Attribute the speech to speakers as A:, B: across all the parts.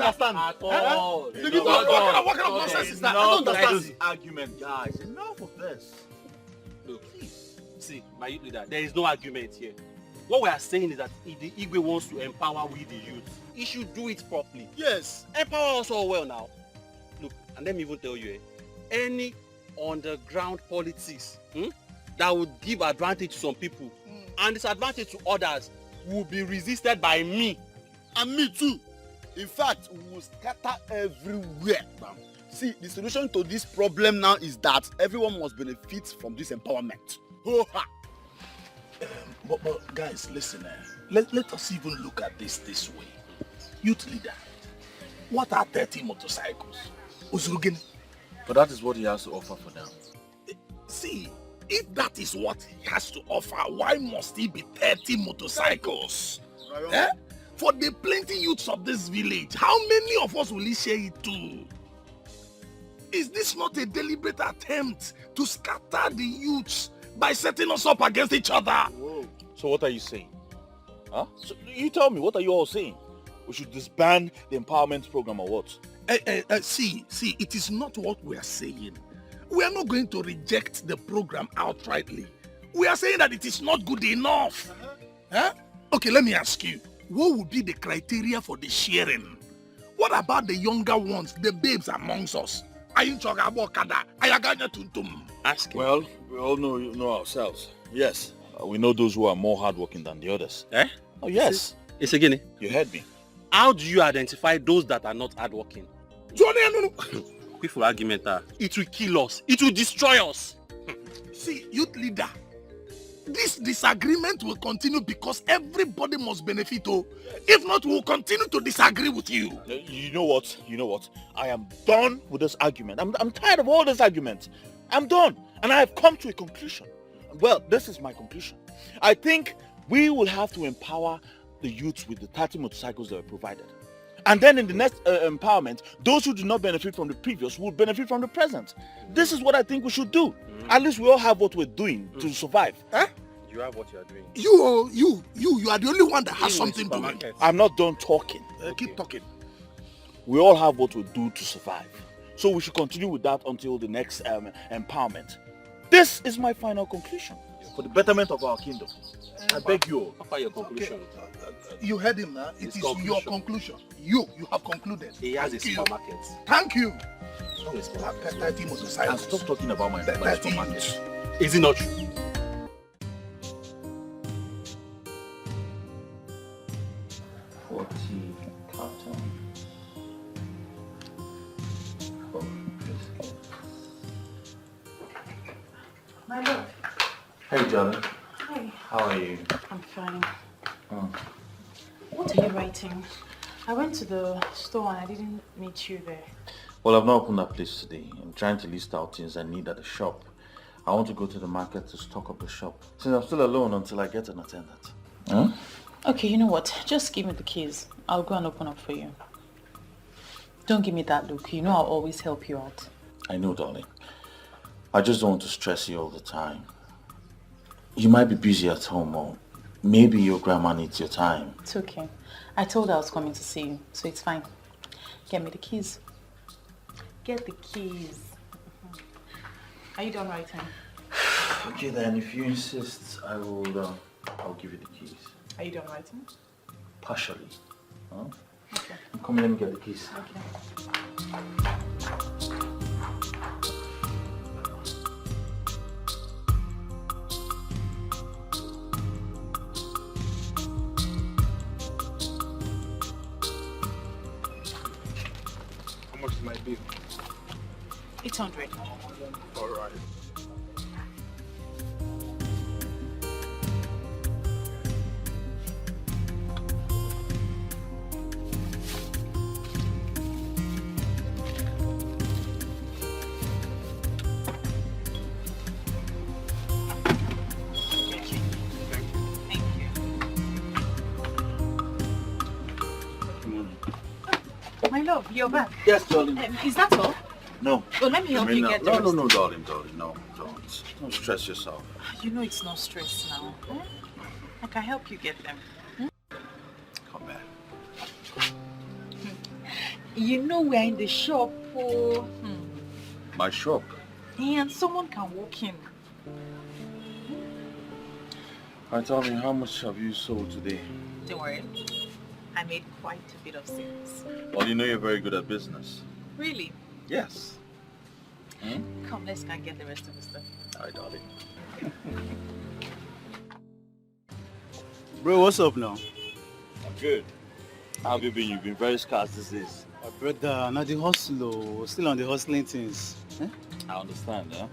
A: understand.
B: At all.
A: What kind of nonsense is that? I don't understand
B: this argument, guys. Enough of this.
C: Look, see, my youth leader, there is no argument here. What we are saying is that if the Igwe wants to empower we the youth, he should do it properly.
A: Yes.
C: Empower us all well now. Look, and let me even tell you, any underground politics that would give advantage to some people and disadvantage to others will be resisted by me.
A: And me too. In fact, we will scatter everywhere. See, the solution to this problem now is that everyone must benefit from this empowerment.
D: But guys, listen, let us even look at this way. Youth leader, what are 30 motorcycles?
B: But that is what he has to offer for now.
D: See, if that is what he has to offer, why must he be 30 motorcycles? For the plenty youths of this village, how many of us will he share it to? Is this not a deliberate attempt to scatter the youths by setting us up against each other?
E: Whoa. So what are you saying? Huh? So you tell me, what are you all saying? We should disband the empowerment program or what?
D: See, it is not what we are saying. We are not going to reject the program outrightly. We are saying that it is not good enough. Okay, let me ask you. What would be the criteria for the sharing? What about the younger ones, the babes amongst us?
C: Ask him.
E: Well, we all know ourselves. Yes, we know those who are more hardworking than the others. Oh, yes.
C: It's again.
E: You heard me.
C: How do you identify those that are not hardworking? Quick for argument, it will kill us. It will destroy us.
D: See, youth leader, this disagreement will continue because everybody must benefit. If not, we will continue to disagree with you.
E: You know what? I am done with this argument. I'm tired of all this argument. I'm done. And I have come to a conclusion. Well, this is my conclusion. I think we will have to empower the youths with the 30 motorcycles that were provided. And then in the next empowerment, those who do not benefit from the previous will benefit from the present. This is what I think we should do. At least we all have what we're doing to survive.
C: You have what you are doing.
D: You are the only one that has something doing.
E: I'm not done talking.
D: Keep talking.
E: We all have what we do to survive. So we should continue with that until the next empowerment. This is my final conclusion.
B: For the betterment of our kingdom. I beg you all.
C: After your conclusion.
D: You heard him now. It is your conclusion. You have concluded.
C: He has a supermarket.
D: Thank you.
B: 30 motorcycles. And stop talking about my supermarket.
C: Is it not true?
F: My love.
B: Hey, darling.
F: Hi.
B: How are you?
F: I'm fine. What are you writing? I went to the store and I didn't meet you there.
B: Well, I've not opened that place today. I'm trying to list out things I need at the shop. I want to go to the market to stock up the shop. Since I'm still alone until I get an attendant. Huh?
F: Okay, you know what? Just give me the keys. I'll go and open up for you. Don't give me that look. You know I'll always help you out.
B: I know, darling. I just don't want to stress you all the time. You might be busy at home, or maybe your grandma needs your time.
F: It's okay. I told her I was coming to see you, so it's fine. Get me the keys. Get the keys. Are you done writing?
B: Okay then, if you insist, I'll give you the keys.
F: Are you done writing?
B: Partially. Huh?
F: Okay.
B: Come, let me get the keys.
F: Okay.
A: How much is my bill?
F: 800.
A: All right.
F: My love, you're back.
B: Yes, darling.
F: Is that all?
B: No.
F: Well, let me help you get the rest.
B: No, darling, no, don't. Don't stress yourself.
F: You know it's no stress now. I can help you get them.
B: Come back.
F: You know we're in the shop. Oh.
B: My shop?
F: And someone can walk in.
B: And tell me, how much have you sold today?
F: Don't worry. I made quite a bit of sales.
B: Well, you know you're very good at business.
F: Really?
B: Yes.
F: Come, let's go and get the rest of the stuff.
B: Alright, darling.
A: Bro, what's up now?
B: I'm good. How have you been? You've been very scarce these days.
A: Brother, now the hustle, still on the hustling things. Eh?
B: I understand, yeah?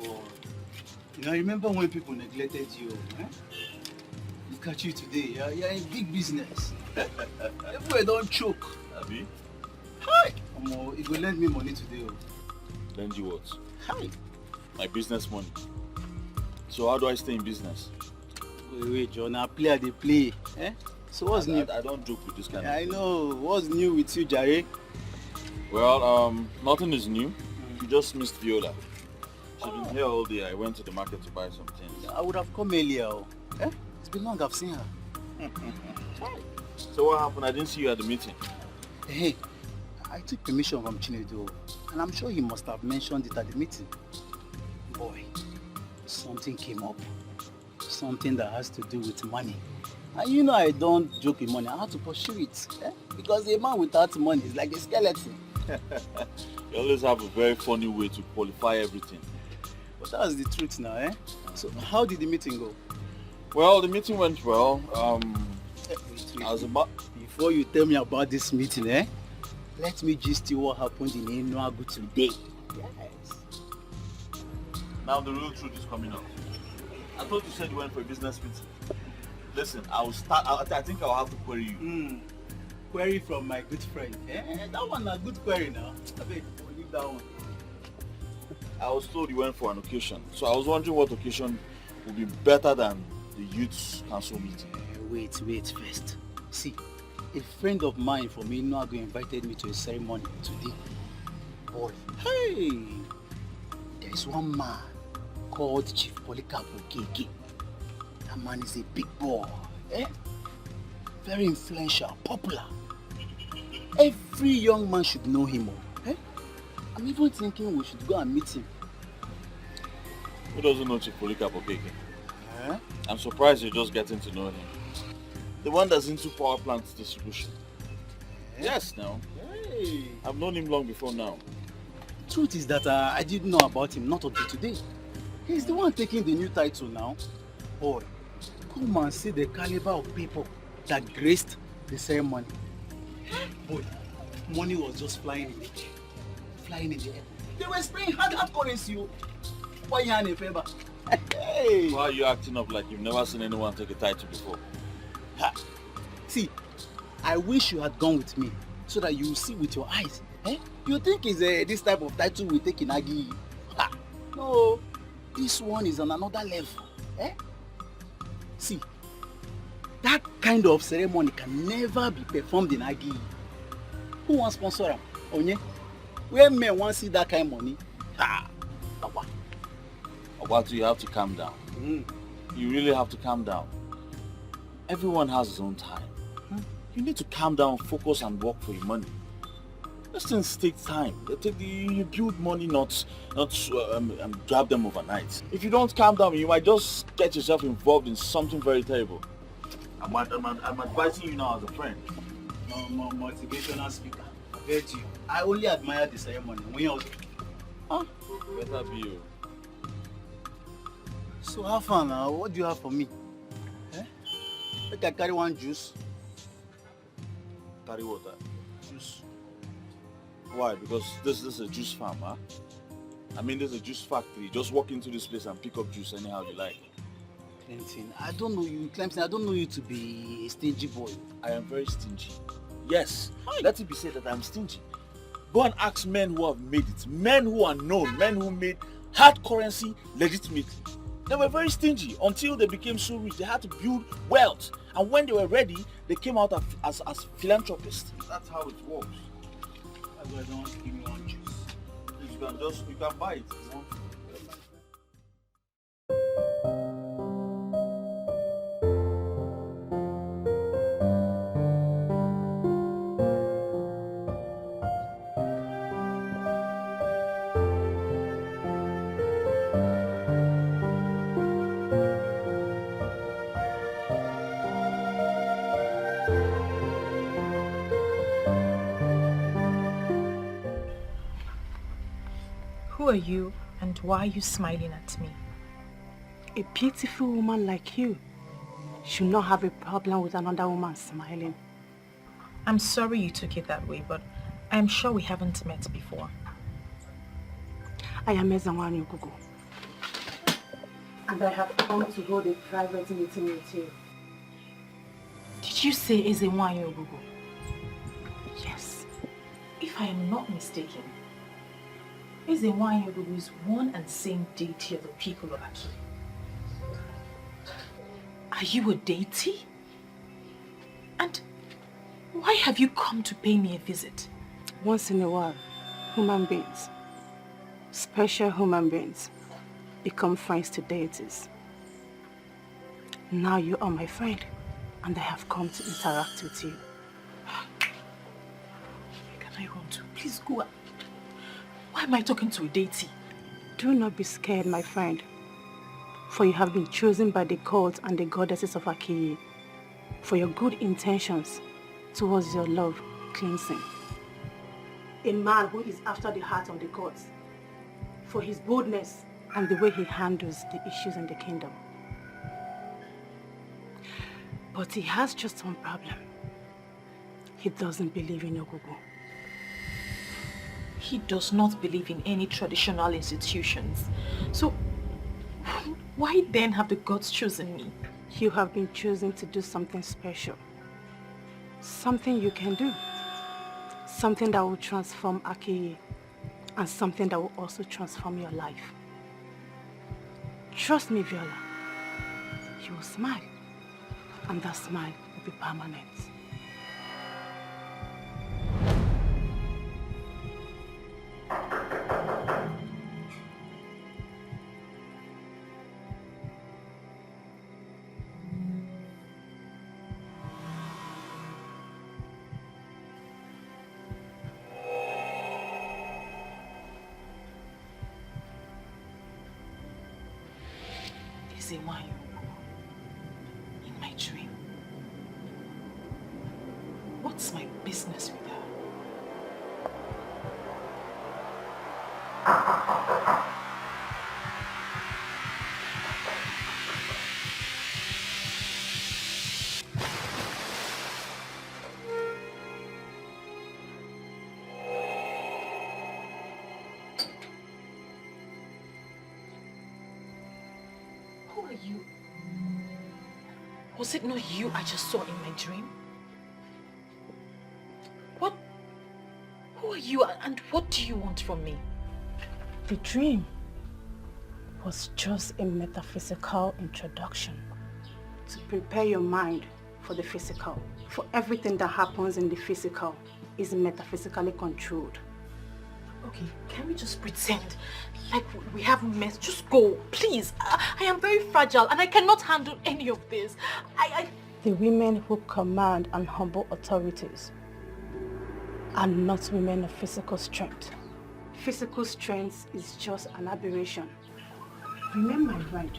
A: Oh. You know, I remember when people neglected you. Eh? Look at you today, you're in big business. Everywhere don't choke.
B: Abi?
A: Hi! You go lend me money today.
B: Lend you what?
A: Hi!
B: My business money. So how do I stay in business?
A: Wait, John, I play. Eh? So what's new?
B: I don't joke with this kind of
A: I
B: thing.
A: know. What's new with you, Jare?
B: Well, nothing is new. You just missed Viola. She's been here all day. I went to the market to buy some things.
A: I would have come earlier. Eh? It's been long I've seen her.
B: So what happened? I didn't see you at the meeting.
A: Hey, I took permission from Chinedu, and I'm sure he must have mentioned it at the meeting. Boy, something came up. Something that has to do with money. And you know I don't joke with money. I have to pursue it. Eh? Because a man without money is like a skeleton.
B: You always have a very funny way to qualify everything.
A: But that's the truth now, eh? So how did the meeting go?
B: Well, the meeting went well.
A: Wait.
B: I was about...
A: Before you tell me about this meeting, eh? Let me gist you what happened in Enugu today. Yes.
B: Now the real truth is coming out. I thought you said you went for a business meeting. Listen, I think I'll have to query you.
A: Query from my good friend. Eh? That one a good query now. I beg, leave that one.
B: I was told you went for an occasion. So I was wondering what occasion would be better than the youth's council meeting.
A: Wait first. See, a friend of mine from Enugu invited me to a ceremony today. Boy, hey! There is one man called Chief Polycarp Okeke. That man is a big boy. Eh? Very influential, popular. Every young man should know him. Eh? I'm even thinking we should go and meet him.
B: Who doesn't know Chief Polycarp Okeke?
A: Eh?
B: I'm surprised you're just getting to know him. The one that's into power plant distribution.
A: Eh?
B: Yes, now.
A: Hey!
B: I've known him long before now.
A: Truth is that I didn't know about him, not until today. He's the one taking the new title now. Boy, come and see the caliber of people that graced the ceremony. Boy, money was just flying in the air. Flying in the air. They were spraying hard currency. Why you in a favor? Hey!
B: Why are you acting up like you've never seen anyone take a title before?
A: Ha. See, I wish you had gone with me so that you will see with your eyes. Eh? You think it's this type of title we take in Agi? Ha. No, this one is on another level. Eh? See, that kind of ceremony can never be performed in Agi. Who wants sponsor him? Onye? Where men want to see that kind of money? Ha!
B: Obatu, you have to calm down. You really have to calm down. Everyone has his own time. You need to calm down, focus and work for your money. These things take time. You build money, not grab them overnight. If you don't calm down, you might just get yourself involved in something very terrible. I'm advising you now as a friend.
A: Motivational speaker. I bet you. I only admire the ceremony.
B: Better be you.
A: So how far now? What do you have for me? Eh? Make I carry one juice.
B: Carry water.
A: Juice.
B: Why? Because this is a juice farm, huh? I mean, there's a juice factory. Just walk into this place and pick up juice anyhow you like.
A: Clemson, I don't know you. Clemson, I don't know you to be a stingy boy.
B: I am very stingy. Yes, let it be said that I'm stingy. Go and ask men who have made it. Men who are known. Men who made hard currency legitimately. They were very stingy until they became so rich. They had to build wealth. And when they were ready, they came out as philanthropists. That's how it works.
A: That's why I don't want to give me one juice.
B: You can buy it.
F: Who are you and why are you smiling at me?
G: A beautiful woman like you should not have a problem with another woman smiling.
F: I'm sorry you took it that way, but I'm sure we haven't met before.
G: I am Ezanwani Ogugu. And I have come to hold a private meeting with you.
F: Did you say Ezenwanye Ogugu?
G: Yes.
F: If I am not mistaken, Ezenwanye Ogugu is one and same deity of the people of Aki. Are you a deity? And why have you come to pay me a visit?
G: Once in a while, human beings, special human beings, become friends to deities. Now you are my friend, and I have come to interact with you.
F: Where can I run to? Please go. Why am I talking to a deity?
G: Do not be scared, my friend, for you have been chosen by the gods and the goddesses of Aki for your good intentions towards your love cleansing. A man who is after the heart of the gods, for his boldness and the way he handles the issues in the kingdom. But he has just one problem. He doesn't believe in Ogugu.
F: He does not believe in any traditional institutions. So, why then have the gods chosen me?
G: You have been chosen to do something special. Something you can do. Something that will transform Aki, and something that will also transform your life. Trust me, Viola. You will smile, and that smile will be permanent.
F: Ezenwanye Ogugu, in my dream. What's my business with her? Who are you? Was it not you I just saw in my dream? Who are you and what do you want from me?
G: The dream was just a metaphysical introduction to prepare your mind for the physical. For everything that happens in the physical is metaphysically controlled.
F: Okay, can we just pretend like we haven't met? Just go, please. I am very fragile and I cannot handle any of this.
G: The women who command and humble authorities are not women of physical strength. Physical strength is just an aberration. Remain my bride.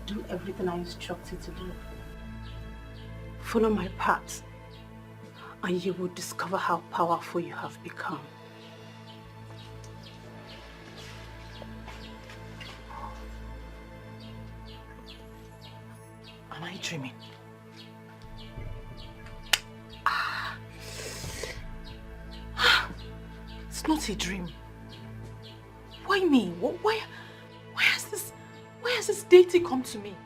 G: Do everything I instruct you to do. Follow my path, and you will discover how powerful you have become.
F: Am I dreaming? It's not a dream. Why me? Why has this deity come to me?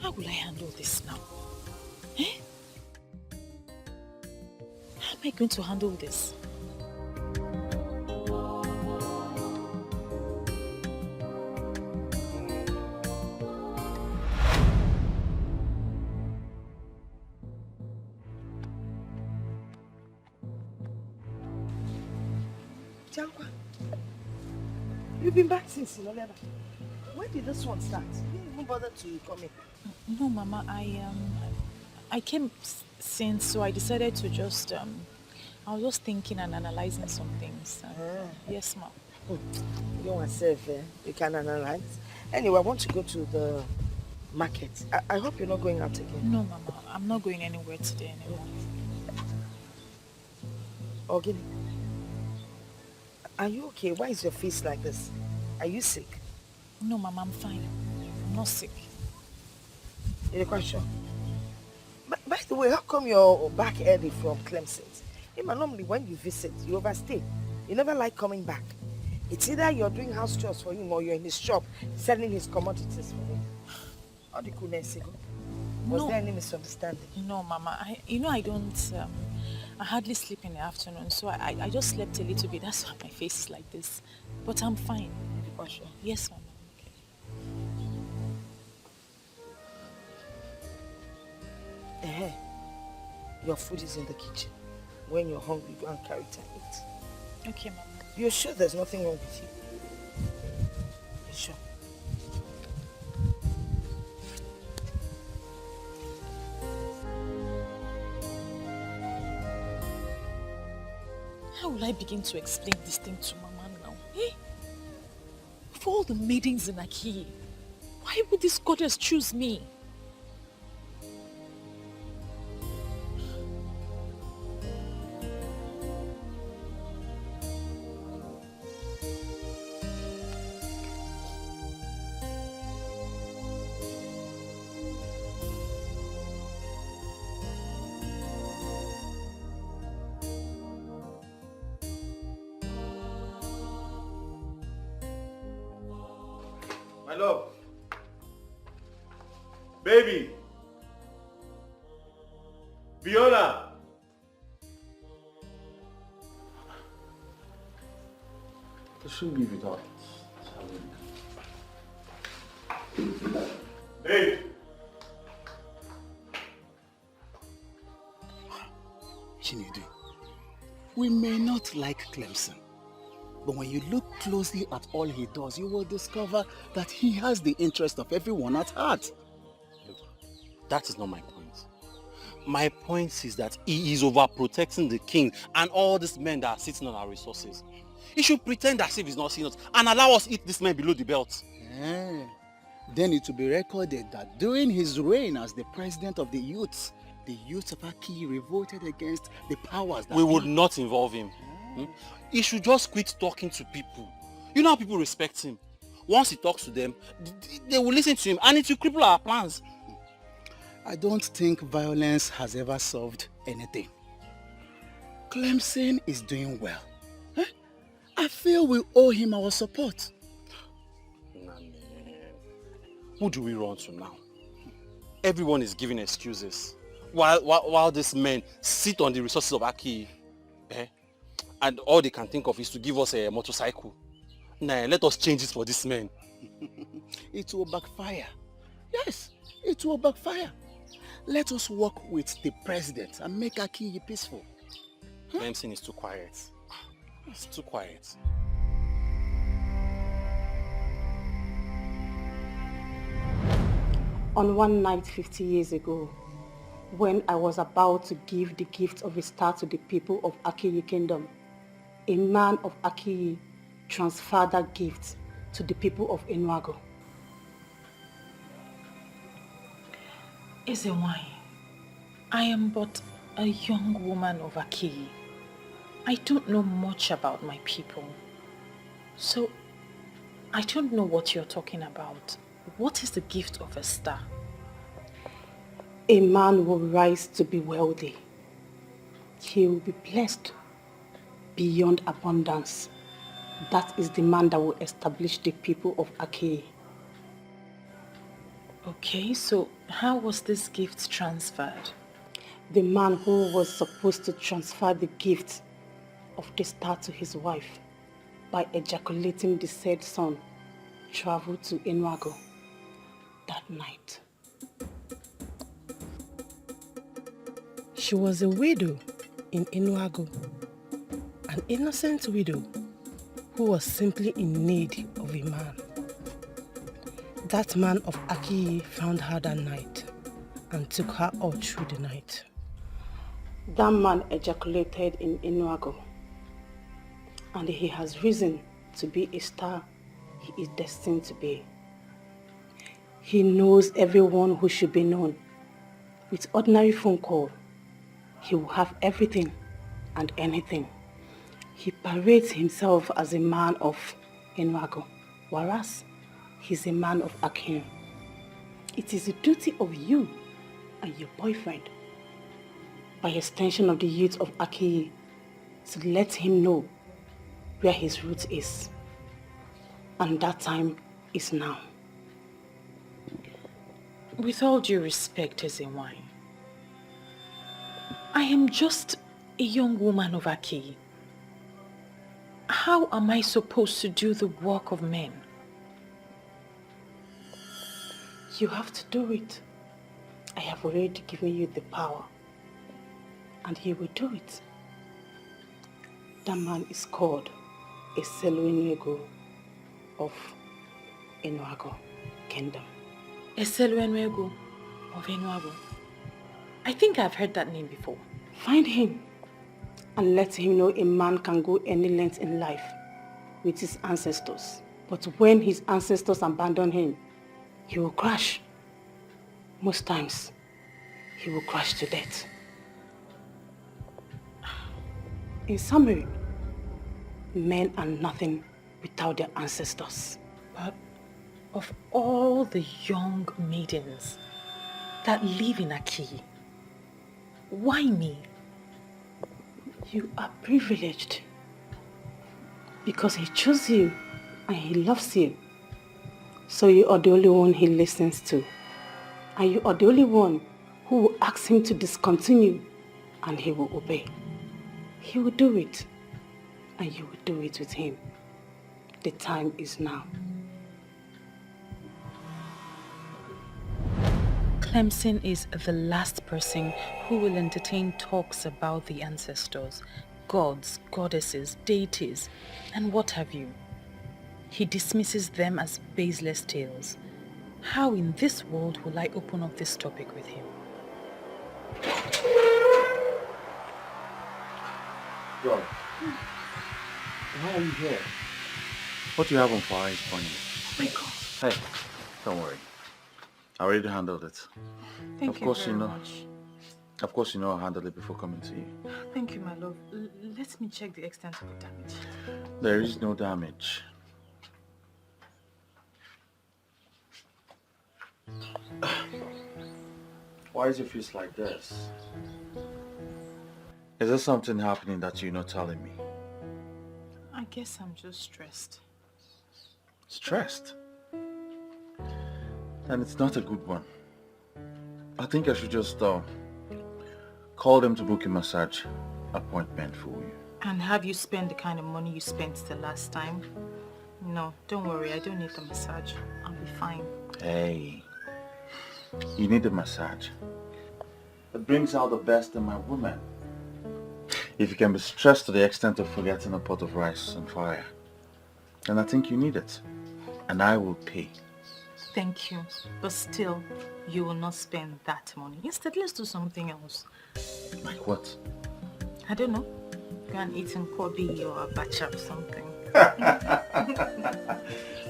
F: How will I handle this now? Eh? How am I going to handle this?
H: Chalwa, you've been back since Iloleba. When did this one start? You didn't even bother to come in.
F: No, Mama, I came since, so I decided to just, I was just thinking and analyzing some things. Yes, Mom.
H: You want to save, you can analyze. Anyway, I want to go to the market. I hope you're not going out again.
F: No, Mama, I'm not going anywhere today anymore.
H: Ogini, are you okay? Why is your face like this? Are you sick?
F: No, Mama, I'm fine. I'm not sick.
H: You're quite sure? By the way, how come you're back early from Clemson's? Normally when you visit, you overstay. You never like coming back. It's either you're doing house chores for him or you're in his shop selling his commodities for him. How do you cool Was there any misunderstanding?
F: No, Mama. I don't, I hardly sleep in the afternoon, so I just slept a little bit. That's why my face is like this. But I'm fine.
H: You're sure?
F: Yes, Mama.
H: Your food is in the kitchen. When you're hungry, go and carry it and eat.
F: Okay, Mama.
H: You're sure there's nothing wrong with you? You're sure?
F: How will I begin to explain this thing to Mama now? Eh? For all the maidens in Aki, why would this goddess choose me?
C: My love. Baby. Fiona.
B: I shouldn't leave it out.
C: Babe.
A: Chinedu, we may not like Clemson, but when you look closely at all he does, you will discover that he has the interest of everyone at heart.
C: Look, that is not my point. My point is that he is overprotecting the king and all these men that are sitting on our resources. He should pretend as if he's not seeing us and allow us eat this man below the belt.
A: Then it will be recorded that during his reign as the president of the youths of Aki revolted against the powers that
C: we would not involve him. He should just quit talking to people. You know how people respect him. Once he talks to them, they will listen to him and it will cripple our plans.
A: I don't think violence has ever solved anything. Clemson is doing well. I feel we owe him our support.
C: Who do we run to now? Everyone is giving excuses. While these men sit on the resources of Aki, and all they can think of is to give us a motorcycle. Nah, let us change it for this man.
A: It will backfire. Yes, it will backfire. Let us work with the president and make Aki peaceful.
C: Clemson is too quiet. It's too quiet.
G: On one night 50 years ago, when I was about to give the gift of a star to the people of Akiyi Kingdom, a man of Akiyi transferred that gift to the people of Enuago.
F: Ezewai, I am but a young woman of Akiyi. I don't know much about my people. So, I don't know what you're talking about. What is the gift of a star?
G: A man will rise to be wealthy. He will be blessed beyond abundance. That is the man that will establish the people of Akiyi.
F: Okay, so how was this gift transferred?
G: The man who was supposed to transfer the gift of the star to his wife by ejaculating the said son traveled to Enuago that night.
I: She was a widow in Enuago, an innocent widow who was simply in need of a man. That man of Akiyi found her that night and took her all through the night.
G: That man ejaculated in Enuago, and he has risen to be a star he is destined to be. He knows everyone who should be known. With ordinary phone call, he will have everything and anything. He parades himself as a man of Enuago, whereas he's a man of Akin. It is the duty of you and your boyfriend, by extension of the youth of Akiyi, to let him know where his root is. And that time is now.
F: With all due respect, Ezenwai, I am just a young woman of Akiyi. How am I supposed to do the work of men?
G: You have to do it. I have already given you the power, and you will do it. That man is called Escalating of Enuago Kingdom.
F: Escalating of Enuago. I think I've heard that name before.
G: Find him and let him know a man can go any length in life with his ancestors. But when his ancestors abandon him, he will crash. Most times, he will crash to death. In summary, men are nothing without their ancestors.
F: But of all the young maidens that live in Akiyi, why me?
G: You are privileged because he chose you and he loves you. So you are the only one he listens to. And you are the only one who will ask him to discontinue and he will obey. He will do it and you will do it with him. The time is now.
F: Clemson is the last person who will entertain talks about the ancestors, gods, goddesses, deities, and what have you. He dismisses them as baseless tales. How in this world will I open up this topic with him?
B: Yo, why are you here? What do you have on fire is funny.
F: Oh my God.
B: Hey, don't worry. I already handled it.
F: Thank you very much.
B: Of course you know I'll handle it before coming to you.
F: Thank you, my love. Let me check the extent of the damage.
B: There is no damage. Why is your face like this? Is there something happening that you're not telling me?
F: I guess I'm just stressed.
B: Stressed? And it's not a good one. I think I should just call them to book a massage appointment for you.
F: And have you spent the kind of money you spent the last time? No, don't worry, I don't need the massage. I'll be fine.
B: Hey, you need a massage. It brings out the best in my woman. If you can be stressed to the extent of forgetting a pot of rice on fire, then I think you need it. And I will pay.
F: Thank you. But still, you will not spend that money. Instead, let's do something else.
B: Like what?
F: I don't know. Go and eat in Kobe or Abacha or something.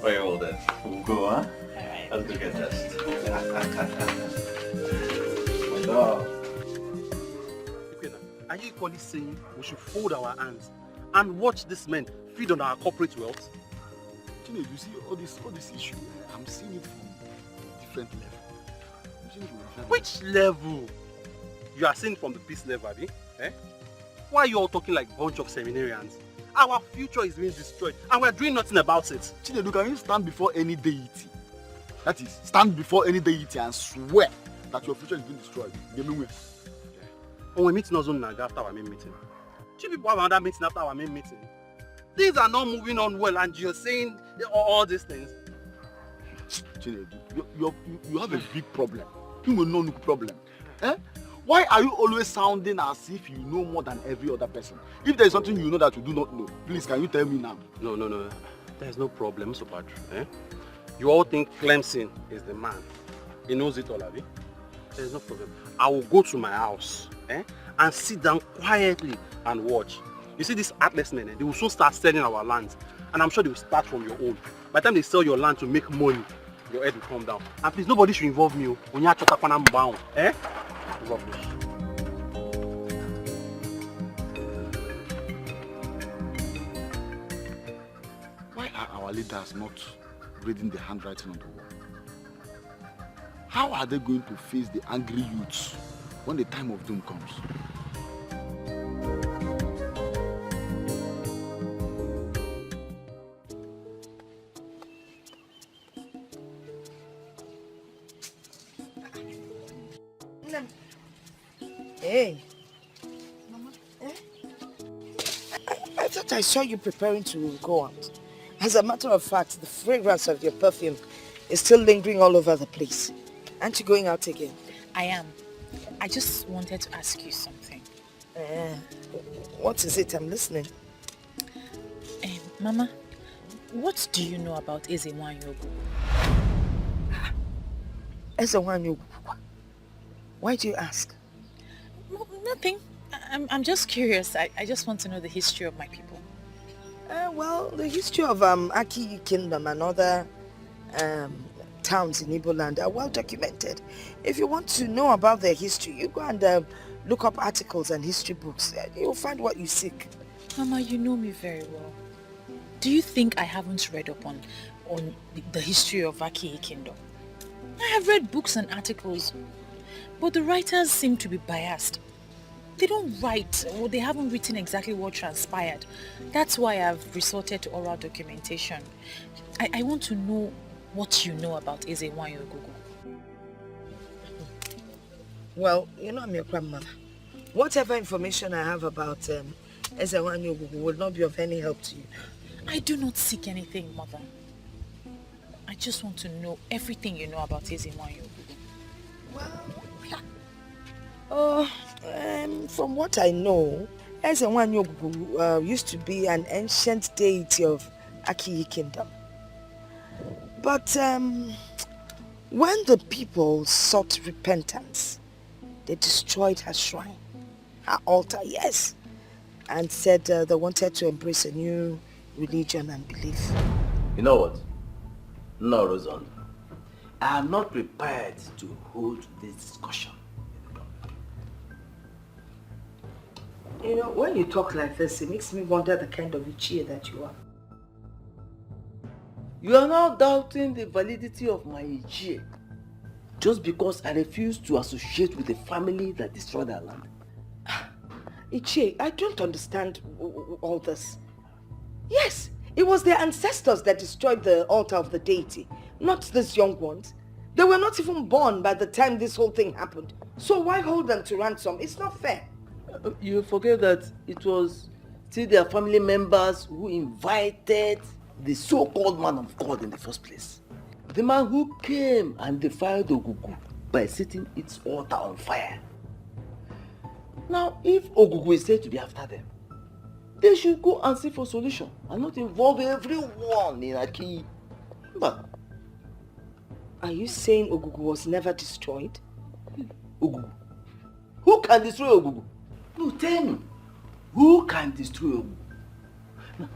B: Very well then. We'll go, huh? Alright. Let's go get dressed. My dog.
C: Are you equally saying we should fold our hands and watch these men feed on our corporate wealth?
D: You see all this issue, I'm seeing it from a different level. I'm seeing it from a different
C: Which level? You are saying from the peace level, Abi? Eh? Why are you all talking like a bunch of seminarians? Our future is being destroyed and we're doing nothing about it.
D: Chinedu, can you stand before any deity
J: That is, stand before any deity and swear that your future is being destroyed.
C: When we meet in Ozone after our main meeting. Two people have another meeting after our main meeting. Things are not moving on well and you're saying all these things.
J: Chinedu, you have a big problem. You will know no problem. Eh? Why are you always sounding as if you know more than every other person? If there is something you know that you do not know, please can you tell me now?
C: No. There's no problem, so bad. Eh? You all think Clemson is the man. He knows it all, have you? There's no problem. I will go to my house and sit down quietly and watch. You see these artless men, they will soon start selling our lands. And I'm sure they will start from your own. By the time they sell your land to make money, your head will come down. And please, nobody should involve me. When you are bound, rubbish.
J: Why are our leaders not reading the handwriting on the wall? How are they going to face the angry youths when the time of doom comes?
H: Hey. Mama. I thought I saw you preparing to go out. As a matter of fact, the fragrance of your perfume is still lingering all over the place. Aren't you going out again?
F: I am. I just wanted to ask you something.
H: What is it? I'm listening.
F: Mama, what do you know about Ezewanyogu?
H: Ezewanyogu? Why do you ask?
F: No, nothing. I'm just curious. I just want to know the history of my people.
H: Well, the history of Aki Kingdom and other towns in Igbo land are well documented. If you want to know about their history, you go and look up articles and history books. You'll find what you seek.
F: Mama, you know me very well. Do you think I haven't read up on the history of Aki Kingdom? I have read books and articles, but the writers seem to be biased. They don't write, or they haven't written exactly what transpired. That's why I've resorted to oral documentation. I want to know what you know about Ezewanyogu.
H: Well, you know I'm your grandmother. Whatever information I have about Ezewanyogu will not be of any help to you.
F: I do not seek anything, Mother. I just want to know everything you know about Ezewanyogu.
H: Well, from what I know, Ezewanyogu used to be an ancient deity of Aki Kingdom. But when the people sought repentance, they destroyed her shrine, her altar, yes, and said they wanted to embrace a new religion and belief.
K: You know what? No, Rosan. I am not prepared to hold this discussion.
H: You know, when you talk like this, it makes me wonder the kind of Ichie that you are.
K: You are now doubting the validity of my Ichie just because I refuse to associate with a family that destroyed our land.
H: Ichie, I don't understand all this. Yes, it was their ancestors that destroyed the altar of the deity, not these young ones. They were not even born by the time this whole thing happened. So why hold them to ransom? It's not fair.
K: You forget that it was still their family members who invited the so-called man of God in the first place. The man who came and defied Ogugu by setting its altar on fire. Now, if Ogugu is said to be after them, they should go and seek for solution and not involve everyone in Aki. But
H: are you saying Ogugu was never destroyed?
K: Ogugu? Who can destroy Ogugu? No, tell me. Who can destroy Ogugu? Now,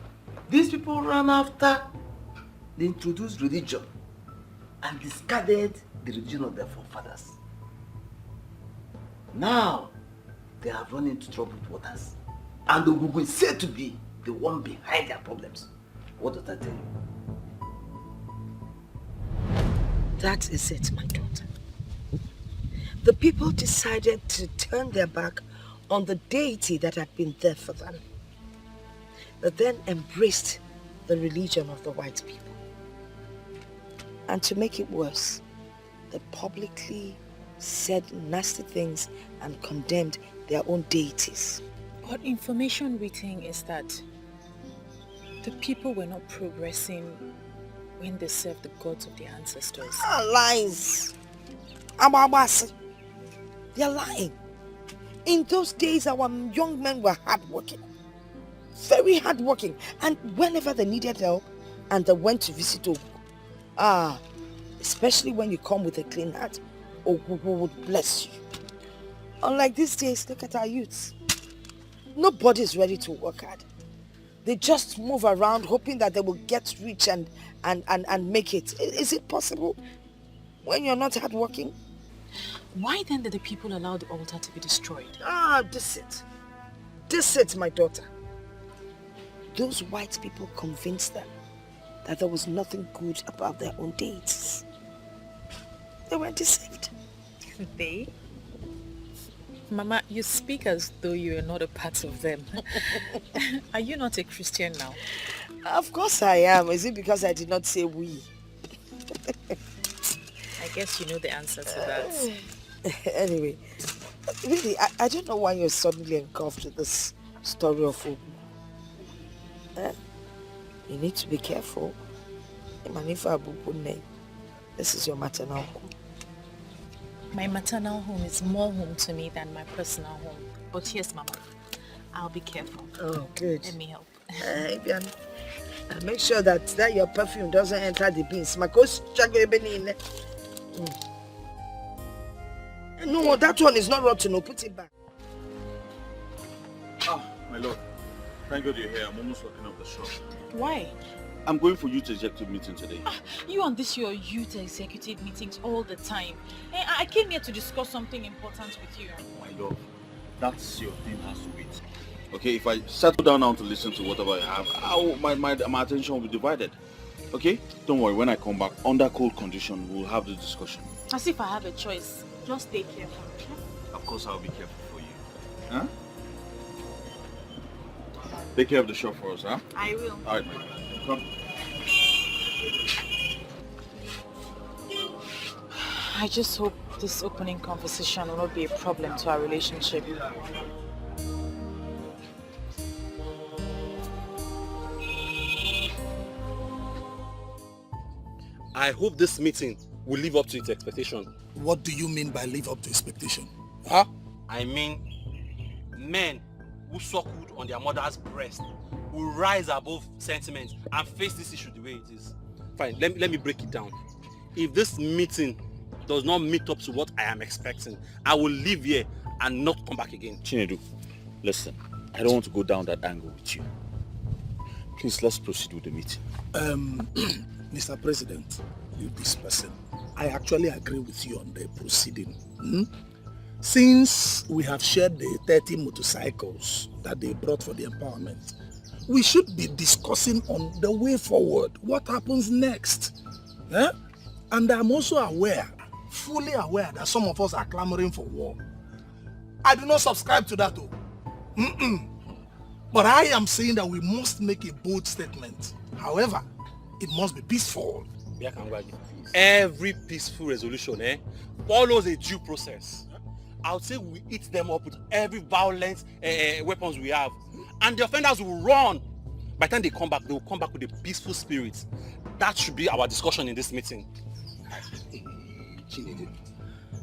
K: these people ran after the introduced religion and discarded the religion of their forefathers. Now, they have run into troubled waters. And Ogugu is said to be the one behind their problems. What does that tell you?
H: That is it, my daughter. The people decided to turn their back on the deity that had been there for them. They then embraced the religion of the white people. And to make it worse, they publicly said nasty things and condemned their own deities.
F: What information we think is that the people were not progressing when they served the gods of their ancestors.
H: Lies! Ababasi. They're lying. In those days, our young men were hardworking. Very hardworking. And whenever they needed help, and they went to visit Ogu, especially when you come with a clean heart, Ogu would bless you. Unlike these days, look at our youths. Nobody's ready to work hard. They just move around hoping that they will get rich and make it. Is it possible when you're not hardworking?
F: Why then did the people allow the altar to be destroyed?
H: This it, my daughter. Those white people convinced them that there was nothing good about their own deities. They were deceived.
F: They? Mama, you speak as though you are not a part of them. Are you not a Christian now?
H: Of course I am. Is it because I did not say we?
F: I guess you know the answer to that.
H: Anyway, really, I don't know why you're suddenly engulfed with this story of Ogu. You need to be careful. This is your maternal home.
F: My maternal home is more home to me than my personal home. But yes, Mama, I'll be careful.
H: Oh, good.
F: Let me help.
H: Make sure that your perfume doesn't enter the beans. No, that one is not rotten. No, put it back.
E: My lord. Thank God you're here. I'm almost locking up the shop.
F: Why?
E: I'm going for youth executive meeting today.
F: You and this your youth executive meetings all the time. I came here to discuss something important with you.
E: My lord, that's your thing has to wait. Okay, if I settle down now to listen to whatever I have, my attention will be divided. Okay? Don't worry, when I come back, under cold condition, we'll have the discussion.
F: As if I have a choice. Just stay careful.
E: Of course, I'll be careful for you. Huh? Take care of the shop for us, huh?
F: I will.
E: Alright, my friend. Come.
F: I just hope this opening conversation will not be a problem to our relationship.
C: I hope this meeting will live up to its expectation.
D: What do you mean by live up to expectation?
C: Huh? I mean, men who suckled on their mother's breast will rise above sentiment and face this issue the way it is. Fine, let me break it down. If this meeting does not meet up to what I am expecting, I will leave here and not come back again.
E: Chinedu, listen, I don't want to go down that angle with you. Please, let's proceed with the meeting.
D: Mr. President, you this person, I actually agree with you on the proceeding. Since we have shared the 30 motorcycles that they brought for the empowerment, we should be discussing on the way forward, what happens next. And I'm also aware, fully aware, that some of us are clamoring for war. I do not subscribe to that though. But I am saying that we must make a bold statement. However, it must be peaceful.
C: Every peaceful resolution follows a due process. I would say we eat them up with every violent weapons we have. And the offenders will run. By the time they come back, they will come back with a peaceful spirit. That should be our discussion in this meeting.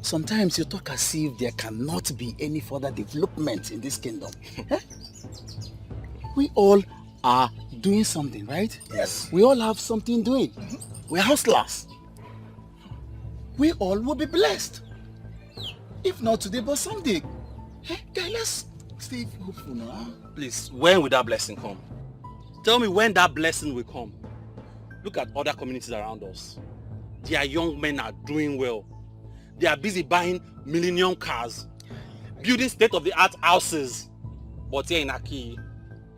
A: Sometimes you talk as if there cannot be any further development in this kingdom. We all are doing something, right?
D: Yes.
A: We all have something doing. We're hustlers. We all will be blessed. If not today, but someday. Guys, let's stay hopeful now.
C: Please, when will that blessing come? Tell me when that blessing will come. Look at other communities around us. Their young men are doing well. They are busy buying millennium cars, building state-of-the-art houses. But here in Aki,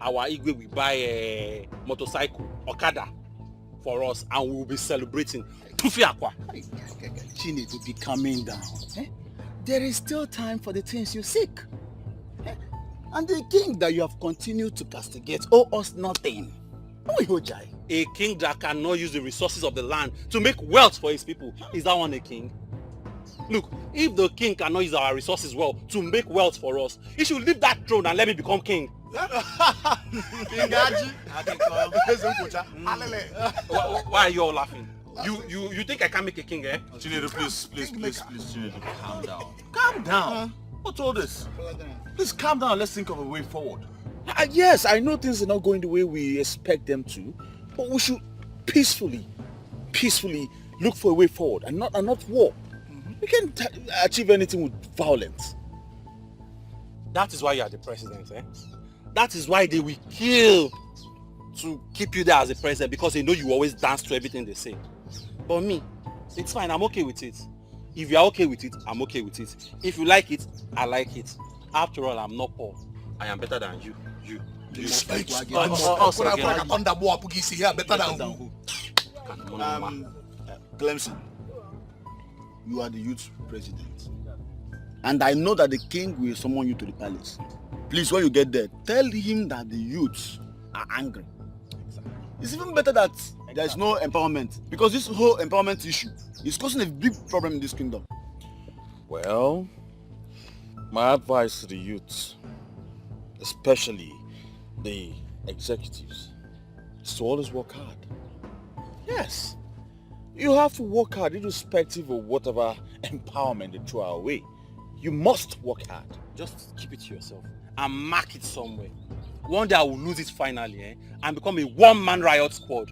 C: our Igwe will buy a motorcycle, Okada, for us, and we will be celebrating. Tufi Akwa.
A: Chinedu, be calming down. There is still time for the things you seek. And the king that you have continued to castigate owe us nothing.
C: A king that cannot use the resources of the land to make wealth for his people. Is that one a king? Look, if the king cannot use our resources well to make wealth for us, he should leave that throne and let me become king. Why are you all laughing? You think I can make a king, eh?
E: Chinedu, please, Chinedu, calm down. Calm down. What's all this? Please calm down. Let's think of a way forward. Yes, I know things are not going the way we expect them to, but we should peacefully look for a way forward and not war. We can't achieve anything with violence.
C: That is why you are the president, eh? That is why they will kill to keep you there as the president, because they know you always dance to everything they say. But me, it's fine, I'm okay with it. If you are okay with it, I'm okay with it. If you like it, I like it. After all, I'm not poor. I am better than you.
J: Clemson, you are the youth president. And I know that the king will summon you to the palace. Please, when you get there, tell him that the youths are angry. It's even better that there is no empowerment, because this whole empowerment issue is causing a big problem in this kingdom.
E: Well, my advice to the youths, especially the executives, is to always work hard. Yes, you have to work hard irrespective of whatever empowerment they throw our way. You must work hard.
C: Just keep it to yourself and mark it somewhere. One day I will lose it finally, eh? And become a one-man riot squad.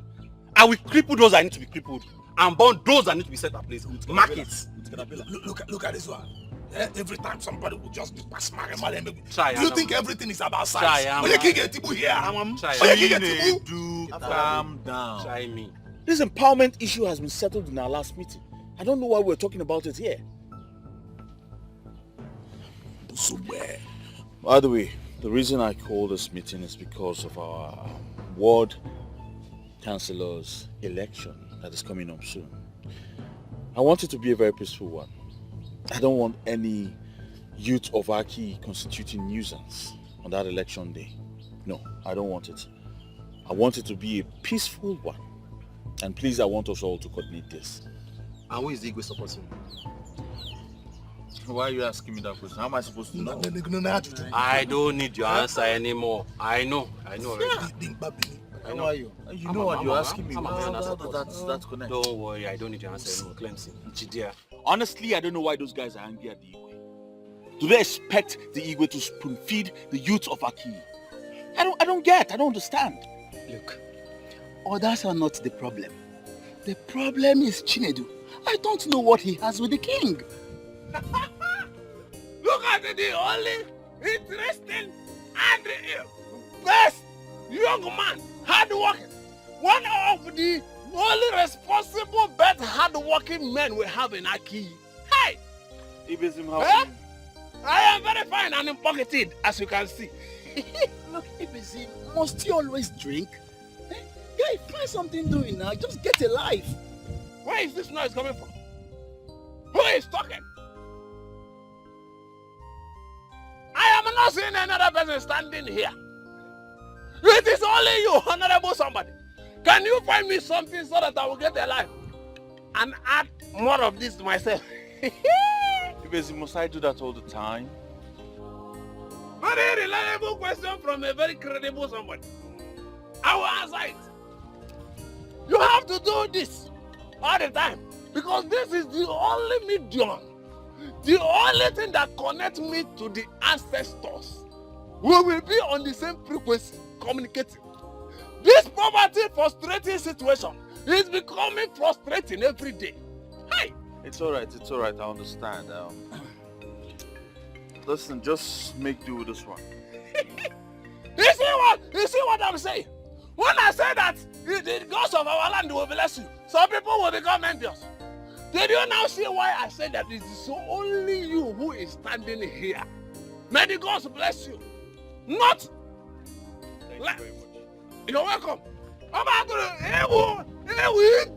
C: I will cripple those that need to be crippled and burn those that need to be set at place. Mark it.
D: Look at this one. Yeah, every time somebody will just be pass my
C: Try.
D: You think everything is about size? When you get people here,
E: calm down.
C: Try me.
E: This empowerment issue has been settled in our last meeting. I don't know why we're talking about it here. By the way, the reason I called this meeting is because of our ward councillor's election that is coming up soon. I want it to be a very peaceful one. I don't want any youth of Aki constituting nuisance on that election day. No, I don't want it. I want it to be a peaceful one. And please, I want us all to coordinate this.
C: And who is the Igwe supporting?
E: Why are you asking me that question? How am I supposed to know?
C: I don't need your answer anymore. I know already.
E: I know you. You know what you're asking me. That's connected.
C: Don't worry, I don't need your answer anymore, Clemson. Chidia.
E: Honestly, I don't know why those guys are angry at the Igwe. Do they expect the Igwe to spoon feed the youth of Aki? I don't understand.
A: Look, others are not the problem. The problem is Chinedu. I don't know what he has with the king.
D: Look at the only interesting and best young man, hard-working. One of the only responsible, best hard-working men we have in Aki. Hey! I am very fine and pocketed, as you can see.
A: Look, Ibizim, must you always drink? Guy, find something doing now. Just get a life.
D: Where is this noise coming from? Who is talking? I am not seeing another person standing here. It is only you, honorable somebody. Can you find me something so that I will get a life and add more of this to myself?
E: Must I do that all the time?
D: Very reliable question from a very credible somebody. I will answer it. You have to do this all the time because this is the only medium, the only thing that connects me to the ancestors. We will be on the same frequency, communicating. This poverty frustrating situation is becoming frustrating every day. Hey!
E: It's alright, I understand. Listen, just make do with this one.
D: You see what I'm saying? When I say that the gods of our land will bless you, some people will become envious. Did you now see why I said that it is only you who is standing here? May the gods bless you. Not.
E: Thank you very much.
D: You're welcome.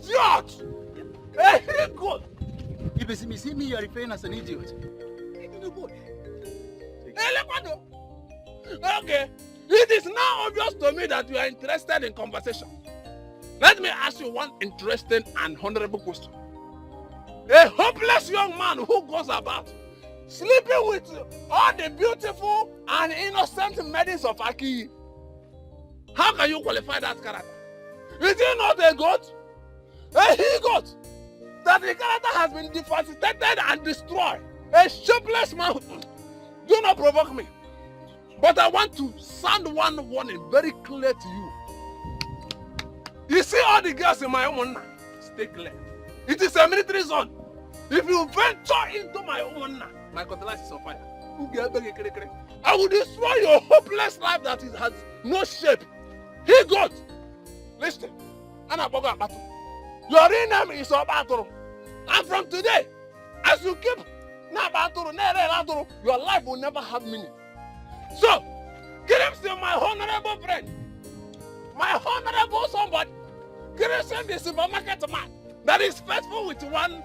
D: Idiot! Hey, good.
A: Ibizim, you see me, you are referring as an idiot.
D: Okay. It is now obvious to me that you are interested in conversation. Let me ask you one interesting and honorable question. A hopeless young man who goes about sleeping with all the beautiful and innocent maidens of Aki. How can you qualify that character? Is he not a goat? A he-goat? That the character has been devastated and destroyed. A shapeless man. Do not provoke me. But I want to sound one warning very clear to you. You see all the girls in my home now? Stay clear. It is a military zone. If you venture into my home now, my cutlass is on fire. I will destroy your hopeless life that it has no shape. He got. Listen. Your real name is Obatoro. And from today, as you keep your life will never have meaning. So, Kirimsi, my honorable friend, my honorable somebody, Kirimsi, the supermarket man that is faithful with one,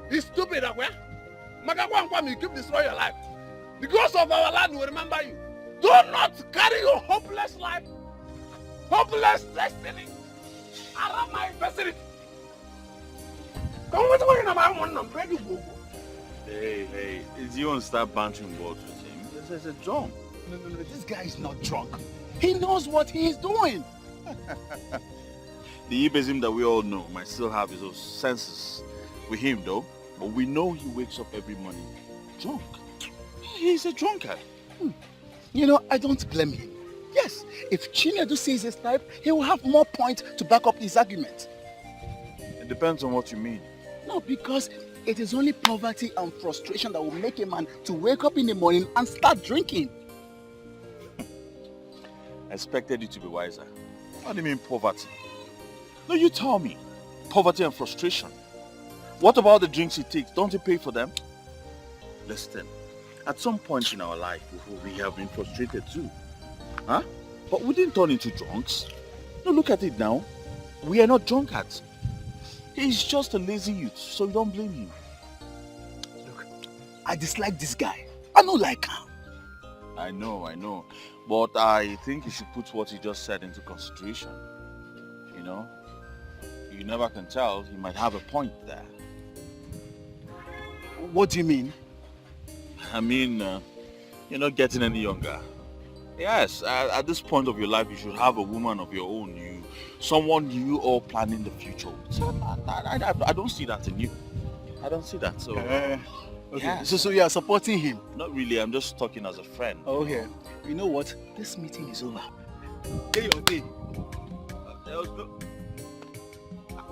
D: is stupid. You keep destroying your life. The ghost of our land will remember you. Do not carry your hopeless life, hopeless destiny around my facility. Come with me, I'm ready to go.
B: Hey, is you want to start bantering words with him? This is a drunk.
A: No, this guy is not drunk. He knows what he is doing.
B: The Ibezim that we all know might still have his own senses with him though, but we know he wakes up every morning drunk. He's a drunkard.
A: You know, I don't blame him. Yes, if Chinedu sees his type, he will have more points to back up his argument.
B: It depends on what you mean.
A: No, because it is only poverty and frustration that will make a man to wake up in the morning and start drinking.
B: I expected you to be wiser. What do you mean poverty? No, you tell me. Poverty and frustration. What about the drinks he takes? Don't he pay for them? Listen, at some point in our life, we have been frustrated too. Huh? But we didn't turn into drunks. No, look at it now. We are not drunkards. He's just a lazy youth, so you don't blame him.
A: Look, I dislike this guy. I don't like him.
B: I know. But I think you should put what he just said into consideration. You know? You never can tell. He might have a point there.
A: What do you mean?
B: I mean, you're not getting any younger. Yes, at this point of your life, you should have a woman of your own. Someone you all planning the future with. So I don't see that in you. I don't see that. So,
A: okay.
B: Yeah.
A: So you are supporting him?
B: Not really. I'm just talking as a friend.
A: Okay. You know what? This meeting is over. Get your thing.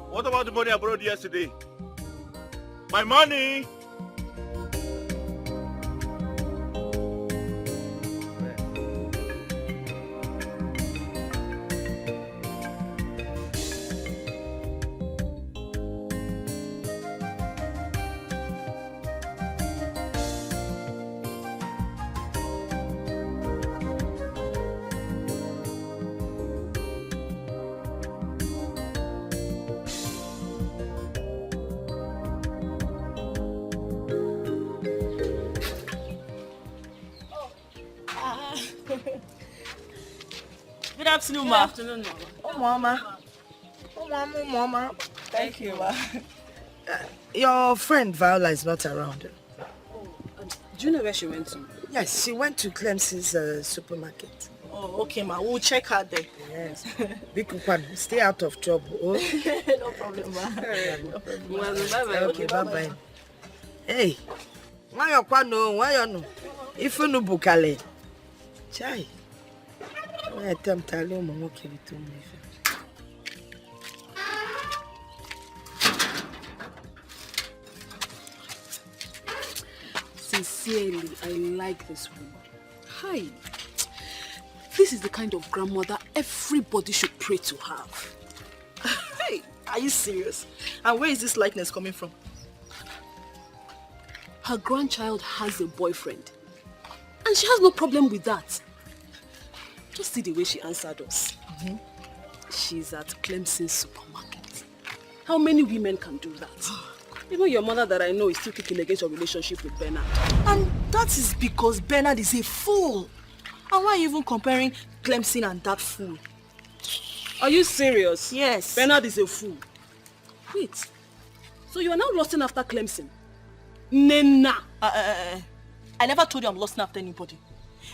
B: What about the money I borrowed yesterday? My money!
L: Good afternoon, ma.
H: Good afternoon, Mama. Oh, Mama.
L: Thank you, ma.
H: Your friend Viola is not around.
L: Do you know where she went to?
H: Yes, she went to Clemson's supermarket.
L: Oh, okay, ma. We'll check her there.
H: Yes. Bikukwan, stay out of trouble. Oh?
L: No problem, ma. No problem. Bye-bye.
H: Okay, bye-bye. Hey, why you no? If you no bukale. Chai. I attempt to allow my okay to me.
M: Sincerely, I like this woman. Hi. This is the kind of grandmother everybody should pray to have.
L: Hey, are you serious? And where is this likeness coming from?
M: Her grandchild has a boyfriend. And she has no problem with that. Just see the way she answered us. She's at Clemson's supermarket. How many women can do that? Even your mother that I know is still kicking against your relationship with Bernard.
L: And that is because Bernard is a fool. And why are you even comparing Clemson and that fool?
M: Are you serious?
L: Yes.
M: Bernard is a fool. Wait. So you are now lusting after Clemson? Nena.
L: I never told you I'm lusting after anybody.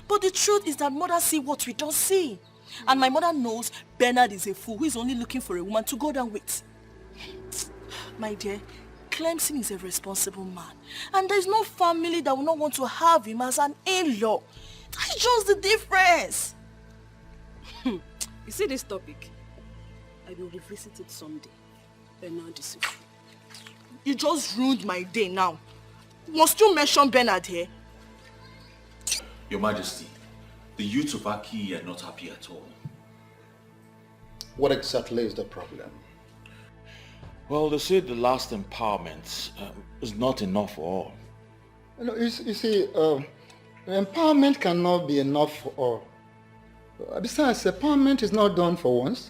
L: But the truth is that mother see what we don't see. And my mother knows Bernard is a fool who is only looking for a woman to go down with. My dear, Clemson is a responsible man. And there's no family that will not want to have him as an in-law. That's just the difference.
M: You see this topic? I will revisit it someday. Bernard is a fool.
L: You just ruined my day now. Must you mention Bernard here?
B: Your Majesty, the youths of Aki are not happy at all.
A: What exactly is the problem?
B: Well, they say the last empowerment is not enough for all.
A: You see, empowerment cannot be enough for all. Besides, empowerment is not done for once.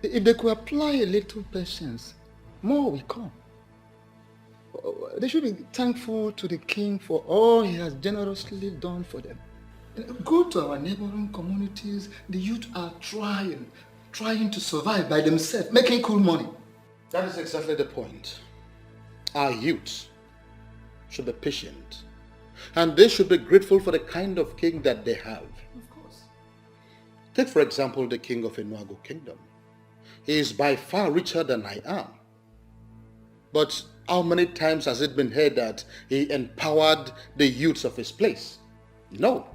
A: If they could apply a little patience, more will come. They should be thankful to the king for all he has generously done for them. Go to our neighboring communities. The youth are trying to survive by themselves, making cool money. That is exactly the point. Our youth should be patient, and they should be grateful for the kind of king that they have. Of course. Take, for example, the king of Enuago Kingdom. He is by far richer than I am. But how many times has it been heard that he empowered the youths of his place? No.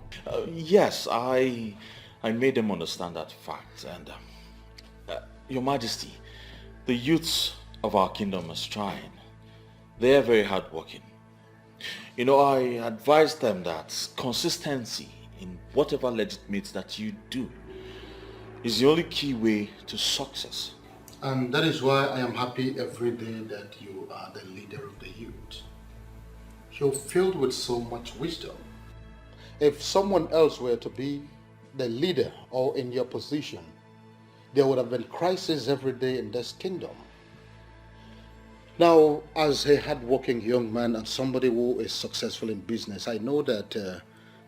B: Yes, I made them understand that fact. And Your Majesty, the youths of our kingdom are trying. They are very hardworking. You know, I advise them that consistency in whatever legitimate that you do is the only key way to success.
A: And that is why I am happy every day that you are the leader of the youth. You're filled with so much wisdom. If someone else were to be the leader or in your position, there would have been crisis every day in this kingdom. Now, as a hardworking young man and somebody who is successful in business, I know that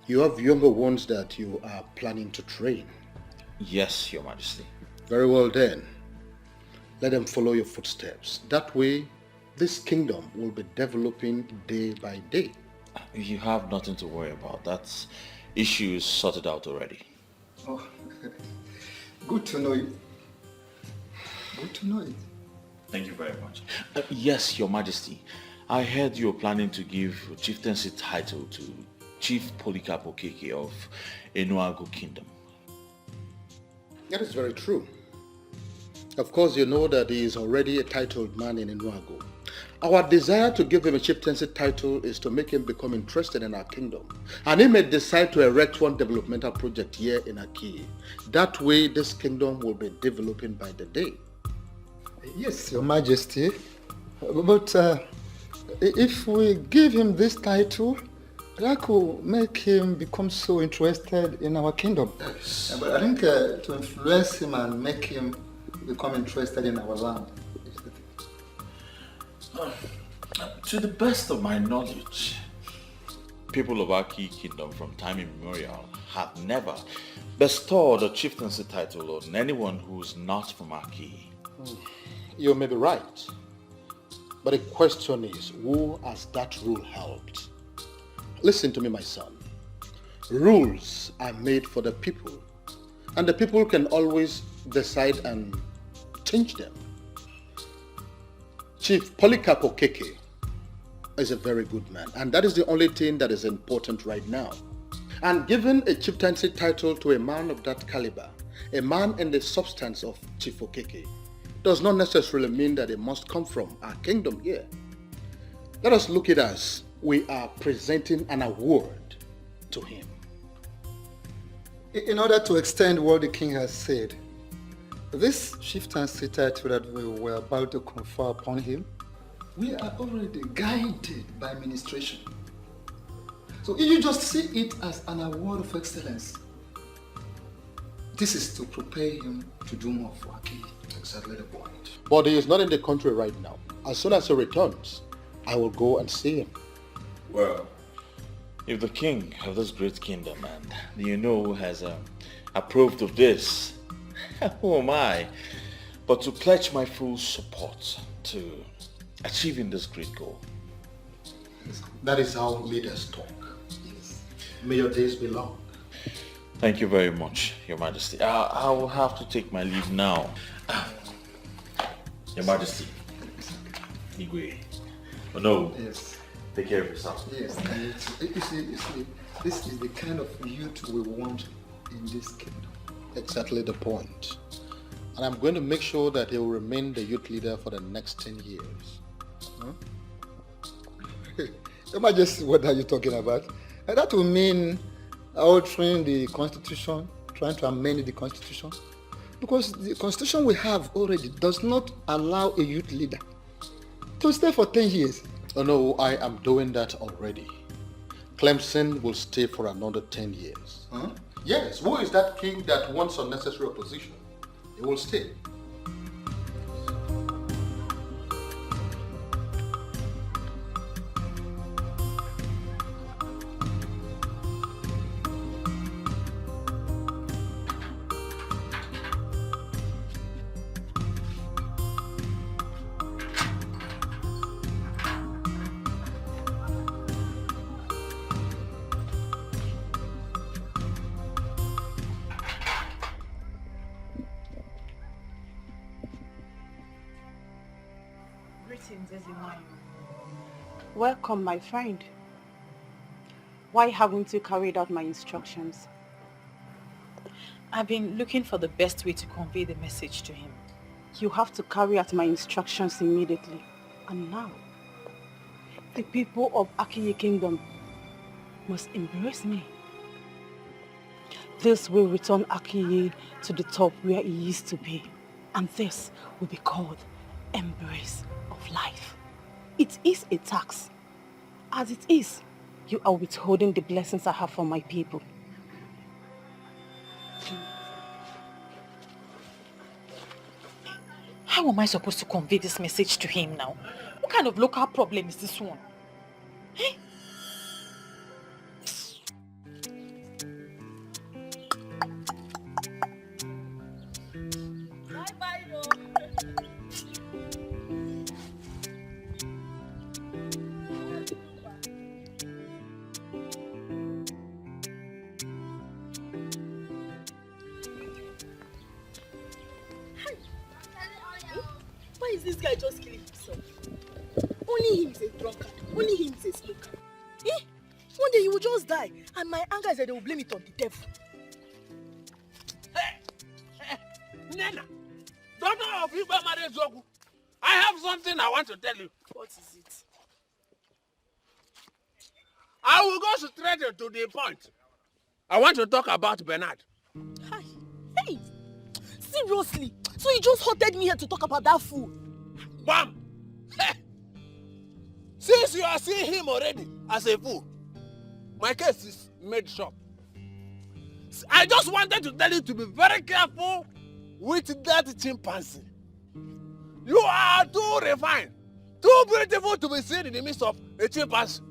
A: you have younger ones that you are planning to train.
B: Yes, Your Majesty.
A: Very well then. Let them follow your footsteps. That way, this kingdom will be developing day by day.
B: You have nothing to worry about. That issue is sorted out already.
A: Oh, good to know it. Good to know it.
B: Thank you very much. Yes, Your Majesty. I heard you were planning to give chieftaincy title to Chief Polycarp Okeke of Enuago Kingdom.
A: That is very true. Of course, you know that he is already a titled man in Enuago. Our desire to give him a chieftaincy title is to make him become interested in our kingdom. And he may decide to erect one developmental project here in Aki. That way, this kingdom will be developing by the day. Yes, Your Majesty. But if we give him this title, that will make him become so interested in our kingdom. Yes. But I think to influence him and make him become interested in our land.
B: To the best of my knowledge, people of Aki Kingdom from time immemorial have never bestowed a chieftaincy title on anyone who is not from Aki.
A: You may be right. But the question is, who has that rule helped? Listen to me, my son. Rules are made for the people, and the people can always decide and change them. Chief Polycarp Okeke is a very good man, and that is the only thing that is important right now. And giving a chieftaincy title to a man of that caliber, a man in the substance of Chief Okeke, does not necessarily mean that it must come from our kingdom here. Let us look at it as we are presenting an award to him. In order to extend what the king has said, this chieftaincy title that we were about to confer upon him, we are already guided by administration. So if you just see it as an award of excellence, this is to prepare him to do more for Aki. Exactly the point. But he is not in the country right now. As soon as he returns, I will go and see him.
B: Well,
E: If the king of this great kingdom and has approved of this, who am I but to pledge my full support to achieving this great goal?
N: That is how leaders talk. Yes. May your days be long.
E: Thank you very much, Your Majesty. I will have to take my leave now. Your Majesty. Igwe. Oh no.
N: Yes.
E: Take care of yourself.
N: Yes. You see, this is the kind of youth we want in this kingdom. Exactly the point. And I'm going to make sure that he will remain the youth leader for the next 10 years. Huh? Your Majesty, what are you talking about? And that will mean altering the constitution, trying to amend the constitution. Because the constitution we have already does not allow a youth leader to stay for 10 years.
J: Oh no, I am doing that already. Clemson will stay for another 10 years.
N: Huh?
J: Yes, who is that king that wants unnecessary opposition? He will stay.
G: Welcome, my friend. Why haven't you carried out my instructions?
F: I've been looking for the best way to convey the message to him.
G: You have to carry out my instructions immediately. And now, the people of Akiye Kingdom must embrace me. This will return Akiye to the top where he used to be. And this will be called embrace of life. It is a tax. As it is, you are withholding the blessings I have for my people.
F: How am I supposed to convey this message to him now? What kind of local problem is this one? Eh?
L: Why is this guy just killing himself? Only him is a drunkard. Only him is a smoker. Eh? One day he will just die, and my anger is that they will blame it on the devil.
C: Hey, Nana, daughter of Igba Marezogu, I have something I want to tell you.
L: What is it?
C: I will go straight to the point. I want to talk about Bernard.
L: Hi. Hey, seriously? So you just hotted me here to talk about that fool?
C: Bam! Hey. Since you are seeing him already as a fool, my case is made short. I just wanted to tell you to be very careful with that chimpanzee. You are too refined, too beautiful to be seen in the midst of a chimpanzee.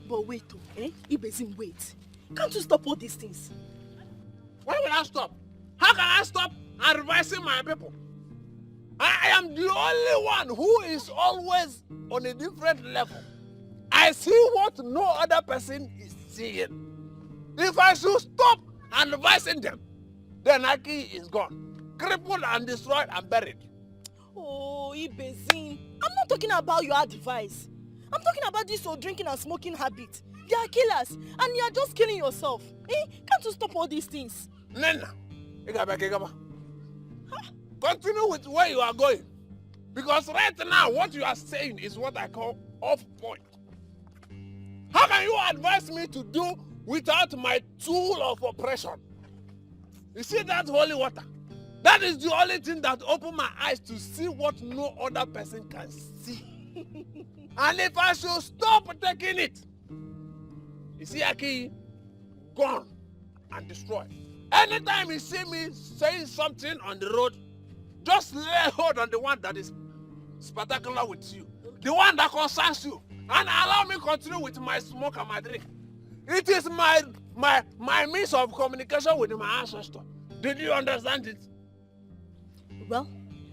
L: But wait, Ibezim, wait. Can't you stop all these things?
C: Why will I stop? How can I stop advising my people? I am the only one who is always on a different level. I see what no other person is seeing. If I should stop advising them, then Aki is gone, crippled and destroyed and buried.
L: Oh, Ibezim, I'm not talking about your advice. I'm talking about this your drinking and smoking habit. They are killers, and you are just killing yourself. Can't you stop all these things?
C: Nena, continue with where you are going. Because right now, what you are saying is what I call off point. How can you advise me to do without my tool of oppression? You see that holy water? That is the only thing that opened my eyes to see what no other person can see. And if I should stop taking it, you see Aki, gone and destroyed. Anytime you see me saying something on the road, just lay hold on the one that is spectacular with you. The one that concerns you.
D: and allow me continue with my smoke and my drink. It is my means of communication with my ancestor. Did you understand it?
L: Well,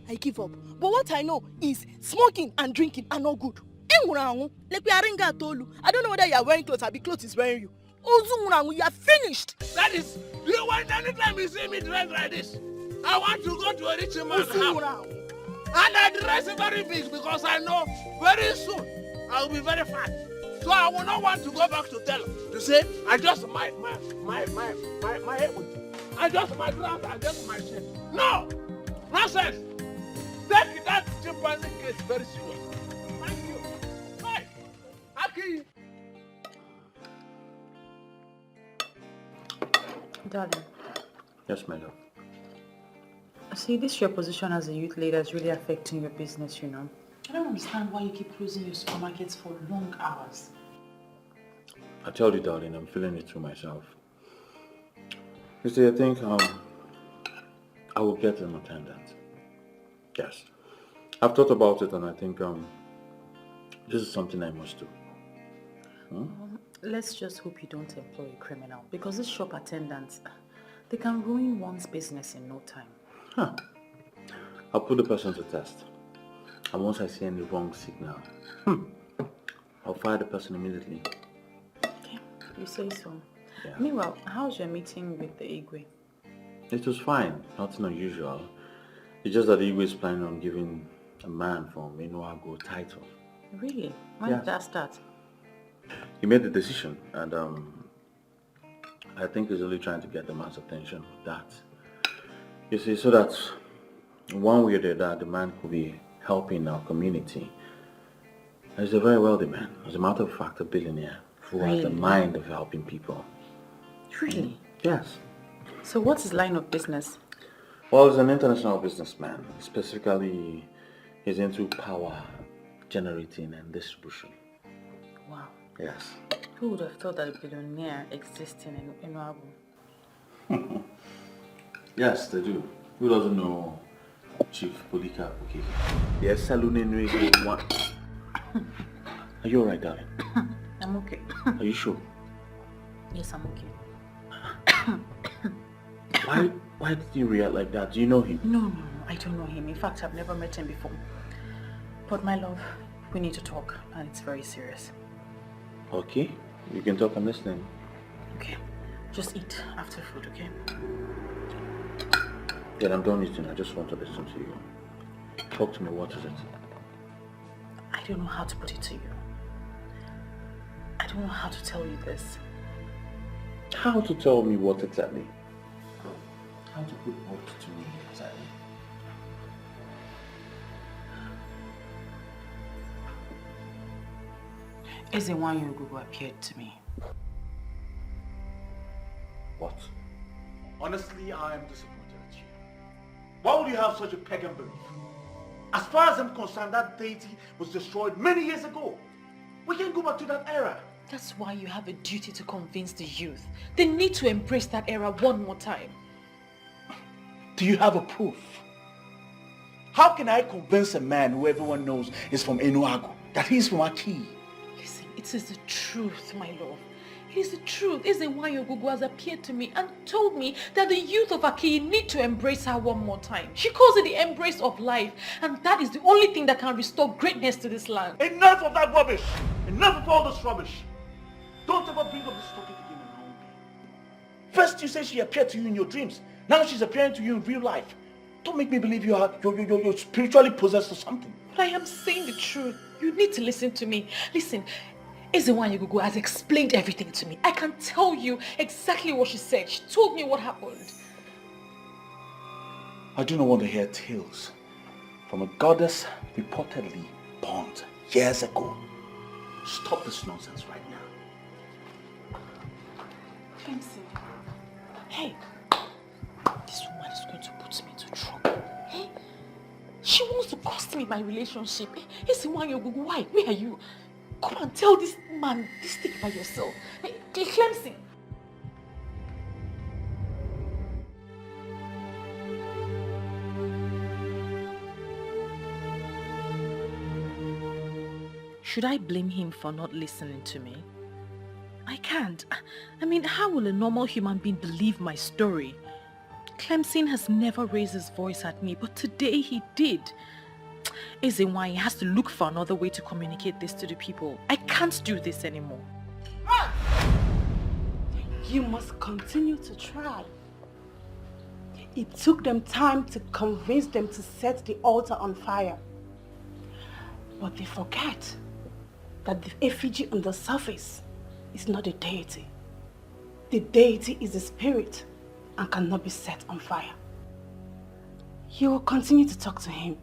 L: I give up. But what I know is smoking and drinking are not good. I don't know whether you are wearing clothes or the clothes is wearing you. You are finished.
D: That is, do you want anytime you see me dressed like this? I want to go to a rich man's house. And I dress very big because I know very soon I will be very fat. So I will not want to go back to tell him to say I just my head with I just my dress, I just my shirt. No! Nonsense! Take that chimpanzee case very serious. Thank you. Hey! Aki!
F: Darling.
B: Yes, my love.
F: See, this your position as a youth leader is really affecting your business, you know. I don't understand why you keep closing your supermarkets for long hours.
B: I tell you, darling, I'm feeling it through myself. You see, I think I will get an attendant. Yes. I've thought about it and I think this is something I must do.
F: Let's just hope you don't employ a criminal, because these shop attendants, they can ruin one's business in no time.
B: Huh. I'll put the person to test. And once I see any wrong signal, I'll fire the person immediately.
F: Okay, you say so.
B: Yeah.
F: Meanwhile, how's your meeting with the Igwe?
B: It was fine, nothing unusual. It's just that the Igwe is planning on giving a man from Inuago title.
F: Really? When did that start?
B: He made the decision and I think he's only trying to get the man's attention with that. You see, so that one way or the other, the man could be helping our community. He's a very wealthy man. As a matter of fact, a billionaire who has the mind of helping people.
F: Really?
B: Yes.
F: So what's his line of business?
B: Well, he's an international businessman. Specifically, he's into power generating and distribution.
F: Wow.
B: Yes.
F: Who would have thought that a billionaire exists in Inuago?
B: Yes, they do. Who doesn't know Chief Polika Okeke? Yes, Salune one. Are you alright, darling?
F: I'm okay.
B: Are you sure?
F: Yes, I'm okay.
B: Why did you react like that? Do you know him?
F: No, I don't know him. In fact, I've never met him before. But my love, we need to talk, and it's very serious.
B: Okay, you can talk. I'm listening.
F: Okay, just eat after food, okay?
B: Yeah, I'm done eating. I just want to listen to you. Talk to me. What is it?
F: I don't know how to put it to you. I don't know how to tell you this.
B: How to tell me what exactly? How to put what to me exactly?
F: Ezewanyogugu appeared to me.
B: What?
E: Honestly, I am disappointed at you. Why would you have such a pagan belief? As far as I'm concerned, that deity was destroyed many years ago. We can go back to that era.
F: That's why you have a duty to convince the youth. They need to embrace that era one more time.
E: Do you have a proof? How can I convince a man who everyone knows is from Enuago that he's from Aki?
F: Listen, it is the truth, my love. It is the truth. Ezewanyogugu has appeared to me and told me that the youth of Aki need to embrace her one more time. She calls it the embrace of life, and that is the only thing that can restore greatness to this land.
E: Enough of that rubbish! Enough of all this rubbish! Don't ever bring up this topic again around me. First you say she appeared to you in your dreams. Now she's appearing to you in real life. Don't make me believe you're spiritually possessed or something.
F: But I am saying the truth. You need to listen to me. Listen, Ezewanyogugu has explained everything to me. I can tell you exactly what she said. She told me what happened.
E: I do not want to hear tales from a goddess reportedly born years ago. Stop this nonsense right now.
F: Clemson. Hey, this woman is going to put me into trouble. Hey, she wants to cost me my relationship. Hey, Ezewanyogugu, why? Where are you? Come and tell this man this thing by yourself. Hey, Clemson. Should I blame him for not listening to me? I can't. I mean, how will a normal human being believe my story? Clemson has never raised his voice at me, but today he did. Isn't why he has to look for another way to communicate this to the people. I can't do this anymore.
G: You must continue to try. It took them time to convince them to set the altar on fire. But they forget that the effigy on the surface is not a deity. The deity is a spirit and cannot be set on fire. You will continue to talk to him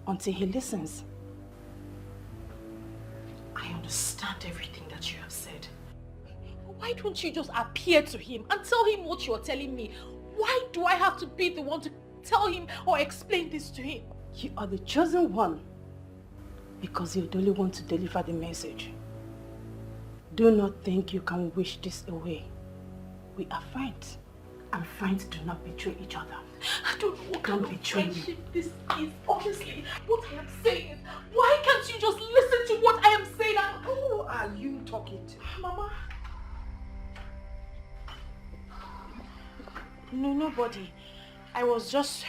G: until he listens.
F: I understand everything that you have said. Why don't you just appear to him and tell him what you're telling me? Why do I have to be the one to tell him or explain this to him?
G: You are the chosen one because you're the only one to deliver the message. Do not think you can wish this away. We are friends, and friends do not betray each other.
F: I don't know what kind of friendship this is. Honestly, what I am saying is, why can't you just listen to what I am saying?
H: Who are you talking to?
F: Mama. No, nobody. I was just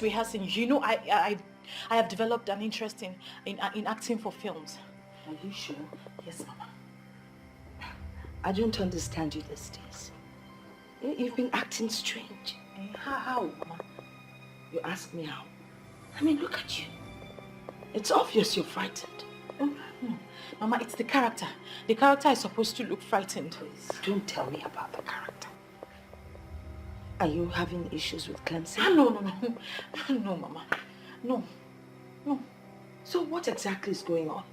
F: rehearsing. You know, I have developed an interest in acting for films.
H: Are you sure?
F: Yes, Mama.
H: I don't understand you these days. You've been acting strange.
F: How, Mama?
H: You ask me how. I mean, look at you. It's obvious you're frightened.
F: No. Mama, it's the character. The character is supposed to look frightened.
H: Please, don't tell me about the character. Are you having issues with Clemson?
F: No, Mama. No.
H: So what exactly is going on?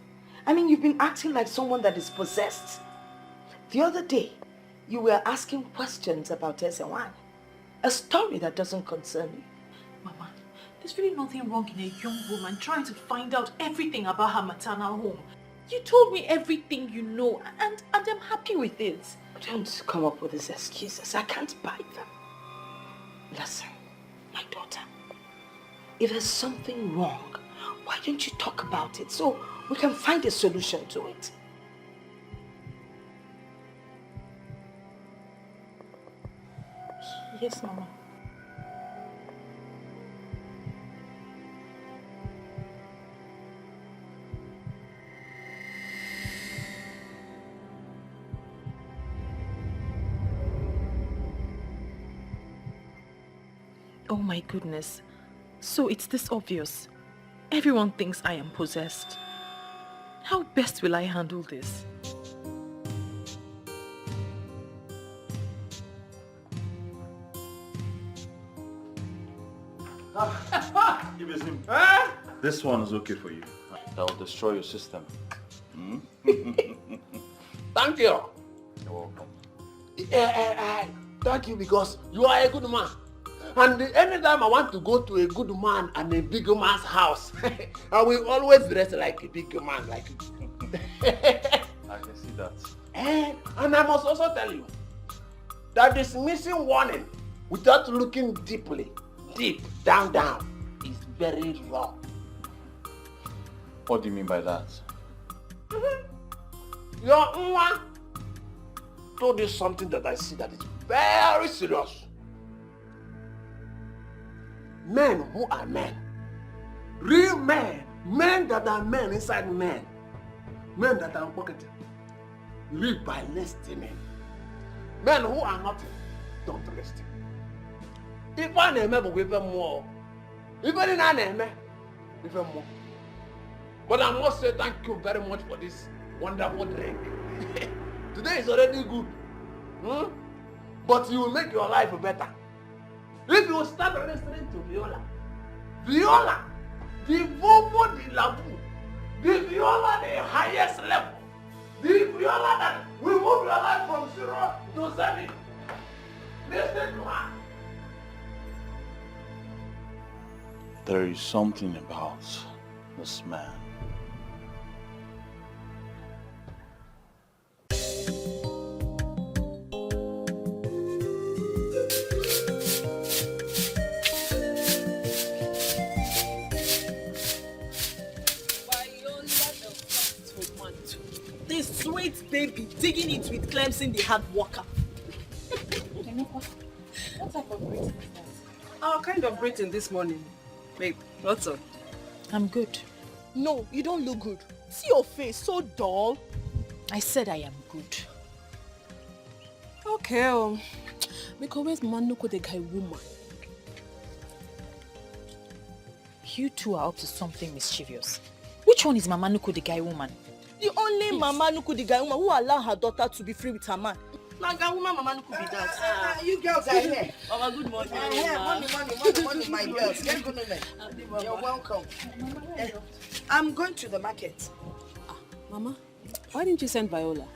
H: I mean, you've been acting like someone that is possessed. The other day, you were asking questions about Ezewan, a story that doesn't concern you.
F: Mama, there's really nothing wrong in a young woman trying to find out everything about her maternal home. You told me everything you know, and I'm happy with it.
H: Don't come up with these excuses. I can't buy them. Listen, my daughter, if there's something wrong, why don't you talk about it so we can find a solution to it?
F: Yes, Mama. Oh my goodness. So it's this obvious. Everyone thinks I am possessed. How best will I handle this?
B: Give us him. This one is okay for you. That will destroy your system.
D: Thank you.
B: You're welcome.
D: Thank you because you are a good man. And anytime I want to go to a good man and a big man's house, I will always dress like a big man, like you.
B: I can see that.
D: And I must also tell you that dismissing warning without looking deep down is very wrong.
B: What do you mean by that?
D: Your Nwa told you something that I see that is very serious. Men who are men, real men, men that are men inside men that are pocketed, live by listening. Men who are nothing, don't listen. If I name even more, even in I name even more. But I must say thank you very much for this wonderful drink. Today is already good. But you will make your life better. If you start listening to Viola, the Vovo de Labu, the Viola the highest level, the Viola that will move your life from 0 to 7. Listen to her.
B: There is something about this man.
L: The sweet baby digging it with Clemson, the hard worker.
F: What type of greeting is that?
M: Our kind of greeting this morning. Babe, what's up?
F: I'm good.
L: No, you don't look good. See your face, so dull.
F: I said I am good.
M: Okay, because where's Manuko the guy woman?
F: You two are up to something mischievous. Which one is Mama Nuku the guy woman?
L: The only Mama Nuku the guy woman who allowed her daughter to be free with her man. Now, guy woman, Mama Nuku be that.
H: You girls are here.
L: Mama, good morning.
H: Money, my girls. You're welcome. I'm going to the market.
M: Mama, why didn't you send Viola?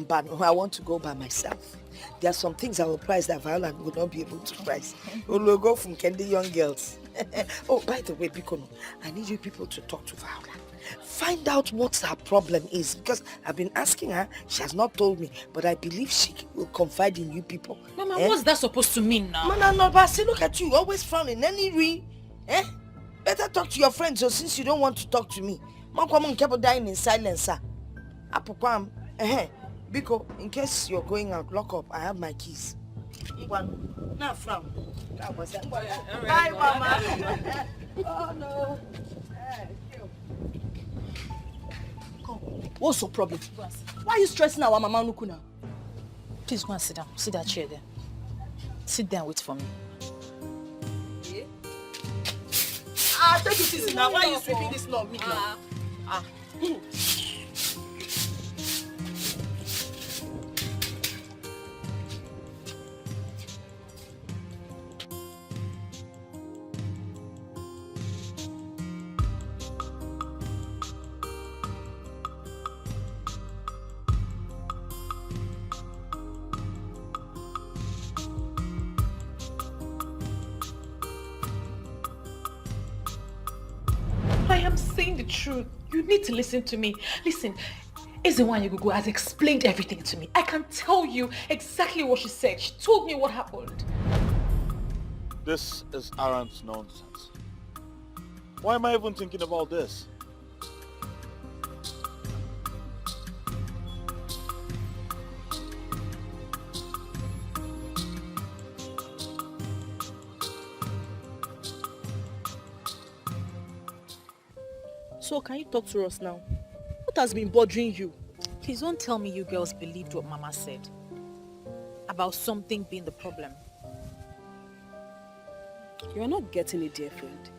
H: But I want to go by myself. There are some things I will price that Viola would not be able to price. We'll go from Candy Young Girls. Oh, by the way, Bikono, I need you people to talk to Viola. Find out what her problem is, because I've been asking her. She has not told me, but I believe she will confide in you people.
F: Mama, what's that supposed to mean now?
H: Mama, no, but see, look at you, always frowning. Any better talk to your friends, so since you don't want to talk to me. Mom kept dying in silence, sir. Apokwam, Biko, in case you're going out, lock up. I have my keys. Now frown. Bye, Mama. Oh no.
L: What's your problem? Why are you stressing our Mama Nuku now?
F: Please go and sit down. See that chair there. Sit there and wait for me.
L: Yeah. Take it easy now. Why are you sweeping this law?
F: I am saying the truth. You need to listen to me. Listen, Ezewanyagugu has explained everything to me. I can tell you exactly what she said. She told me what happened.
E: This is arrant nonsense. Why am I even thinking about this?
L: So can you talk to us now? What has been bothering you?
F: Please don't tell me you girls believed what Mama said about something being the problem.
M: You are not getting it, dear friend.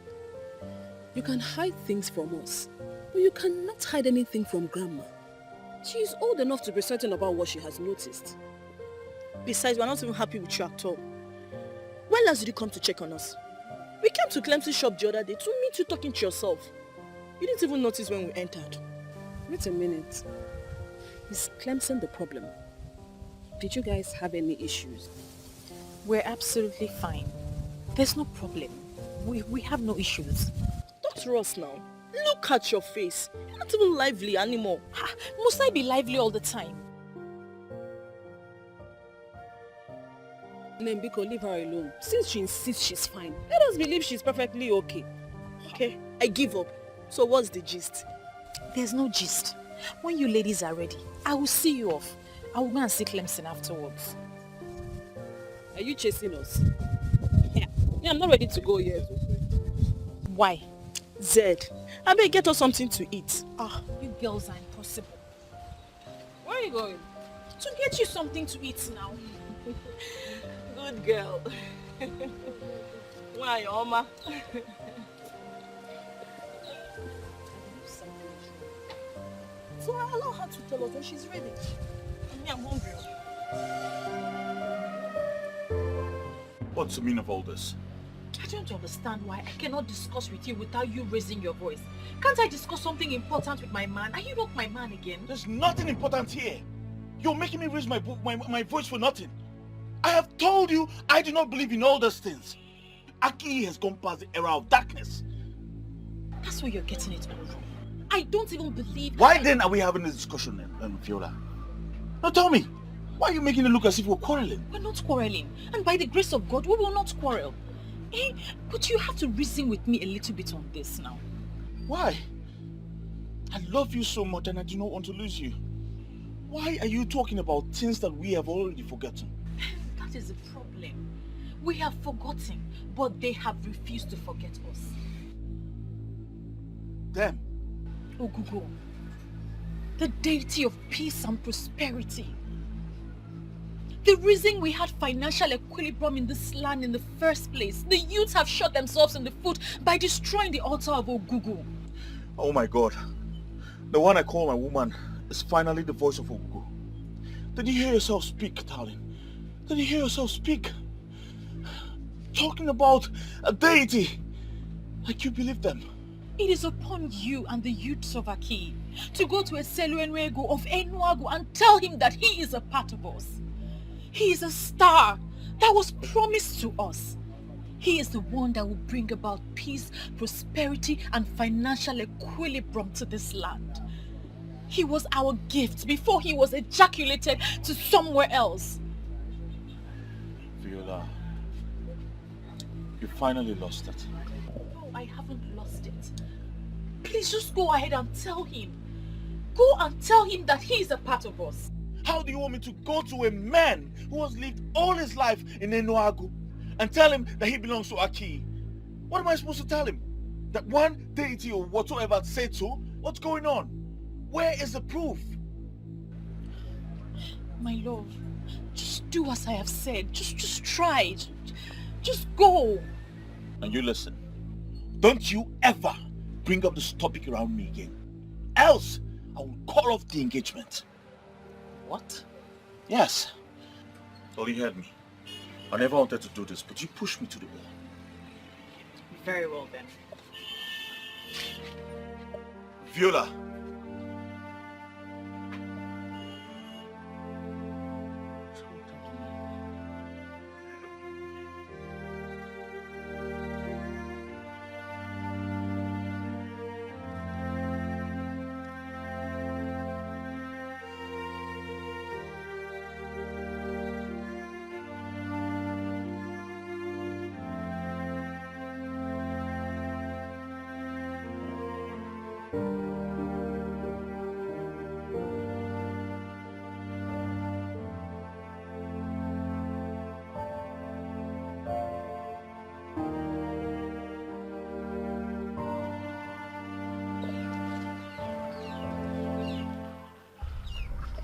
M: You can hide things from us, but you cannot hide anything from Grandma. She is old enough to be certain about what she has noticed.
L: Besides, we're not even happy with you at all. When last did you come to check on us? We came to Clemson's shop the other day to meet you talking to yourself. You didn't even notice when we entered.
M: Wait a minute. Is Clemson the problem? Did you guys have any issues?
F: We're absolutely fine. There's no problem. We have no issues.
L: Talk to us now. Look at your face. You're not even lively anymore.
F: Must I be lively all the time?
M: Nembiko, leave her alone. Since she insists she's fine, let us believe she's perfectly okay.
L: Okay, I give up. So what's the gist?
F: There's no gist. When you ladies are ready, I will see you off. I will go and see Clemson afterwards.
M: Are you chasing us? Yeah, I'm not ready to go yet.
F: Why?
L: Zed, I better get us something to eat.
F: You girls are impossible.
M: Where are you going?
F: To get you something to eat now.
L: Good girl. Why, Oma? So I allow her to tell us when she's ready. And me, I'm hungry.
E: What's the meaning of all this?
F: I don't understand why I cannot discuss with you without you raising your voice. Can't I discuss something important with my man? Are you not my man again?
E: There's nothing important here. You're making me raise my voice for nothing. I have told you I do not believe in all those things. Aki has gone past the era of darkness.
F: That's where you're getting it all wrong. I don't even believe...
E: Why then are we having this discussion, Viola? Now tell me, why are you making it look as if we're quarreling?
F: We're not quarreling. And by the grace of God, we will not quarrel. But you have to reason with me a little bit on this now.
E: Why? I love you so much and I do not want to lose you. Why are you talking about things that we have already forgotten?
F: That is the problem. We have forgotten, but they have refused to forget us.
E: Them?
F: Ogugo, the deity of peace and prosperity. The reason we had financial equilibrium in this land in the first place, the youths have shot themselves in the foot by destroying the altar of Ogugo.
E: Oh my God. The one I call my woman is finally the voice of Ogugo. Did you hear yourself speak, darling? Did you hear yourself speak? Talking about a deity. Like you believe them.
F: It is upon you and the youths of Aki to go to Escalating of Enuagu and tell him that he is a part of us. He is a star that was promised to us. He is the one that will bring about peace, prosperity, and financial equilibrium to this land. He was our gift before he was ejaculated to somewhere else.
E: Viola, you finally lost it.
F: No, I haven't lost it. Please just go ahead and tell him. Go and tell him that he is a part of us.
E: How do you want me to go to a man who has lived all his life in Enuagu and tell him that he belongs to Aki? What am I supposed to tell him? That one deity or whatsoever said so? What's going on? Where is the proof?
F: My love, just do as I have said. Just try it. Just go.
E: And you listen. Don't you ever bring up this topic around me again. Else, I will call off the engagement.
F: What?
E: Yes. Well, you heard me. I never wanted to do this, but you pushed me to the wall.
F: Very well then.
E: Viola.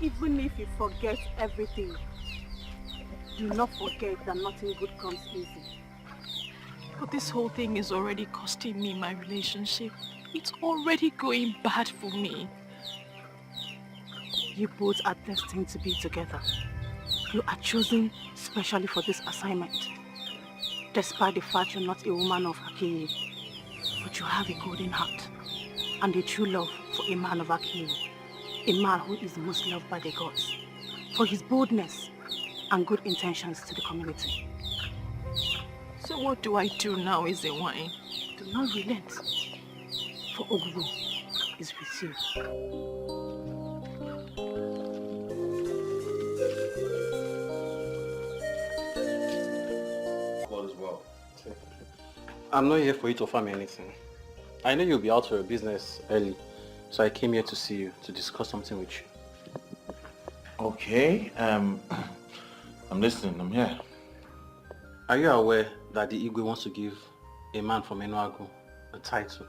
G: Even if you forget everything, do not forget that nothing good comes easy.
F: But this whole thing is already costing me my relationship. It's already going bad for me.
G: You both are destined to be together. You are chosen specially for this assignment. Despite the fact you're not a woman of Akiye, but you have a golden heart and a true love for a man of Akiye. A man who is most loved by the gods for his boldness and good intentions to the community.
F: So what do I do now, Ezewine?
G: Do not relent, for Ogugo is with you.
O: All is well. I'm not here for you to offer me anything. I know you'll be out for your business early, so I came here to see you, to discuss something with you.
E: Okay, I'm listening, I'm here.
O: Are you aware that the Igwe wants to give a man from Enuagu a title?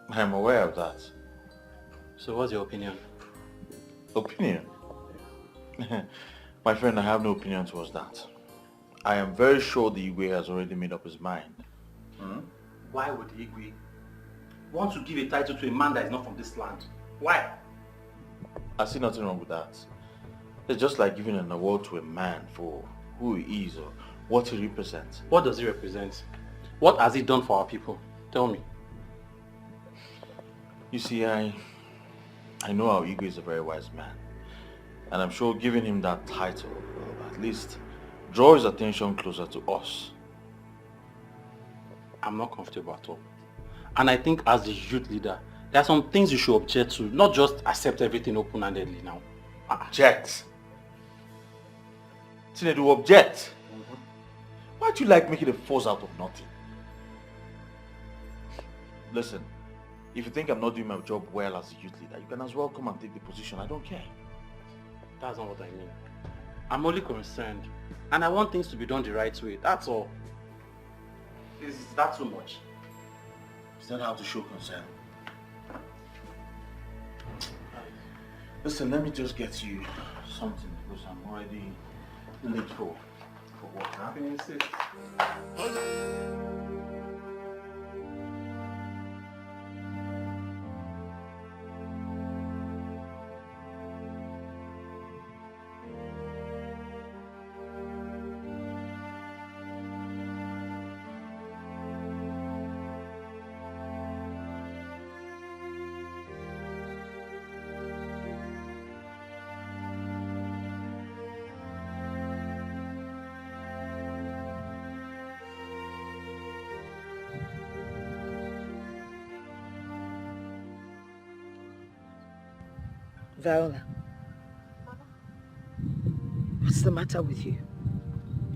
E: I'm aware of that.
O: So what's your opinion?
E: Opinion? My friend, I have no opinion towards that. I am very sure the Igwe has already made up his mind.
O: Why would the Igwe want to give a title to a man that is not from this land? Why?
E: I see nothing wrong with that. It's just like giving an award to a man for who he is or what he represents.
O: What does he represent? What has he done for our people? Tell me.
E: You see, I know our Igwe is a very wise man. And I'm sure giving him that title will at least draw his attention closer to us.
O: I'm not comfortable at all. And I think as the youth leader, there are some things you should object to, not just accept everything open-handedly now.
E: Object? Tinedu, object? Why do you like making a force out of nothing? Listen, If you think I'm not doing my job well as a youth leader, you can as well come and take the position. I don't care.
O: That's not what I mean. I'm only concerned. And I want things to be done the right way. That's all. Is that too much?
E: Is that how to show concern? Listen, let me just get you something because I'm already late for work. Huh?
H: Viola, what's the matter with you?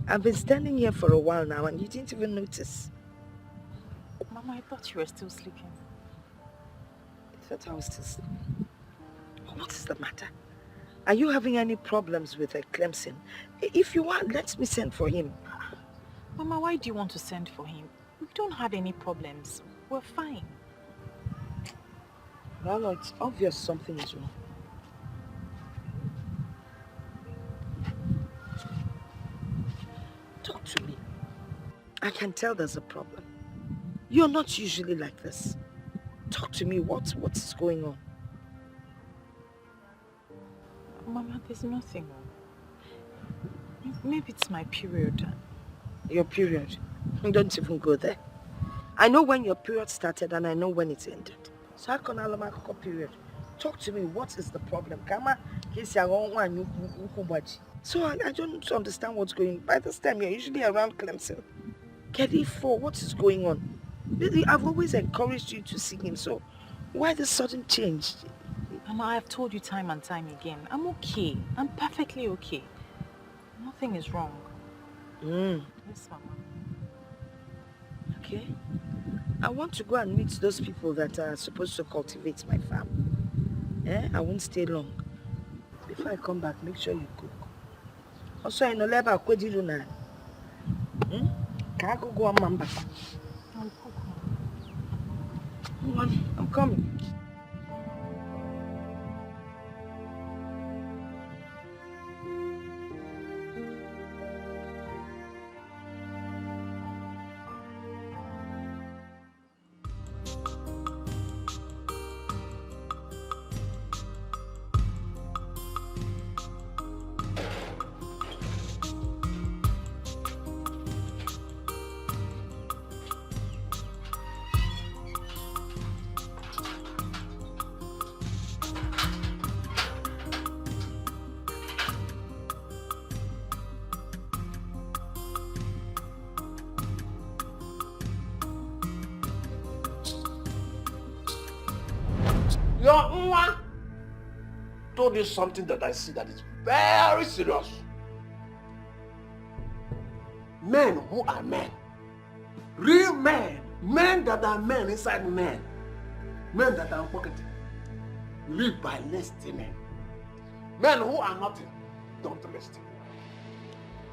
H: I've been standing here for a while now and you didn't even notice.
F: Mama, I thought you were still sleeping.
H: I thought I was still sleeping. What is the matter? Are you having any problems with Clemson? If you are, let me send for him.
F: Mama, why do you want to send for him? We don't have any problems. We're fine.
H: Well, it's obvious something is wrong. Talk to me. I can tell there's a problem. You're not usually like this. Talk to me. What's going on?
F: Mama, there's nothing wrong. Maybe it's my period.
H: Your period? Don't even go there. I know when your period started and I know when it ended. So how can I have a period? Talk to me. What is the problem? So I don't understand what's going on. By this time, you're usually around Clemson. Kedifo, what is going on? Really, I've always encouraged you to see him, so why the sudden change?
F: Mama, I've told you time and time again. I'm okay. I'm perfectly okay. Nothing is wrong. Yes, Mama.
H: Okay. I want to go and meet those people that are supposed to cultivate my farm. I won't stay long. Before I come back, make sure you cook. Also, I know leba kwedilu na. Can I go on mamba?
F: I'll cook.
H: Hold on, I'm coming.
D: Your Nwa told you something that I see that is very serious. Men who are men, real men, men that are men inside men that are pocketed, live by listening. Men who are nothing, don't listen.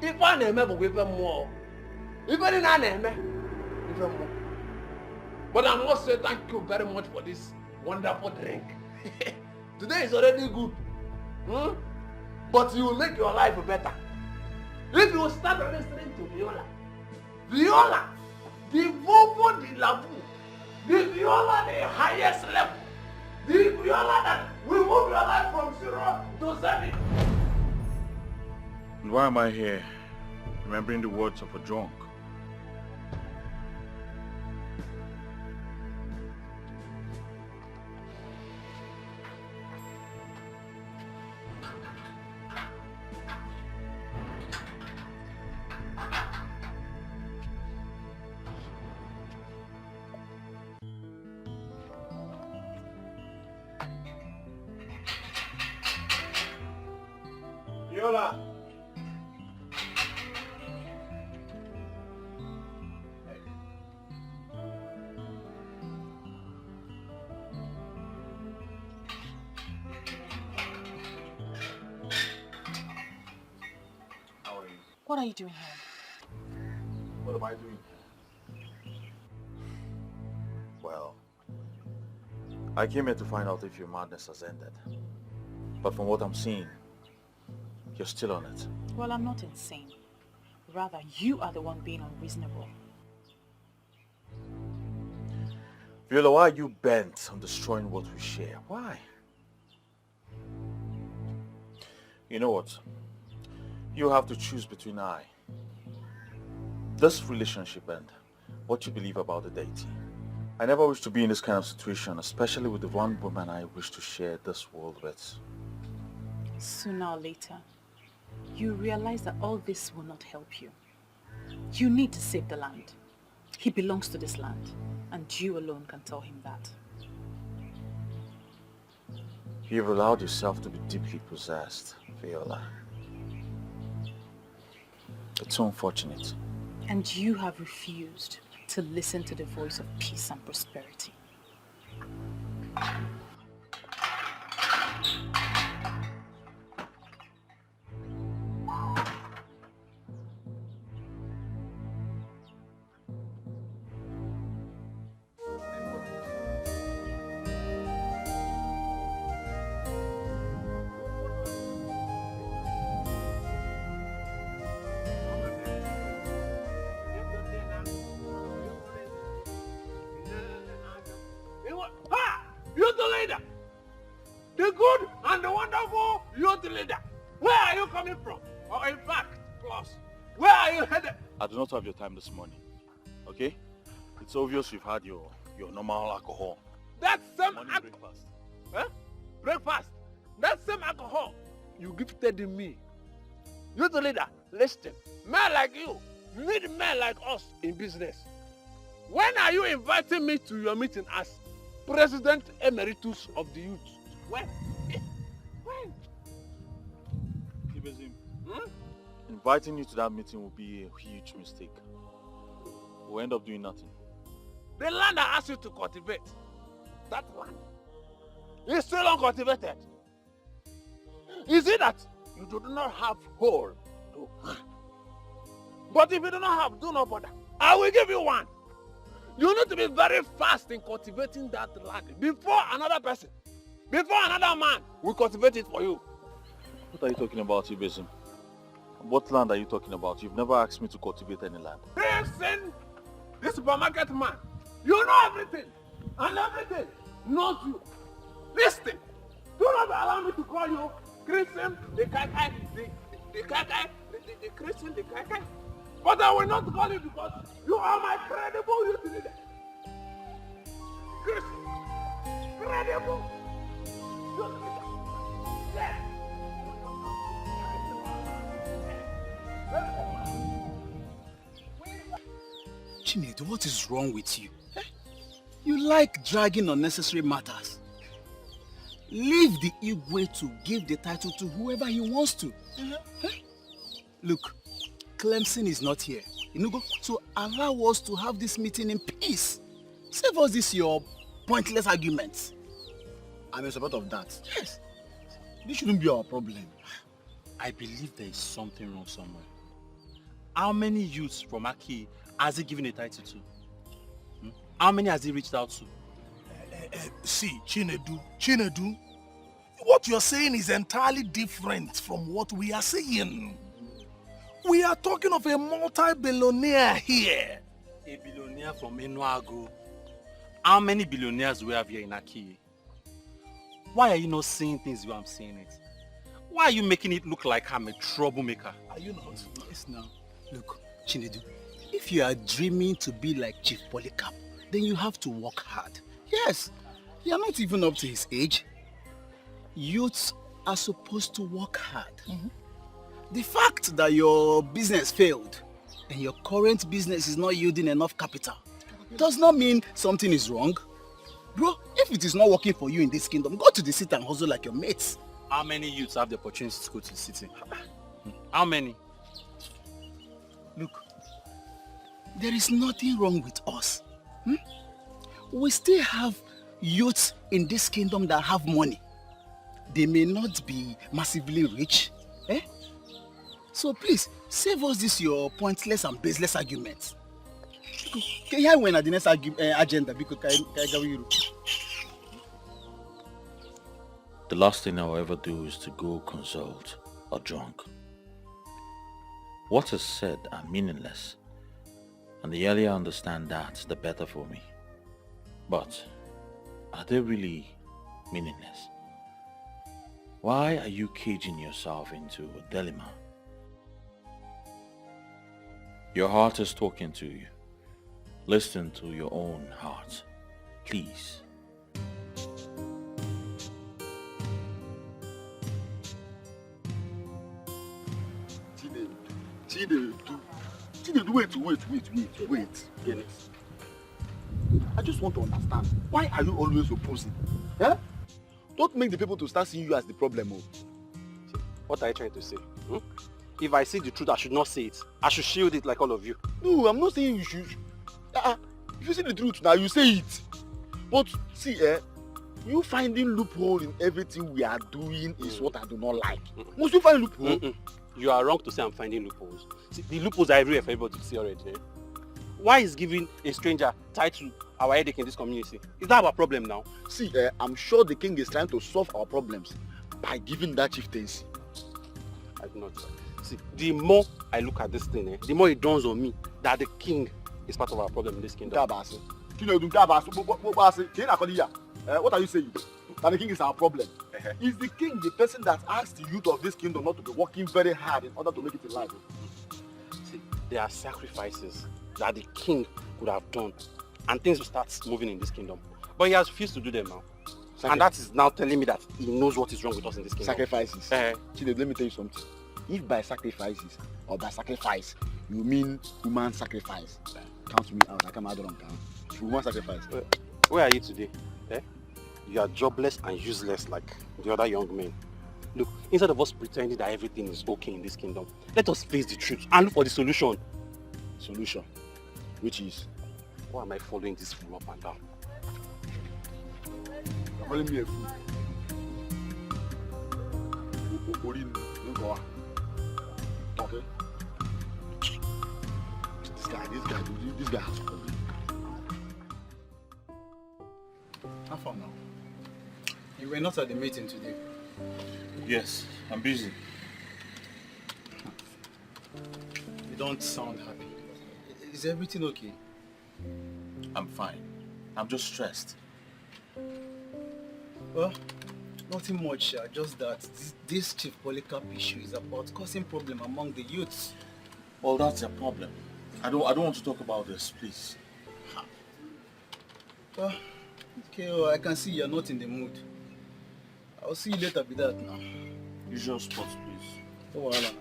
D: If I name will give them more, even in an name, even more. But I must say thank you very much for this wonderful drink. Today is already good. But you will make your life better. If you start listening to Viola, the Vovo de la Vu, the Viola the highest level, the Viola that will move your life from 0 to 7.
E: And why am I here? Remembering the words of a drunk.
D: Viola.
F: What are you doing here?
E: What am I doing? Well, I came here to find out if your madness has ended. But from what I'm seeing, you're still on it.
F: Well, I'm not insane. Rather, you are the one being unreasonable.
E: Viola, why are you bent on destroying what we share? Why? You know what? You have to choose between this relationship and what you believe about the deity. I never wish to be in this kind of situation, especially with the one woman I wish to share this world with.
F: Sooner or later, you realize that all this will not help you. You need to save the land. He belongs to this land, and you alone can tell him that.
E: You've allowed yourself to be deeply possessed, Viola. It's so unfortunate.
F: And you have refused to listen to the voice of peace and prosperity.
D: Youth leader! The good and the wonderful youth leader! Where are you coming from? Or in fact, plus, where are you headed?
E: I do not have your time this morning, okay? It's obvious you've had your normal alcohol.
D: That same
E: breakfast.
D: Huh? Breakfast. That same alcohol you gifted me. Youth leader, listen. Men like you need men like us in business. When are you inviting me to your meeting as President Emeritus of the Youth? When? When?
E: Inviting you to that meeting will be a huge mistake. We'll end up doing nothing.
D: The land I asked you to cultivate, that land, is still uncultivated. Is it that you do not have hole? But if you do not have, do not bother. I will give you one. You need to be very fast in cultivating that land before another person, before another man will cultivate it for you.
E: What are you talking about, Ibezim? What land are you talking about? You've never asked me to cultivate any land.
D: Listen, this supermarket man, you know everything, and everything knows you. Listen, do not allow me to call you Christian, the Kai, the Christian, the Kai. But I will not call you because you are my credible youth leader. Christian, credible youth leader. Yes.
A: Chinedu, what is wrong with you? You like dragging unnecessary matters. Leave the Igwe to give the title to whoever he wants to. Look, Clemson is not here. So allow us to have this meeting in peace. Save us this your pointless arguments. I'm in support of that. Yes. This shouldn't be our problem.
C: I believe there is something wrong somewhere. How many youths from Aki has he given a title to? How many has he reached out to?
D: See, Chinedu, what you're saying is entirely different from what we are saying. We are talking of a multi-billionaire here.
C: A billionaire from Enuago. How many billionaires do we have here in Aki? Why are you not saying things the way I'm saying it? Why are you making it look like I'm a troublemaker?
D: Are you not?
A: Yes, now. Look, Chinedu, if you are dreaming to be like Chief Polycarp, then you have to work hard. Yes, you are not even up to his age. Youths are supposed to work hard. The fact that your business failed and your current business is not yielding enough capital does not mean something is wrong. Bro, if it is not working for you in this kingdom, go to the city and hustle like your mates.
C: How many youths have the opportunity to go to the city? How many?
A: Look, there is nothing wrong with us. We still have youths in this kingdom that have money. They may not be massively rich. So please, Save us this your pointless and baseless arguments. Can you win at the next agenda? Because
B: The last thing I'll ever do is to go consult a drunk. What is said are meaningless, and the earlier I understand that, the better for me. But are they really meaningless? Why are you caging yourself into a dilemma? Your heart is talking to you. Listen to your own heart, please.
J: Wait. I just want to understand. Why are you always opposing? Yeah? Don't make the people to start seeing you as the problem.
C: What are you trying to say? If I see the truth, I should not say it. I should shield it like all of you.
J: No, I'm not saying you should. If you see the truth now, you say it. But see, you finding loophole in everything we are doing is what I do not like. Must you find loophole?
C: You are wrong to say I'm finding loopholes. See, the loopholes are everywhere for everybody to see already. Eh? Why is giving a stranger tied to our headache in this community? Is that our problem now?
J: See, I'm sure the king is trying to solve our problems by giving that chieftaincy.
C: I do not. See, the more I look at this thing, the more it dawns on me that the king is part of our problem in this kingdom.
J: What are you saying? That the king is our problem. Is the king the person that asks the youth of this kingdom not to be working very hard in order to make it in life?
C: See, there are sacrifices that the king could have done and things will start moving in this kingdom. But he has refused to do them now. And that is now telling me that he knows what is wrong with us in this kingdom.
J: Sacrifices. Chide, let me tell you something. If by sacrifices or by sacrifice you mean human sacrifice, count me out. I come out on count. Human sacrifice.
C: Where are you today? You are jobless and useless like the other young men. Look, instead of us pretending that everything is okay in this kingdom, let us face the truth and look for the solution.
J: Solution? Which is?
C: Why am I following this fool up and down?
J: You're calling me a fool. Okay. This guy has a problem.
A: How far now? You were not at the meeting today.
B: Yes, I'm busy.
A: You don't sound happy. Is everything okay?
B: I'm fine. I'm just stressed.
A: Well, nothing much, just that this Chief Polycarp issue is about causing problem among the youths.
B: Well, that's a problem. I don't want to talk about this, please.
A: Well, okay, well, I can see you're not in the mood. I'll see you later with that now.
B: Usual spots, please.
A: Oh, Adelana.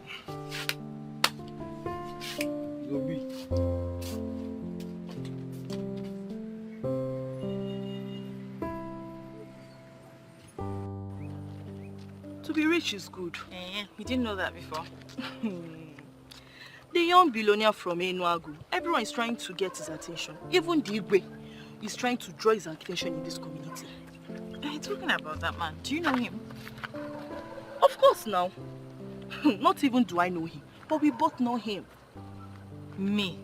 A: You'll be.
L: To be rich is good.
F: You didn't know that before.
L: The young billionaire from Enuagu, everyone is trying to get his attention. Even the Igwe is trying to draw his attention in this community.
F: Talking about that man, do you know him?
L: Of course now. Not even do I know him, but we both know him.
F: Me?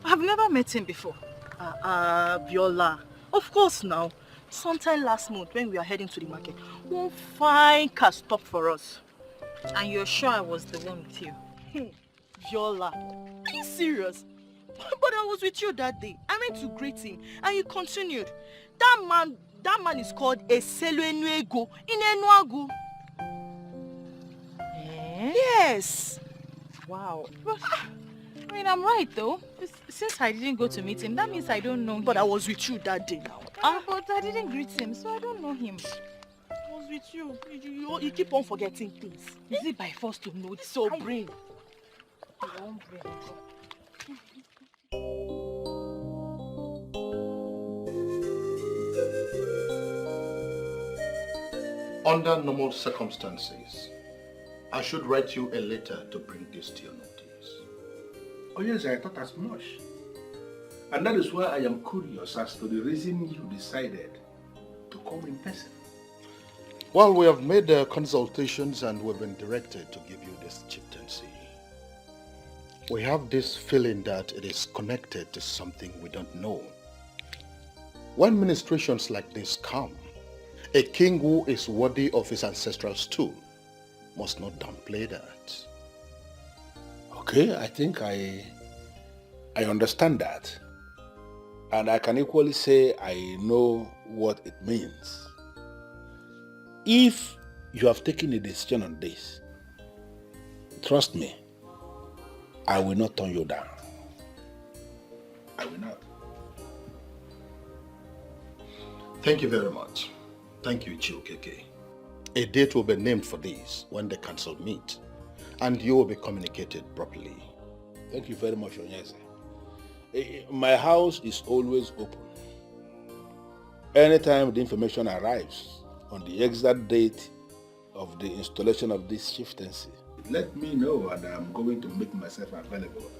F: I've never met him before.
L: Viola. Of course now. Sometime last month when we were heading to the market, one fine car stopped for us.
F: And you're sure I was the one with you?
L: Viola, are you serious? But I was with you that day. I went to greet him and he continued. That man is called Escalating in Enuagu. Yes.
F: Wow. But, I mean, I'm right though. Since I didn't go to meet him, that means I don't know him.
L: But I was with you that day now.
F: But I didn't greet him, so I don't know him.
L: I was with you. You keep on forgetting things.
F: Is it by force to know?
L: So brain.
D: Under normal circumstances, I should write you a letter to bring this to your notice.
P: Oh yes, I thought as much. And that is why I am curious as to the reason you decided to come in person.
D: Well, we have made consultations and we've been directed to give you this chieftaincy.
P: We have this feeling that it is connected to something we don't know. When ministrations like this come, a king who is worthy of his ancestral stool must not downplay that.
Q: Okay, I think I understand that. And I can equally say I know what it means. If you have taken a decision on this, trust me, I will not turn you down. I will not.
P: Thank you very much. Thank you, Chiokeke. A date will be named for this when the council meet, and you will be communicated properly.
Q: Thank you very much, Onyeze. My house is always open. Anytime the information arrives on the exact date of the installation of this chieftaincy,
P: Let me know, and I'm going to make myself available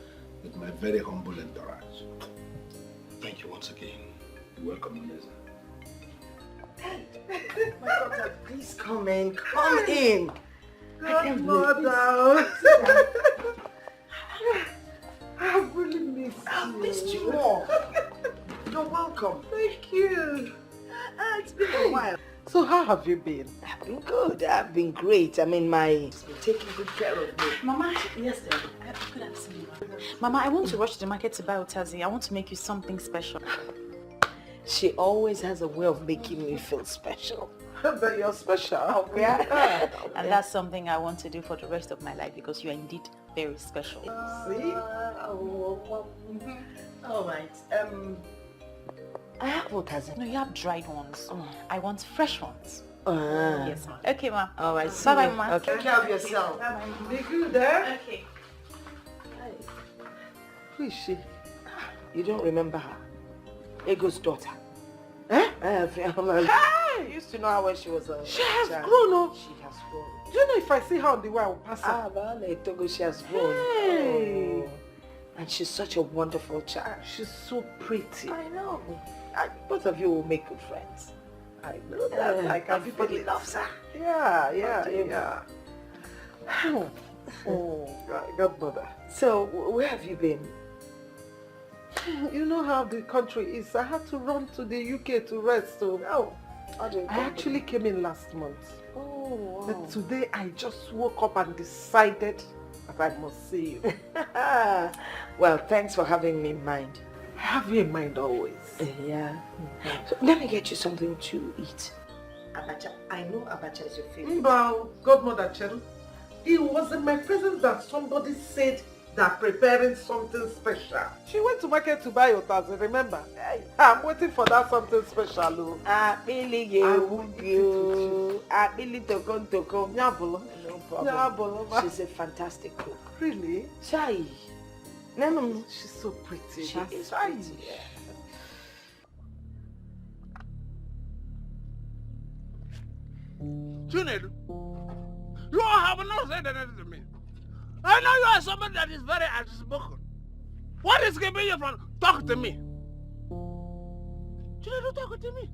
P: with my very humble entourage. Thank you once again. You're welcome, Onyeze.
H: My daughter, please come in. Come in.
R: Godmother. I've really missed you.
H: I've missed you more. You're welcome.
R: Thank you.
H: It's been a while.
R: So how have you been?
H: I've been good. I've been great. I mean, it's been taking good care of me.
F: Mama, yes, dear. Good afternoon. Mama, I want to rush to the market to buy Otazi. I want to make you something special.
H: She always has a way of making me feel special.
R: But you're special.
H: Oh, yeah.
F: And that's something I want to do for the rest of my life because you are indeed very special.
R: See?
H: All right. I have Otazi.
F: No, you have dried ones. I want fresh ones. Yes, ma'am. Okay, ma'am.
H: All right.
F: Bye-bye, ma'am.
H: Okay. Take care of yourself.
R: Be good, eh?
F: Okay.
R: Who is she?
H: You don't remember her? Ego's daughter.
R: Eh?
H: I used to know her when she was a
R: She has
H: child.
R: grown up.
H: She has grown.
R: Do you know if I see her on the way, I will pass her?
H: Ah, vale, Togo, she has grown.
R: Hey.
H: Oh. And she's such a wonderful child.
R: She's so pretty.
H: I know. Both of you will make good friends.
R: I know that. I can
H: Everybody
R: feel it.
H: loves her.
R: Yeah. Oh, Godmother.
H: So, where have you been?
R: You know how the country is. I had to run to the UK to rest. So, I actually came in last month.
H: Oh, wow.
R: But today I just woke up and decided that I must see you.
H: Well, thanks for having me in mind.
R: I have you in mind always.
H: Yeah. So, let me get you something to eat. Abacha. I know abacha is your favorite.
R: Well, Godmother Chel, it was in my presence that somebody said they're preparing something special. She went to market to buy Otazi, remember? I'm waiting for that something special.
H: She's a fantastic cook.
R: Really?
H: Chai. No.
R: She's so pretty.
H: She is pretty. Yeah.
D: Chinedu, you have not said anything to me. I know you are somebody that is very outspoken. What is keeping you from talking to me? Chinedu, talk to me.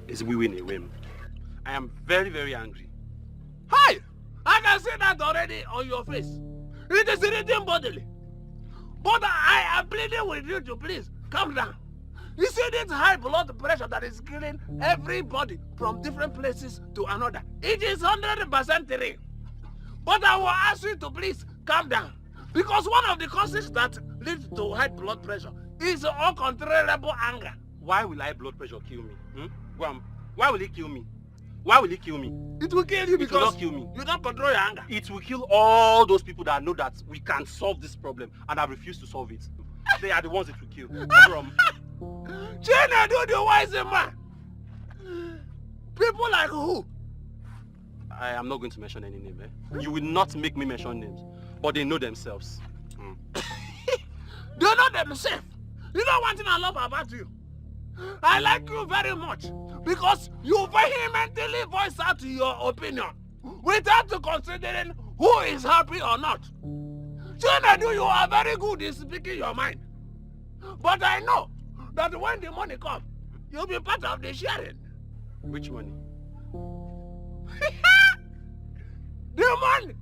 C: It's we win a whim. I am very, very angry. Hi! I can see that already on your face. It is irritating bodily. But I am pleading with you to please calm down. You see this high blood pressure that is killing everybody from different places to another. It is 100% real. But I will ask you to please calm down. Because one of the causes that leads to high blood pressure is uncontrollable anger. Why will high blood pressure kill me? Why will it kill me? Why will it kill me? It will kill you because it will not kill me. You don't control your anger. It will kill all those people that know that we can solve this problem and have refused to solve it. They are the ones it will kill. China, do the wise man. People like who? I am not going to mention any name. You will not make me mention names. But they know themselves. They know themselves. You know one thing I love about you? I like you very much because you vehemently voice out your opinion without considering who is happy or not. Chinedu, you are very good in speaking your mind. But I know that when the money comes, you'll be part of the sharing. Which money?
R: The money!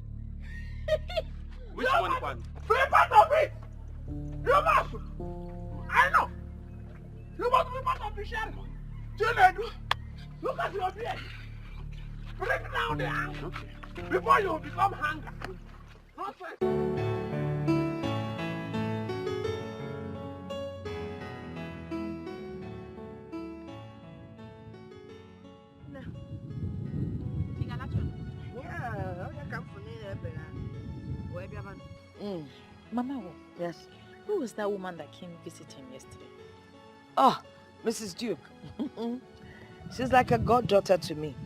C: Which money, Kwan?
R: Be part of it! You must! I know! You must be part of the share! Chinedu, look at your beard! Bring down the anger before you become hunger! Nonsense!
F: Mama,
H: yes.
F: Who was that woman that came visiting yesterday?
H: Oh, Mrs. Duke. She's like a goddaughter to me.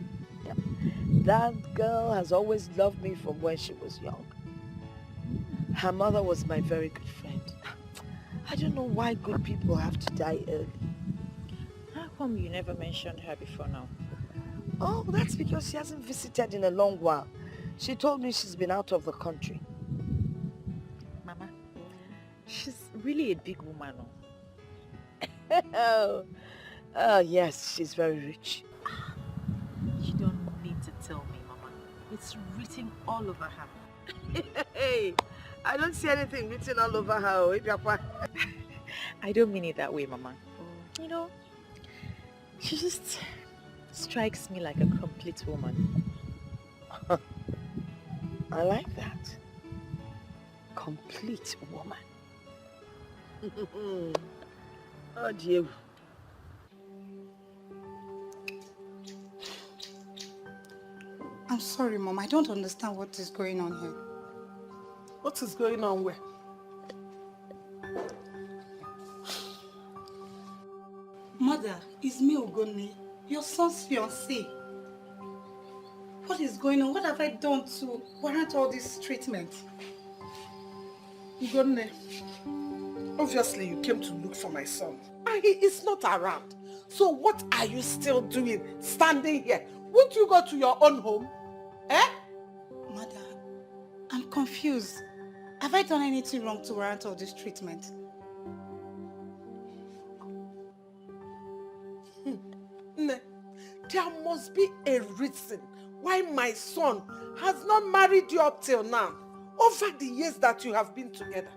H: Yep. That girl has always loved me from when she was young. Her mother was my very good friend. I don't know why good people have to die early.
F: How come you never mentioned her before now?
H: Oh, that's because she hasn't visited in a long while. She told me she's been out of the country.
F: Mama, she's really a big woman.
H: Oh, yes, she's very rich.
F: You don't need to tell me, Mama. It's written all over her.
H: Hey, I don't see anything written all over her.
F: I don't mean it that way, Mama. You know, she just strikes me like a complete woman.
H: I like that. Complete woman. Oh dear.
S: I'm sorry, Mom. I don't understand what is going on here.
R: What is going on where?
S: Mother, it's me, Ogoni, your son's fiancé. What is going on? What have I done to warrant all this treatment?
R: Ugonne, obviously you came to look for my son. And he is not around. So what are you still doing standing here? Won't you go to your own home? Eh?
S: Mother, I'm confused. Have I done anything wrong to warrant all this treatment?
R: There must be a reason why my son has not married you up till now, over the years that you have been together.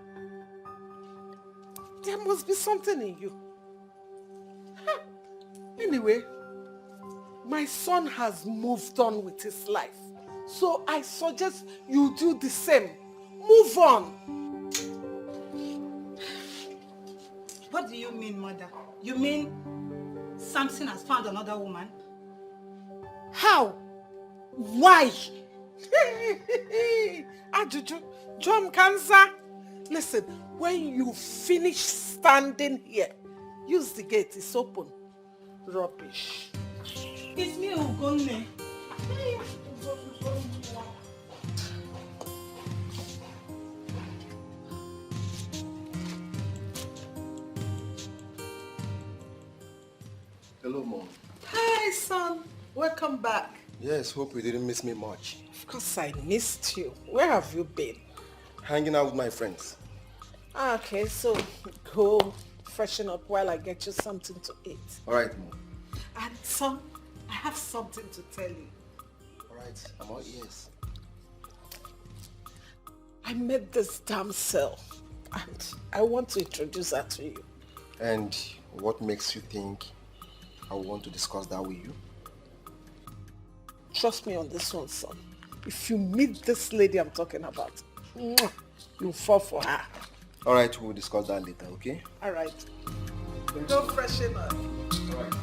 R: There must be something in you. Anyway, my son has moved on with his life. So I suggest you do the same. Move on.
S: What do you mean, Mother? You mean Samson has found another woman?
R: How? Why? Ajuju, John Kansa. Listen, when you finish standing here, use the gate, it's open. Rubbish.
S: It's me, Ugonne.
T: Hello, Mom.
R: Hi, son. Welcome back.
T: Yes, hope you didn't miss me much.
R: Of course I missed you. Where have you been?
T: Hanging out with my friends.
R: Okay, so go freshen up while I get you something to eat.
T: All right, Mom.
R: And son, I have something to tell you.
T: All right, I'm all ears.
R: I met this damsel and I want to introduce her to you.
T: And what makes you think I want to discuss that with you?
R: Trust me on this one, son. If you meet this lady I'm talking about, you'll fall for her.
T: All right, we'll discuss that later, okay?
R: All right. Go freshen up.
T: All right.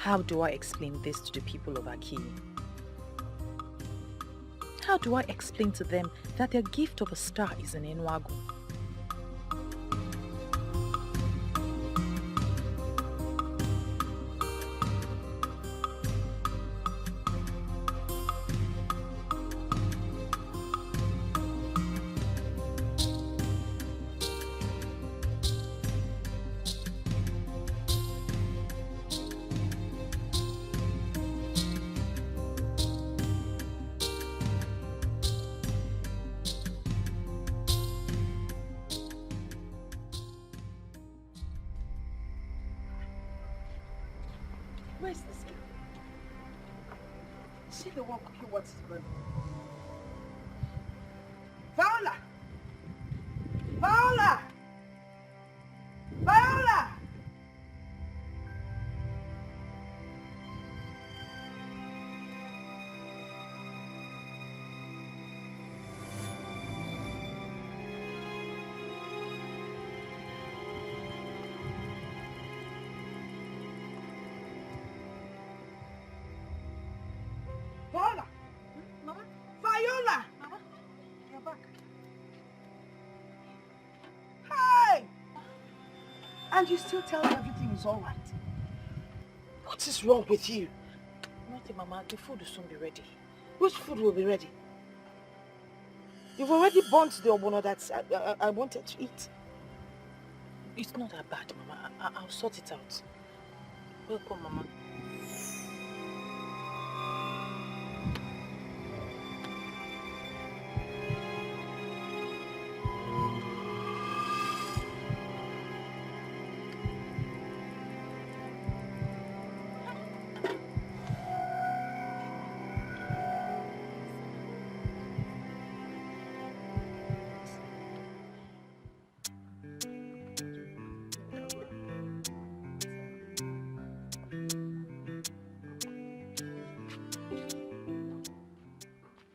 F: How do I explain this to the people of Aki? How do I explain to them that their gift of a star is an Enuago?
H: Where's this girl? Is she the one cooking what's going on? Viola! Viola! Viola! Viola! Mama? Viola! Mama? You're back. Hey! And you still tell me everything is all right. What is wrong with you?
F: Nothing, Mama. The food will soon be ready.
H: Which food will be ready? You've already burnt the obono that I wanted to eat.
F: It's not that bad, Mama. I'll sort it out. Welcome, Mama.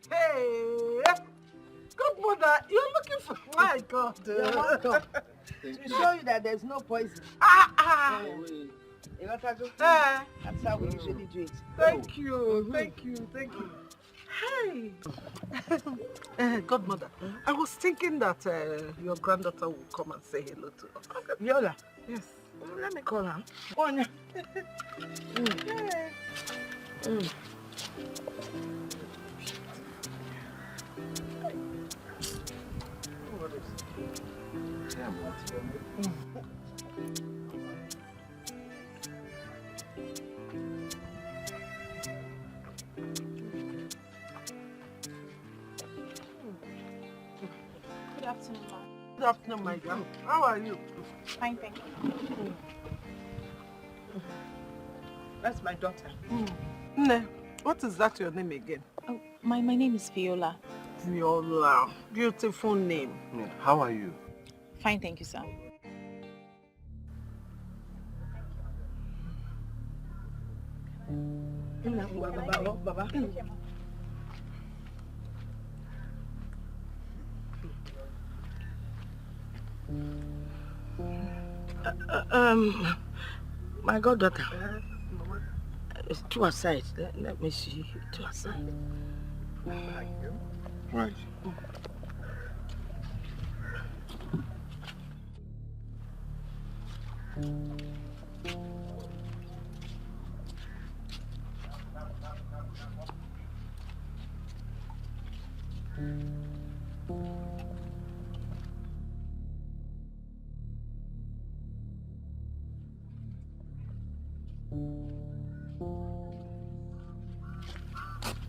R: Hey! Good mother, you're looking for... My God.
H: You're welcome. To show you that there's no poison. You want to go? That's how we usually do it.
R: Thank you, thank you, thank you. Hey! Godmother, I was thinking that your granddaughter will come and say hello to us.
H: Viola?
R: Yes.
H: Let me call her. Go on.
F: Good afternoon, Ma.
R: Good afternoon, my girl. How are you?
F: Fine, thank you.
H: That's my daughter.
R: Nne, what is that your name again?
F: Oh, my name is Viola.
R: Viola. Beautiful name.
O: How are you?
F: Fine, thank you, sir.
H: Baba. My goddaughter. It's to her side. Let me see. To her side.
O: Right.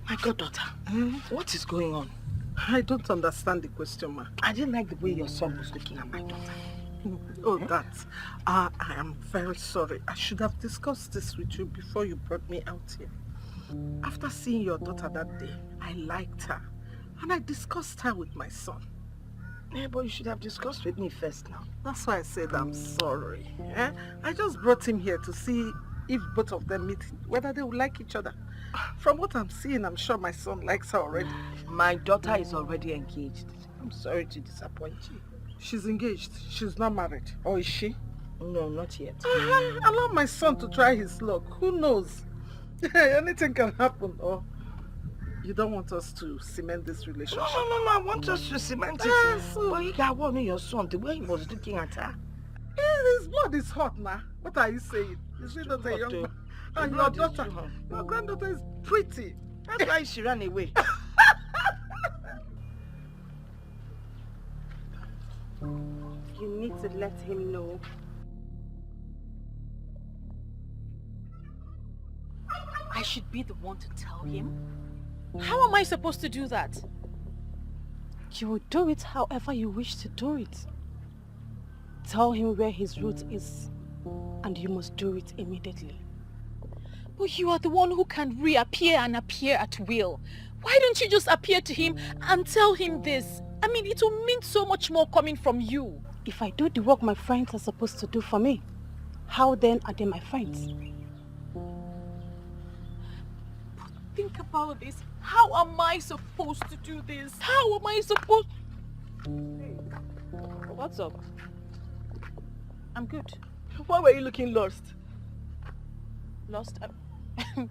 H: My goddaughter, what is going on?
R: I don't understand the question, ma.
H: I didn't like the way your son was looking at my daughter.
R: Oh, that. I am very sorry. I should have discussed this with you before you brought me out here. After seeing your daughter that day, I liked her. And I discussed her with my son.
H: Yeah, but you should have discussed with me first now.
R: That's why I said I'm sorry. I just brought him here to see if both of them meet, whether they would like each other. From what I'm seeing, I'm sure my son likes her already.
H: My daughter is already engaged. I'm sorry to disappoint you.
R: She's engaged. She's not married. Or is she?
H: No, not yet.
R: Allow my son to try his luck. Who knows? Anything can happen. Or you don't want us to cement this relationship?
H: No, I want us to cement it. But you got one of your son, the way he was looking at her.
R: His blood is hot now. What are you saying? Is he not a young man? And your daughter, your granddaughter is pretty.
H: That's why she ran away.
G: You need to let him know.
F: I should be the one to tell him? How am I supposed to do that?
G: You will do it however you wish to do it. Tell him where his route is, and you must do it immediately.
F: But you are the one who can reappear and appear at will. Why don't you just appear to him and tell him this? I mean, it will mean so much more coming from you.
G: If I do the work my friends are supposed to do for me, how then are they my friends?
F: But think about this. How am I supposed to do this? How am I supposed...
G: What's up?
F: I'm good.
H: Why were you looking lost?
F: Lost?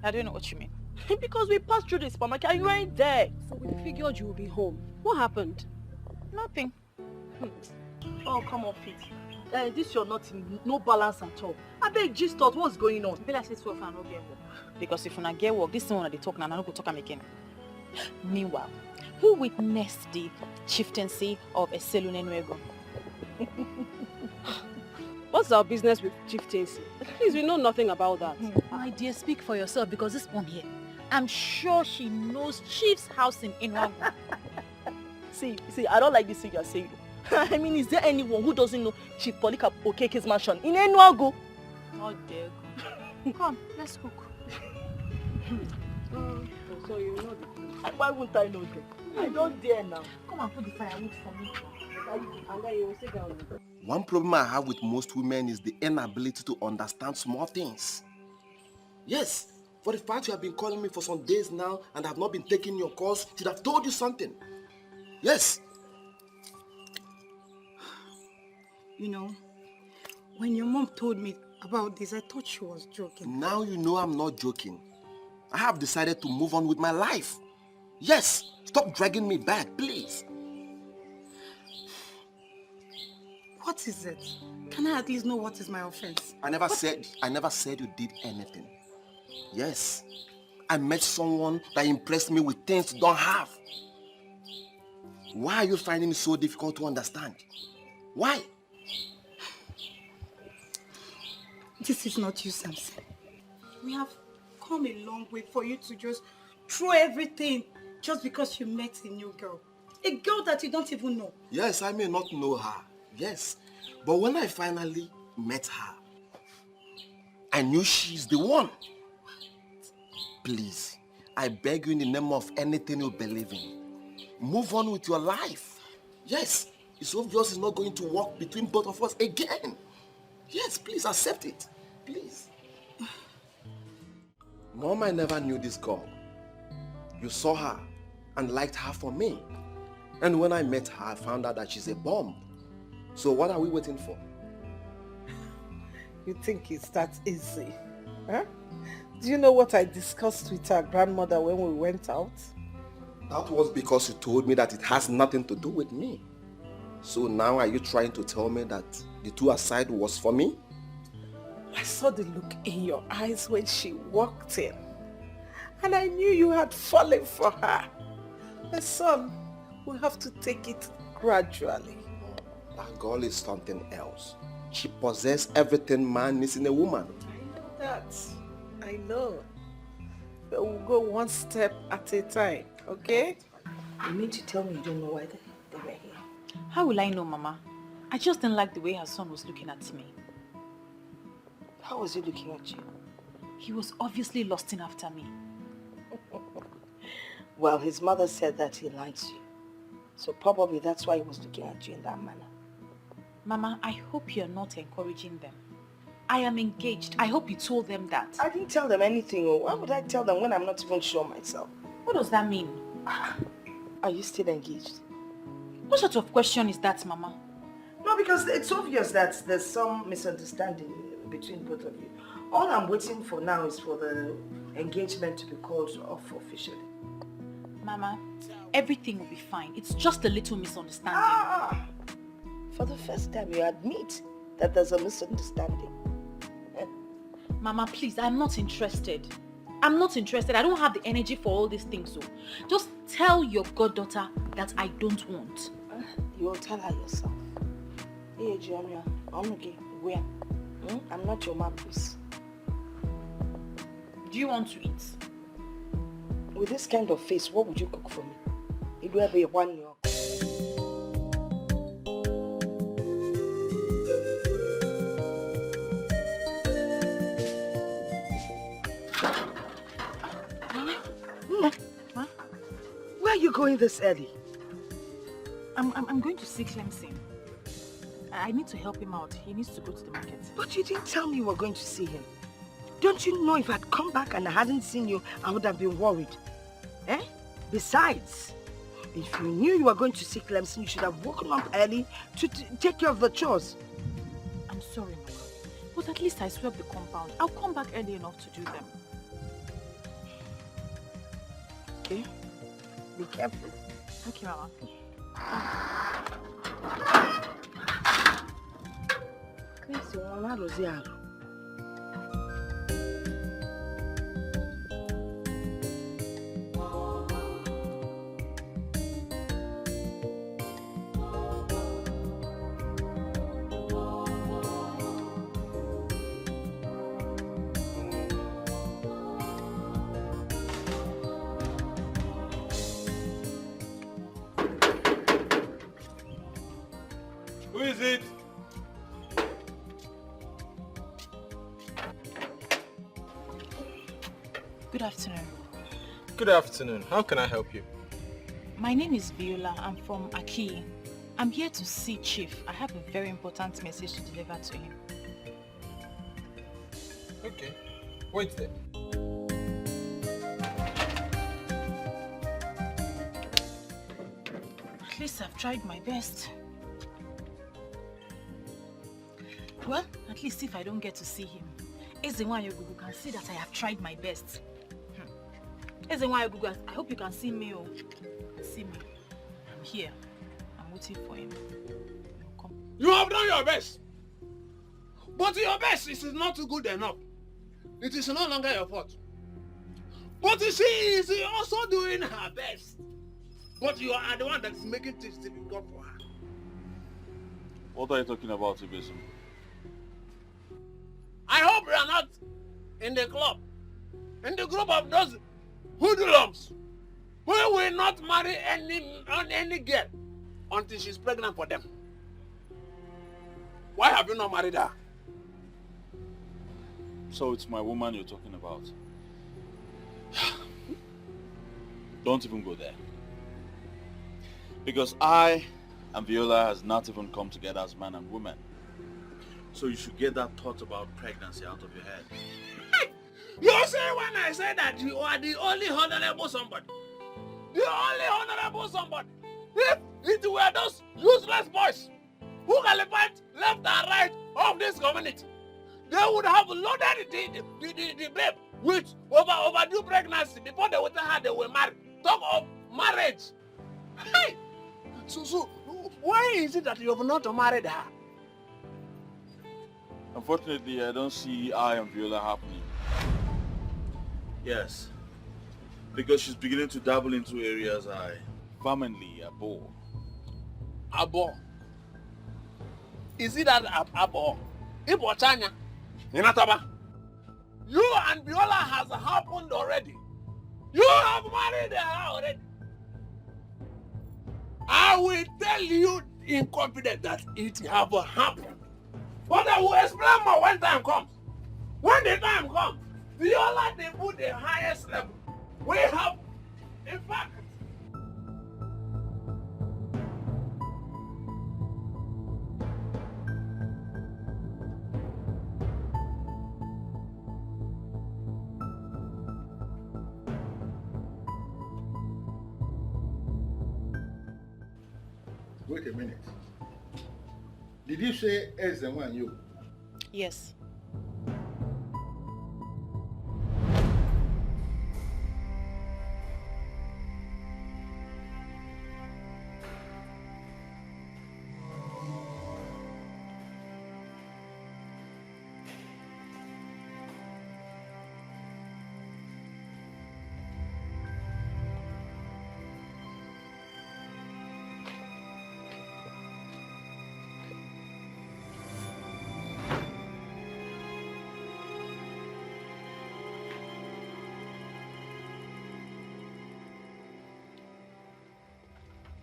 F: I don't know what you mean.
H: Because we passed through the supermarket and you weren't there.
S: So we figured you would be home. What happened?
F: Nothing.
H: Oh, come on, Fit. This you're not in no balance at all. I beg just thought what's going on.
F: Be like this for no get work. Because if you not get work, this one they talk now, I don't go talk am again. Meanwhile, who witnessed the chieftaincy of Escalating?
S: What's our business with chieftaincy? Please, we know nothing about that.
F: My dear, speak for yourself because this one here, I'm sure she knows Chief's house in Inuagu.
H: See, I don't like this thing you're saying. I mean, is there anyone who doesn't know Chief Polika Okeke's mansion in Enuagu?
F: Not there. Come, let's cook.
H: So you know the thing. Why wouldn't I know that? I don't dare now.
F: Come and put the firewood for me.
T: One problem I have with most women is the inability to understand small things. Yes, for the fact you have been calling me for some days now and have not been taking your calls, should have told you something. Yes.
S: You know, when your mom told me about this, I thought she was joking.
T: Now you know I'm not joking. I have decided to move on with my life. Yes, stop dragging me back, please.
S: What is it? Can I at least know what is my offense?
T: I never said you did anything. Yes, I met someone that impressed me with things you don't have. Why are you finding it so difficult to understand? Why?
S: This is not you, Samson. We have come a long way for you to just throw everything just because you met a new girl. A girl that you don't even know.
T: Yes, I may not know her. Yes, but when I finally met her, I knew she's the one. Please, I beg you in the name of anything you believe in, move on with your life. Yes, it's obvious it's not going to work between both of us again. Yes, please accept it. Please. Mom, I never knew this girl. You saw her and liked her for me. And when I met her, I found out that she's a bomb. So what are we waiting for?
R: You think it's that easy? Huh? Do you know what I discussed with our grandmother when we went out?
T: That was because you told me that it has nothing to do with me. So now are you trying to tell me that the two aside was for me?
R: I saw the look in your eyes when she walked in. And I knew you had fallen for her. My son, we'll have to take it gradually.
T: That girl is something else. She possesses everything man needs in a woman.
R: I know that. I know. But we'll go one step at a time, okay?
H: You mean to tell me you don't know why they were here?
F: How will I know, Mama? I just didn't like the way her son was looking at me.
H: How was he looking at you?
F: He was obviously lusting after me.
H: Well, his mother said that he likes you. So probably that's why he was looking at you in that manner.
F: Mama, I hope you're not encouraging them. I am engaged. I hope you told them that.
H: I didn't tell them anything. Why would I tell them when I'm not even sure myself?
F: What does that mean?
H: Are you still engaged?
F: What sort of question is that, Mama?
H: No, No, because it's obvious that there's some misunderstanding between both of you. All I'm waiting for now is for the engagement to be called off officially.
F: Mama, everything will be fine. It's just a little misunderstanding.
H: For the first time, you admit that there's a misunderstanding.
F: Mama, please, I'm not interested. I'm not interested. I don't have the energy for all these things. So just tell your goddaughter that I don't want.
H: You will tell her yourself. Hey, Jamia, I'm okay. Where? I'm not your mom, please.
F: Do you want to eat?
H: With this kind of face, what would you cook for me? It will be 1 year.
F: Huh?
H: Where are you going this early?
F: I'm going to see Clemson. I need to help him out. He needs to go to the market.
H: But you didn't tell me you were going to see him. Don't you know if I'd come back and I hadn't seen you, I would have been worried? Besides, if you knew you were going to see Clemson, you should have woken up early to take care of the chores.
F: I'm sorry, Mama. But at least I swept the compound. I'll come back early enough to do them.
H: Okay? Be careful.
F: Okay, Mama.
C: Who is it?
F: Good afternoon.
O: Good afternoon. How can I help you?
F: My name is Viola. I'm from Aki. I'm here to see Chief. I have a very important message to deliver to him.
O: Okay. Wait there.
F: At least I've tried my best. Well, at least if I don't get to see him, Ezenwayogugu can see that I have tried my best. Ezenwayogugu, I hope you can see me. Oh. See me. I'm here. I'm waiting for him. Come.
D: You have done your best. But your best is not good enough. It is no longer your fault. But she is also doing her best. But you are the one that is making things difficult for her.
B: What are you talking about, Ibesum?
D: I hope you are not in the club, in the group of those hoodlums who will not marry any girl until she's pregnant for them. Why have you not married her?
B: So it's my woman you're talking about. Don't even go there. Because I and Viola has not even come together as man and woman. So you should get that thought about pregnancy out of your head.
D: You say when I say that you are the only honorable somebody. The only honorable somebody. If it were those useless boys who qualified left and right of this community, they would have loaded the babe with overdue pregnancy before they would have they were married. Talk of marriage. Hey! So, why is it that you have not married her?
B: Unfortunately, I don't see I and Viola happening. Yes. Because she's beginning to dabble into areas I vehemently abhor.
D: Abhor? Is it that abhor? Ibo Chanya? Inataba? You and Viola has happened already. You have married her already. I will tell you in confidence that it have happened. But I will explain more when time comes. When the time comes, Viola they put the highest level. We have, in fact,
P: Wait a minute.
Q: Did you say Ezenwanyo?
F: Yes.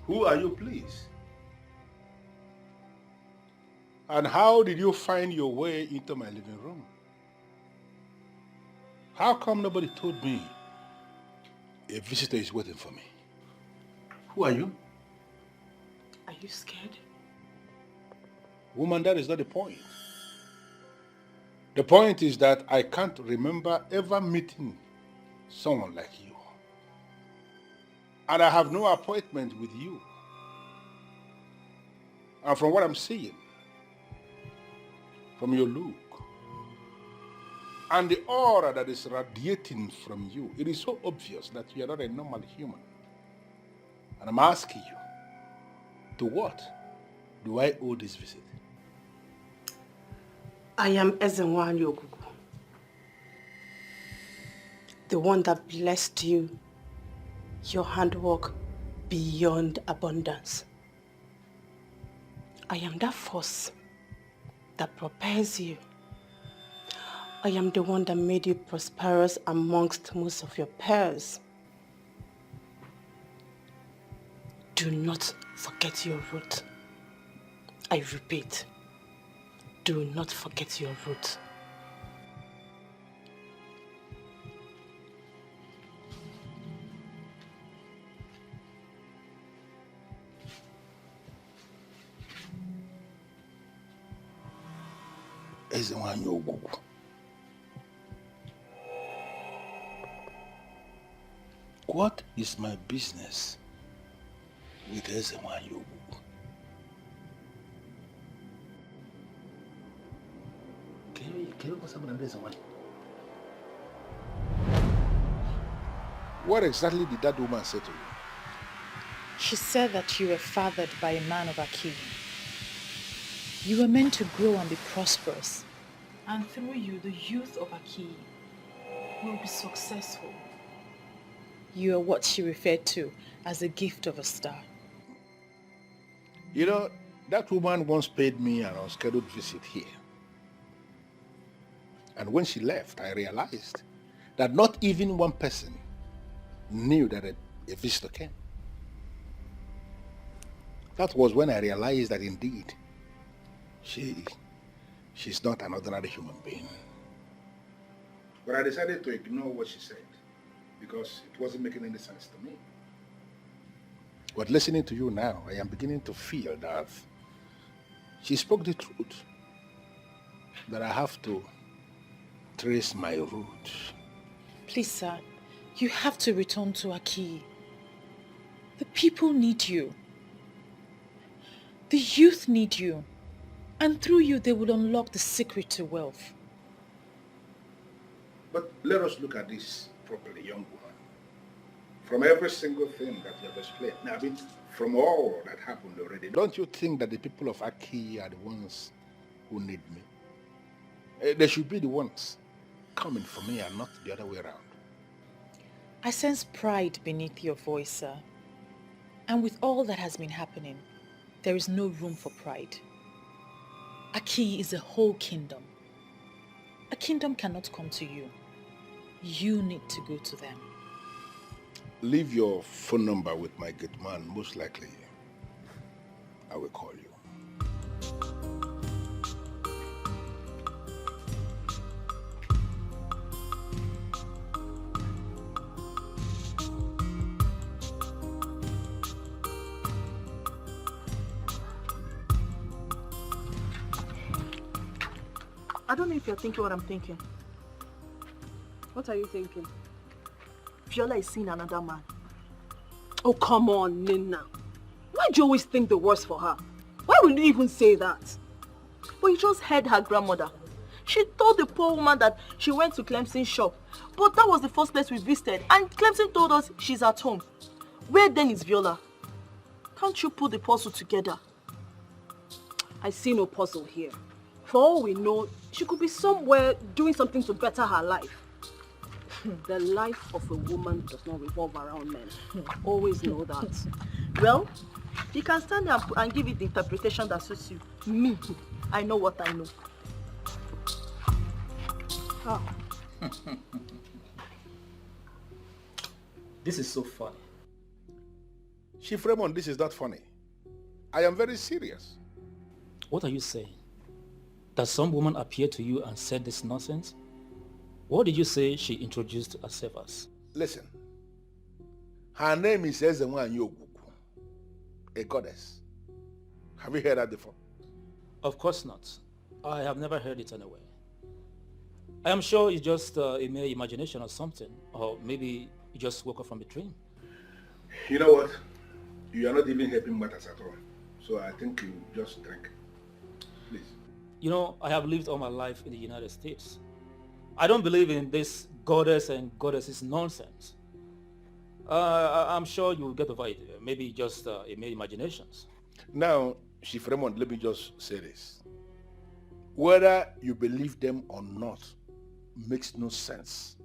Q: Who are you, please? And how did you find your way into my living room? How come nobody told me a visitor is waiting for me? Who are you?
F: Are you scared?
Q: Woman, that is not the point. The point is that I can't remember ever meeting someone like you. And I have no appointment with you. And from what I'm seeing, from your look, and the aura that is radiating from you, it is so obvious that you are not a normal human. And I'm asking you, to what do I owe this visit?
G: I am Ezenwanyo Ogugu, the one that blessed you, your handwork beyond abundance. I am that force that propels you. I am the one that made you prosperous amongst most of your peers. Do not forget your root. I repeat, do not forget your root.
Q: Ezenwanyo Ogugu. What is my business with Ezenwanyo Ogugu? What exactly did that woman say to you?
F: She said that you were fathered by a man of Aki. You were meant to grow and be prosperous. And through you, the youth of Aki will be successful. You are what she referred to as a gift of a star.
Q: You know, that woman once paid me an unscheduled visit here. And when she left, I realized that not even one person knew that a visitor came. That was when I realized that indeed, she's not an ordinary human being. But I decided to ignore what she said because it wasn't making any sense to me. But listening to you now, I am beginning to feel that she spoke the truth. That I have to trace my roots.
F: Please, sir, you have to return to Aki. The people need you. The youth need you. And through you, they will unlock the secret to wealth.
Q: But let us look at this properly, young woman. From every single thing that you have explained, now, I mean, from all that happened already, don't you think that the people of Aki are the ones who need me? They should be the ones coming for me and not the other way around.
F: I sense pride beneath your voice, sir. And with all that has been happening, there is no room for pride. Aki is a whole kingdom. A kingdom cannot come to you. You need to go to them.
Q: Leave your phone number with my gate man. Most likely, I will call you.
L: I don't know if you're thinking what I'm thinking. What are you thinking? Viola is seeing another man.
M: Oh, come on, Nina. Why do you always think the worst for her? Why would you even say that?
L: But you just heard her grandmother. She told the poor woman that she went to Clemson's shop. But that was the first place we visited. And Clemson told us she's at home. Where then is Viola? Can't you put the puzzle together?
M: I see no puzzle here. For all we know, she could be somewhere doing something to better her life. The life of a woman does not revolve around men. Always know that.
L: Well, you can stand there and give it the interpretation that suits you. Me, I know what I know.
M: Oh.
U: This is so funny.
Q: Chief Raymond, this is not funny. I am very serious.
U: What are you saying? That some woman appeared to you and said this nonsense? What did you say she introduced herself as?
Q: Listen. Her name is Ezenwa Nyoguku, a goddess. Have you heard that before?
U: Of course not. I have never heard it anywhere. I am sure it's just a mere imagination or something, or maybe you just woke up from a dream.
Q: You know what? You are not even helping matters at all. So I think you just drink. Please.
U: You know, I have lived all my life in the United States. I don't believe in this goddess and goddesses nonsense. I'm sure you'll get over it. Maybe just a mere imaginations.
Q: Now, Chief Raymond, let me just say this. Whether you believe them or not makes no sense.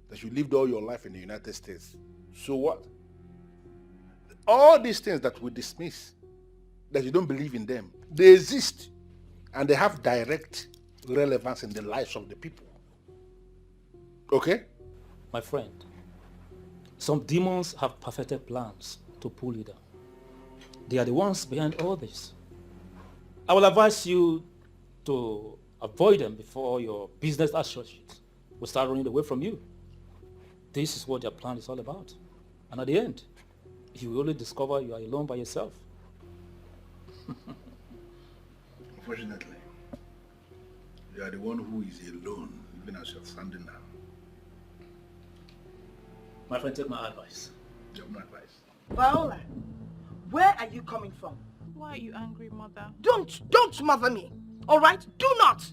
Q: That you lived all your life in the United States. So what? All these things that we dismiss, that you don't believe in them, they exist and they have direct relevance in the lives of the people. Okay?
U: My friend, some demons have perfected plans to pull you down. They are the ones behind all this. I will advise you to avoid them before your business associates will start running away from you. This is what their plan is all about. And at the end, you will only discover you are alone by yourself.
Q: Unfortunately, you are the one who is alone, even as you're standing now.
U: My friend, take my advice.
Q: You have no advice.
H: Viola, where are you coming from?
F: Why are you angry, Mother?
H: Don't mother me, all right? Do not.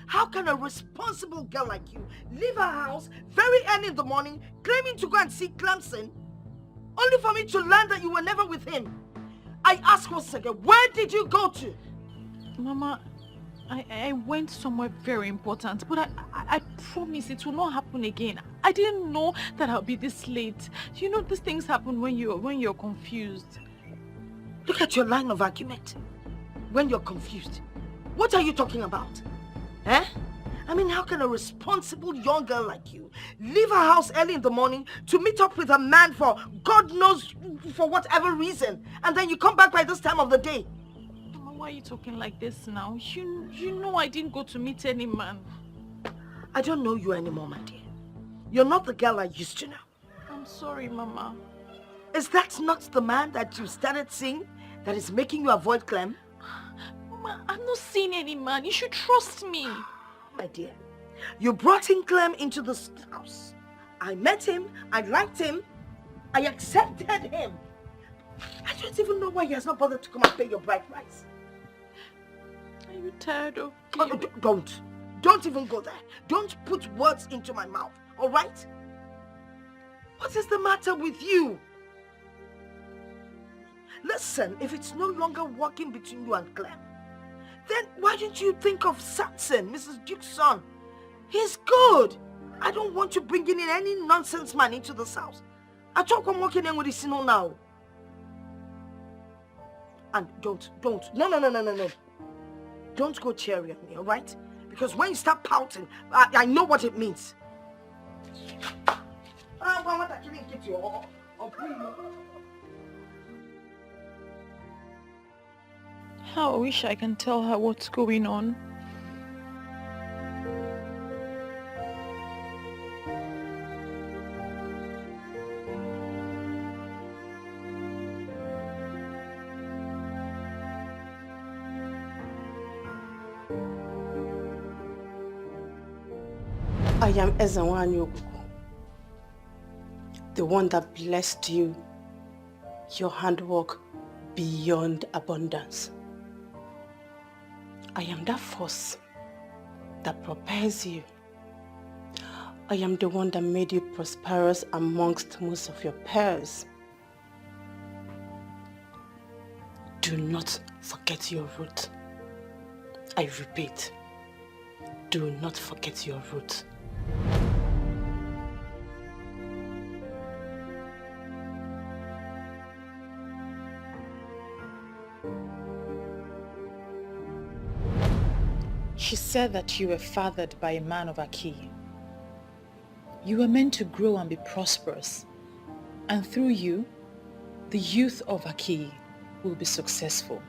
H: How can a responsible girl like you leave her house very early in the morning, claiming to go and see Clemson, only for me to learn that you were never with him? I ask once again, where did you go to?
F: Mama, I went somewhere very important, but I promise it will not happen again. I didn't know that I'll be this late. You know, these things happen when you're confused.
H: Look at your line of argument. When you're confused. What are you talking about? Eh? I mean, how can a responsible young girl like you leave her house early in the morning to meet up with a man for God knows for whatever reason, and then you come back by this time of the day?
F: Mama, why are you talking like this now? You know I didn't go to meet any man.
H: I don't know you anymore, my dear. You're not the girl I used to know.
F: I'm sorry, Mama.
H: Is that not the man that you started seeing that is making you avoid Clem?
F: Mama, I'm not seeing any man. You should trust me.
H: My dear, you brought in Clem into this house. I met him, I liked him, I accepted him. I don't even know why he has not bothered to come and pay your bride price.
F: Are you tired of
H: me? Don't even go there. Don't put words into my mouth, all right? What is the matter with you? Listen, if it's no longer working between you and Clem, then why didn't you think of Samson, Mrs. Duke's son? He's good. I don't want you bringing in any nonsense man into this house. I talk I'm working in with the Sino now. And don't. No. Don't go cherry on me, all right? Because when you start pouting, I know what it means.
F: How I wish I can tell her what's going on.
G: I am Ezenwa Nyoguku, the one that blessed you, your handwork beyond abundance. I am that force that propels you. I am the one that made you prosperous amongst most of your peers. Do not forget your root. I repeat, do not forget your root.
F: She said that you were fathered by a man of Aki. You were meant to grow and be prosperous. And through you, the youth of Aki will be successful.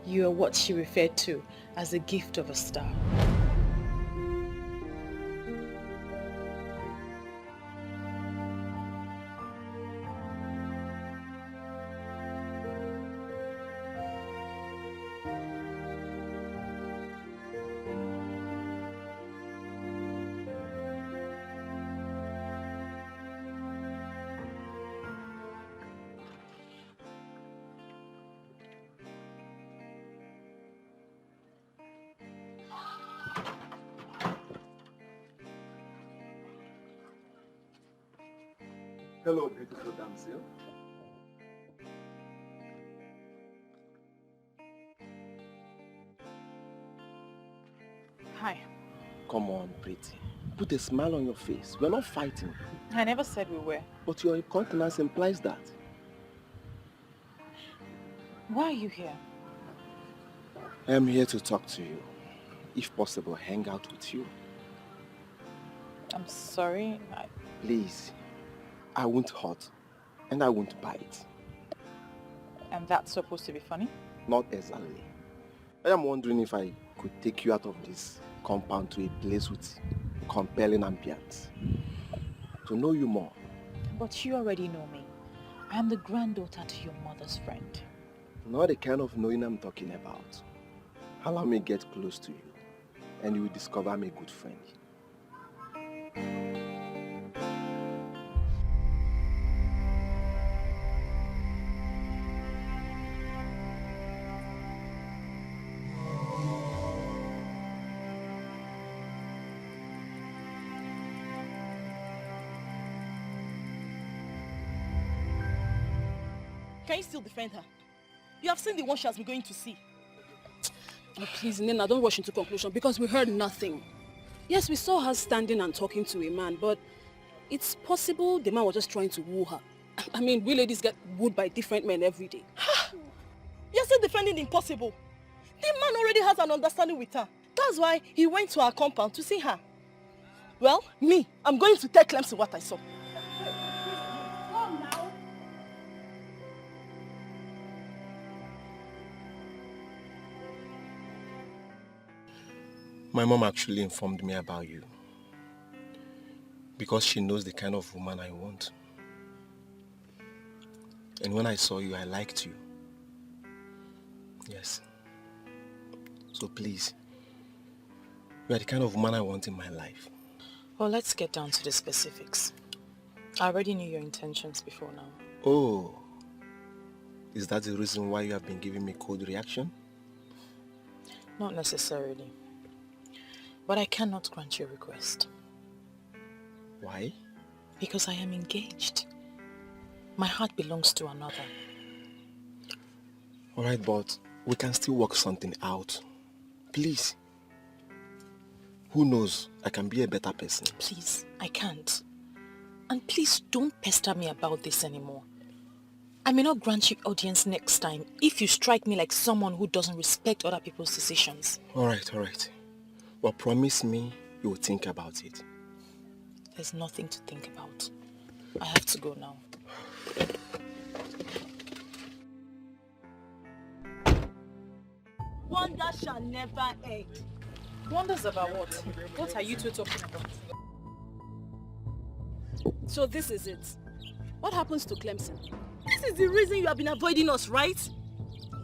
F: You are what she referred to as the gift of a star.
T: Hello, beautiful damsel.
F: Hi.
T: Come on, pretty. Put a smile on your face. We're not fighting.
F: I never said we were.
T: But your incontinence implies that.
F: Why are you here?
T: I'm here to talk to you. If possible, hang out with you.
F: I'm sorry.
T: Please. I won't hurt. And I won't bite.
F: And that's supposed to be funny?
T: Not exactly. I am wondering if I could take you out of this compound to a place with compelling ambience. To know you more.
F: But you already know me. I am the granddaughter to your mother's friend.
T: Not the kind of knowing I'm talking about. Allow me get close to you, and you will discover I'm a good friend.
L: Can you still defend her? You have seen the one she has been going to see.
M: Oh, please, Nina, don't rush into conclusion because we heard nothing. Yes, we saw her standing and talking to a man, but it's possible the man was just trying to woo her. I mean, we ladies get wooed by different men every day.
L: You're still defending the impossible. The man already has an understanding with her. That's why he went to her compound to see her. Well, me, I'm going to tell Clemson what I saw.
T: My mom actually informed me about you. Because she knows the kind of woman I want. And when I saw you, I liked you. Yes. So please, you are the kind of woman I want in my life.
F: Well, let's get down to the specifics. I already knew your intentions before now.
T: Oh. Is that the reason why you have been giving me cold reaction?
F: Not necessarily. But I cannot grant your request.
T: Why?
F: Because I am engaged. My heart belongs to another.
T: Alright, but we can still work something out. Please. Who knows? I can be a better person.
F: Please, I can't. And please don't pester me about this anymore. I may not grant you audience next time if you strike me like someone who doesn't respect other people's decisions.
T: Alright. But promise me you will think about it.
F: There's nothing to think about. I have to go now.
L: Wonder shall never end.
F: Wonders about what? What are you two talking about?
M: So this is it. What happens to Clemson?
L: This is the reason you have been avoiding us, right?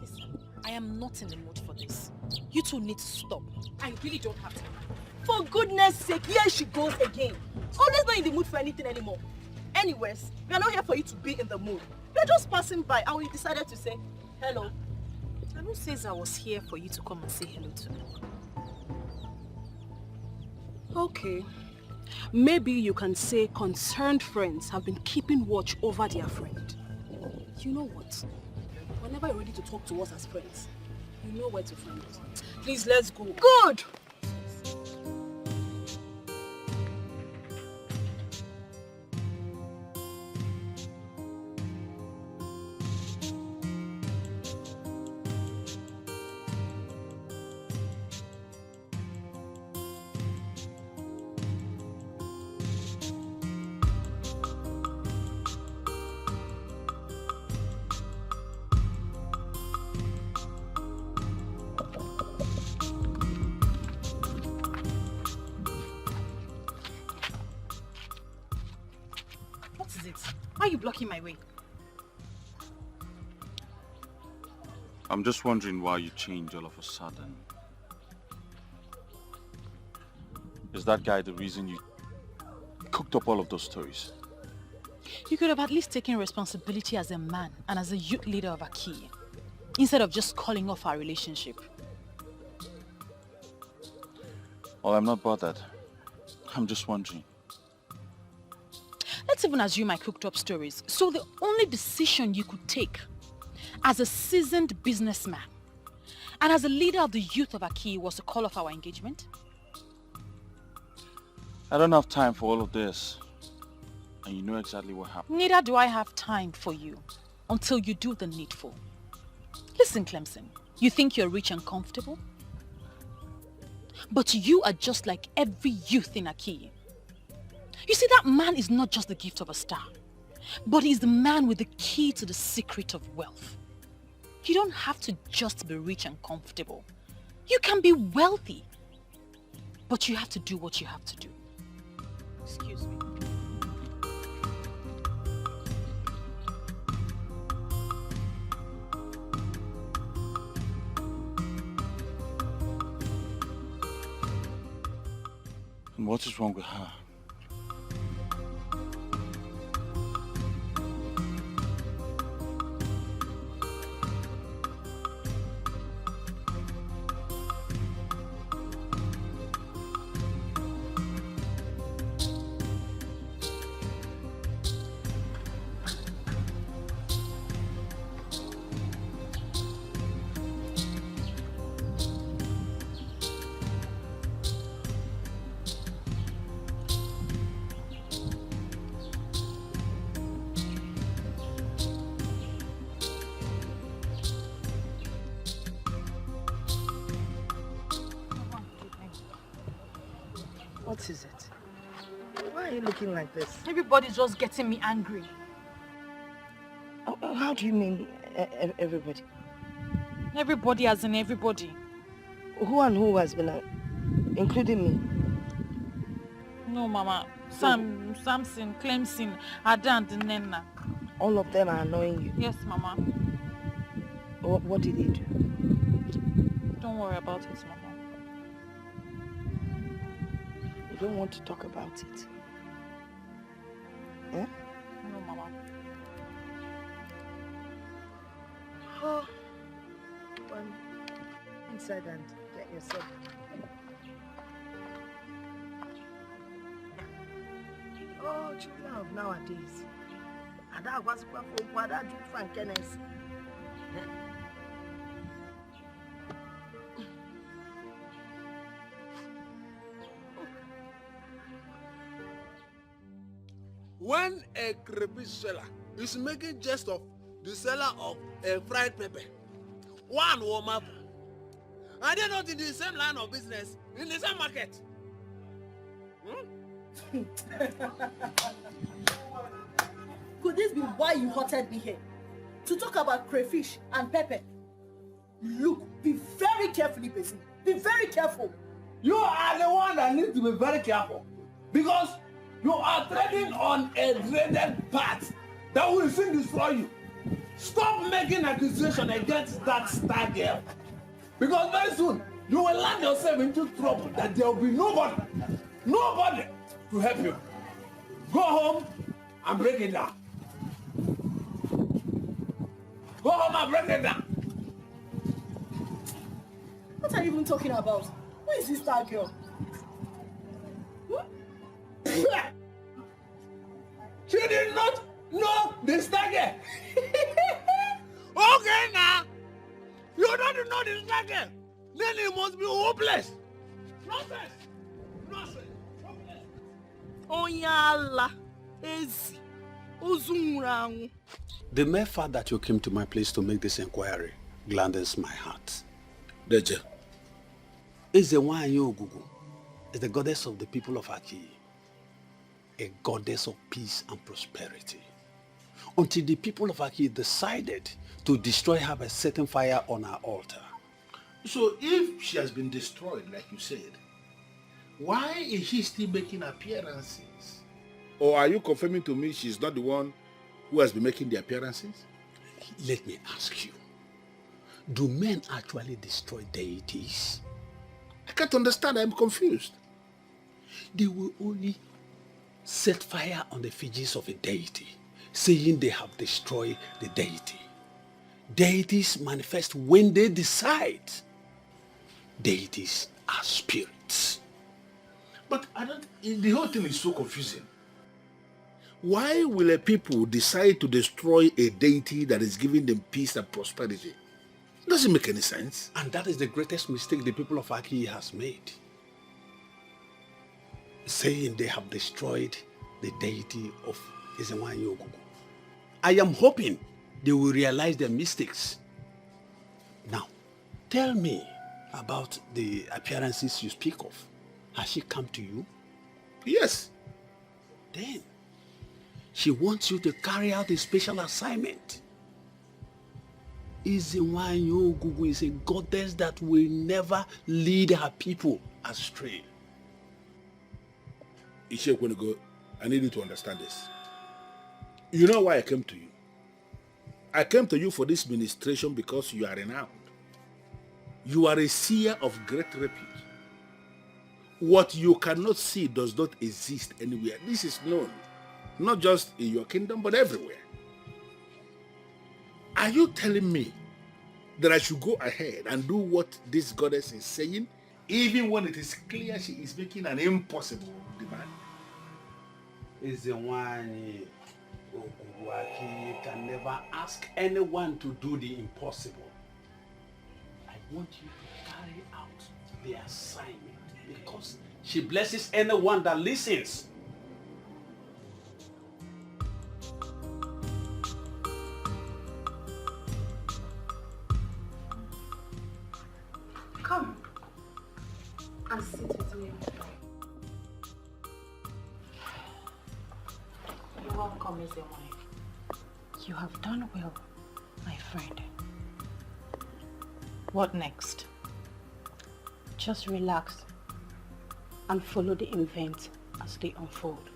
F: Listen, I am not in the mood for this. You two need to stop. I really don't have time.
L: For goodness sake, here she goes again. Always not in the mood for anything anymore. Anyways, we are not here for you to be in the mood. We are just passing by and we decided to say hello.
M: And
F: Who says I was here for you to come and say hello to me?
M: Okay. Maybe you can say concerned friends have been keeping watch over their friend. You know what? Whenever you're ready to talk to us as friends, you know where to find us. Please, let's go.
F: Good! Why are you blocking my way?
B: I'm just wondering why you changed all of a sudden. Is that guy the reason you cooked up all of those stories?
F: You could have at least taken responsibility as a man and as a youth leader of Aki, instead of just calling off our relationship.
B: Well, I'm not bothered. I'm just wondering.
F: Let's even assume I cooked up stories. So the only decision you could take as a seasoned businessman and as a leader of the youth of Aki was to call off our engagement?
B: I don't have time for all of this. And you know exactly what happened.
F: Neither do I have time for you until you do the needful. Listen, Clemson, you think you're rich and comfortable? But you are just like every youth in Aki. You see, that man is not just the gift of a star, but he's the man with the key to the secret of wealth. You don't have to just be rich and comfortable. You can be wealthy, but you have to do what you have to do. Excuse me.
B: And what is wrong with her?
H: What is it? Why are you looking like this?
F: Everybody's just getting me angry.
H: How do you mean everybody?
F: Everybody as in everybody.
H: Who and who has been, including me?
F: No, Mama. Sam, Samson, Clemson, Ada and Nena.
H: All of them are annoying you?
F: Yes, Mama.
H: What did they do?
F: Don't worry about it, Mama.
H: You don't want to talk about it? Eh?
F: No, Mama.
H: Oh, well, inside and get yourself. Oh, children of nowadays. Ada was for Ada do frankness.
D: When a crayfish seller is making jest of the seller of a fried pepper, one will marvel. Are they not in the same line of business, in the same market?
L: Could this be why you hotted me here? To talk about crayfish and pepper? Look, be very careful, Ibezu. Be very careful.
R: You are the one that needs to be very careful. Because you are treading on a dreaded path that will soon destroy you. Stop making accusation against that star girl. Because very soon, you will land yourself into trouble that there will be nobody to help you. Go home and break it down. Go home and break it down.
L: What are you even talking about? Who is this star girl?
D: She did not know the star girl. Okay now. You don't know the star girl. Then it must be hopeless. Nonsense. Nonsense.
L: Onyala. Ezi. Ozunrangu.
C: The mere fact that you came to my place to make this inquiry gladdens my heart.
D: Deje.
C: Ezewanyi Ogugu is the goddess of the people of Aki, a goddess of peace and prosperity. Until the people of Aki decided to destroy her by setting fire on her altar.
Q: So if she has been destroyed, like you said, why is she still making appearances? Or are you confirming to me she's not the one who has been making the appearances?
C: Let me ask you, do men actually destroy deities?
Q: I can't understand, I'm confused.
C: They will only set fire on the effigies of a deity, saying they have destroyed the deity. Deities manifest when they decide. Deities are spirits.
Q: But the whole thing is so confusing. Why will a people decide to destroy a deity that is giving them peace and prosperity? It doesn't make any sense.
C: And that is the greatest mistake the people of Aki has made. Saying they have destroyed the deity of Ezewanyi Ogugu. I am hoping they will realize their mistakes. Now, tell me about the appearances you speak of. Has she come to you?
Q: Yes.
C: Then, she wants you to carry out a special assignment. Ezewanyi Ogugu is a goddess that will never lead her people astray.
Q: Ishekwenigo, I need you to understand this. You know why I came to you? I came to you for this ministration because you are renowned. You are a seer of great repute. What you cannot see does not exist anywhere. This is known, not just in your kingdom, but everywhere. Are you telling me that I should go ahead and do what this goddess is saying, even when it is clear she is making an impossible demand?
C: Ezewanyi Ogugu can never ask anyone to do the impossible. I want you to carry out the assignment because she blesses anyone that listens.
G: Come and sit with me.
F: You're welcome, Ezewanyi. You have done well, my friend. What next?
G: Just relax and follow the events as they unfold.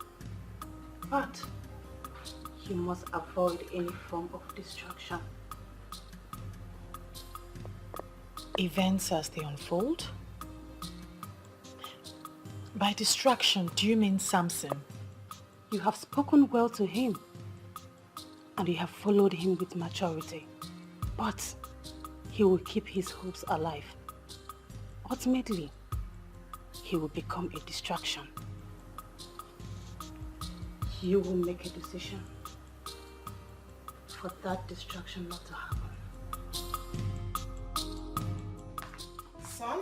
G: But you must avoid any form of distraction.
F: Events as they unfold? By distraction, do you mean Samson?
G: You have spoken well to him and you have followed him with maturity. But he will keep his hopes alive. Ultimately, he will become a distraction. You will make a decision for that distraction not to happen.
R: Son,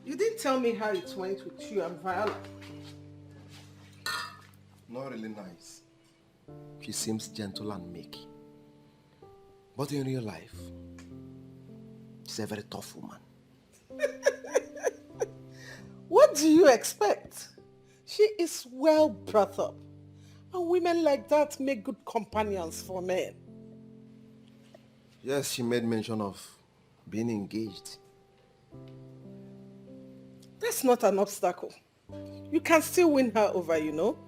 R: you didn't tell me how it went with you and Viola.
T: Not really nice. She seems gentle and meek. But in real life, she's a very tough woman.
R: What do you expect? She is well brought up. And women like that make good companions for men.
T: Yes, she made mention of being engaged.
R: That's not an obstacle. You can still win her over, you know.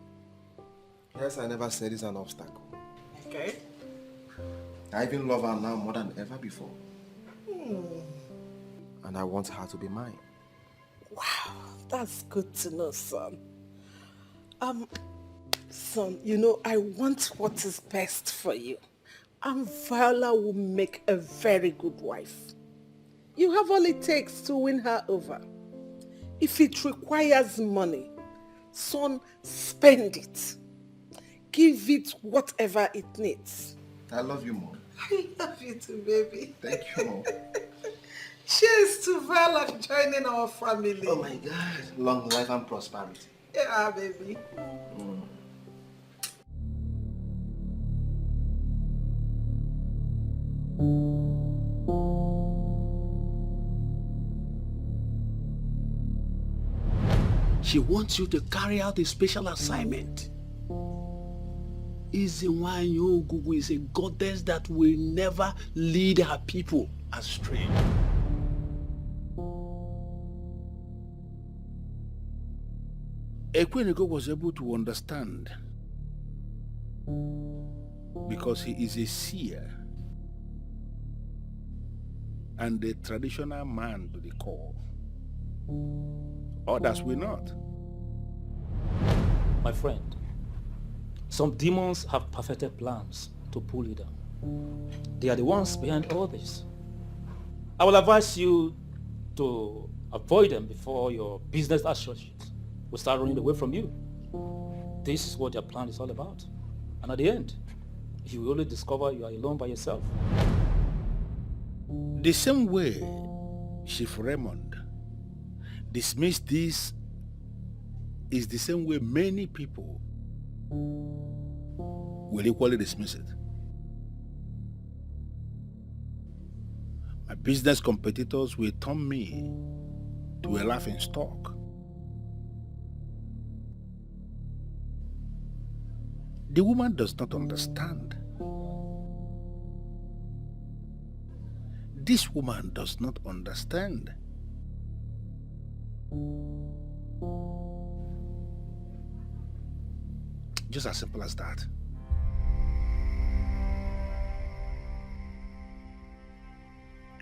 T: Yes, I never said it's an obstacle.
R: Okay.
T: I even love her now more than ever before.
R: Hmm.
T: And I want her to be mine.
R: Wow, that's good to know, son. Son, you know, I want what is best for you. And Viola will make a very good wife. You have all it takes to win her over. If it requires money, son, spend it. Give it whatever it needs.
T: I love you, Mom.
R: I love you too, baby.
T: Thank you, Mom.
R: Cheers to Val of joining our family.
T: Oh my God. Long life and prosperity.
R: Yeah, baby.
D: She wants you to carry out a special assignment. Izinwanyi Ogugu is a goddess that will never lead her people astray. Ekweneko was able to understand because he is a seer and a traditional man to the core. Others will not.
U: My friend, some demons have perfected plans to pull you down. They are the ones behind all this. I will advise you to avoid them before your business associates will start running away from you. This is what their plan is all about. And at the end, you will only discover you are alone by yourself.
D: The same way Chief Raymond dismissed this is the same way many people will equally dismiss it. My business competitors will turn me to a laughing stock. The woman does not understand. This woman does not understand. Just as simple as that.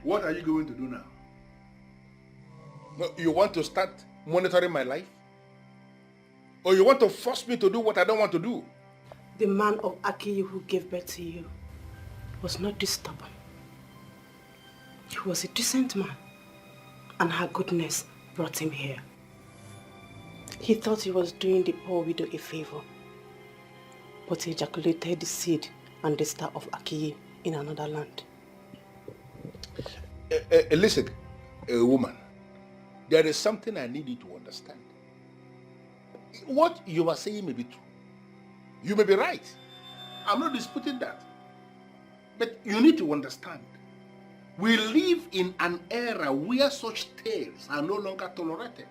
Q: What are you going to do now? You want to start monitoring my life? Or you want to force me to do what I don't want to do?
G: The man of Akiyi who gave birth to you was not this stubborn. He was a decent man, and her goodness brought him here. He thought he was doing the poor widow a favor, but he ejaculated the seed and the star of Akiyi in another land.
Q: Listen, a woman, there is something I need you to understand. What you are saying may be true. You may be right. I'm not disputing that. But you need to understand, we live in an era where such tales are no longer tolerated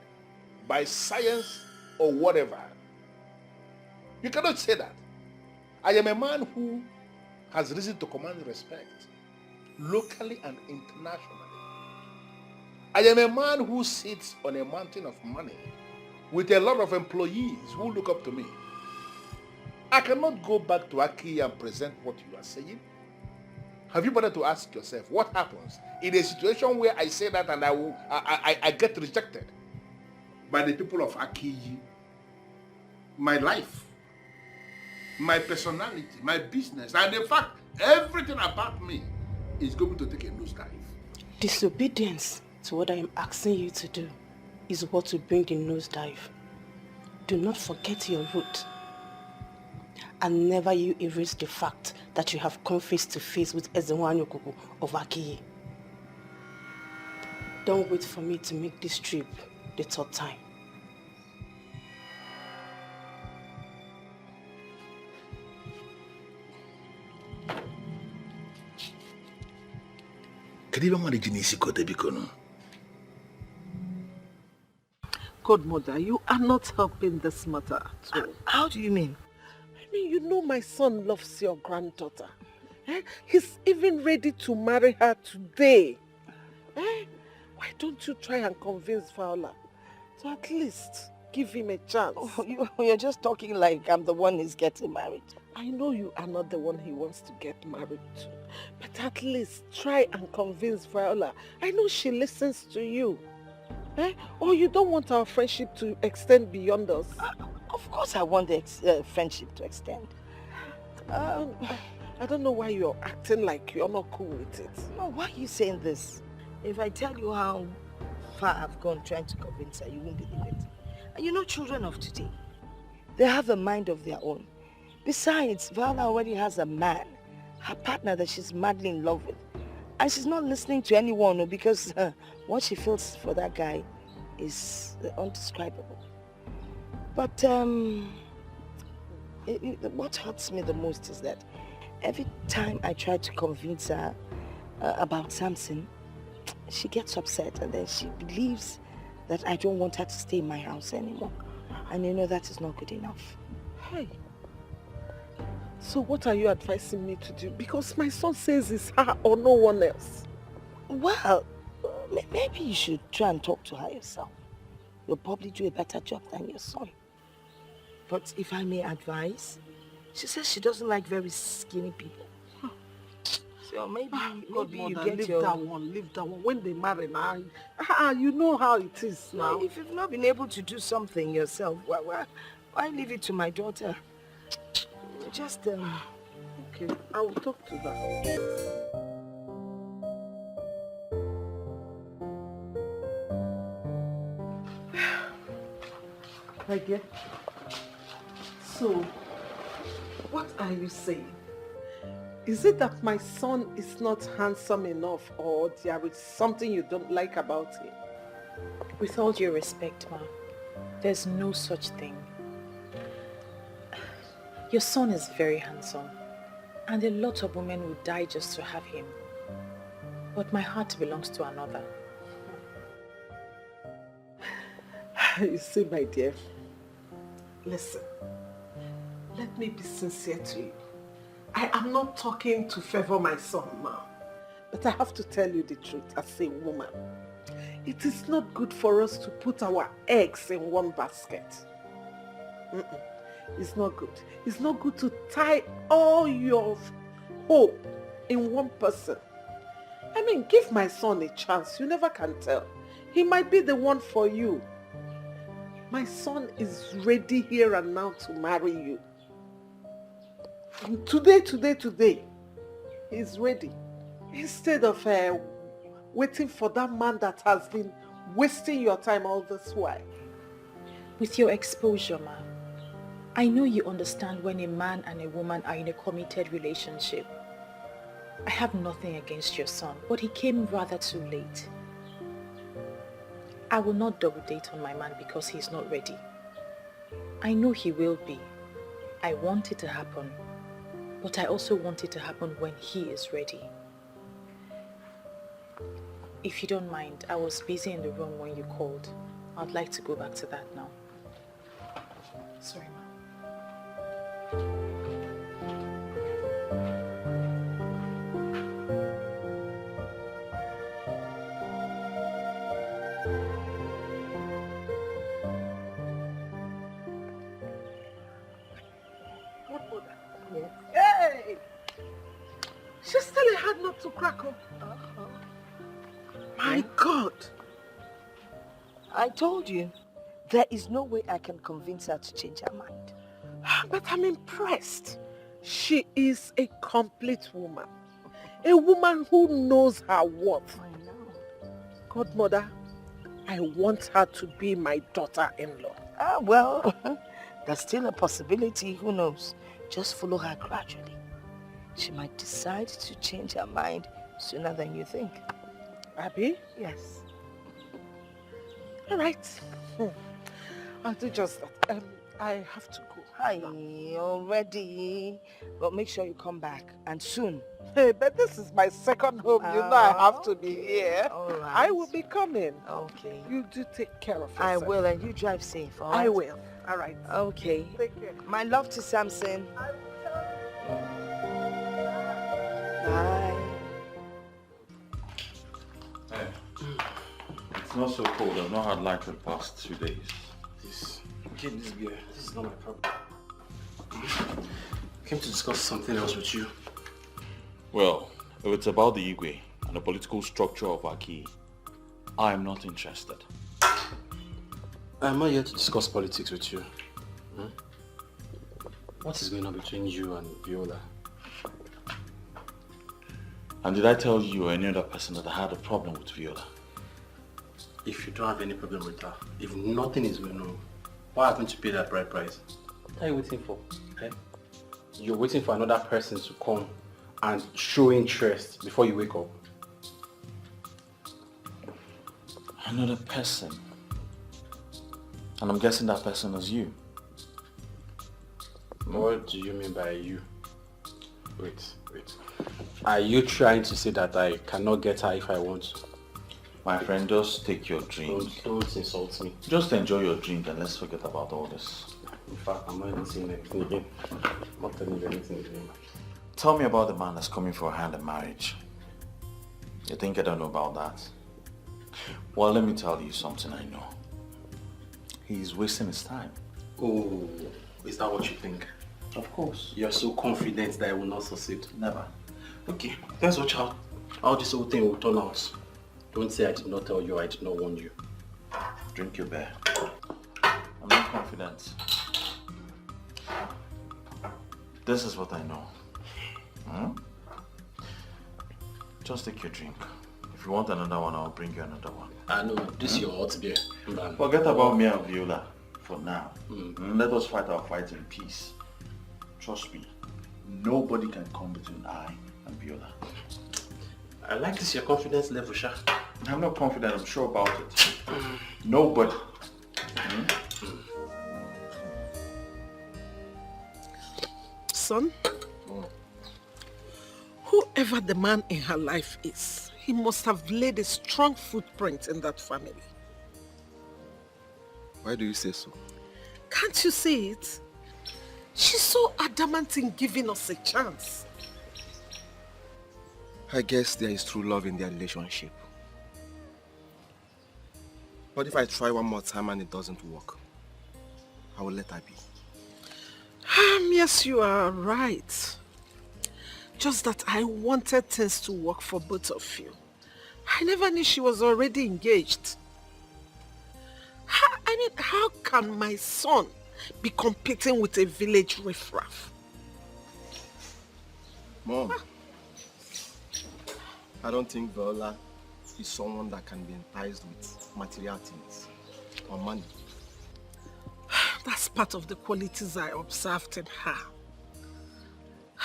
Q: by science or whatever. You cannot say that. I am a man who has reason to command respect, locally and internationally. I am a man who sits on a mountain of money with a lot of employees who look up to me. I cannot go back to Aki and present what you are saying. Have you bothered to ask yourself what happens in a situation where I say that and I get rejected by the people of Aki? My life, my personality, my business, and in fact, everything about me is going to take a nosedive.
G: Disobedience to what I am asking you to do is what will bring the nosedive. Do not forget your root. And never you erase the fact that you have come face to face with Ezenwanyi Ogugu of Akiyi. Don't wait for me to make this trip the third time.
R: Godmother, you are not helping this matter at all.
H: How do you mean?
R: I mean, you know my son loves your granddaughter. He's even ready to marry her today. Why don't you try and convince Fowler to at least give him a chance?
H: Oh, you're just talking like I'm the one he's getting married.
R: I know you are not the one he wants to get married to. But at least try and convince Viola. I know she listens to you. Or you don't want our friendship to extend beyond us?
H: Of course I want the friendship to extend.
R: I don't know why you're acting like you're not cool with it.
H: No, why are you saying this? If I tell you how far I've gone trying to convince her, you won't believe it. And you know children of today, they have a mind of their own. Besides, Viola already has a man, her partner that she's madly in love with. And she's not listening to anyone because what she feels for that guy is undescribable. But what hurts me the most is that every time I try to convince her about Samson, she gets upset and then she believes that I don't want her to stay in my house anymore. And you know that is not good enough.
R: Hey. So what are you advising me to do? Because my son says it's her or no one else.
H: Well, maybe you should try and talk to her yourself. You'll probably do a better job than your son. But if I may advise, she says she doesn't like very skinny people. So maybe you get
R: leave
H: your...
R: that one. When they marry now, you know how it is now.
H: If you've not been able to do something yourself, why leave it to my daughter? Just,
R: Okay, I will talk to her. My dear, so, what are you saying? Is it that my son is not handsome enough or there is something you don't like about him?
F: With all due respect, Ma, there's no such thing. Your son is very handsome, and a lot of women would die just to have him. But my heart belongs to another.
R: You see, my dear, listen, let me be sincere to you. I am not talking to favor my son now, but I have to tell you the truth as a woman. It is not good for us to put our eggs in one basket. It's not good. It's not good to tie all your hope in one person. I mean, give my son a chance. You never can tell. He might be the one for you. My son is ready here and now to marry you. And today, he's ready. Instead of waiting for that man that has been wasting your time all this while.
F: With your exposure, Ma, I know you understand when a man and a woman are in a committed relationship. I have nothing against your son, but he came rather too late. I will not double date on my man because he's not ready. I know he will be. I want it to happen, but I also want it to happen when he is ready. If you don't mind, I was busy in the room when you called. I'd like to go back to that now. Sorry, Ma.
R: Hey! She's still a hard nut to crack up. My God!
H: I told you, there is no way I can convince her to change her mind.
R: But I'm impressed. She is a complete woman. A woman who knows her worth.
H: I know.
R: Godmother, I want her to be my daughter-in-law.
H: Well, that's still a possibility. Who knows? Just follow her gradually. She might decide to change her mind sooner than you think.
R: Abby?
H: Yes.
R: All right. I'll do just that. I have to go.
H: Hi, already. But make sure you come back, and soon.
R: Hey, but this is my second home. You know I have to be here.
H: All right.
R: I will be coming.
H: Okay.
R: You do take care of yourself.
H: I will, and you drive safe, all right?
R: I will. All right.
H: Okay.
R: Take care.
H: My love to Samson. Bye.
B: Hey, it's not so cold. I've not had light for the past 2 days.
O: Get this beer. This is not my problem. I came to discuss something else with you.
B: Well, if it's about the Igwe and the political structure of Aki, I am not interested.
O: I'm not here to discuss politics with you. What is going on between you and Viola?
B: And did I tell you or any other person that I had a problem with Viola?
O: If you don't have any problem with her, if nothing is going on, why haven't you paid that bride price? What are you waiting for? Eh? You're waiting for another person to come and show interest before you wake up.
B: Another person? And I'm guessing that person is you.
O: What do you mean by you? Wait. Are you trying to say that I cannot get her if I want to?
B: My friend, just take your drink.
O: Don't insult me.
B: Just enjoy your drink and let's forget about all this.
O: In fact, I'm not even saying anything again. I'm not telling you anything again.
B: Tell me about the man that's coming for a hand in marriage. You think I don't know about that? Well, let me tell you something I know. He's wasting his time.
O: Oh, is that what you think?
B: Of course.
O: You're so confident that I will not succeed.
B: Never.
O: Okay, let's watch how this whole thing will turn out. Don't say I did not tell you, I did not warn you.
B: Drink your beer. I'm not confident. This is what I know. Just take your drink. If you want another one, I'll bring you another one.
O: I know, this is your hot beer.
B: Forget about me and Viola for now. Let us fight our fight in peace. Trust me, nobody can come between I and Viola.
O: I like this, your confidence level, Sha.
B: I'm not confident, I'm sure about it. Nobody.
R: Son, whoever the man in her life is, he must have laid a strong footprint in that family.
T: Why do you say so?
R: Can't you see it? She's so adamant in giving us a chance.
T: I guess there is true love in their relationship. But if I try one more time and it doesn't work, I will let her be.
R: Yes, you are right. Just that I wanted things to work for both of you. I never knew she was already engaged. How can my son be competing with a village riffraff?
T: Mom, I don't think Viola is someone that can be enticed with material things or money.
R: That's part of the qualities I observed in her.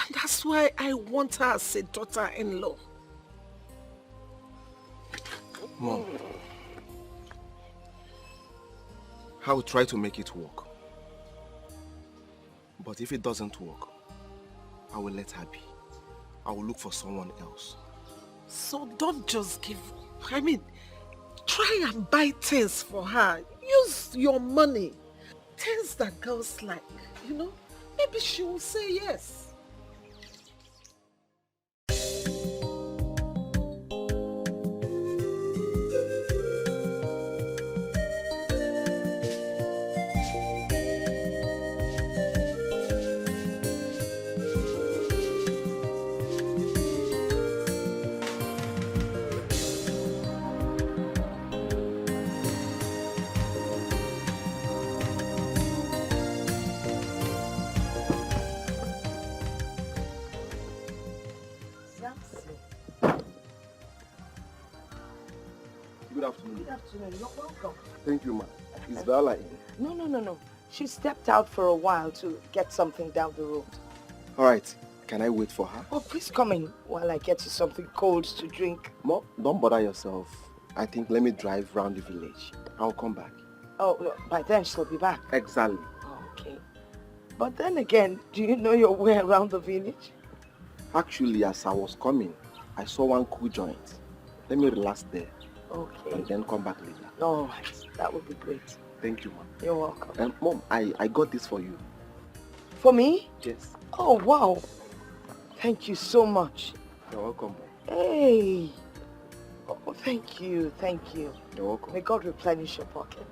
R: And that's why I want her as a daughter-in-law.
T: Mom, I will try to make it work. But if it doesn't work, I will let her be. I will look for someone else.
R: So don't just give up. Try and buy things for her. Use your money. Things that girls like, Maybe she will say yes.
T: Good afternoon.
H: Good afternoon. You're welcome.
T: Thank you, ma. Is Viola in?
H: No. She stepped out for a while to get something down the road.
T: All right. Can I wait for her?
H: Oh, please come in while I get you something cold to drink.
T: Mom, don't bother yourself. I think let me drive around the village. I'll come back.
H: Oh, by then she'll be back.
T: Exactly.
H: Okay. But then again, do you know your way around the village?
T: Actually, as I was coming, I saw one cool joint. Let me relax there.
H: Okay.
T: And then come back later.
H: All right. That would be great.
T: Thank you, Mom.
H: You're welcome.
T: Mom, I got this for you.
H: For me?
T: Yes.
H: Oh, wow. Thank you so much.
T: You're welcome, Mom.
H: Hey. Oh, thank you. Thank you.
T: You're welcome.
H: May God replenish your pocket.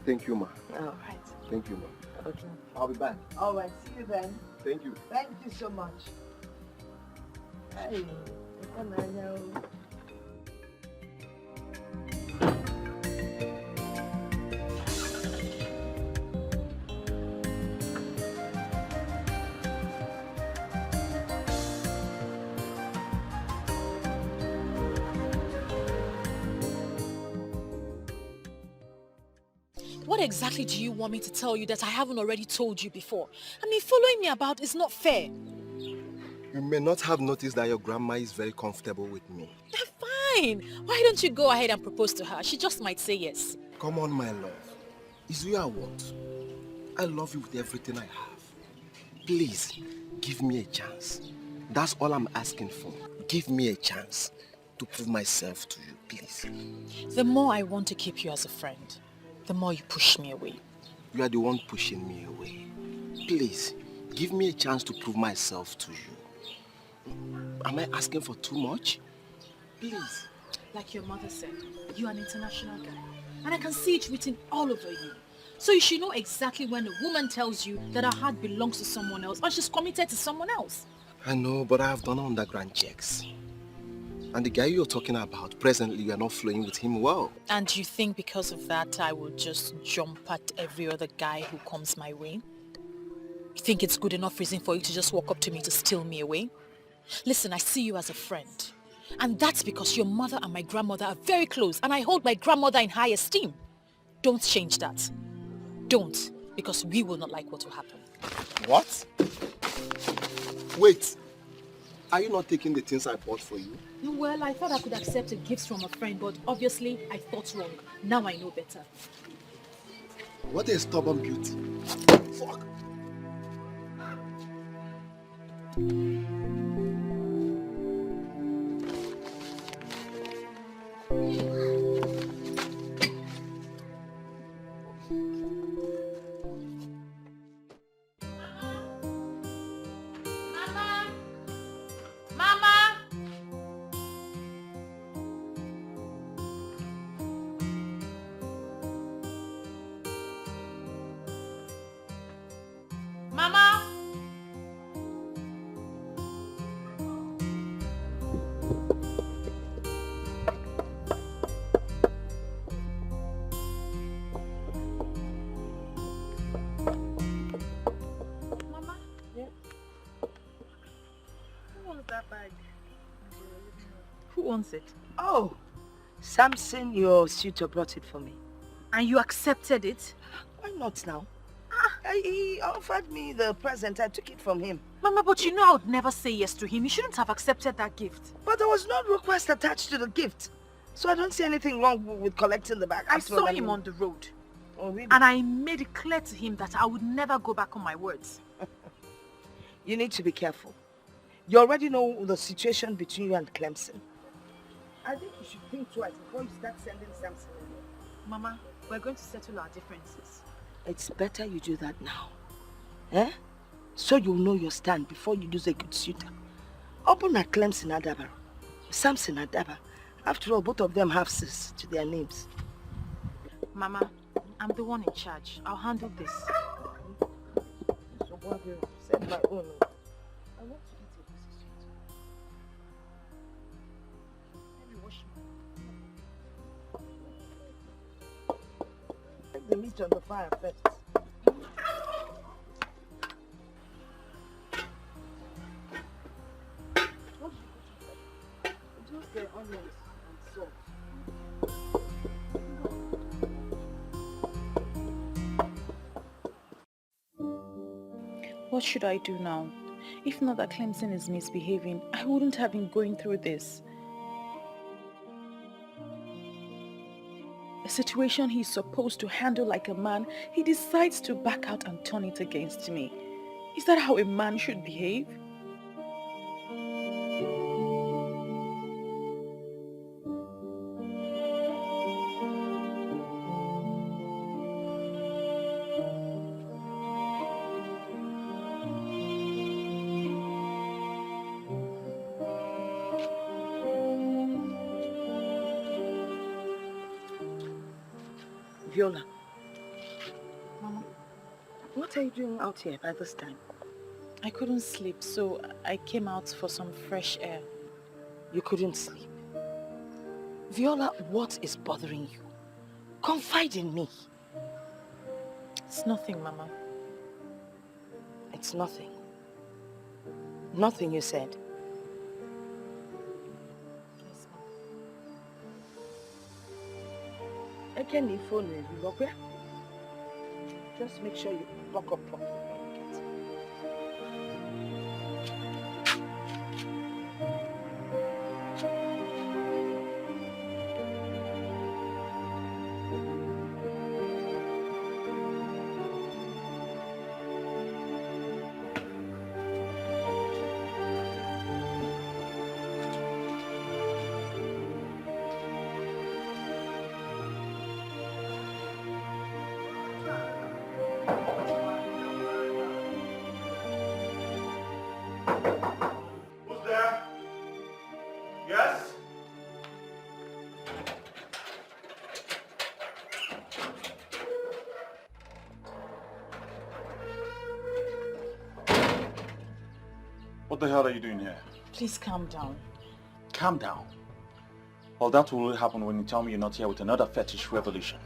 T: Thank you, Ma.
H: All right.
T: Thank you, Ma.
H: Okay.
T: I'll be back.
H: All right. See you then.
T: Thank you.
H: Thank you so much. Hey.
I: What exactly do you want me to tell you that I haven't already told you before? I mean, following me about is not fair.
T: You may not have noticed that your grandma is very comfortable with me.
I: Fine. Why don't you go ahead and propose to her? She just might say yes.
T: Come on, my love. Is you I want. I love you with everything I have. Please, give me a chance. That's all I'm asking for. Give me a chance to prove myself to you, please.
I: The more I want to keep you as a friend, the more you push me away.
T: You are the one pushing me away. Please, give me a chance to prove myself to you. Am I asking for too much? Please.
I: Like your mother said, you're an international guy. And I can see it written all over you. So you should know exactly when a woman tells you that her heart belongs to someone else or she's committed to someone else.
T: I know, but I have done underground checks. And the guy you're talking about, presently you are not flowing with him well.
I: And you think because of that I will just jump at every other guy who comes my way? You think it's good enough reason for you to just walk up to me to steal me away? Listen, I see you as a friend. And that's because your mother and my grandmother are very close and I hold my grandmother in high esteem. Don't change that. Don't, because we will not like what will happen.
T: What? Wait. Are you not taking the things I bought for you?
I: Well, I thought I could accept a gift from a friend, but obviously I thought wrong. Now I know better.
T: What a stubborn beauty. Fuck.
I: Who owns it?
H: Oh, Samson, your suitor brought it for me.
I: And you accepted it?
H: Why not now? He offered me the present. I took it from him.
I: Mama, but you know I would never say yes to him. You shouldn't have accepted that gift.
H: But there was no request attached to the gift. So I don't see anything wrong with collecting the bag.
I: I saw him on the road.
H: Oh, really?
I: And I made it clear to him that I would never go back on my words.
H: You need to be careful. You already know the situation between you and Clemson. I think you should think twice before you start sending Samson away.
I: Mama, we're going to settle our differences.
H: It's better you do that now. Eh? So you'll know your stand before you lose a good suitor. Open at Clemson Adaba. Samson Adaba. After all, both of them have sis to their names.
I: Mama, I'm the one in charge. I'll handle this.
H: So what will send my own? I want to eat a piece of sweet. Let me wash my... Take the meat on the fire first. Just the onions and salt.
F: What should I do now? If not that Clemson is misbehaving, I wouldn't have been going through this. A situation he's supposed to handle like a man, he decides to back out and turn it against me. Is that how a man should behave?
H: Viola. Mama, what are you doing out here by this time?
F: I couldn't sleep, so I came out for some fresh air.
H: You couldn't sleep? Viola, what is bothering you? Confide in me.
F: It's nothing, Mama.
H: It's nothing. Nothing, you said. Eke ni phone you okay? Just make sure you lock up properly.
B: What the hell are you doing here?
F: Please calm down.
B: Calm down. Well, that will only happen when you tell me you're not here with another fetish revolution.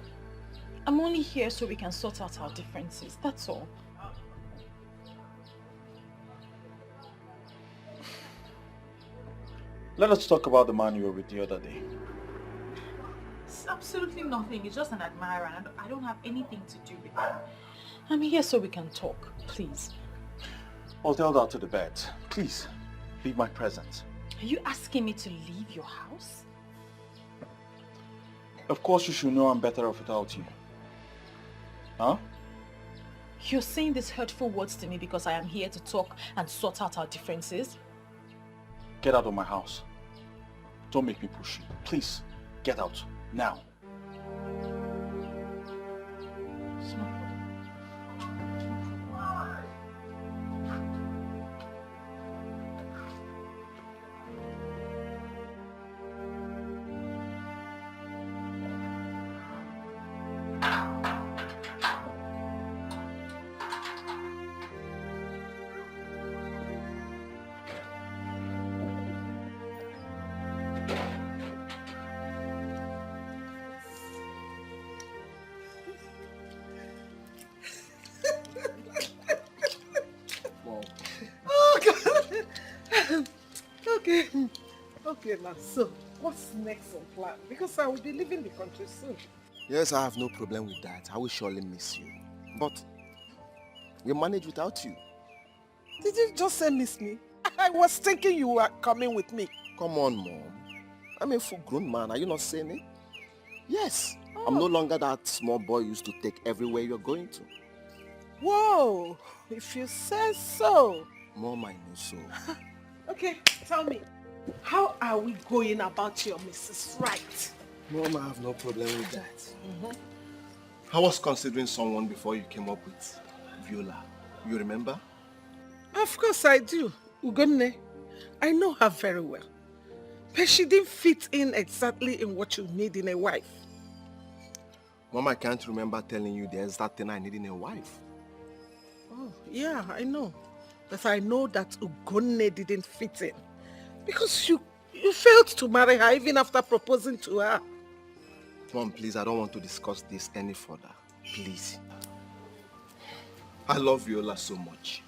F: I'm only here so we can sort out our differences, that's all.
B: Let us talk about the man you were with the other day.
F: It's absolutely nothing. It's just an admirer and I don't have anything to do with it. I'm here so we can talk, please.
B: Well, tell that to the bed. Please, leave my presence.
F: Are you asking me to leave your house?
B: Of course you should know I'm better off without you. Huh?
F: You're saying these hurtful words to me because I am here to talk and sort out our differences?
B: Get out of my house. Don't make me push you. Please, get out. Now.
R: Okay, now, so what's next on plan? Because I will be leaving the country soon.
T: Yes, I have no problem with that. I will surely miss you. But we manage without you.
R: Did you just say miss me? I was thinking you were coming with me.
T: Come on, Mom. I'm a full-grown man. Are you not saying it? Yes. I'm no longer that small boy you used to take everywhere you're going to.
R: Whoa, if you say so.
T: Mom, I know so.
R: Okay, tell me, how are we going about your Mrs. Right?
T: Mom, I have no problem with that. I was considering someone before you came up with Viola. You remember?
R: Of course I do. Ugonne, I know her very well. But she didn't fit in exactly in what you need in a wife.
T: Mom, I can't remember telling you the exact thing I need in a wife.
R: Oh, yeah, I know. But I know that Ugonne didn't fit in. Because you failed to marry her even after proposing to her.
T: Mom, please, I don't want to discuss this any further. Please. I love Viola so much.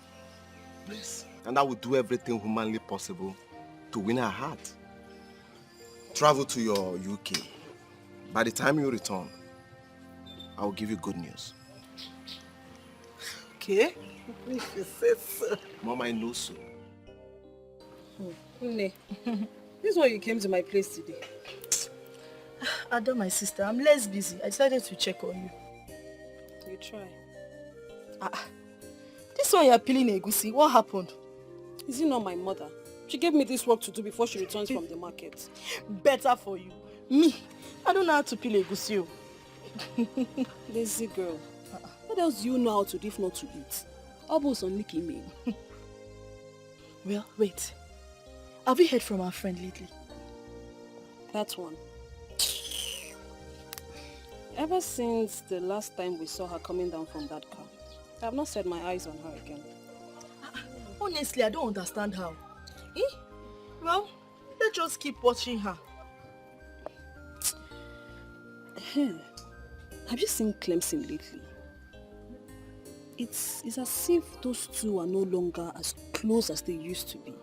T: Yes. And I will do everything humanly possible to win her heart. Travel to your UK. By the time you return, I will give you good news.
R: Okay? If you say so.
T: Mom, I know so.
L: Nne, this is why you came to my place today. Ada, my sister, I'm less busy. I decided to check on you. You try. This one you're peeling egusi. What happened?
M: Is it not my mother? She gave me this work to do before she returns from the market.
L: Better for you. Me, I don't know how to peel egusi.
M: Lazy girl. What else do you know how to do if not to eat? Almost on Nicky me.
L: Well, wait. Have you heard from our friend lately?
M: That one. Ever since the last time we saw her coming down from that car, I have not set my eyes on her again.
L: Honestly, I don't understand how. Well, let's just keep watching her.
M: Have you seen Clemson lately? It's as if those two are no longer as close as they used to be.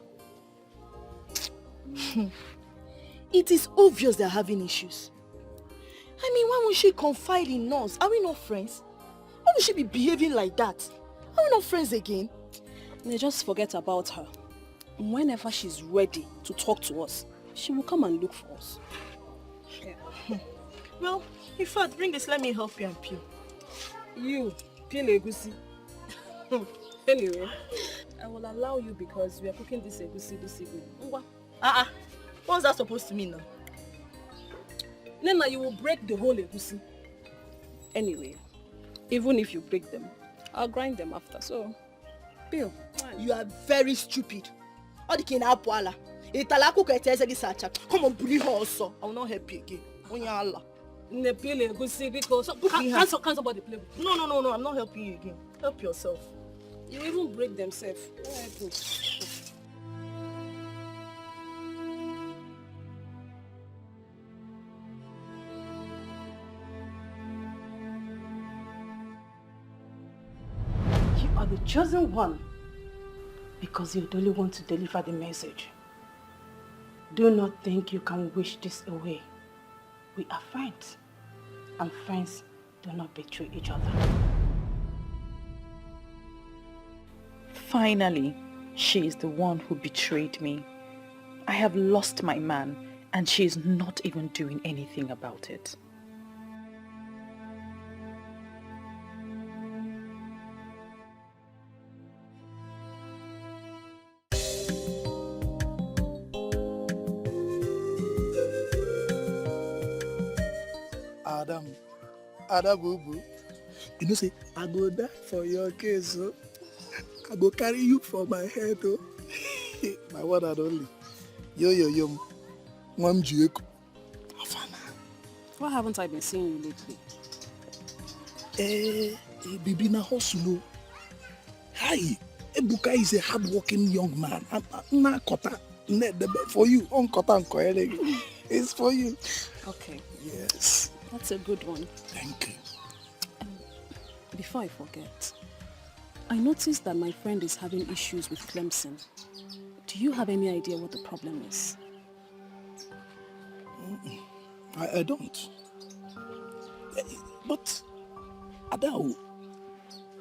L: It is obvious they're having issues. I mean, why won't she confide in us? Are we not friends? Why would she be behaving like that? Are we not friends again?
M: They just forget about her. Whenever she's ready to talk to us, she will come and look for us.
L: Yeah. Well, in fact, bring this, let me help you and peel.
M: You, peel egusi. Anyway, I will allow you because we are cooking this egusi this evening.
L: What's that supposed to mean now?
M: Nena, you will break the whole egusi. Anyway, even if you break them, I'll grind them after, so peel.
L: You are very stupid. Come on, bully her also. I will not help you again.
M: Can somebody play with you?
L: No, I'm not helping you again. Help yourself.
M: You even break themselves.
G: You are the chosen one because you're the only one to deliver the message. Do not think you can wish this away. We are friends, and friends do not betray each other.
F: Finally, she is the one who betrayed me. I have lost my man, and she is not even doing anything about it.
D: Ada boo. You know, say, I go die for your case, oh. I go carry you for my head, oh. My one and only. Yo. Mom Jueko.
M: Why haven't I been seeing you lately?
D: Bibi na hustle. Hi. Ebuka is a hard-working young man. Na kota. For you. On kota it's for you.
M: Okay.
D: Yes.
M: That's a good one.
D: Thank you.
M: Before I forget, I noticed that my friend is having issues with Clemson. Do you have any idea what the problem is?
D: I don't. But, Adao,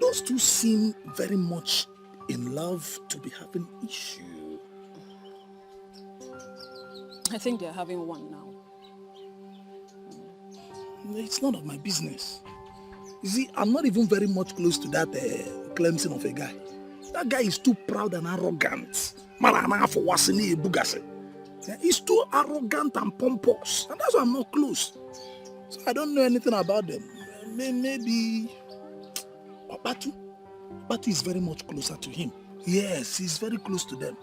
D: those two seem very much in love to be having issue.
M: I think they're having one now.
D: It's none of my business. You see, I'm not even very much close to that Clemson of a guy. That guy is too proud and arrogant. He's too arrogant and pompous. And that's why I'm not close. So I don't know anything about them. Maybe Batu is very much closer to him. Yes, he's very close to them.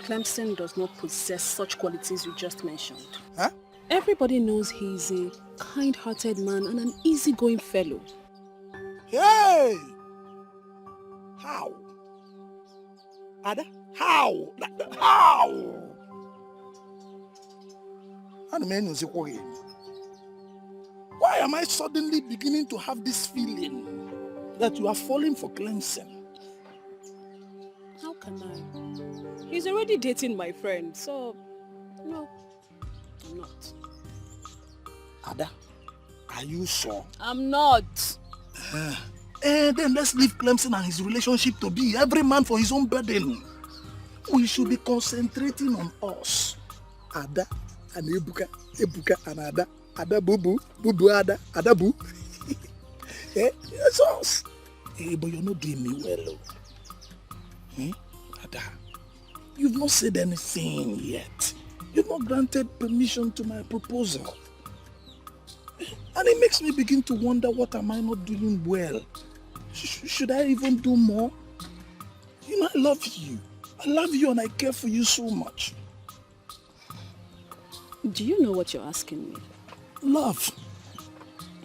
M: Clemson does not possess such qualities you just mentioned.
D: Huh?
M: Everybody knows he's a kind-hearted man and an easygoing fellow.
D: Hey! How? Ada? How? How? Why am I suddenly beginning to have this feeling that you are falling for Clemson?
M: How can I? He's already dating my friend, so no, I'm not.
D: Ada, are you sure?
M: I'm not.
D: Then let's leave Clemson and his relationship to be. Every man for his own burden. We should be concentrating on us. Ada and Ebuka and Ada. Ada Bubu, Ada, Ada Boo. It's us. But you're not doing me well. Ada, you've not said anything yet. You've not granted permission to my proposal. And it makes me begin to wonder, what am I not doing well? Should I even do more? You know, I love you. I love you and I care for you so much.
M: Do you know what you're asking me?
D: Love.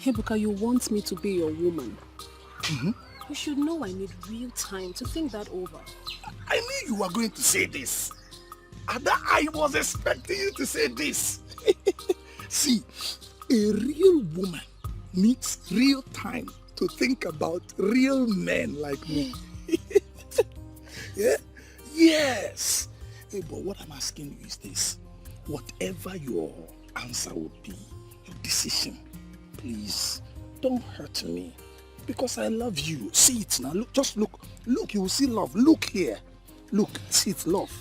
M: Ebuka, you want me to be your woman.
D: Mm-hmm.
M: You should know I need real time to think that over.
D: I knew you were going to say this. Ada, I was expecting you to say this. See, a real woman needs real time to think about real men like me. Yeah? Yes. Hey, but what I'm asking you is this. Whatever your answer would be, your decision, please don't hurt me. Because I love you. See it now. Look, just look. Look, you will see love. Look here. Look, see it, love.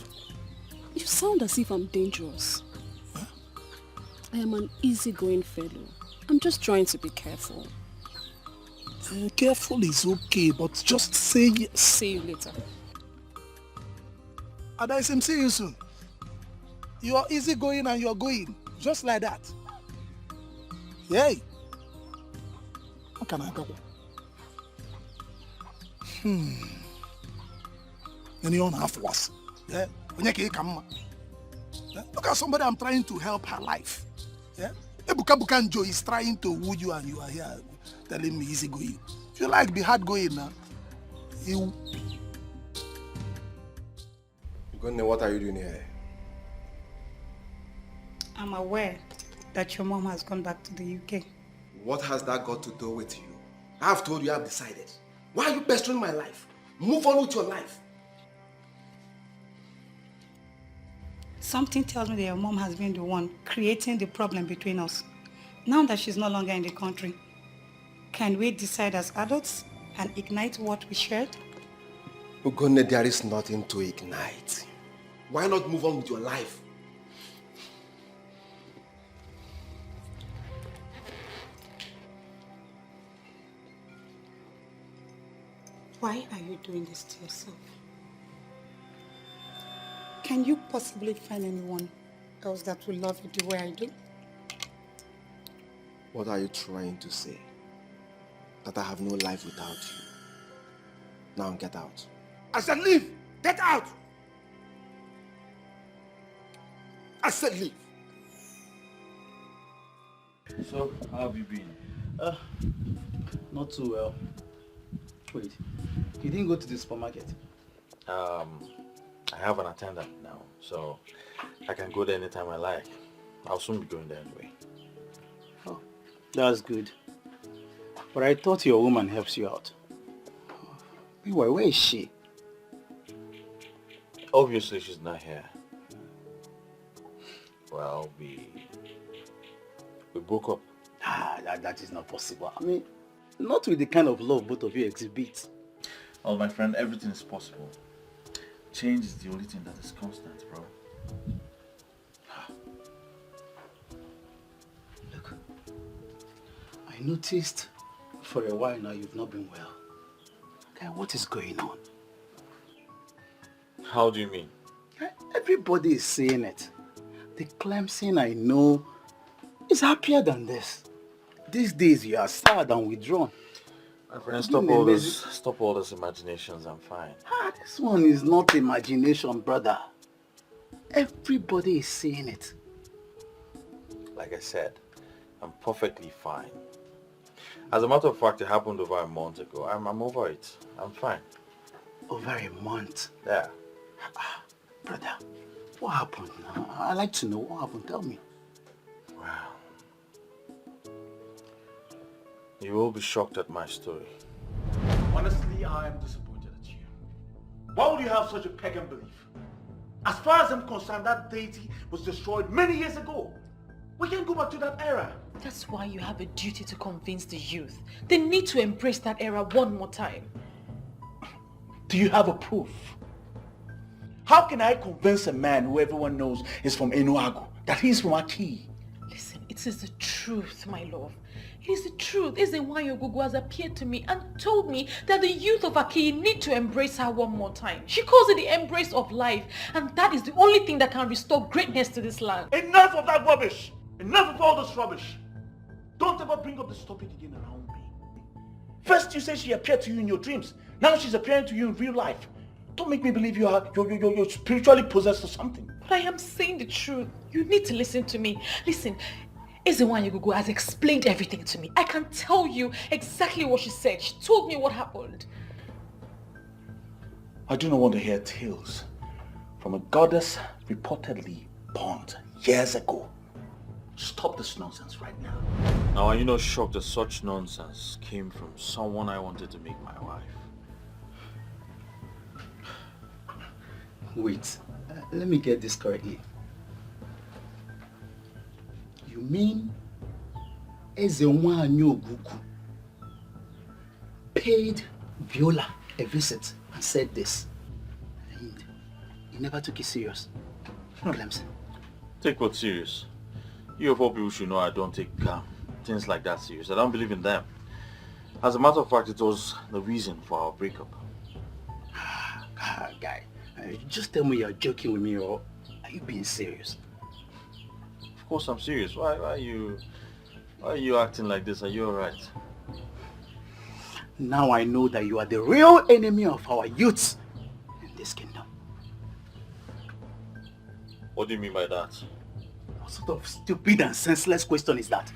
M: You sound as if I'm dangerous. Huh? I am an easygoing fellow. I'm just trying to be careful.
D: Careful is okay, but just say...
M: See you later.
D: Adaisim, see you soon. You are easygoing and you're going. Just like that. Yay. How can I go? Anyone have worse? Yeah. Look at somebody I'm trying to help her life. Yeah. Ebuka Bukanjo is trying to woo you and you are here telling me easy going. If you like, be hard going now. You.
T: Gunne, what are you doing here?
S: I'm aware that your mom has gone back to the UK.
T: What has that got to do with you? I've told you I've decided. Why are you pestering my life? Move on with your life.
S: Something tells me that your mom has been the one creating the problem between us. Now that she's no longer in the country, can we decide as adults and ignite what we shared?
T: Ugonne, there is nothing to ignite. Why not move on with your life?
S: Why are you doing this to yourself? Can you possibly find anyone else that will love you the way I do?
T: What are you trying to say? That I have no life without you. Now get out.
D: I said leave! Get out! I said leave.
B: So, how have you been?
A: Not too well. Wait, you didn't go to the supermarket?
B: I have an attendant now, so I can go there anytime I like. I'll soon be going there anyway.
A: Oh, that's good. But I thought your woman helps you out. Meanwhile, where is she?
B: Obviously, she's not here. Well, we broke up.
A: That is not possible. I mean, not with the kind of love both of you exhibit.
B: Oh, my friend, everything is possible. Change is the only thing that is constant, bro.
A: Look, I noticed for a while now you've not been well. Okay, what is going on?
B: How do you mean?
A: Everybody is saying it. The Clemson I know is happier than this. These days you are sad and withdrawn.
B: My friend, stop all those imaginations, I'm fine.
A: This one is not imagination, brother. Everybody is saying it.
B: Like I said, I'm perfectly fine. As a matter of fact, it happened over a month ago. I'm over it. I'm fine.
A: Over a month?
B: Yeah.
A: Brother, what happened? I'd like to know what happened. Tell me.
B: Wow. You will be shocked at my story.
E: Honestly, I am disappointed at you. Why would you have such a pagan belief? As far as I'm concerned, that deity was destroyed many years ago. We can't go back to that era.
F: That's why you have a duty to convince the youth. They need to embrace that era one more time.
E: Do you have a proof? How can I convince a man who everyone knows is from Enuagu that he's from Aki?
F: Listen, it is the truth, my love. It is the truth. Ezenwayogugu has appeared to me and told me that the youth of Aki need to embrace her one more time. She calls it the embrace of life, and that is the only thing that can restore greatness to this land.
E: Enough of that rubbish! Enough of all this rubbish! Don't ever bring up this topic again around me. First you say she appeared to you in your dreams. Now she's appearing to you in real life. Don't make me believe you're spiritually possessed or something.
F: But I am saying the truth. You need to listen to me. Listen, Ezenwayogugu has explained everything to me. I can tell you exactly what she said. She told me what happened.
E: I do not want to hear tales from a goddess reportedly burnt years ago. Stop this nonsense right now.
B: Now, are you not shocked that such nonsense came from someone I wanted to make my wife?
A: Wait, let me get this correctly. You mean Ezenwayogugu paid Viola a visit and said this. And he never took it serious. Clemson.
B: Take what serious? You of all people should know I don't take things like that serious. I don't believe in them. As a matter of fact, it was the reason for our breakup.
A: Guy, just tell me you're joking with me, or are you being serious?
B: Of course I'm serious. Why are you acting like this? Are you alright?
A: Now I know that you are the real enemy of our youth in this kingdom.
B: What do you mean by that?
A: What sort of stupid and senseless question is that?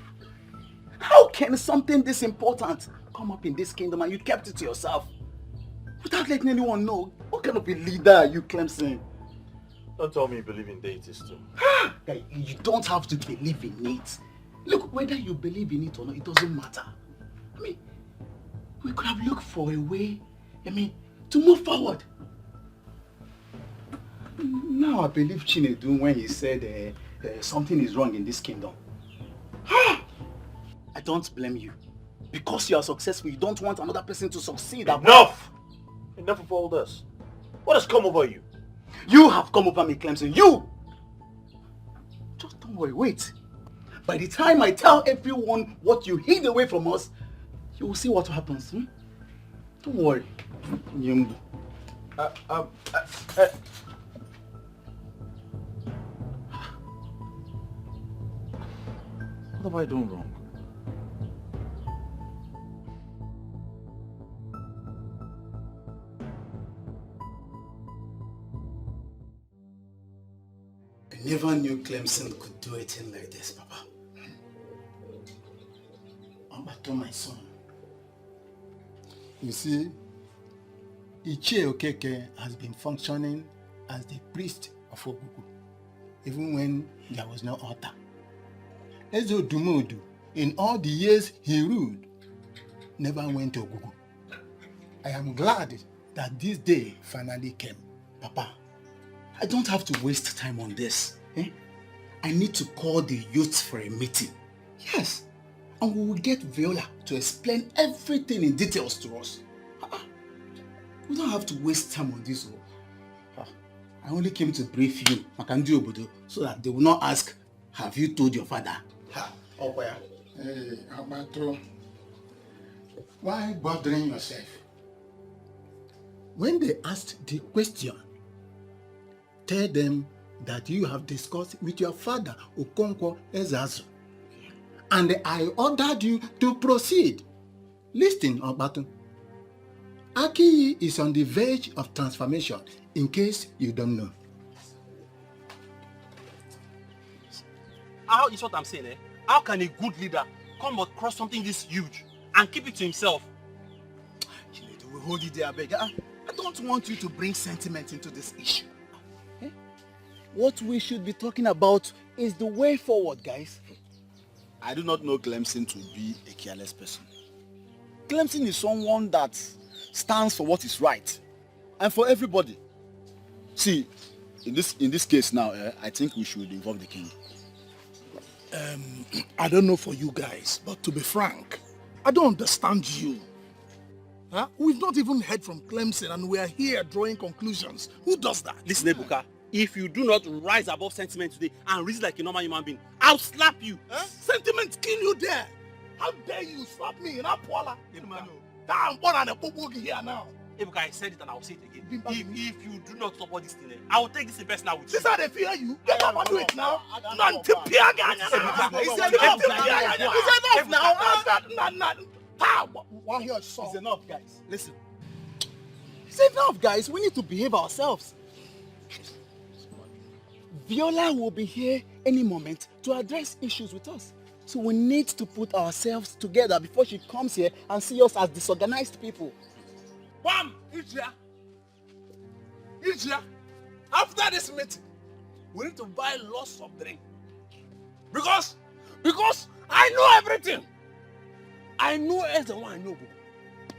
A: How can something this important come up in this kingdom and you kept it to yourself? Without letting anyone know? What kind of a leader are you, Clemson?
B: Don't tell me you believe in deities too.
A: Guy, you don't have to believe in it. Look, whether you believe in it or not, it doesn't matter. I mean, we could have looked for a way, to move forward. Now I believe Chinedu when he said something is wrong in this kingdom. I don't blame you. Because you are successful, you don't want another person to succeed.
B: Enough! Enough of all this. What has come over you?
A: You have come over me, Clemson. You! Just don't worry, wait. By the time I tell everyone what you hid away from us, you will see what happens. Don't worry. Nyembu.
B: What have I done wrong?
A: I never knew Clemson could do a thing like this, Papa. Ambato, my son.
N: You see, Ichie Okeke has been functioning as the priest of Ogugu, even when there was no altar. Ezo Dumodu, in all the years he ruled, never went to Ogugu. I am glad that this day finally came.
A: Papa, I don't have to waste time on this. I need to call the youth for a meeting. Yes. And we will get Viola to explain everything in details to us. We don't have to waste time on this. I only came to brief you, Makandu Obodo, so that they will not ask, have you told your father?
N: Hey, Abato, why bothering yourself? When they asked the question, tell them that you have discussed with your father, Okonkwo Ezazu, and I ordered you to proceed. Listen, Abato. Aki is on the verge of transformation, in case you don't know.
C: How is what I'm saying, How can a good leader come across something this huge and keep it to himself?
A: We hold it there, beg. I don't want you to bring sentiment into this issue. What we should be talking about is the way forward, guys.
J: I do not know Clemson to be a careless person. Clemson is someone that stands for what is right and for everybody. See, in this case now, I think we should involve the king.
D: I don't know for you guys, but to be frank, I don't understand you. Huh? We've not even heard from Clemson and we are here drawing conclusions. Who does that?
C: Listen, Ebuka, if you do not rise above sentiment today and reason like a normal human being, I'll slap you.
D: Huh? Sentiment kill you there. How dare you slap me in Apuala? I'm born and a popo here now.
C: Ebuka, I said it and I'll say it again. If you do not support this thing, I will take this in personal with you.
D: This is how they fear you. Get up and do it now. It's
A: enough, guys. Listen. It's enough, guys. We need to behave ourselves. Viola will be here any moment to address issues with us. So we need to put ourselves together before she comes here and see us as disorganized people.
D: Bam! Ijia, after this meeting, we need to buy lots of drink. Because I know everything. I know as the one I know.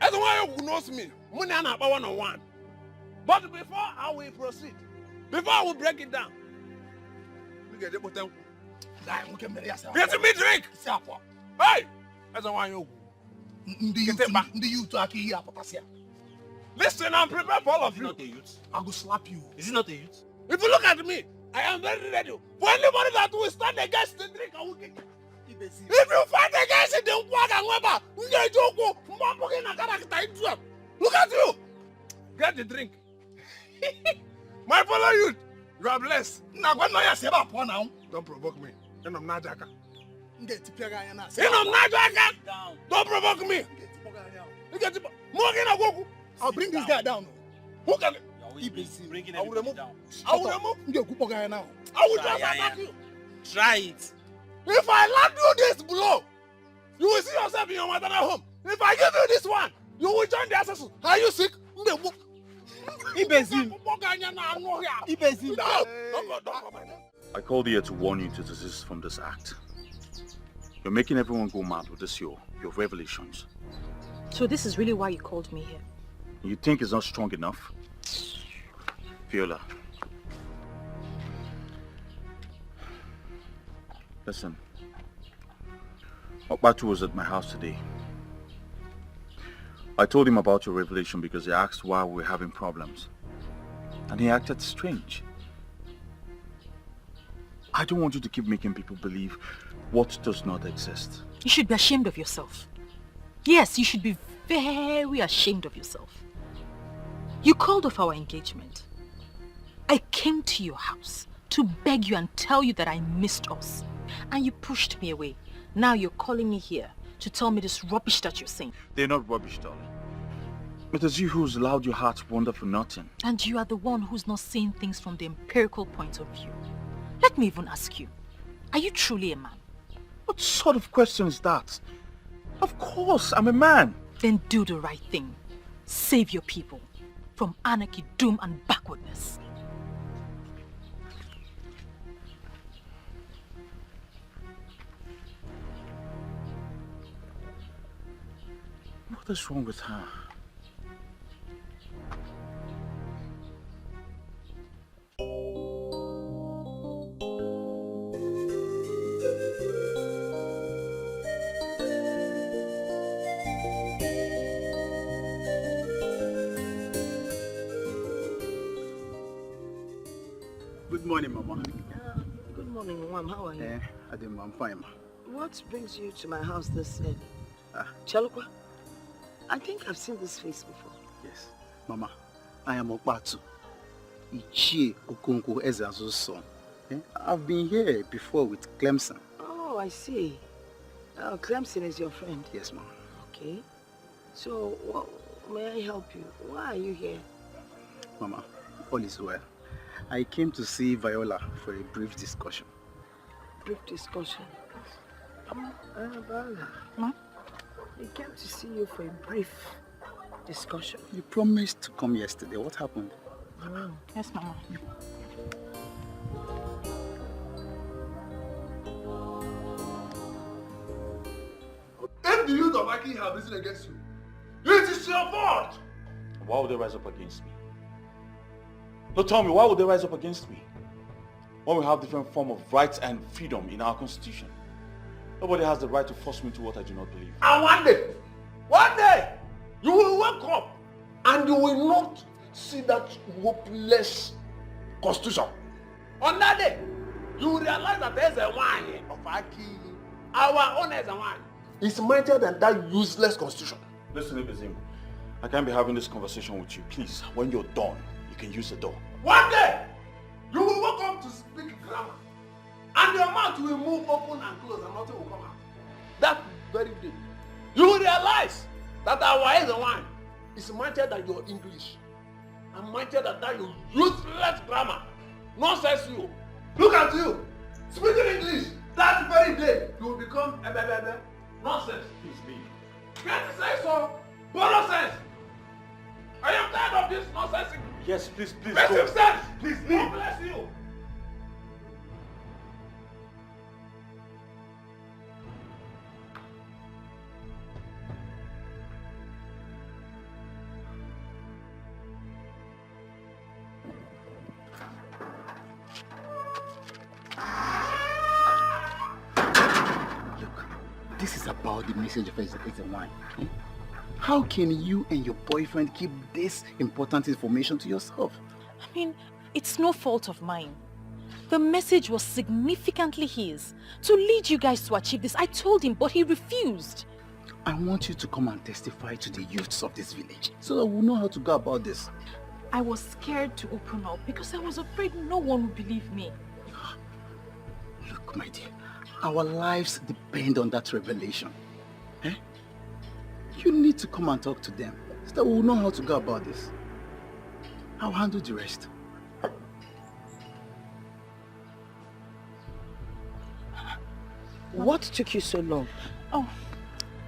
D: As the one who knows me, money and about 101. But before I will proceed, before I will break it down, we get the bottom. Get me drink. Hey, as the one you Listen, I'm prepared for all of you. I will slap you. Is it not a youth? If you look at me, I am very ready. For anybody that will stand against the drink, I will kick. If you fight against it, then look at you. Get the drink. My fellow youth, you are blessed. Don't provoke me. I'm not Jaka. Don't provoke me. I'll bring this guy down. Who can I will remove. I will remove. I will just attack you.
C: Try it.
D: If I land you this blow, you will see yourself in your maternal home. If I give you this one, you will join the Ancestral. Are you sick?
B: I called here to warn you to desist from this act. You're making everyone go mad with this your revelations.
I: So this is really why you called me here?
B: You think it's not strong enough? Viola. Listen. Okbatu was at my house today. I told him about your revelation because he asked why we were having problems. And he acted strange. I don't want you to keep making people believe what does not exist.
I: You should be ashamed of yourself. Yes, you should be very ashamed of yourself. You called off our engagement. I came to your house to beg you and tell you that I missed us. And you pushed me away. Now you're calling me here to tell me this rubbish that you're saying.
B: They're not rubbish, darling. It is you who's allowed your heart to wander for nothing.
I: And you are the one who's not seeing things from the empirical point of view. Let me even ask you, are you truly a man?
B: What sort of question is that? Of course, I'm a man.
I: Then do the right thing. Save your people from anarchy, doom and backwardness.
B: What is wrong with her?
A: Good morning, Mama.
H: Good morning, Mom. How are you?
A: I'm fine, Ma.
H: What brings you to my house this early? Chalukwa, I think I've seen this face before.
A: Yes. Mama, I am Okbatu. Ichie Okonkwo Ezeazu's son. I've been here before with Clemson.
H: Oh, I see. Clemson is your friend?
A: Yes, Mama.
H: Okay. So, may I help you? Why are you here?
A: Mama, all is well. I came to see Viola for a brief discussion.
H: Brief discussion? Viola.
I: Ma?
H: I came to see you for a brief discussion.
A: You promised to come yesterday. What happened?
I: Yes, Mama.
D: If the youth of Aki have risen against you, it is your fault!
B: Why would they rise up against me? No, tell me, why would they rise up against me? When we have different form of rights and freedom in our constitution. Nobody has the right to force me to what I do not believe.
D: And one day, you will wake up and you will not see that hopeless constitution. On that day, you will realize that there's a wine of Aki. Our own is a wine. It's mightier than that useless constitution.
B: Listen, Ibezim, I can't be having this conversation with you. Please, when you're done, you can use the door.
D: One day, you will wake up to speak grammar. And your mouth will move open and close and nothing will come out. That very day, you will realize that our eyes and wine is mightier than your English. And mightier than that your useless grammar. Nonsense you. Look at you. Speaking English. That very day, you will become a nonsense.
B: Please leave.
D: Can't you say so? Nonsense. I am tired of this nonsense.
B: Yes, please
D: Make
B: go.
D: sense.
B: Please leave.
D: God bless you.
A: this is about the message of Escalating wine. How can you and your boyfriend keep this important information to yourself?
F: I mean, it's no fault of mine. The message was significantly his. To lead you guys to achieve this, I told him, but he refused.
A: I want you to come and testify to the youths of this village so that we'll know how to go about this.
F: I was scared to open up because I was afraid no one would believe me.
A: Look, my dear, our lives depend on that revelation. Eh? You need to come and talk to them so that we'll know how to go about this. I'll handle the rest.
H: What took you so long?
F: Oh,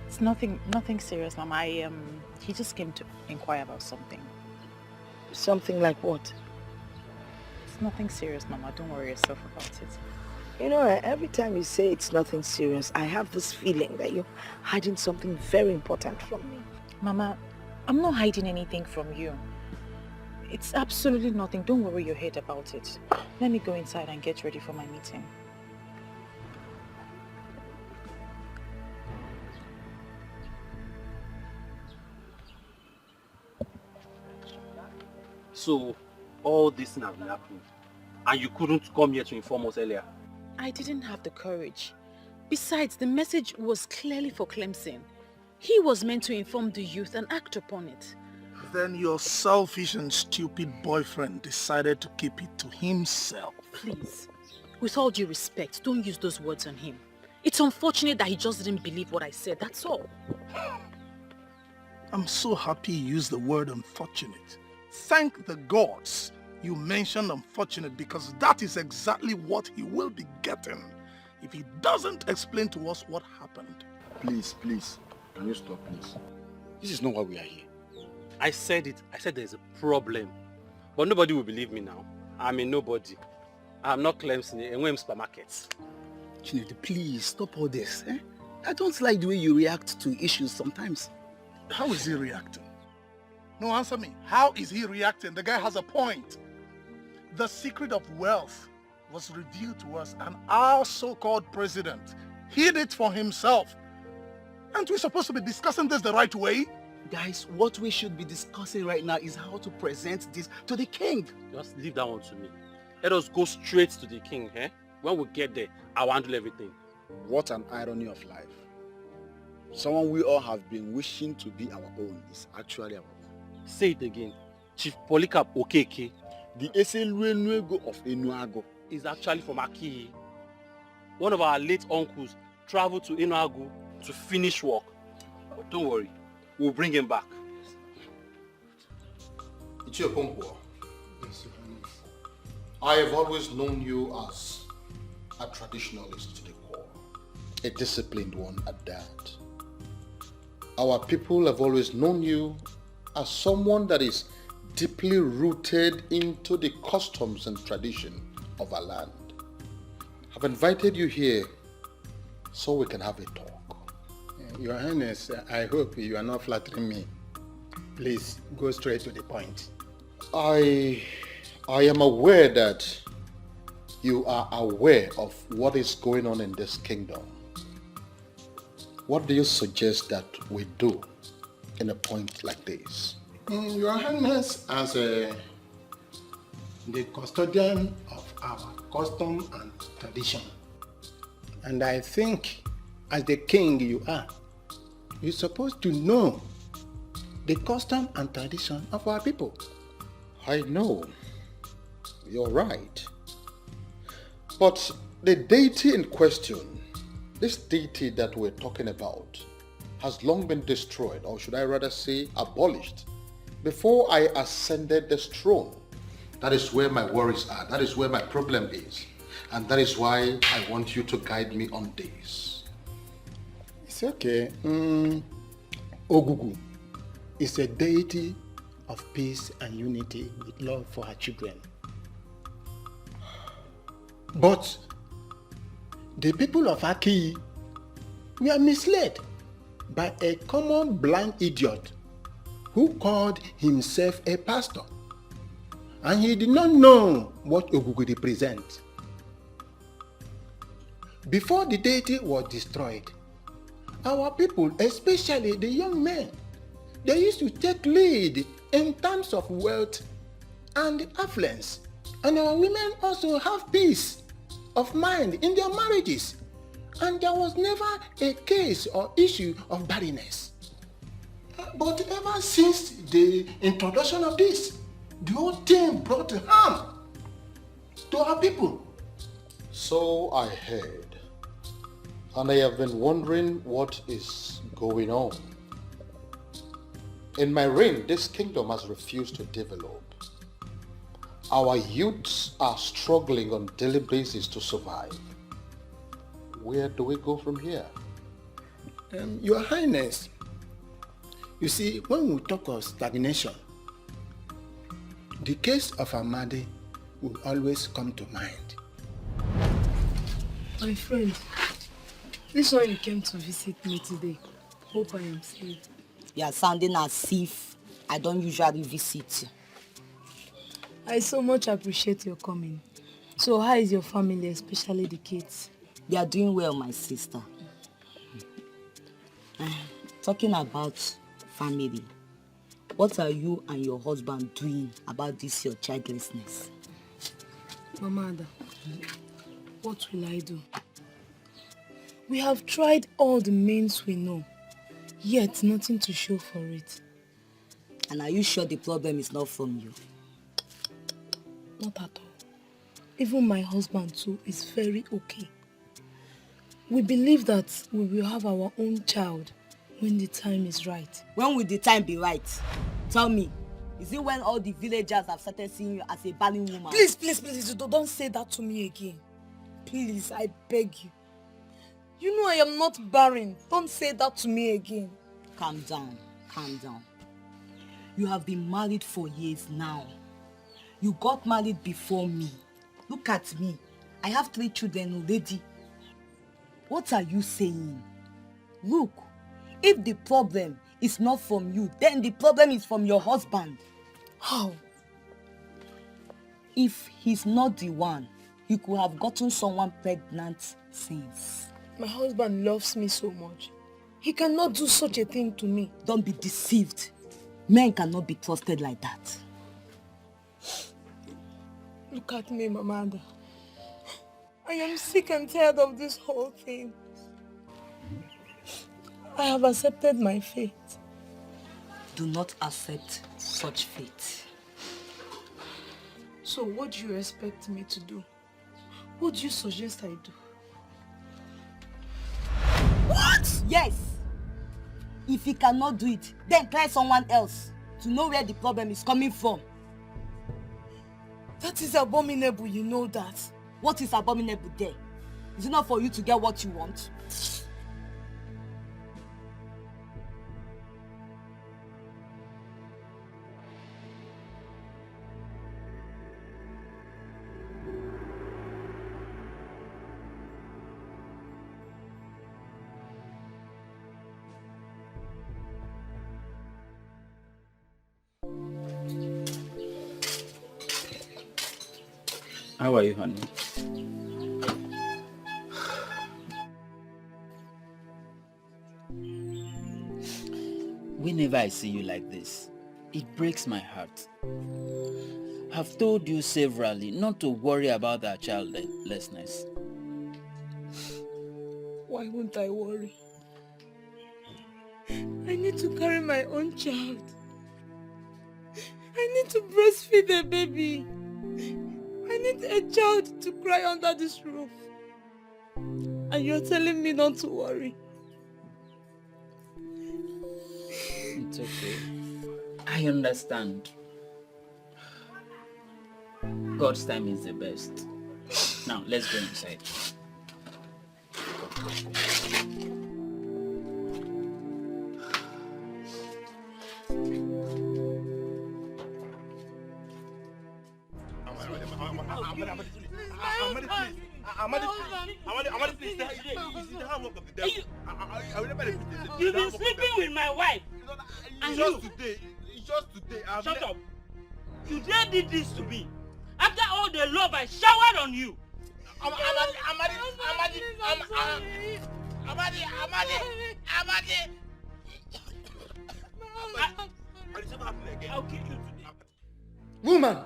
F: it's nothing serious, Mama. He just came to inquire about something.
H: Something like what?
F: It's nothing serious, Mama. Don't worry yourself about it.
H: You know, every time you say it's nothing serious, I have this feeling that you're hiding something very important from me.
F: Mama, I'm not hiding anything from you. It's absolutely nothing. Don't worry your head about it. Let me go inside and get ready for my meeting.
C: So, all this thing has been happening, and you couldn't come here to inform us earlier?
F: I didn't have the courage. Besides, the message was clearly for Clemson. He was meant to inform the youth and act upon it.
D: Then your selfish and stupid boyfriend decided to keep it to himself.
F: Please, with all due respect, don't use those words on him. It's unfortunate that he just didn't believe what I said, that's all.
D: I'm so happy you used the word unfortunate. Thank the gods you mentioned unfortunate, because that is exactly what he will be getting if he doesn't explain to us what happened.
J: Please, can you stop, please? This is not why we are here.
C: I said it. I said there's a problem. But nobody will believe me now. I'm a nobody. I'm not Clemson in Wem supermarkets.
A: Chinedu, please stop all this. Eh? I don't like the way you react to issues sometimes.
D: How is he reacting? No, answer me. How is he reacting? The guy has a point. The secret of wealth was revealed to us, and our so-called president hid it for himself. Aren't we supposed to be discussing this the right way?
A: Guys, what we should be discussing right now is how to present this to the king.
C: Just leave that one to me. Let us go straight to the king, eh? When we get there, I'll handle everything.
J: What an irony of life. Someone we all have been wishing to be our own is actually our own.
C: Say it again. Chief Polycarp Okeke.
J: The Eseluenuego of Enuago
C: is actually from Aki. One of our late uncles traveled to Enuago to finish work. But don't worry, we'll bring him back.
P: It's your Pompo. I have always known you as a traditionalist to the core, a disciplined one at that. Our people have always known you as someone that is deeply rooted into the customs and tradition of our land. I've invited you here so we can have a talk.
N: Your Highness, I hope you are not flattering me. Please, go straight to the point.
P: I am aware that you are aware of what is going on in this kingdom. What do you suggest that we do in a point like this?
N: Your Highness, as the custodian of our custom and tradition, and I think as the king you are, you're supposed to know the custom and tradition of our people.
P: I know. You're right. But the deity in question, this deity that we're talking about, has long been destroyed, or should I rather say abolished, before I ascended this throne. That is where my worries are. That is where my problem is. And that is why I want you to guide me on this.
N: It's okay. Ogugu is a deity of peace and unity with love for her children. But the people of Aki were misled by a common blind idiot who called himself a pastor, and he did not know what Ogugu represents. Before the deity was destroyed,
P: our people, especially the young men, they used to take lead in terms of wealth and affluence. And our women also have peace of mind in their marriages. And there was never a case or issue of barrenness. But ever since the introduction of this, the whole thing brought harm to our people. So I heard. And I have been wondering what is going on. In my reign, this kingdom has refused to develop. Our youths are struggling on a daily basis to survive. Where do we go from here?
N: Your Highness, you see, when we talk of stagnation, the case of Amadi will always come to mind.
K: My friend, this one you came to visit me today. Hope I am safe.
H: You are sounding as if I don't usually visit you.
K: I so much appreciate your coming. So how is your family, especially the kids?
H: They are doing well, my sister. Talking about family, what are you and your husband doing about this your childlessness?
K: Mama Ada, what will I do? We have tried all the means we know, yet nothing to show for it.
H: And are you sure the problem is not from you?
K: Not at all. Even my husband too is very okay. We believe that we will have our own child when the time is right.
H: When will the time be right? Tell me, is it when all the villagers have started seeing you as a barren woman?
K: Please, don't say that to me again. Please, I beg you. You know I am not barren. Don't say that to me again.
H: Calm down. You have been married for years now. You got married before me. Look at me. I have 3 children already. What are you saying? Look, if the problem is not from you, then the problem is from your husband.
K: How?
H: If he's not the one, he could have gotten someone pregnant since.
K: My husband loves me so much. He cannot do such a thing to me.
H: Don't be deceived. Men cannot be trusted like that.
K: Look at me, Mama Ada. I am sick and tired of this whole thing. I have accepted my fate.
H: Do not accept such fate.
K: So what do you expect me to do? What do you suggest I do?
H: What? Yes. If he cannot do it, then try someone else to know where the problem is coming from.
K: That is abominable, you know that.
H: What is abominable there? Is it not for you to get what you want?
A: How are you, honey? Whenever I see you like this, it breaks my heart. I've told you severally not to worry about our childlessness.
K: Why won't I worry? I need to carry my own child. I need to breastfeed a baby. I need a child to cry under this roof. And you're telling me not to worry.
A: It's okay. I understand. God's time is the best. Now, let's go inside.
V: You've been sleeping with my wife.
D: Just today.
V: Shut up. You dare did this to me. After all the love I showered on you. Amadi! I'll kill you today.
N: Woman,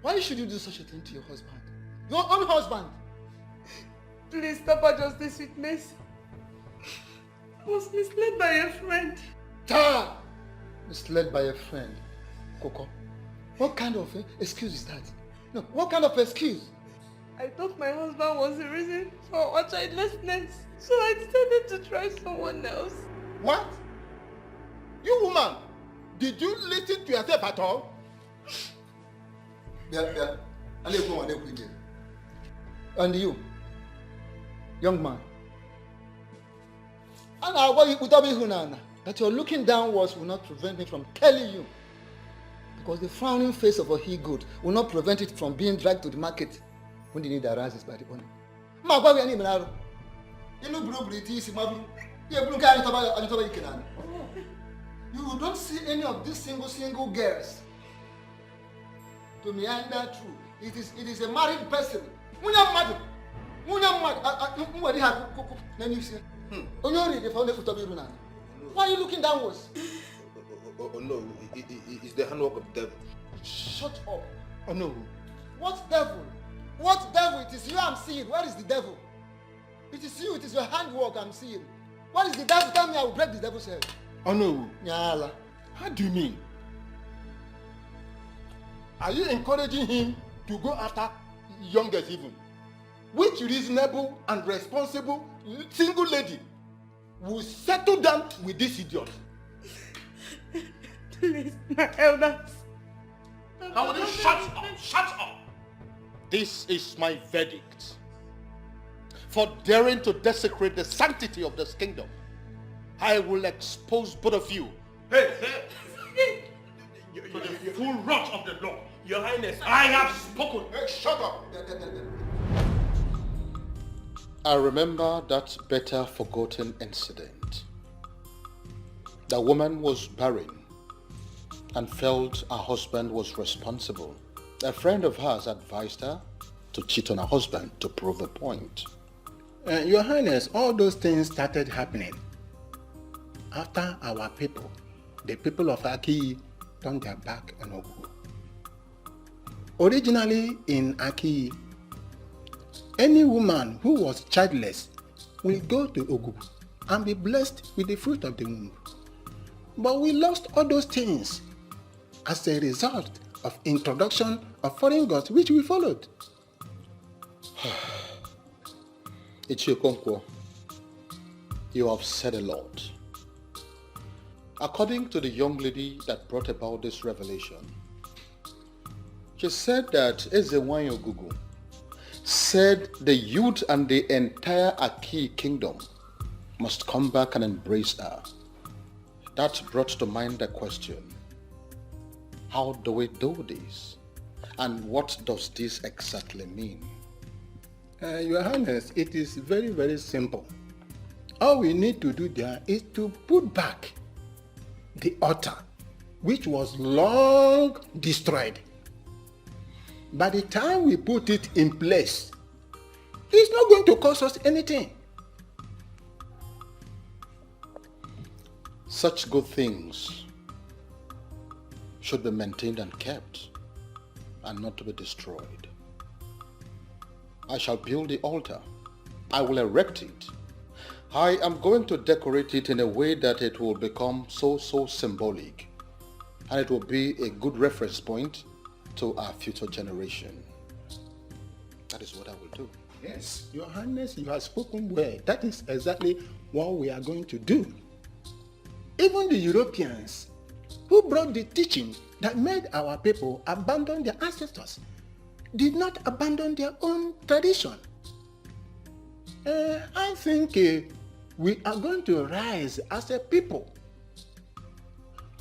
N: why should you do such a thing to your husband? Your own husband?
S: Please, Papa Justice with mercy. I was misled by a friend.
N: Ta! Misled by a friend. Coco, what kind of excuse is that? No, what kind of excuse?
S: I thought my husband was the reason for our childlessness, so I decided to try someone else.
P: What? You woman, did you listen to yourself at all?
N: Yeah. And you, young man, that your looking downwards will not prevent me from telling you, because the frowning face of a he-goat will not prevent it from being dragged to the market when the need arises by the owner. You don't see any of these single girls to meander through. It is a married person. Why are you looking downwards?
P: Oh no, it's the handwork of the devil.
N: Shut up.
P: Oh no.
N: What devil? What devil? It is you I'm seeing. Where is the devil? It is you, it is your handwork I'm seeing. What is the devil? Tell me, I will break the devil's head.
P: Oh no.
N: Nyala.
P: How do you mean? Are you encouraging him to go after youngest even? Which reasonable and responsible single lady will settle down with this idiot?
S: Please, my elders.
P: Now will you shut up? Shut up! This is my verdict. For daring to desecrate the sanctity of this kingdom, I will expose both of you.
V: Hey! To the full wrath of the law. Your Highness, I have spoken.
P: Hey, shut up! I remember that better forgotten incident. The woman was barren and felt her husband was responsible. A friend of hers advised her to cheat on her husband to prove a point.
Q: Your Highness, all those things started happening after our people, the people of Aki, turned their back on Ogu. Originally in Aki, any woman who was childless will go to Ogu and be blessed with the fruit of the womb. But we lost all those things as a result of introduction of foreign gods which we followed.
P: Ichiokonkwo, you have said a lot. According to the young lady that brought about this revelation, she said that Ezewanyo Gugu said the youth and the entire Aki kingdom must come back and embrace her. That brought to mind the question, how do we do this? And what does this exactly mean?
Q: Your Highness, it is very, very simple. All we need to do there is to put back the altar, which was long destroyed. By the time we put it in place, it's not going to cost us anything.
P: Such good things should be maintained and kept, and not to be destroyed. I shall build the altar. I will erect it. I am going to decorate it in a way that it will become so symbolic, and it will be a good reference point to our future generation. That is what I will do.
Q: Yes, Your Highness, you have spoken well. That is exactly what we are going to do. Even the Europeans who brought the teaching that made our people abandon their ancestors did not abandon their own tradition. I think we are going to rise as a people.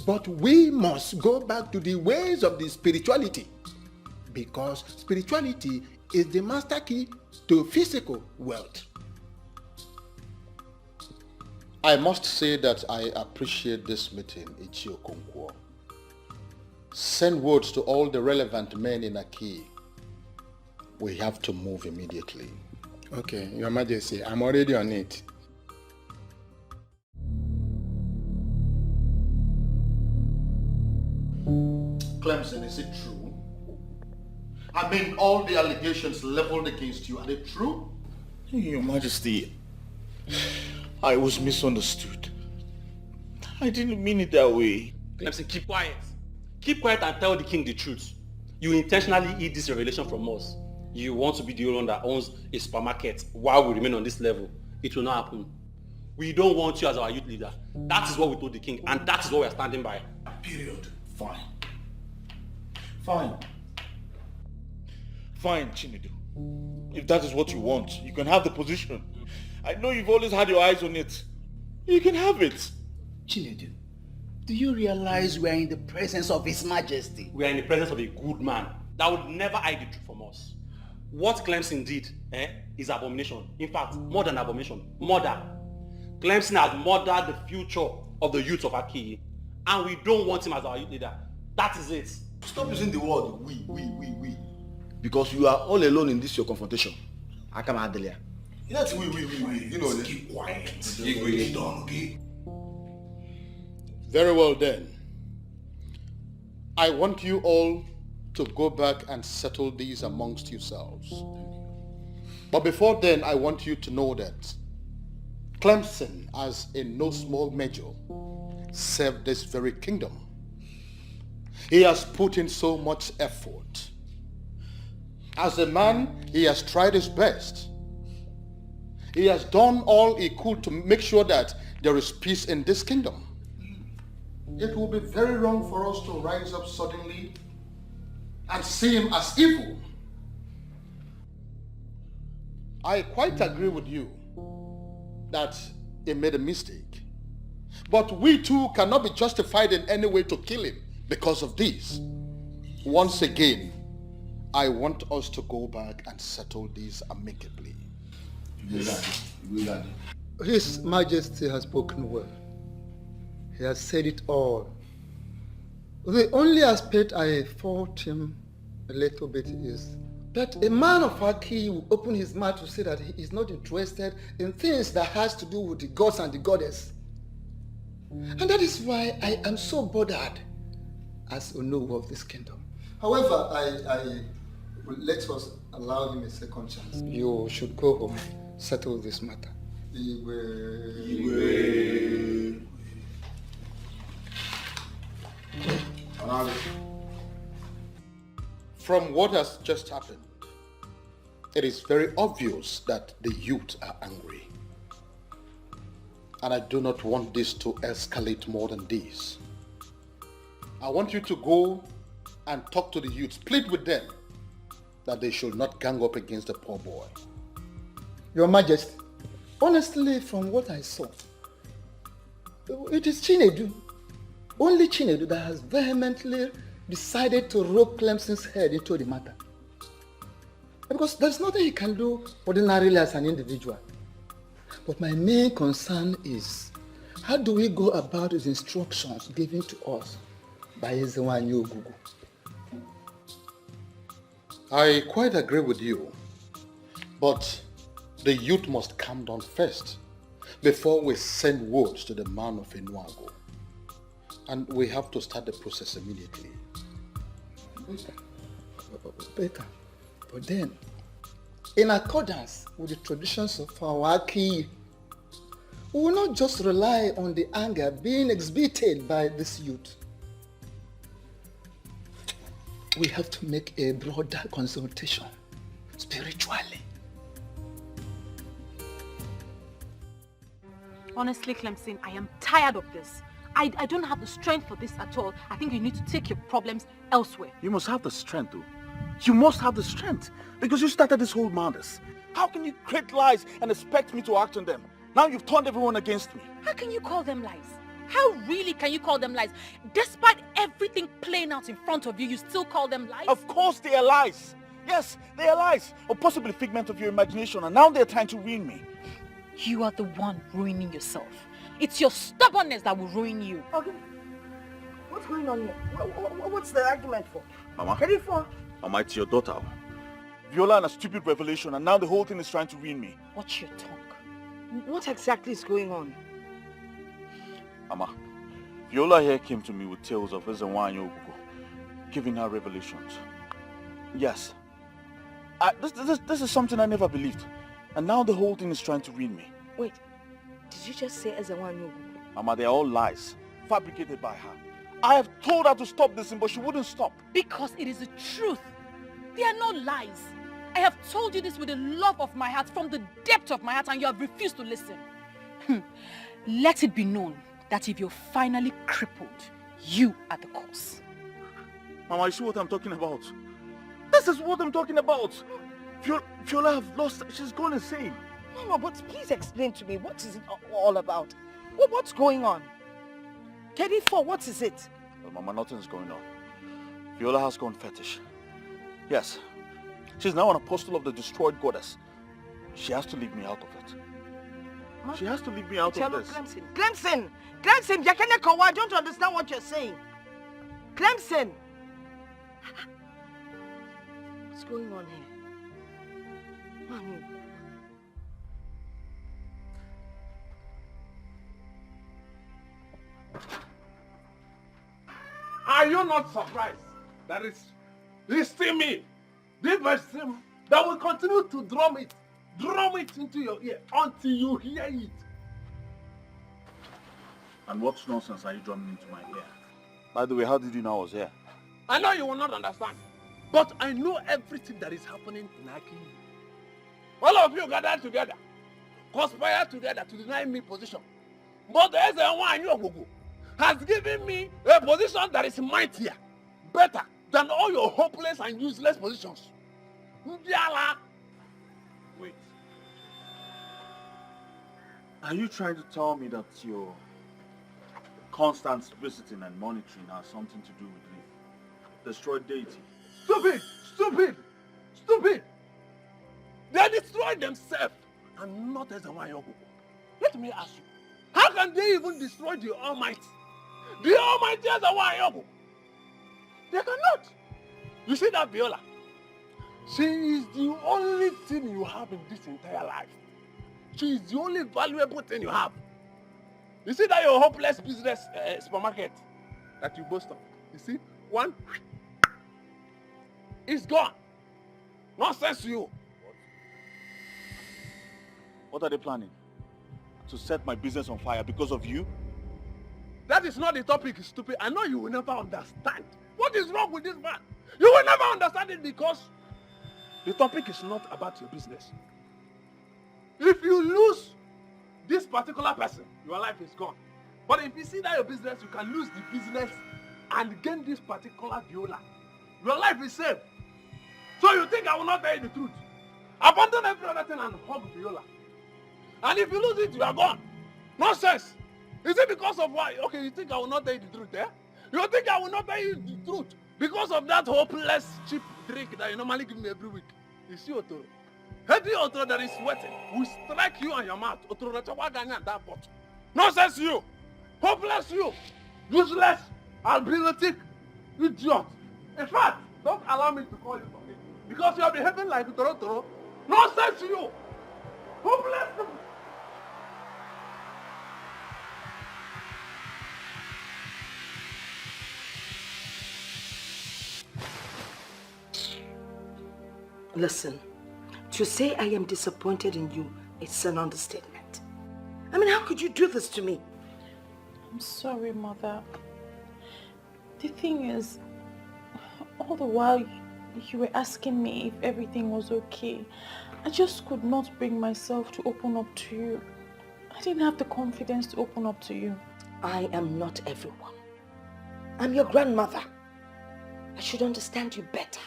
Q: But we must go back to the ways of the spirituality, because spirituality is the master key to physical wealth.
P: I must say that I appreciate this meeting, Ichio Konkwo. Send words to all the relevant men in Aki. We have to move immediately.
Q: Okay, Your Majesty, I'm already on it.
P: Clemson, is it true? I mean, all the allegations leveled against you, are they true?
E: Your Majesty, I was misunderstood. I didn't mean it that way.
C: Clemson, keep quiet. Keep quiet and tell the king the truth. You intentionally hid this revelation from us. You want to be the only one that owns a supermarket while we remain on this level. It will not happen. We don't want you as our youth leader. That is what we told the king, and that is what we are standing by.
P: Period.
E: Fine. Fine. Fine, Chinedu. If that is what you want, you can have the position. I know you've always had your eyes on it. You can have it.
A: Chinedu, do you realize we are in the presence of His Majesty?
C: We are in the presence of a good man that would never hide the truth from us. What Clemson did is abomination. In fact, more than abomination, murder. Clemson has murdered the future of the youth of Akiyi, and we don't want him as our youth leader. That is it.
J: Stop using the word we. Because you are all alone in this your confrontation. Akama Adelia.
P: That's we. You know this.
D: Keep quiet.
P: Keep
D: done, okay?
P: Very well then. I want you all to go back and settle these amongst yourselves. But before then, I want you to know that Clemson, as in no small measure, served this very kingdom. He has put in so much effort. As a man, he has tried his best. He has done all he could to make sure that there is peace in this kingdom. It will be very wrong for us to rise up suddenly and see him as evil. I quite agree with you that he made a mistake. But we too cannot be justified in any way to kill him because of this. Once again, I want us to go back and settle this amicably.
N: His Majesty has spoken well. He has said it all. The only aspect I fault him a little bit is that a man of Aki will open his mouth to say that he is not interested in things that has to do with the gods and the goddess. And that is why I am so bothered as Onowu of this kingdom. However, I will let us allow him a second chance. You should go home, settle this matter.
P: From what has just happened, it is very obvious that the youth are angry. And I do not want this to escalate more than this. I want you to go and talk to the youth, plead with them that they should not gang up against the poor boy.
N: Your Majesty, honestly, from what I saw, it is Chinedu, only Chinedu, that has vehemently decided to rope Clemson's head into the matter. Because there's nothing he can do ordinarily as an individual. But my main concern is, how do we go about his instructions given to us by Ezewanyi Ogugu?
P: I quite agree with you, but the youth must calm down first before we send word to the man of Enuago. And we have to start the process immediately.
N: Better. But then, in accordance with the traditions of our Aki, we will not just rely on the anger being exhibited by this youth. We have to make a broader consultation, spiritually.
O: Honestly, Clemson, I am tired of this. I don't have the strength for this at all. I think you need to take your problems elsewhere.
E: You must have the strength, though. You must have the strength, because you started this whole madness. How can you create lies and expect me to act on them? Now you've turned everyone against me.
O: How can you call them lies? How really can you call them lies? Despite everything playing out in front of you, you still call them lies?
E: Of course they are lies. Yes, they are lies. Or possibly a figment of your imagination, and now they're trying to ruin me.
O: You are the one ruining yourself. It's your stubbornness that will ruin you.
H: Okay. What's going on here? What's the argument for?
E: Mama.
H: Ready for?
E: Mama, it's your daughter. Viola and a stupid revelation, and now the whole thing is trying to ruin me.
H: Watch your tongue. What exactly is going on?
E: Mama, Viola here came to me with tales of Ezenwa and Ogugo, giving her revelations. Yes. This is something I never believed. And now the whole thing is trying to ruin me.
H: Wait, did you just say Ezenwa and Ogugo?
E: Mama, they're all lies, fabricated by her. I have told her to stop this thing, but she wouldn't stop.
O: Because it is the truth. They are not lies. I have told you this with the love of my heart, from the depth of my heart, and you have refused to listen. Let it be known that if you're finally crippled, you are the cause.
E: Mama, you see what I'm talking about? This is what I'm talking about. Viola have lost, she's gone insane.
H: Mama, but please explain to me, what is it all about? What's going on? KD4, what is it?
E: Well, Mama, nothing's going on. Viola has gone fetish. Yes. She's now an apostle of the destroyed goddess. She has to leave me out of it. Huh? She has to leave me out of this.
H: Clemson! I don't understand what you're saying. Clemson! What's going on here? Mommy.
D: Are you not surprised that it's still me, this person that will continue to drum it into your ear until you hear it?
E: And what nonsense are you drumming into my ear? By the way, how did you know I was here?
D: I know you will not understand, but I know everything that is happening in Aki. All of you gathered together, conspire together to deny me position. But there's a one has given me a position that is mightier, better than all your hopeless and useless positions.
E: Wait. Are you trying to tell me that your constant visiting and monitoring has something to do with the destroyed deity?
D: Stupid! They destroyed themselves and not as a Wayogo. Let me ask you, how can they even destroy the Almighty? The Almighty as a Wayogo. They cannot. You see that Viola? She is the only thing you have in this entire life. She is the only valuable thing you have. You see that your hopeless business supermarket that you boast of? You see? One, it's gone. Nonsense to you.
E: What are they planning? To set my business on fire because of you?
D: That is not the topic, stupid. I know you will never understand. What is wrong with this man? You will never understand it because the topic is not about your business. If you lose this particular person, your life is gone. But if you see that your business, you can lose the business and gain this particular Viola. Your life is saved. So you think I will not tell you the truth? Abandon every other thing and hug Viola. And if you lose it, you are gone. Nonsense. Is it because of why? Okay, you think I will not tell you the truth, eh? You think I will not tell you the truth because of that hopeless cheap drink that you normally give me every week? You see, Otoro? Heavy Otoro that is sweating will strike you on your mouth. Otoro, that's why I got that pot. Nonsense you! Hopeless you! Useless! Albinetic! Idiot! In fact, don't allow me to call you something because you are behaving like Otoro. Nonsense you! Hopeless!
H: Listen, to say I am disappointed in you, it's an understatement. I mean, how could you do this to me?
F: I'm sorry, Mother. The thing is, all the while you were asking me if everything was okay, I just could not bring myself to open up to you. I didn't have the confidence to open up to you.
H: I am not everyone. I'm your grandmother. I should understand you better.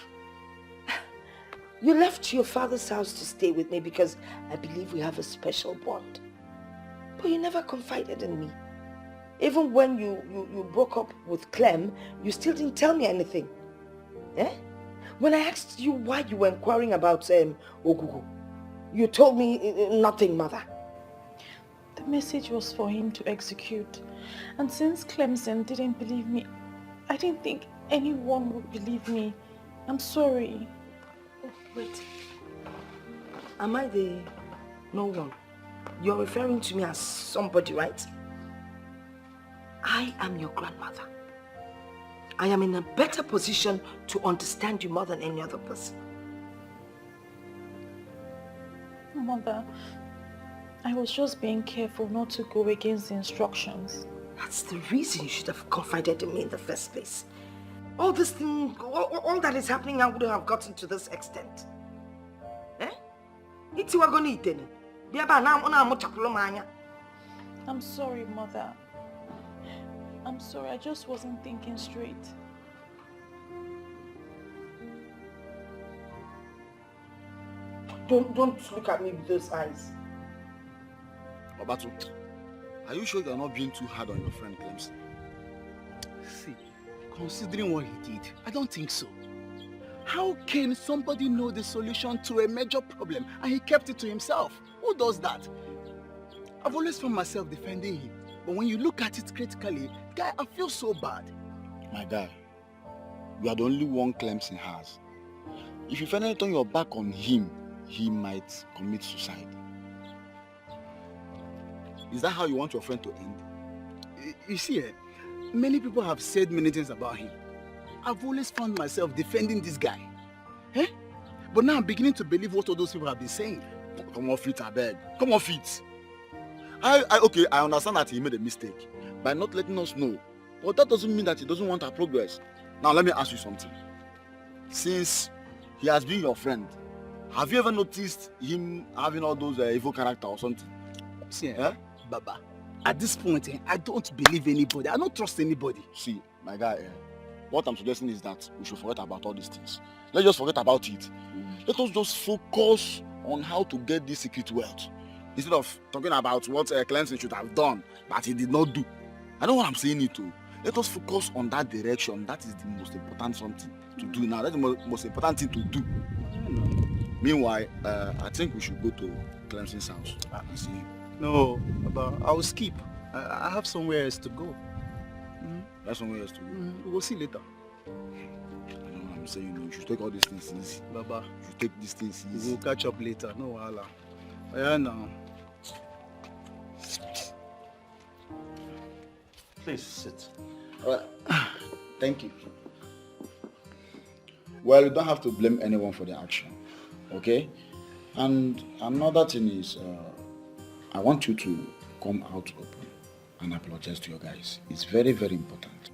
H: You left your father's house to stay with me because I believe we have a special bond. But you never confided in me. Even when you broke up with Clem, you still didn't tell me anything. Eh? When I asked you why you were inquiring about Ogugu, you told me nothing, Mother.
F: The message was for him to execute. And since Clemson didn't believe me, I didn't think anyone would believe me. I'm sorry.
H: Oh, wait. Am I the no one? You're referring to me as somebody, right? I am your grandmother. I am in a better position to understand you more than any other person.
F: Mother, I was just being careful not to go against the instructions.
H: That's the reason you should have confided in me in the first place. All this thing, all that is happening now wouldn't have gotten to this extent. Eh?
F: I'm sorry, Mother. I'm sorry, I just wasn't thinking straight.
H: Don't look at me with those eyes.
J: Obatu, are you sure you're not being too hard on your friend Clemson?
A: See, considering what he did, I don't think so. How can somebody know the solution to a major problem and he kept it to himself? Who does that? I've always found myself defending him. But when you look at it critically, guy, I feel so bad.
J: My guy, you are the only one Clemson has. If you finally turn your back on him, he might commit suicide. Is that how you want your friend to end?
A: You see, many people have said many things about him. I've always found myself defending this guy. Eh? But now I'm beginning to believe what all those people have been saying.
J: Come off it, I beg. Come off it. Okay, I understand that he made a mistake by not letting us know. But that doesn't mean that he doesn't want our progress. Now let me ask you something. Since he has been your friend, have you ever noticed him having all those evil character or something?
A: See, Baba, at this point, I don't believe anybody. I don't trust anybody.
J: See, my guy, what I'm suggesting is that we should forget about all these things. Let's just forget about it. Let us just focus on how to get this secret wealth. Instead of talking about what Clemson should have done, but he did not do. I know what I'm saying it to. Let us focus on that direction. That is the most important something to do now. That's the most important thing to do. Meanwhile, I think we should go to Clemson's house. See him.
A: No, Baba, I will skip. I have somewhere else to go.
J: That's somewhere else to go.
A: We'll see later.
J: I know what I'm saying. You should take all these things easy.
A: Baba,
J: you should take these things easy.
A: We'll catch up later. No wahala. Yeah, now.
B: Please sit.
J: Thank you. Well, you don't have to blame anyone for the action, okay? And another thing is, I want you to come out open and apologize to your guys. It's very, very important.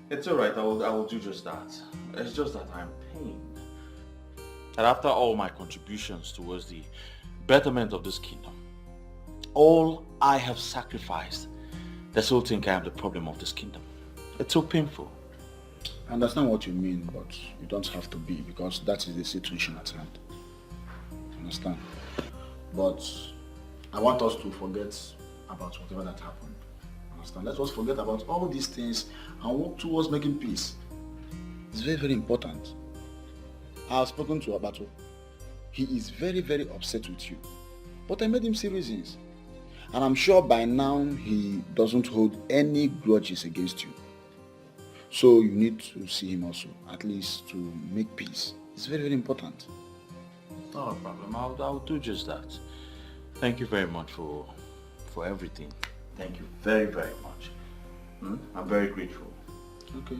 B: It's alright, I will do just that. It's just that I'm pained. And after all my contributions towards the betterment of this kingdom, all I have sacrificed, they still think I am the problem of this kingdom. It's so painful.
J: I understand what you mean, but you don't have to be, because that is the situation at hand. Understand? But I want us to forget about whatever that happened. Understand? Let us forget about all these things and work towards making peace. It's very, very important. I have spoken to Abato. He is very, very upset with you. But I made him see reasons. And I'm sure by now he doesn't hold any grudges against you. So you need to see him also, at least to make peace. It's very, very important.
B: Not a problem. I'll do just that. Thank you very much for everything. Thank you very, very much. I'm very grateful.
J: Okay.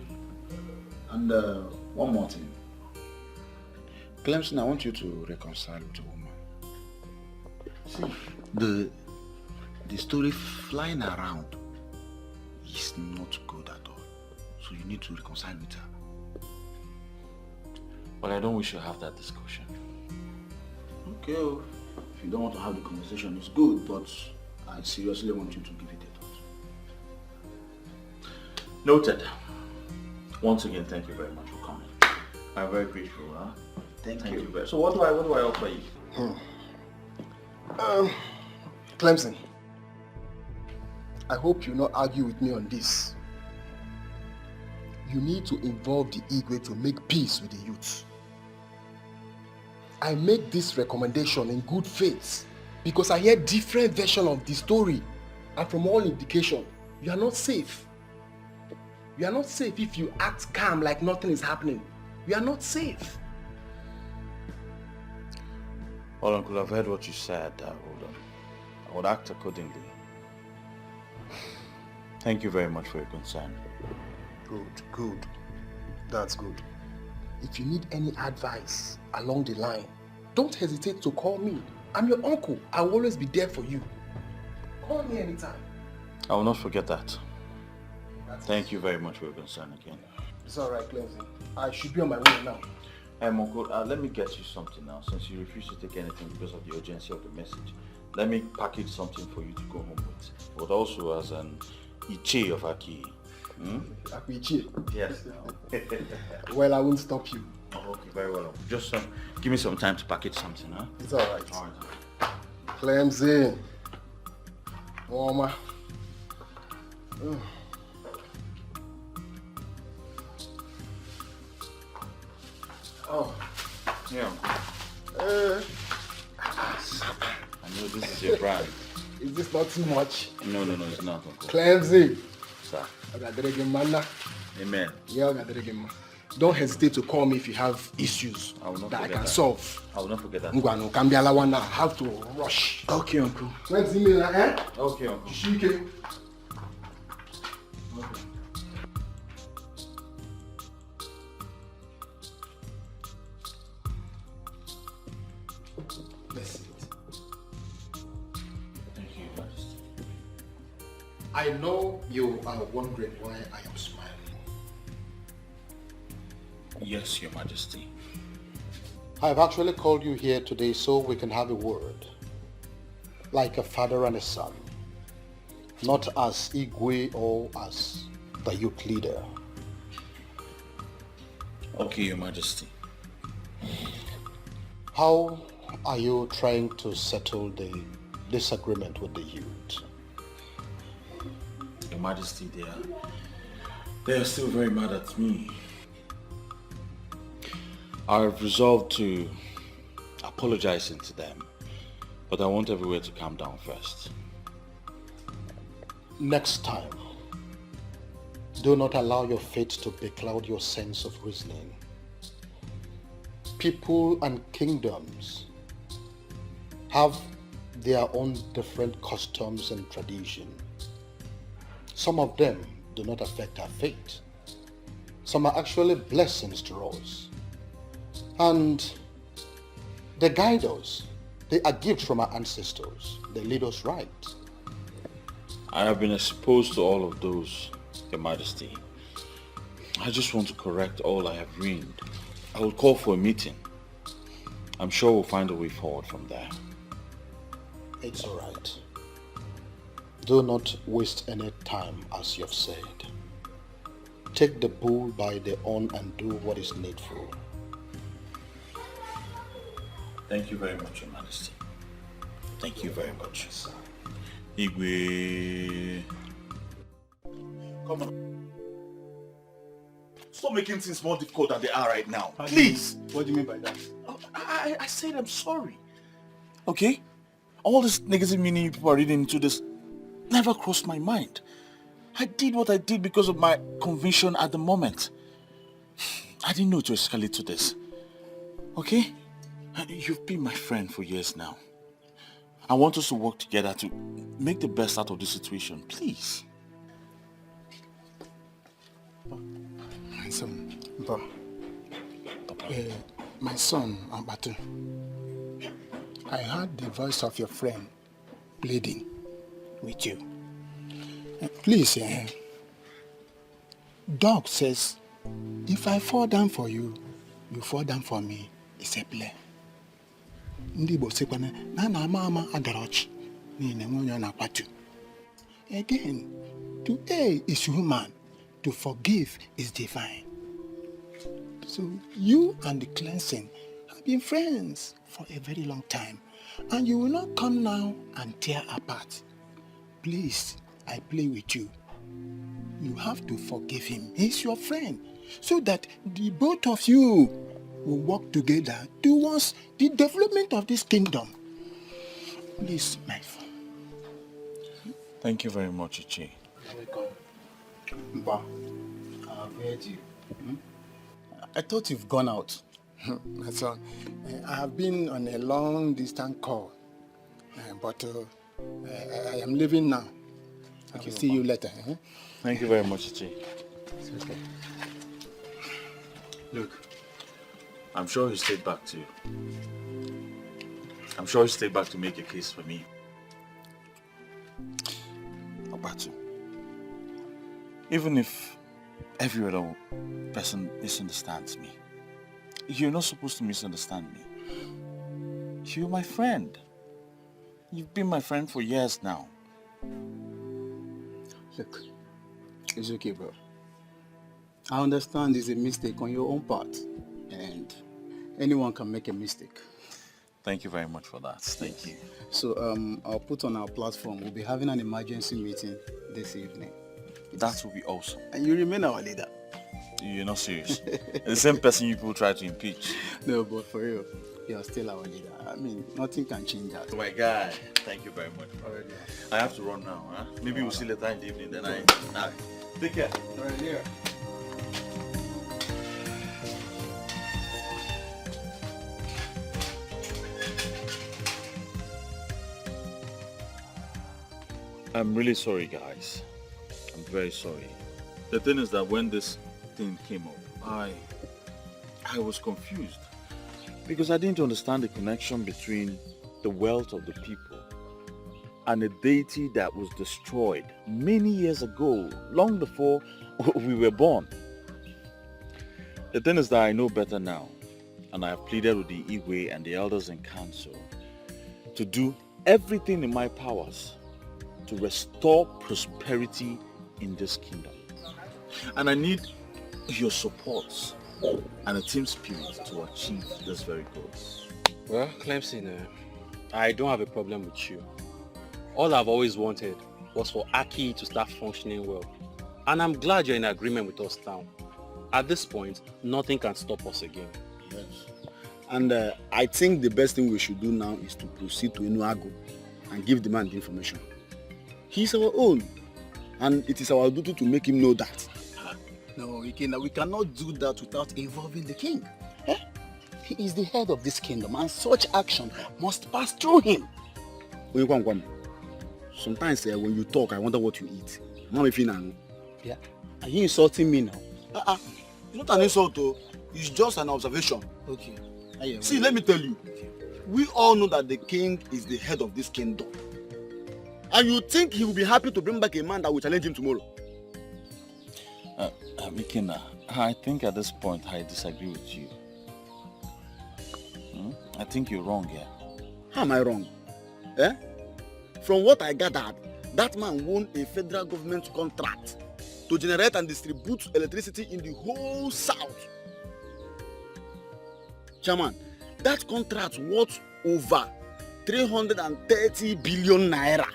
J: And one more thing. Clemson, I want you to reconcile with a woman. See, the story flying around is not good at all. So you need to reconcile with her.
B: But I don't wish to have that discussion.
J: Okay, if you don't want to have the conversation, it's good, but I seriously want you to give it a thought.
B: Noted. Once again, thank you very much for coming. I'm very grateful. Huh?
J: Thank you.
B: Very. So what do I offer you?
P: Clemson, I hope you not argue with me on this. You need to involve the Igwe to make peace with the youth. I make this recommendation in good faith because I hear different versions of the story, and from all indication, you are not safe. You are not safe if you act calm like nothing is happening. You are not safe.
B: Well, Uncle, I've heard what you said. I would act accordingly. Thank you very much for your concern.
T: Good. That's good. If you need any advice along the line, don't hesitate to call me. I'm your uncle. I will always be there for you. Call me anytime.
B: I will not forget that. Thank you very much for your concern again.
T: It's alright, Clemson. I should be on my way now.
B: Hey, Uncle, let me get you something now, since you refuse to take anything because of the urgency of the message. Let me package something for you to go home with, but also as an Iche of Aki.
T: Iche?
B: Yes.
T: Well, I won't stop you.
B: Oh, okay, very well. Just give me some time to package something, huh?
T: It's alright. Clemson. Warmer.
B: Oh, yeah. I know this is your brand.
T: Is this not too much?
B: No, it's not, Uncle.
T: Clemson.
B: Sir.
T: Amen. Yeah, don't hesitate to call me if you have issues that I can solve.
B: I will not forget that.
T: I have to rush.
B: Okay, Uncle.
T: Let's email her, eh?
B: Okay, Uncle.
T: Shike. I know you are wondering why I am smiling.
B: Yes, Your Majesty.
P: I have actually called you here today so we can have a word. Like a father and a son. Not as Igwe or as the youth leader.
B: Okay, Your Majesty.
P: How are you trying to settle the disagreement with the youth?
B: Your Majesty, they are still very mad at me. I have resolved to apologize to them, but I want everywhere to calm down first.
P: Next time, do not allow your fate to becloud your sense of reasoning. People and kingdoms have their own different customs and traditions. Some of them do not affect our fate. Some are actually blessings to us. And they guide us. They are gifts from our ancestors. They lead us right.
B: I have been exposed to all of those, Your Majesty. I just want to correct all I have ruined. I will call for a meeting. I'm sure we'll find a way forward from there.
P: It's all right. Do not waste any time, as you have said. Take the bull by the horn and do what is needful.
B: Thank you very much, Your Majesty. Thank you very much. Igwe.
E: Come on. Stop making things more difficult than they are right now. Please.
A: What do you mean by that?
E: I said I'm sorry. Okay? All this negative meaning people are reading into this never crossed my mind. I did what I did because of my conviction at the moment. I didn't know to escalate to this. Okay? You've been my friend for years now. I want us to work together to make the best out of this situation. Please.
Q: My son, my son, Ambatu, I heard the voice of your friend pleading with you. Please, Dog says, if I fall down for you, you fall down for me. It's a play. Again, to err is human, to forgive is divine. So you and the cleansing have been friends for a very long time, and you will not come now and tear apart. Please, I play with you. You have to forgive him. He's your friend, so that the both of you will work together towards the development of this kingdom. Please, my friend.
B: Thank you very much, Ichi.
A: Mba, I've heard you. I thought you've gone out.
Q: My son, I have been on a long distance call, but I am leaving now. I will see you later.
B: Thank you very much, Ichi.
Q: Okay.
B: Look, I'm sure he stayed back to you. I'm sure he stayed back to make a case for me. Obatu, even if every other person misunderstands me, you're not supposed to misunderstand me. You're my friend. You've been my friend for years now.
A: Look, it's okay, bro. I understand it's a mistake on your own part, and anyone can make a mistake.
B: Thank you very much for that. Thank you.
A: So I'll put on our platform. We'll be having an emergency meeting this evening.
B: That will be awesome.
A: And you remain our leader.
B: You're not serious. The same person you people try to impeach.
A: No, but for real, you're still our leader. I mean, nothing can change that.
B: Oh my guy, thank you very much. Alright, I have to run now. Huh? Maybe we'll see later in the evening. Then take care.
Q: Alright, yeah.
B: I'm really sorry, guys. I'm very sorry. The thing is that when this thing came up, I was confused because I didn't understand the connection between the wealth of the people and a deity that was destroyed many years ago, long before we were born. The thing is that I know better now, and I have pleaded with the Igwe and the elders in council to do everything in my powers to restore prosperity in this kingdom. And I need your support and a team spirit to achieve this very goal.
C: Well, Clemson, I don't have a problem with you. All I've always wanted was for Aki to start functioning well. And I'm glad you're in agreement with us now. At this point, nothing can stop us again.
A: Yes. And I think the best thing we should do now is to proceed to Inuago and give the man the information. He's our own, and it is our duty to make him know that. No, we cannot do that without involving the king. Eh? He is the head of this kingdom, and such action must pass through him. Sometimes when you talk, I wonder what you eat. Yeah? Are you insulting me now?
J: It's not an insult, though. It's just an observation.
A: Okay.
J: See, let me tell you. We all know that the king is the head of this kingdom. And you think he will be happy to bring back a man that will challenge him tomorrow?
B: Mikina, I think at this point I disagree with you. I think you're wrong here.
A: How am I wrong? Eh? From what I gathered, that man won a federal government contract to generate and distribute electricity in the whole south. Chairman, that contract worth over 330 billion naira.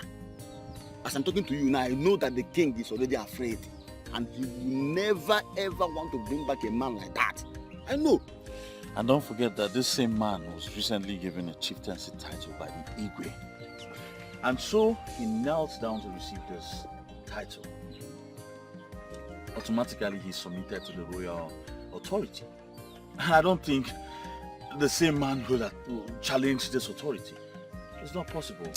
A: As I'm talking to you now, I know that the king is already afraid, and he will never ever want to bring back a man like that. I know.
B: And don't forget that this same man was recently given a chieftaincy title by the Igwe. And so he knelt down to receive this title. Automatically he submitted to the royal authority. And I don't think the same man will challenge this authority. It's not possible.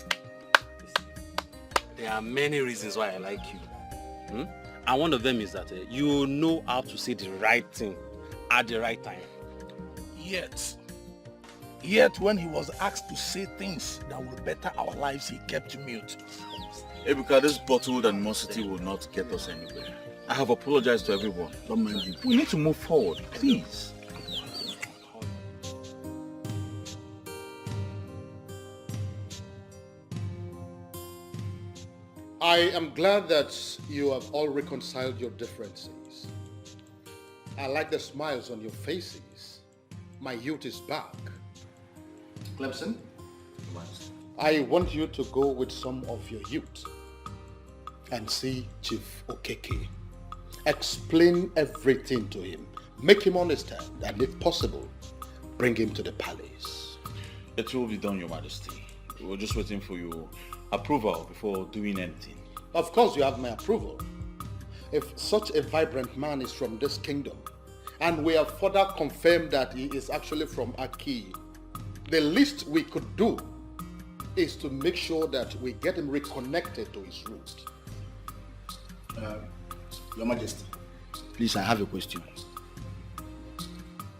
C: There are many reasons why I like you. And one of them is that you know how to say the right thing at the right time.
D: Yet when he was asked to say things that will better our lives, he kept mute.
B: Ebuka, this bottled animosity will not get us anywhere. I have apologized to everyone. Don't mind you. We need to move forward, please.
P: I am glad that you have all reconciled your differences. I like the smiles on your faces. My youth is back. Clemson, I want you to go with some of your youth and see Chief Okeke. Explain everything to him. Make him understand, and if possible, bring him to the palace.
B: It will be done, Your Majesty. We're just waiting for your approval before doing anything.
P: Of course you have my approval. If such a vibrant man is from this kingdom, and we have further confirmed that he is actually from Aki, the least we could do is to make sure that we get him reconnected to his roots.
J: Your Majesty, please, I have a question.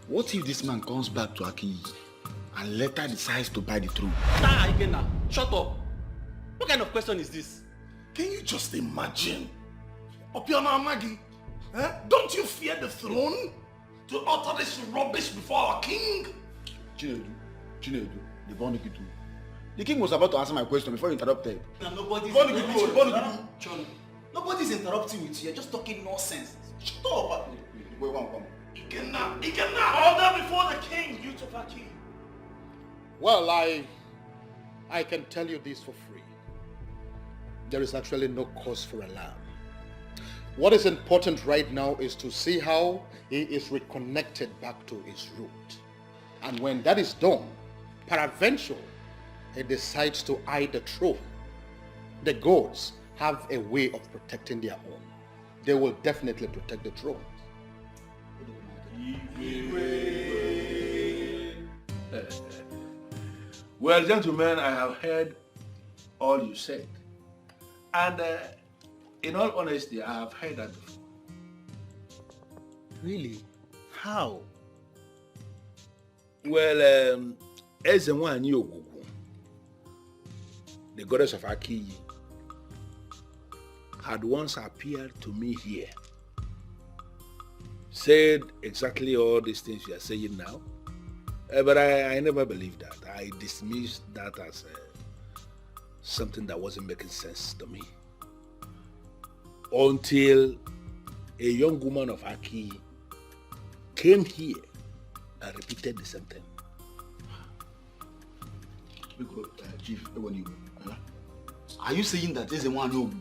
J: What if this man comes back to Aki and later decides to buy the throne?
C: Nah, Ikena, shut up. What kind of question is this?
D: Can you just imagine? Opiana Amagi, don't you fear the throne? To utter this rubbish before our king?
J: Chinedu, the Bonikitu. The king was about to answer my question before you interrupted.
A: Nobody's interrupting with you. You're just talking nonsense. Shut up.
J: Wait, one.
D: Ikena, order before the king, you to Aki.
P: Well, I can tell you this for free. There is actually no cause for alarm. What is important right now is to see how he is reconnected back to his root. And when that is done, peradventure, he decides to hide the truth. The gods have a way of protecting their own. They will definitely protect the throne.
Q: Well, gentlemen, I have heard all you said. And in all honesty, I have heard that before.
A: Really? How?
Q: Well, Ezenwani Ogugu, the goddess of Aki, had once appeared to me here, said exactly all these things you are saying now, but I never believed that. I dismissed that as something that wasn't making sense to me. Until a young woman of Aki came here and repeated the same thing.
J: Chief, are you saying that Ezenwani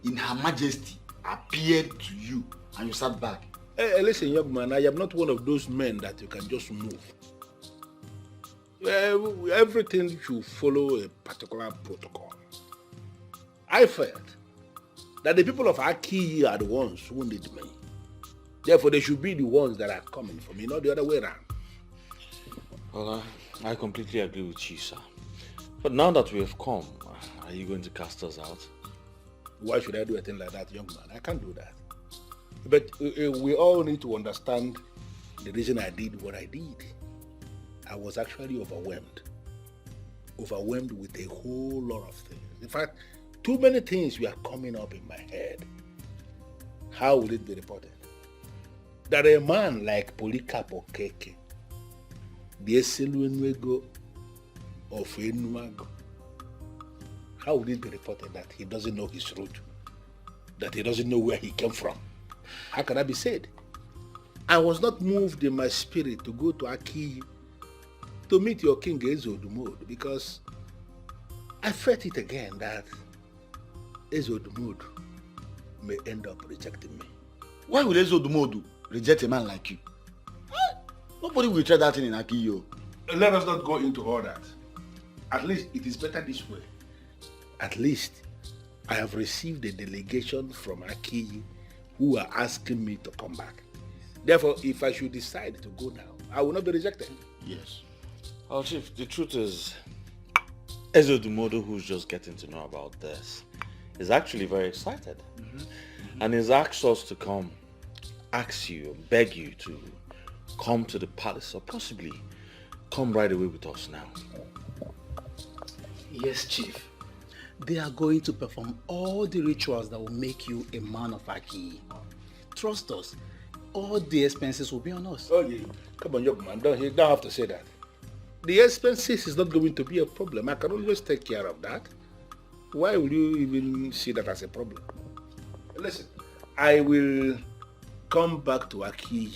J: in Her Majesty appeared to you and you sat back?
Q: Hey, listen, young man, I am not one of those men that you can just move. Everything should follow a particular protocol. I felt that the people of Aki are the ones who need me. Therefore, they should be the ones that are coming for me, not the other way around.
B: Well, I completely agree with you, sir. But now that we have come, are you going to cast us out?
Q: Why should I do a thing like that, young man? I can't do that. But we all need to understand the reason I did what I did. I was actually overwhelmed. Overwhelmed with a whole lot of things. In fact, too many things were coming up in my head. How will it be reported? That a man like Polycarp Okeke, the Eseluenwego of Enuago, how would it be reported that he doesn't know his root? That he doesn't know where he came from? How can that be said? I was not moved in my spirit to go to Aki to meet your king Ezodumod because I felt it again that Ezodumod may end up rejecting me.
J: Why would Ezodumod reject a man like you? Nobody will try that thing in Aki, yo.
Q: Let us not go into all that. At least it is better this way. At least I have received a delegation from Aki who are asking me to come back. Therefore, if I should decide to go now, I will not be rejected.
J: Yes.
B: Well, Chief, the truth is, Ezodumodo, who's just getting to know about this, is actually very excited. And he's asked us to come, ask you, beg you to come to the palace, or possibly come right away with us now.
A: Yes, Chief. They are going to perform all the rituals that will make you a man of Aki. Trust us. All the expenses will be on us.
Q: Oh, yeah. Come on, young man. You don't have to say that. The expenses is not going to be a problem. I can always take care of that. Why will you even see that as a problem? Listen, I will come back to Aki,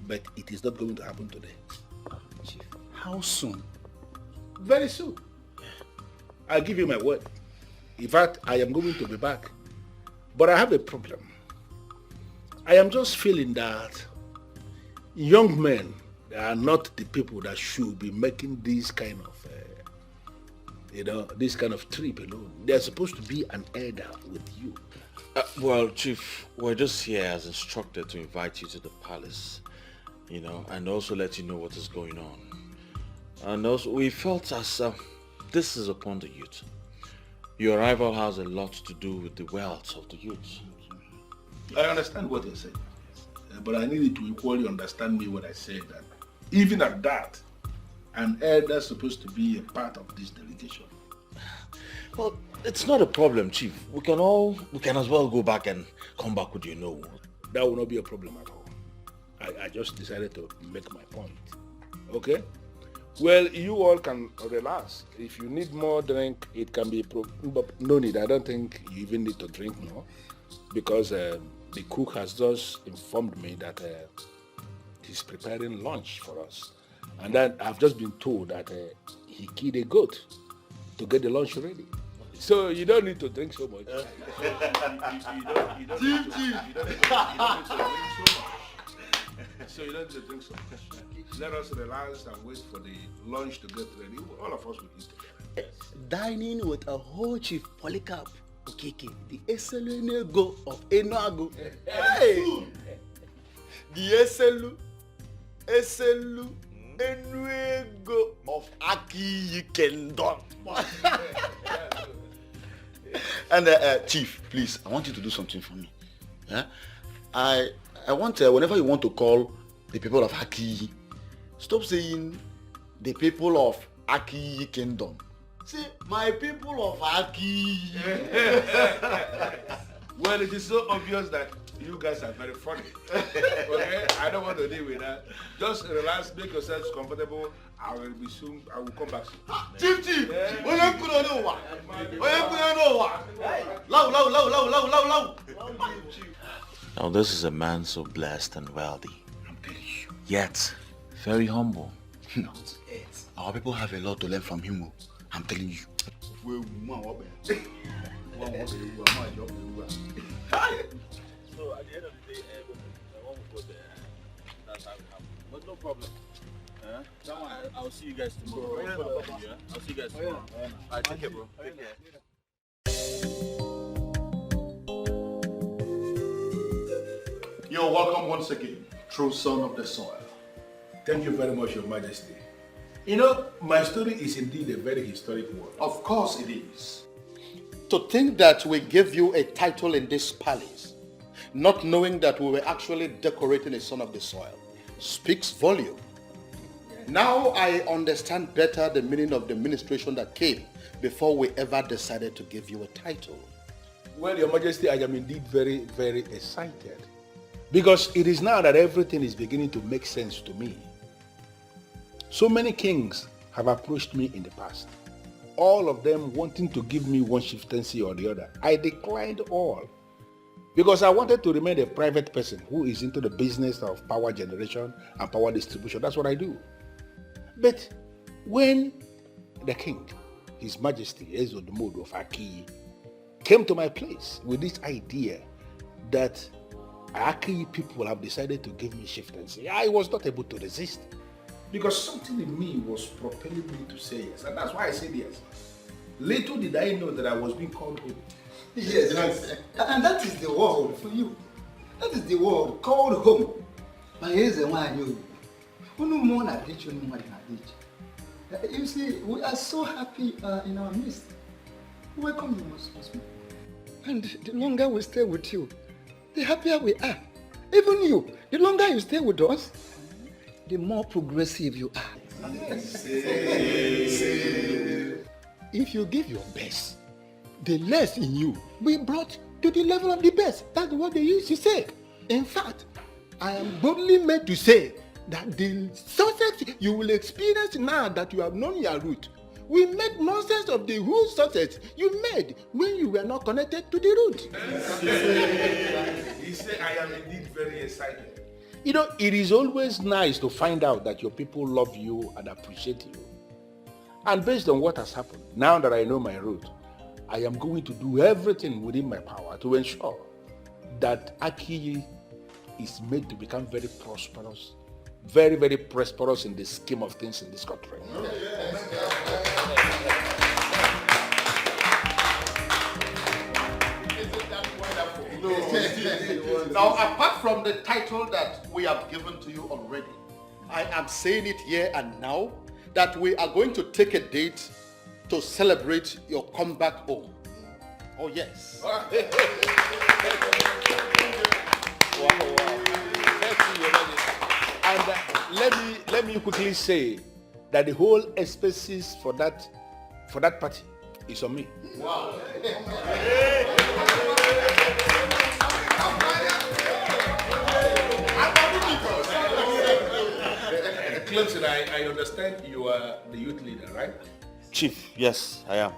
Q: but it is not going to happen today.
A: Chief, how soon?
Q: Very soon. I'll give you my word. In fact, I am going to be back. But I have a problem. I am just feeling that young men are not the people that should be making these kind of this kind of trip alone. There's supposed to be an elder with you.
E: Well, Chief, we're just here as instructed to invite you to the palace, and also let you know what is going on. And also, we felt as this is upon the youth. Your arrival has a lot to do with the wealth of the youth.
Q: I understand what you're saying, but I need you to equally understand me when I say that even at that, an elder is supposed to be a part of this delegation.
E: Well, it's not a problem, Chief. We can as well go back and come back with
Q: That will not be a problem at all. I just decided to make my point. Okay? Well, you all can relax. If you need more drink, it can be but no need. I don't think you even need to drink more, because the cook has just informed me that he's preparing lunch for us. And then I've just been told that he killed a goat to get the lunch ready. So you don't need to drink so much. So you don't need to drink so much. Let us relax and wait for the lunch to get ready. All of us will eat together.
A: Dining with a whole Chief Polycarp Okeke, the Eselenego of Enuago. Hey! The Eselu Enuego of Aki Kingdom. And Chief, please, I want you to do something for me. Yeah? I want, whenever you want to call the people of Aki, stop saying the people of Aki Kingdom. Say, my people of Aki.
Q: Well, it is so obvious that you guys are very funny. Okay? I don't want to deal with that. Just relax, make yourselves comfortable. I will be soon. I will come back soon.
A: Chief!
E: Now this is a man so blessed and wealthy, yet very humble.
A: Our people have a lot to learn from him. I'm telling you.
V: So at the end of the day, I won't go there. That's how it happens. But no problem. I'll see you guys tomorrow. I'll see you guys tomorrow. Alright, take care, bro. Take care.
Q: You're welcome once again, true son of the soil. Thank you very much, Your Majesty. My story is indeed a very historic one.
N: Of course it is. To think that we gave you a title in this palace, not knowing that we were actually decorating a son of the soil, speaks volume. Now I understand better the meaning of the ministration that came before we ever decided to give you a title.
Q: Well, Your Majesty, I am indeed very, very excited. Because it is now that everything is beginning to make sense to me. So many kings have approached me in the past, all of them wanting to give me one chieftaincy or the other. I declined all because I wanted to remain a private person who is into the business of power generation and power distribution. That's what I do. But when the king, His Majesty Ezodmodo of Aki, came to my place with this idea that Aki people have decided to give me chieftaincy, I was not able to resist. Because something in me was propelling me to say yes. And that's why I said yes. Little did I know that I was being called home.
N: Yes, and that is the word for you. That is the word called home. But here's the one I knew. You see, we are so happy in our midst. Welcome you most. And the longer we stay with you, the happier we are. Even you, the longer you stay with us, the more progressive you are. If you give your best, the less in you will be brought to the level of the best. That's what they used to say. In fact, I am boldly made to say that the success you will experience now that you have known your root will make nonsense of the whole success you made when you were not connected to the root.
Q: He said, I am indeed very excited. It is always nice to find out that your people love you and appreciate you. And based on what has happened, now that I know my root, I am going to do everything within my power to ensure that Aki is made to become very prosperous, very, very prosperous in the scheme of things in this country.
P: Now, apart from the title that we have given to you already, I am saying it here and now that we are going to take a date to celebrate your comeback home. Oh, yes.
Q: Wow. And let me quickly say that the whole expenses for that party is on me.
P: Wow.
Q: Clemson, I understand you are the youth leader, right?
B: Chief, yes, I am.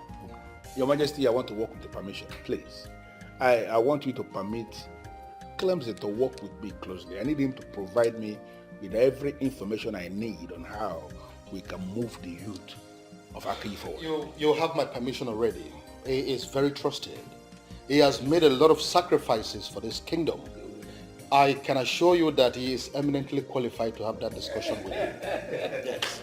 Q: Your Majesty, I want to work with the permission, please. I want you to permit Clemson to work with me closely. I need him to provide me with every information I need on how we can move the youth of Aki forward.
P: You have my permission already. He is very trusted. He has made a lot of sacrifices for this kingdom. I can assure you that he is eminently qualified to have that discussion with you. Yes.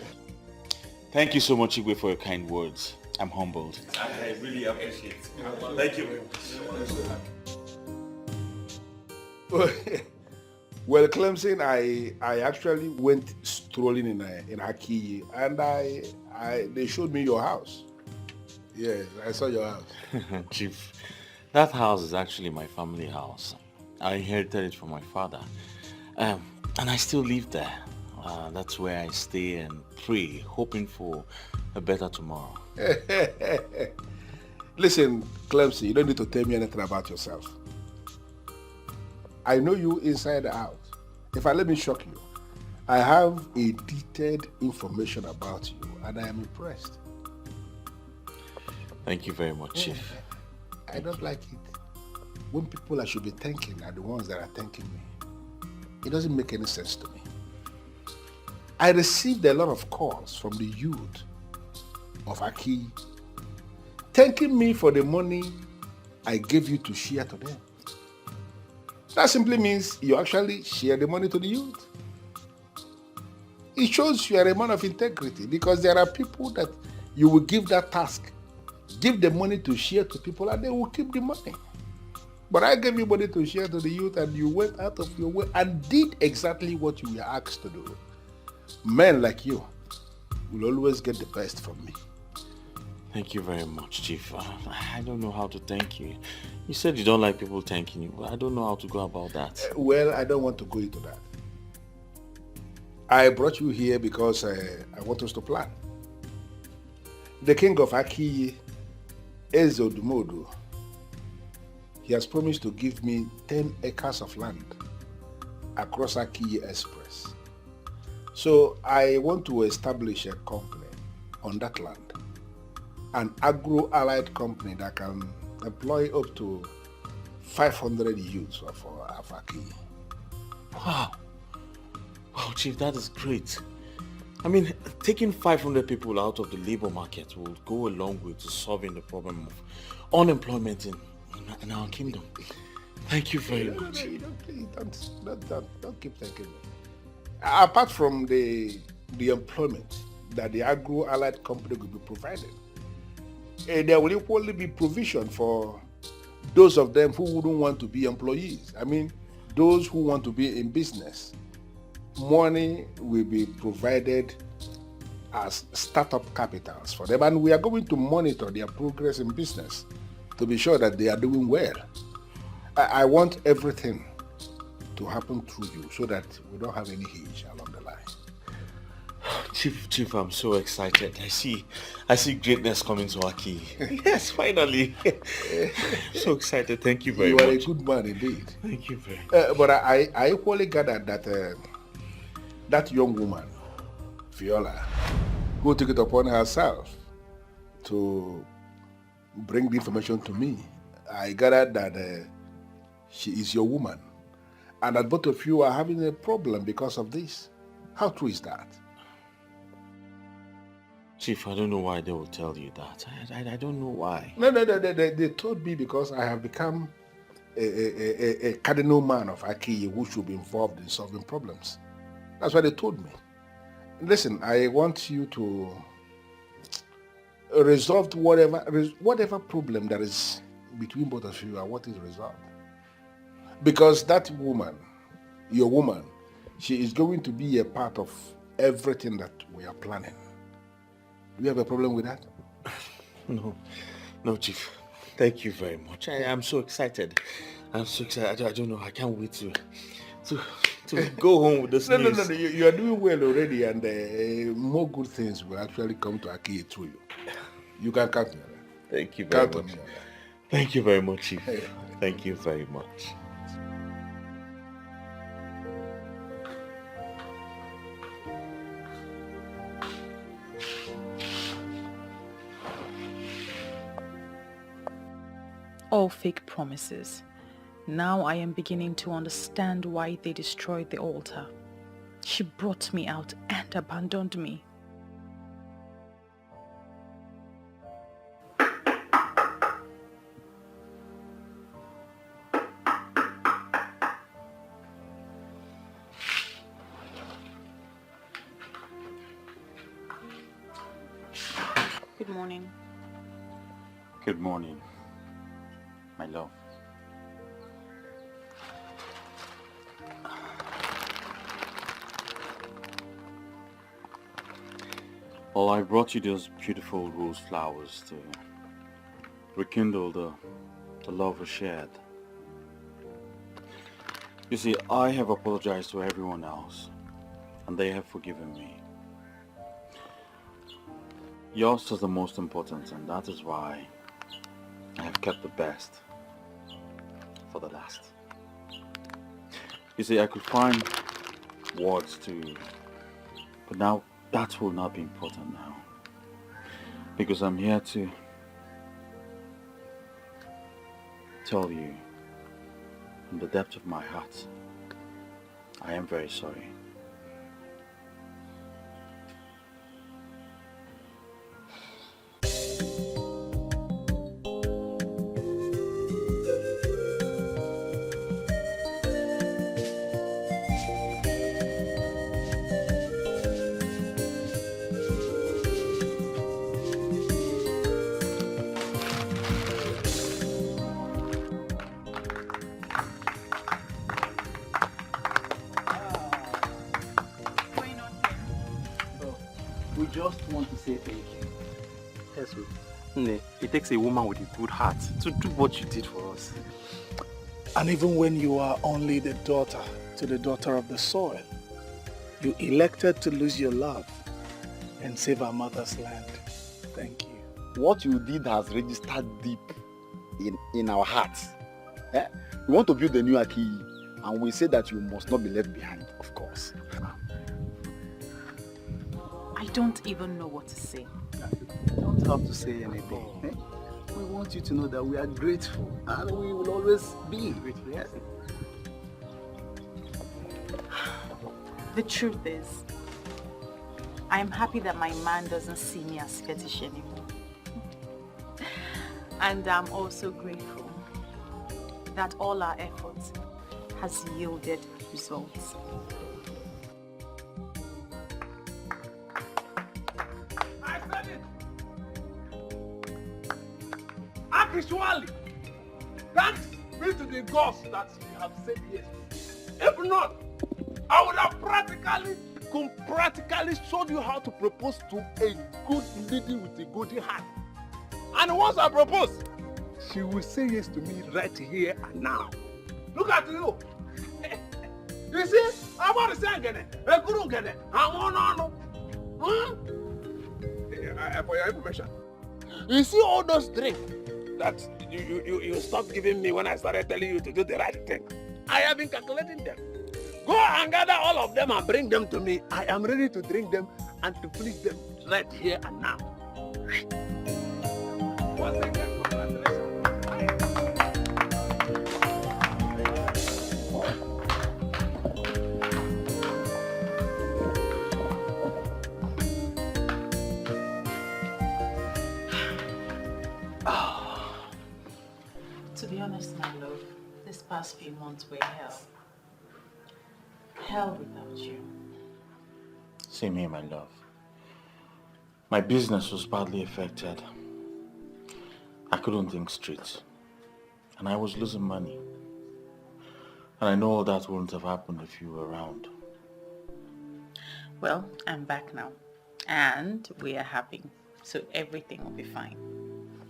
B: Thank you so much, Igwe, for your kind words. I'm humbled.
V: I really appreciate it. Thank you very much.
Q: Well, Clemson, I actually went strolling in Aki, and they showed me your house. Yes, I saw your house.
B: Chief, that house is actually my family house. I inherited it from my father, and I still live there. That's where I stay and pray, hoping for a better tomorrow.
Q: Listen, Clemson, you don't need to tell me anything about yourself. I know you inside out. In fact, let me shock you. I have a detailed information about you, and I am impressed.
B: Thank you very much, Chief.
Q: I don't like it when people I should be thanking are the ones that are thanking me. It doesn't make any sense to me. I received a lot of calls from the youth of Aki thanking me for the money I gave you to share to them. That simply means you actually share the money to the youth. It shows you are a man of integrity, because there are people that you will give that task, give the money to share to people, and they will keep the money. But I gave you money to share to the youth, and you went out of your way and did exactly what you were asked to do. Men like you will always get the best from me.
B: Thank you very much, Chief. I don't know how to thank you. You said you don't like people thanking you, but I don't know how to go about that.
Q: Well, I don't want to go into that. I brought you here because I want us to plan. The king of Aki, Ezodumodu, he has promised to give me 10 acres of land across Aki Express. So I want to establish a company on that land, an agro-allied company that can employ up to 500 youths of Aki.
B: Wow. Wow, Chief, that is great. I mean, taking 500 people out of the labor market will go a long way to solving the problem of unemployment in our kingdom. Thank you very much.
Q: Don't keep thanking me. Apart from the employment that the agro-allied company will be providing, there will equally be provision for those of them who wouldn't want to be employees. I mean, those who want to be in business. Money will be provided as startup capitals for them, and we are going to monitor their progress in business to be sure that they are doing well. I want everything to happen through you so that we don't have any hitch along the line.
B: Chief, I'm so excited. I see greatness coming to Aki. Yes, finally. So excited. Thank you very much.
Q: You are a good man indeed.
B: Thank you very much.
Q: But I equally gathered that that young woman, Viola, who took it upon herself to bring the information to me, I gathered that she is your woman, and that both of you are having a problem because of this. How true is that?
B: Chief, I don't know why they will tell you that. I don't know why.
Q: No, they told me because I have become a cardinal man of Aki who should be involved in solving problems. That's what they told me. Listen, I want you to resolve whatever problem that is between both of you. I want it resolved. Because that woman, your woman, she is going to be a part of everything that we are planning. Do you have a problem with that?
E: No, Chief. Thank you very much. I'm so excited. I'm so excited. I don't know. I can't wait to go home with this news.
Q: No. You are doing well already, and more good things will actually come to Aki through you. You can count on that.
E: Thank you very much. Thank you very much, Chief. Thank you very much.
F: All fake promises. Now I am beginning to understand why they destroyed the altar. She brought me out and abandoned me. Good morning.
B: Good morning, my love. Well, I brought you those beautiful rose flowers to rekindle the love we shared. You see, I have apologized to everyone else, and they have forgiven me. Yours is the most important, and that is why I have kept the best for the last. You see, I could find words but now that will not be important now. Because I'm here to tell you from the depth of my heart, I am very sorry.
A: We just want to say thank you.
C: Yes, it takes a woman with a good heart to do what you did for us.
D: And even when you are only the daughter to the daughter of the soil, you elected to lose your love and save our mother's land. Thank you.
J: What you did has registered deep in our hearts. We want to build a new Aki, and we say that you must not be left behind, of course.
F: I don't even know what to say.
A: You don't have to say anything. We want you to know that we are grateful, and we will always be grateful. Yes?
F: The truth is, I am happy that my man doesn't see me as fetish anymore. And I'm also grateful that all our efforts has yielded results.
D: I said it! Actually, thanks be to the gods that you have said yes. If not, I would have practically showed you how to propose to a good lady with a good heart. And once I propose, she will say yes to me right here and now. Look at you. You see, I'm about to say again. For your information, you see all those drinks that you stopped giving me when I started telling you to do the right thing. I have been calculating them. Go and gather all of them and bring them to me. I am ready to drink them and to please them right here and now. Once again,
F: To be honest, my love, this past few months were hell. Hell without you.
B: Same here, my love. My business was badly affected. I couldn't think straight. And I was losing money. And I know all that wouldn't have happened if you were around.
F: Well, I'm back now. And we are happy. So everything will be fine.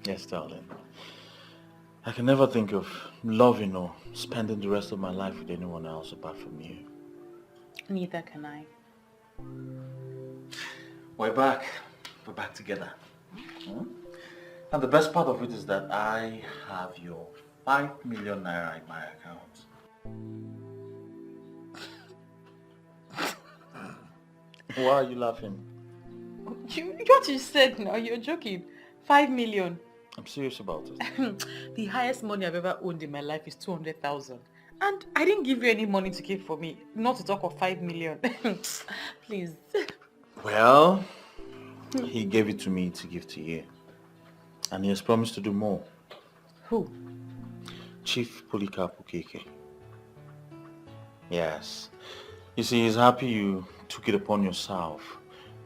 B: Yes, darling. I can never think of loving or spending the rest of my life with anyone else apart from you.
F: Neither can I.
B: We're back. We're back together. And the best part of it is that I have your 5 million naira in my account. Why are you laughing?
F: What you said now, you're joking. 5 million.
B: I'm serious about it.
F: The highest money I've ever owned in my life is 200,000. And I didn't give you any money to keep for me. Not to talk of 5 million. Please.
B: Well, he gave it to me to give to you. And he has promised to do more.
F: Who?
B: Chief Polycarp Okeke. Yes. You see, he's happy you took it upon yourself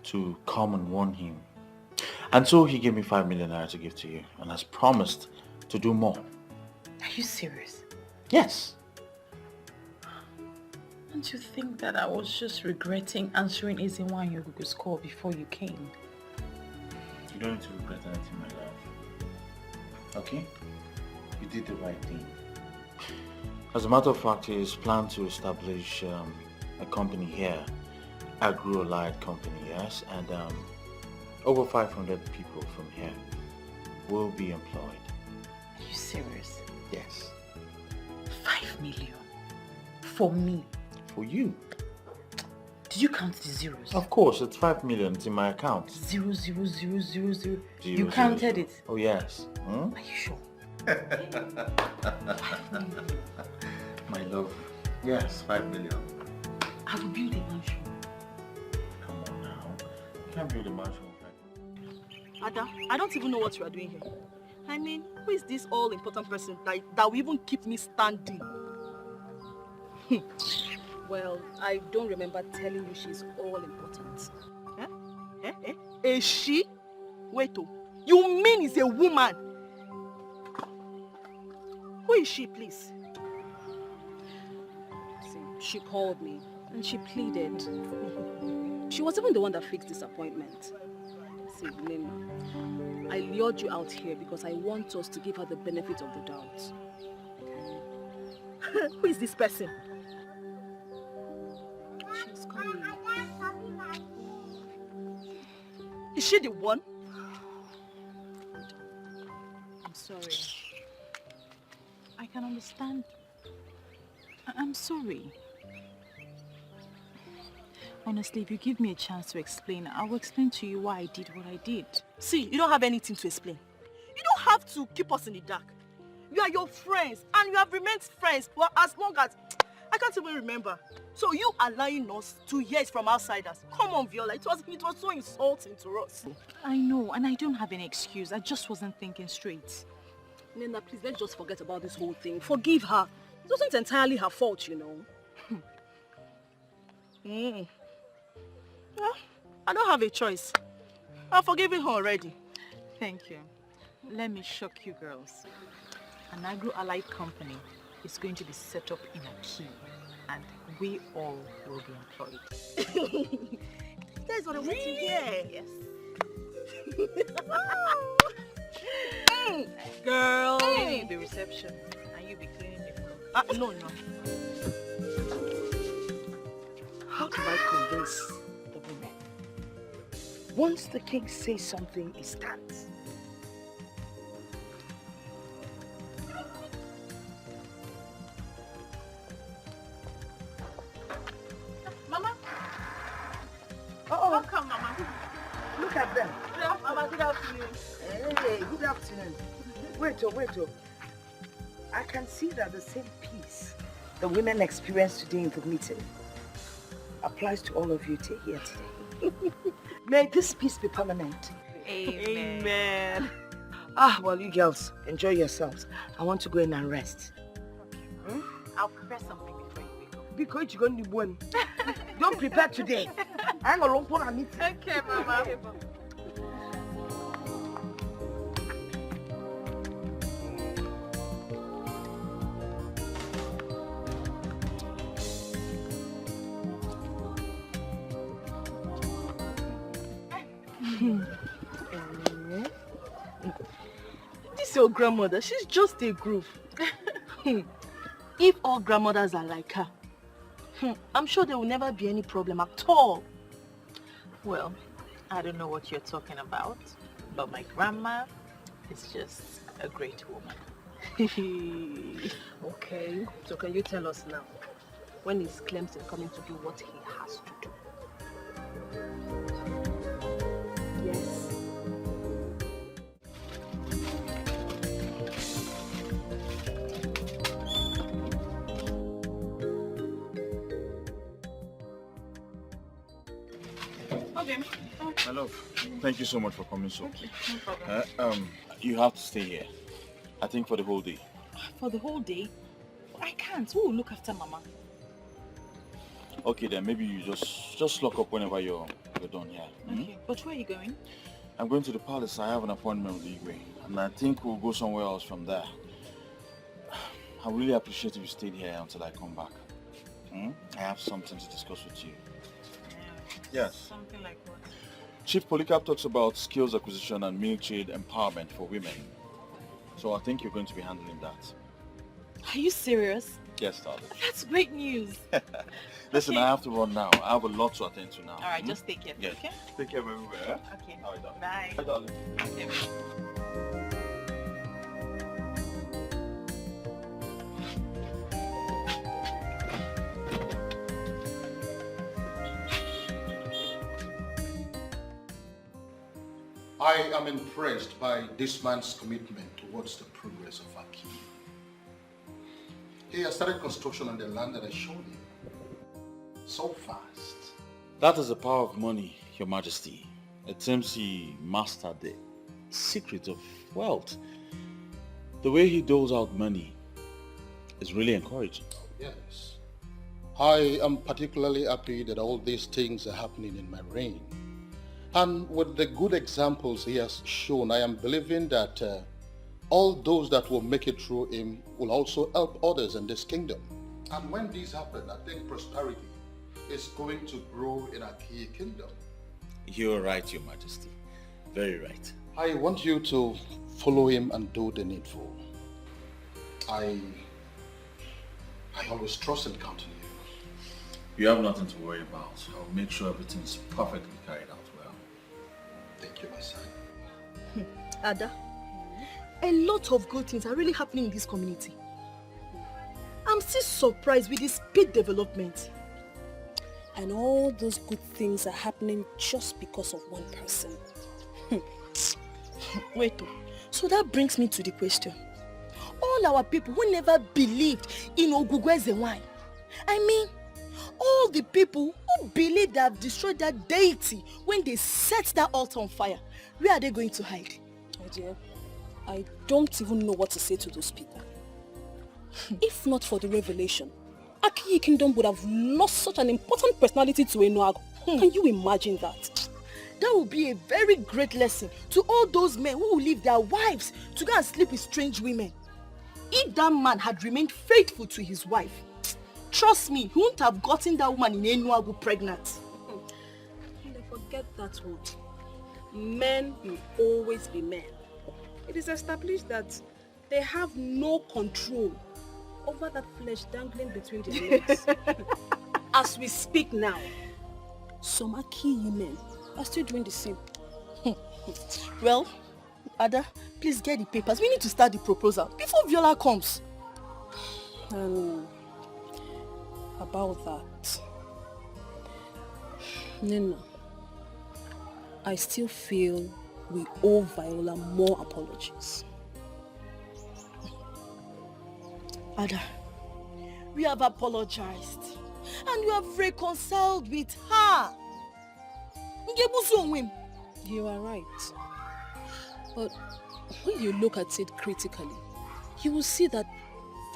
B: to come and warn him. And so he gave me 5 million naira to give to you and has promised to do more.
F: Are you serious?
B: Yes.
F: Don't you think that I was just regretting answering Ezinwa and Yogugu's call before you came?
B: You don't need to regret anything, my love. Okay? You did the right thing. As a matter of fact, he is planned to establish a company here, Agro-Allied Company, yes, and over 500 people from here will be employed.
F: Are you serious?
B: Yes.
F: 5 million? For me?
B: For you.
F: Did you count the zeros?
B: Of course, it's 5 million. It's in my account.
F: 0, 0, 0, 0, 0. You
B: Zero,
F: counted
B: zero.
F: it?
B: Oh, yes. Hmm?
F: Are you sure?
B: My love. Yes, 5 million.
F: I will build a mansion.
B: Come on now. You can't build a mansion.
L: Ada, I don't even know what you are doing here. I mean, who is this all-important person that will even keep me standing?
M: Well, I don't remember telling you she's all-important.
L: A she? Wait, oh. You mean it's a woman? Who is she, please?
M: See, she called me and she pleaded. She was even the one that fixed this appointment. See, Nima, I lured you out here because I want us to give her the benefit of the doubt.
L: Who is this person?
M: She's coming.
L: Is she the one?
F: I'm sorry. I can understand. I'm sorry. Honestly, if you give me a chance to explain, I will explain to you why I did what I did.
L: See, you don't have anything to explain. You don't have to keep us in the dark. You are your friends, and you have remained friends for as long as... I can't even remember. So you are lying us to hear it from outsiders. Come on, Viola. It was so insulting to us.
F: I know, and I don't have any excuse. I just wasn't thinking straight.
M: Nena, please, let's just forget about this whole thing. Forgive her. It wasn't entirely her fault, you know.
L: Well, I don't have a choice. I've forgiven her already.
F: Thank you. Let me shock you girls. An agro-allied company is going to be set up in Aki, and we all will be employed.
L: You guys are waiting here.
F: Yes.
L: Girl.
F: Cleaning the reception, and you be cleaning the floor.
L: No. How do I convince the women? Once the king says something, it stands.
F: Mama?
H: Oh,
F: come, Mama.
H: Look at them.
L: Mama, good afternoon.
H: Hey, good afternoon. Wait. I can see that the same peace the women experienced today in the meeting applies to all of you here today. May this peace be permanent.
L: Amen.
H: Well, you girls, enjoy yourselves. I want to go in and rest.
F: I'll prepare something before you wake up.
H: Because you're going to win. Don't prepare today. I'm going to meet.
F: Okay, Mama.
L: This your grandmother, she's just a group. If all grandmothers are like her, I'm sure there will never be any problem at all.
F: Well, I don't know what you're talking about, but my grandma is just a great woman.
M: Okay, so can you tell us now, when is Clemson coming to do what he has to do? Yes.
F: Okay.
B: My love, thank you so much for coming so.
F: Okay, no problem.
B: You have to stay here. I think for the whole day.
F: For the whole day? I can't. Who will look after Mama?
B: Okay then, maybe you just lock up whenever you're done here.
F: Okay, but where are you going?
B: I'm going to the palace. I have an appointment with Igwe, and I think we'll go somewhere else from there. I really appreciate if you stayed here until I come back. I have something to discuss with you. Yes.
F: Something like what?
B: Chief Polycarp talks about skills acquisition and military empowerment for women. So I think you're going to be handling that.
F: Are you serious?
B: Yes, darling.
F: That's great news.
B: Listen,
F: Okay.
B: I have to run now. I have a lot to attend to now.
F: All right, just take care.
B: Yes.
F: Okay?
B: Take care of everywhere.
F: Okay.
B: All right, darling.
F: Bye.
B: Bye, darling.
F: Okay.
P: I am impressed by this man's commitment towards the progress of our king. He has started construction on the land that I showed him. So fast.
B: That is the power of money, Your Majesty. It seems he mastered the secret of wealth. The way he doles out money is really encouraging.
P: Yes. I am particularly happy that all these things are happening in my reign. And with the good examples he has shown, I am believing that all those that will make it through him will also help others in this kingdom. And when these happen, I think prosperity is going to grow in our key kingdom.
B: You're right, Your Majesty. Very right.
P: I want you to follow him and do the needful. I always trust and count on you.
B: You have nothing to worry about. I'll make sure everything's perfectly carried out well.
P: Thank you, my son.
L: Ada, a lot of good things are really happening in this community. I'm still surprised with the speed development.
M: And all those good things are happening just because of one person.
L: Wait, so that brings me to the question. All our people who never believed in Ogugweze wine, I mean, all the people who believe they have destroyed that deity when they set that altar on fire, where are they going to hide?
M: Oh dear, I don't even know what to say to those people. If not for the revelation, Akiyi Kingdom would have lost such an important personality to Enuago. Can you imagine that?
L: That would be a very great lesson to all those men who will leave their wives to go and sleep with strange women. If that man had remained faithful to his wife, trust me, he wouldn't have gotten that woman in Enuago pregnant.
M: Forget that one. Men will always be men. It is established that they have no control over that flesh dangling between their legs. As we speak now, some Akiyi men are still doing the same.
L: Well, Ada, please get the papers. We need to start the proposal before Viola comes.
M: About that, Nina, I still feel we owe Viola more apologies.
L: Ada, we have apologized and we have reconciled with her.
M: You are right. But when you look at it critically, you will see that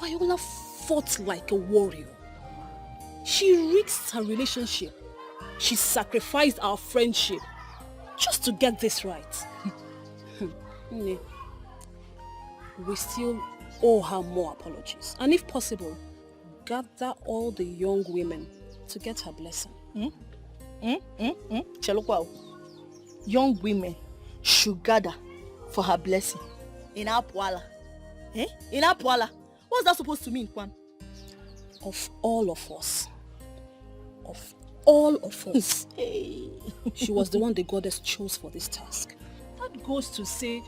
M: Viola fought like a warrior. She risked her relationship. She sacrificed our friendship just to get this right. We still owe her more apologies. And if possible, gather all the young women to get her blessing.
L: young women should gather for her blessing in Apwala. Eh? In Apwala. What's that supposed to mean, Kwan?
M: Of all of us. Of all of us.
L: Hey.
M: She was the one the goddess chose for this task.
O: That goes to say,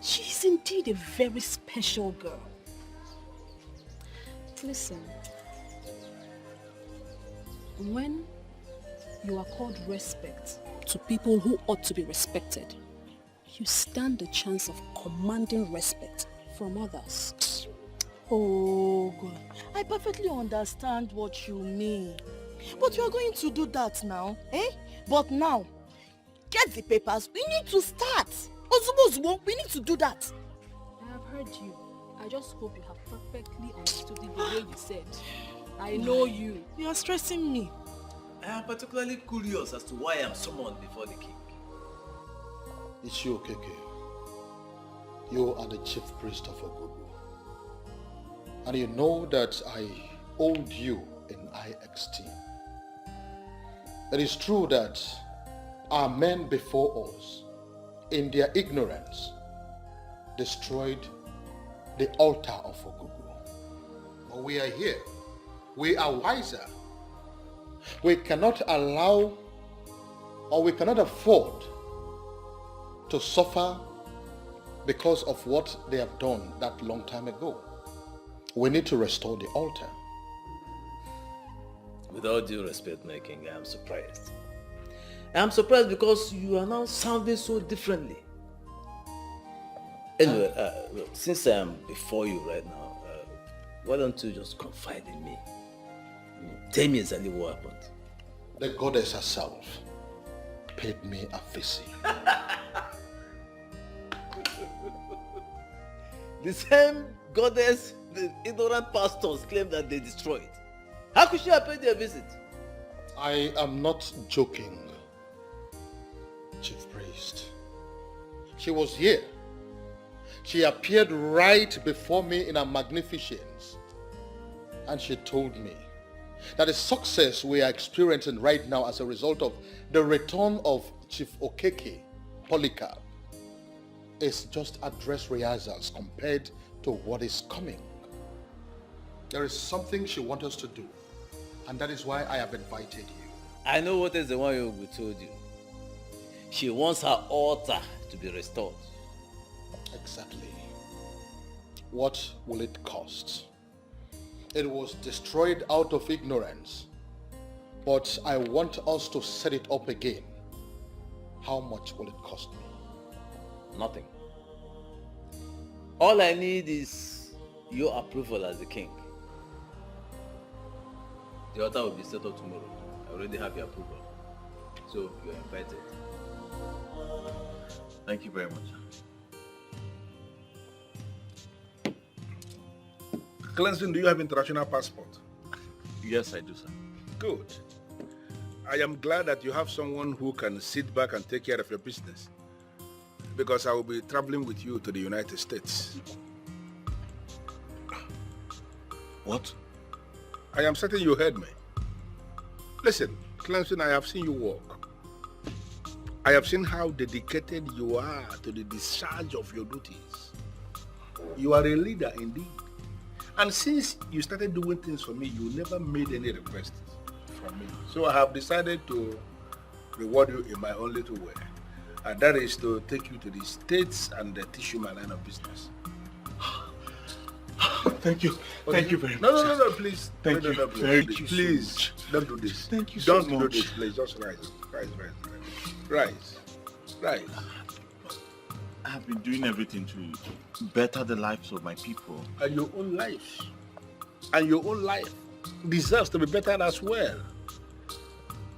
O: she's indeed a very special girl.
M: Listen, when you are called respect to people who ought to be respected, you stand a chance of commanding respect from others.
L: Oh God, I perfectly understand what you mean. But you are going to do that now, eh? But now, get the papers, we need to start. Ozubo, we need to do that.
M: I have heard you. I just hope you have perfectly understood it the way you said. I know you.
L: You are stressing me.
R: I am particularly curious as to why I am summoned before the king.
P: It's you, Keke. You are the chief priest of Ogugu. And you know that I hold you in high esteem. It is true that our men before us, in their ignorance, destroyed the altar of Ogugu. But we are here. We are wiser. We cannot allow, or we cannot afford to suffer because of what they have done that long time ago. We need to restore the altar.
R: With all due respect, my king, I am surprised. I am surprised because you are now sounding so differently. Anyway, since I am before you right now, why don't you just confide in me? Tell me exactly what happened.
P: The goddess herself paid me a visit.
R: The same goddess the ignorant pastors claim that they destroyed. How could she have paid their visit?
P: I am not joking, Chief Priest. She was here. She appeared right before me in her magnificence. And she told me that the success we are experiencing right now as a result of the return of Chief Okeke, Polycarp, is just a dress rehearsals compared to what is coming. There is something she wants us to do, and that is why I have invited you.
R: I know what is the one you told you. She wants her altar to be restored.
P: Exactly. What will it cost? It was destroyed out of ignorance, but I want us to set it up again. How much will it cost me?
R: Nothing. All I need is your approval as the king. The altar will be set up tomorrow. I already have your approval. So you are invited.
E: Thank you very much.
D: Cleansing, do you have international passport?
E: Yes, I do, sir.
D: Good. I am glad that you have someone who can sit back and take care of your business. Because I will be traveling with you to the United States.
E: What?
D: I am certain you heard me. Listen, Clemson, I have seen you work. I have seen how dedicated you are to the discharge of your duties. You are a leader indeed. And since you started doing things for me, you never made any requests from me. So I have decided to reward you in my own little way. And that is to take you to the States and teach you my line of business.
E: Thank you. Thank you very much.
D: No, please.
E: Thank you. Thank you.
D: Please, don't do this.
E: Thank you so much.
D: Don't do this, please. Just rise. Rise.
E: I have been doing everything to better the lives of my people.
D: And your own life. And your own life deserves to be better as well.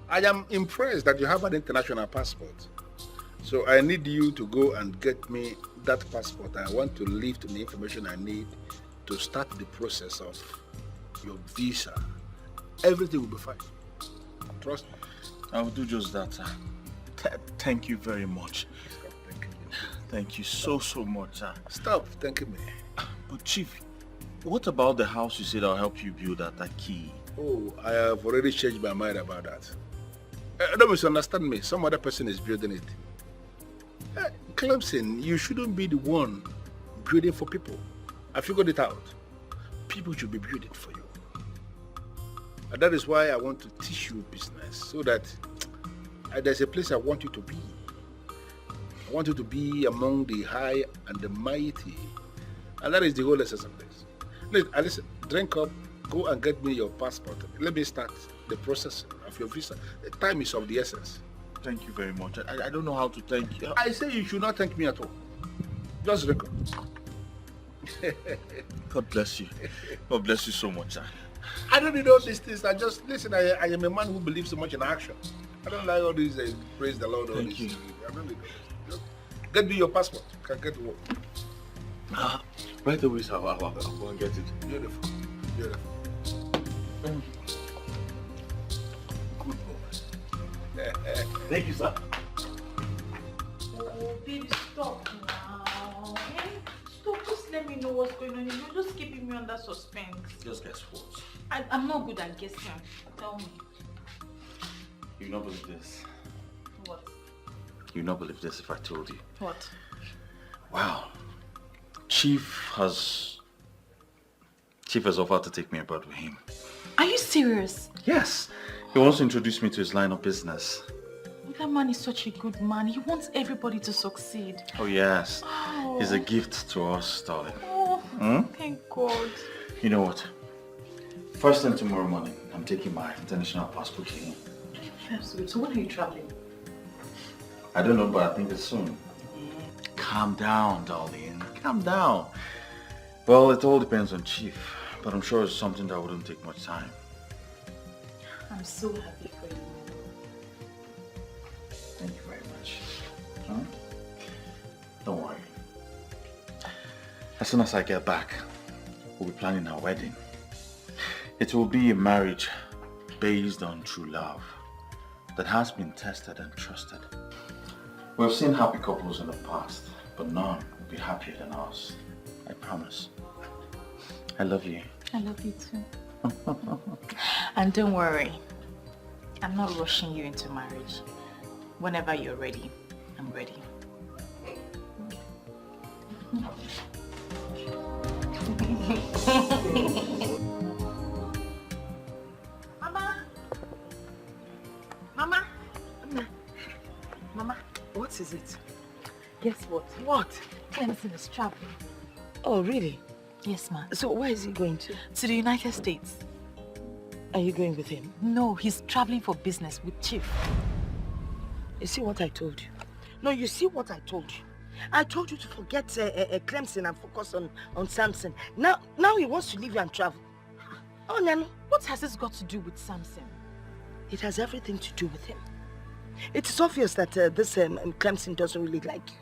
D: I am impressed that you have an international passport. So I need you to go and get me that passport. I want to lift the information I need to start the process of your visa. Everything will be fine. Trust me.
E: I will do just that, sir. Thank you very much. Thank you so much, sir.
D: Stop thanking me.
E: But Chief, what about the house you said I'll help you build at Aki?
D: Oh, I have already changed my mind about that. Don't misunderstand me. Some other person is building it. Clemson, you shouldn't be the one building for people. I figured it out. People should be building for you. And that is why I want to teach you business, so that there's a place I want you to be. I want you to be among the high and the mighty. And that is the whole essence of this. Listen, drink up, go and get me your passport. Let me start the process of your visa. The time is of the essence.
E: Thank you very much. I don't know how to thank you.
D: I say you should not thank me at all. Just drink up.
E: God bless you. God bless you so much, sir.
D: I don't need all these things. I just, listen, I am a man who believes so much in action. I don't like all these, praise the Lord.
E: Thank you.
D: I don't need all this. Get me your passport. Can get to work.
E: Right away, sir. I'll go and get it.
D: Beautiful. Beautiful. Good boy.
E: Thank you, sir.
F: Oh, baby, stop now. Okay? Stop, just let me know what's going on. You're just keeping me under suspense.
E: Just guess what?
F: I'm not good at guessing. Tell me.
E: You not believe this.
F: What?
E: You not believe this if I told you.
F: What?
E: Wow. Chief has offered to take me abroad with him.
F: Are you serious?
E: Yes. He wants to introduce me to his line of business.
F: That man is such a good man. He wants everybody to succeed.
E: Oh yes.
F: Oh.
E: He's a gift to us, darling.
F: Oh, thank God.
E: You know what? First thing tomorrow morning, I'm taking my international passport here.
F: That's good. So when are you traveling?
E: I don't know, but I think it's soon. Calm down, darling. Calm down. Well, it all depends on Chief, but I'm sure it's something that wouldn't take much time.
F: I'm so happy for you.
E: Thank you very much. Huh? Don't worry. As soon as I get back, we'll be planning our wedding. It will be a marriage based on true love that has been tested and trusted. We've seen happy couples in the past, but none will be happier than us. I promise. I love you.
F: I love you too. And don't worry, I'm not rushing you into marriage. Whenever you're ready, I'm ready.
H: Mama! Mama! Mama, what is it?
F: Guess what?
H: What?
F: Clemson is traveling.
H: Oh, really?
F: Yes, ma'am.
H: So where is he going to?
F: To the United States.
H: Are you going with him?
F: No, he's traveling for business with Chief.
H: You see what I told you? No, you see what I told you? I told you to forget Clemson and focus on Samson. Now he wants to leave you and travel. Oh, Nano.
F: What has this got to do with Samson?
H: It has everything to do with him. It is obvious that this Clemson doesn't really like you.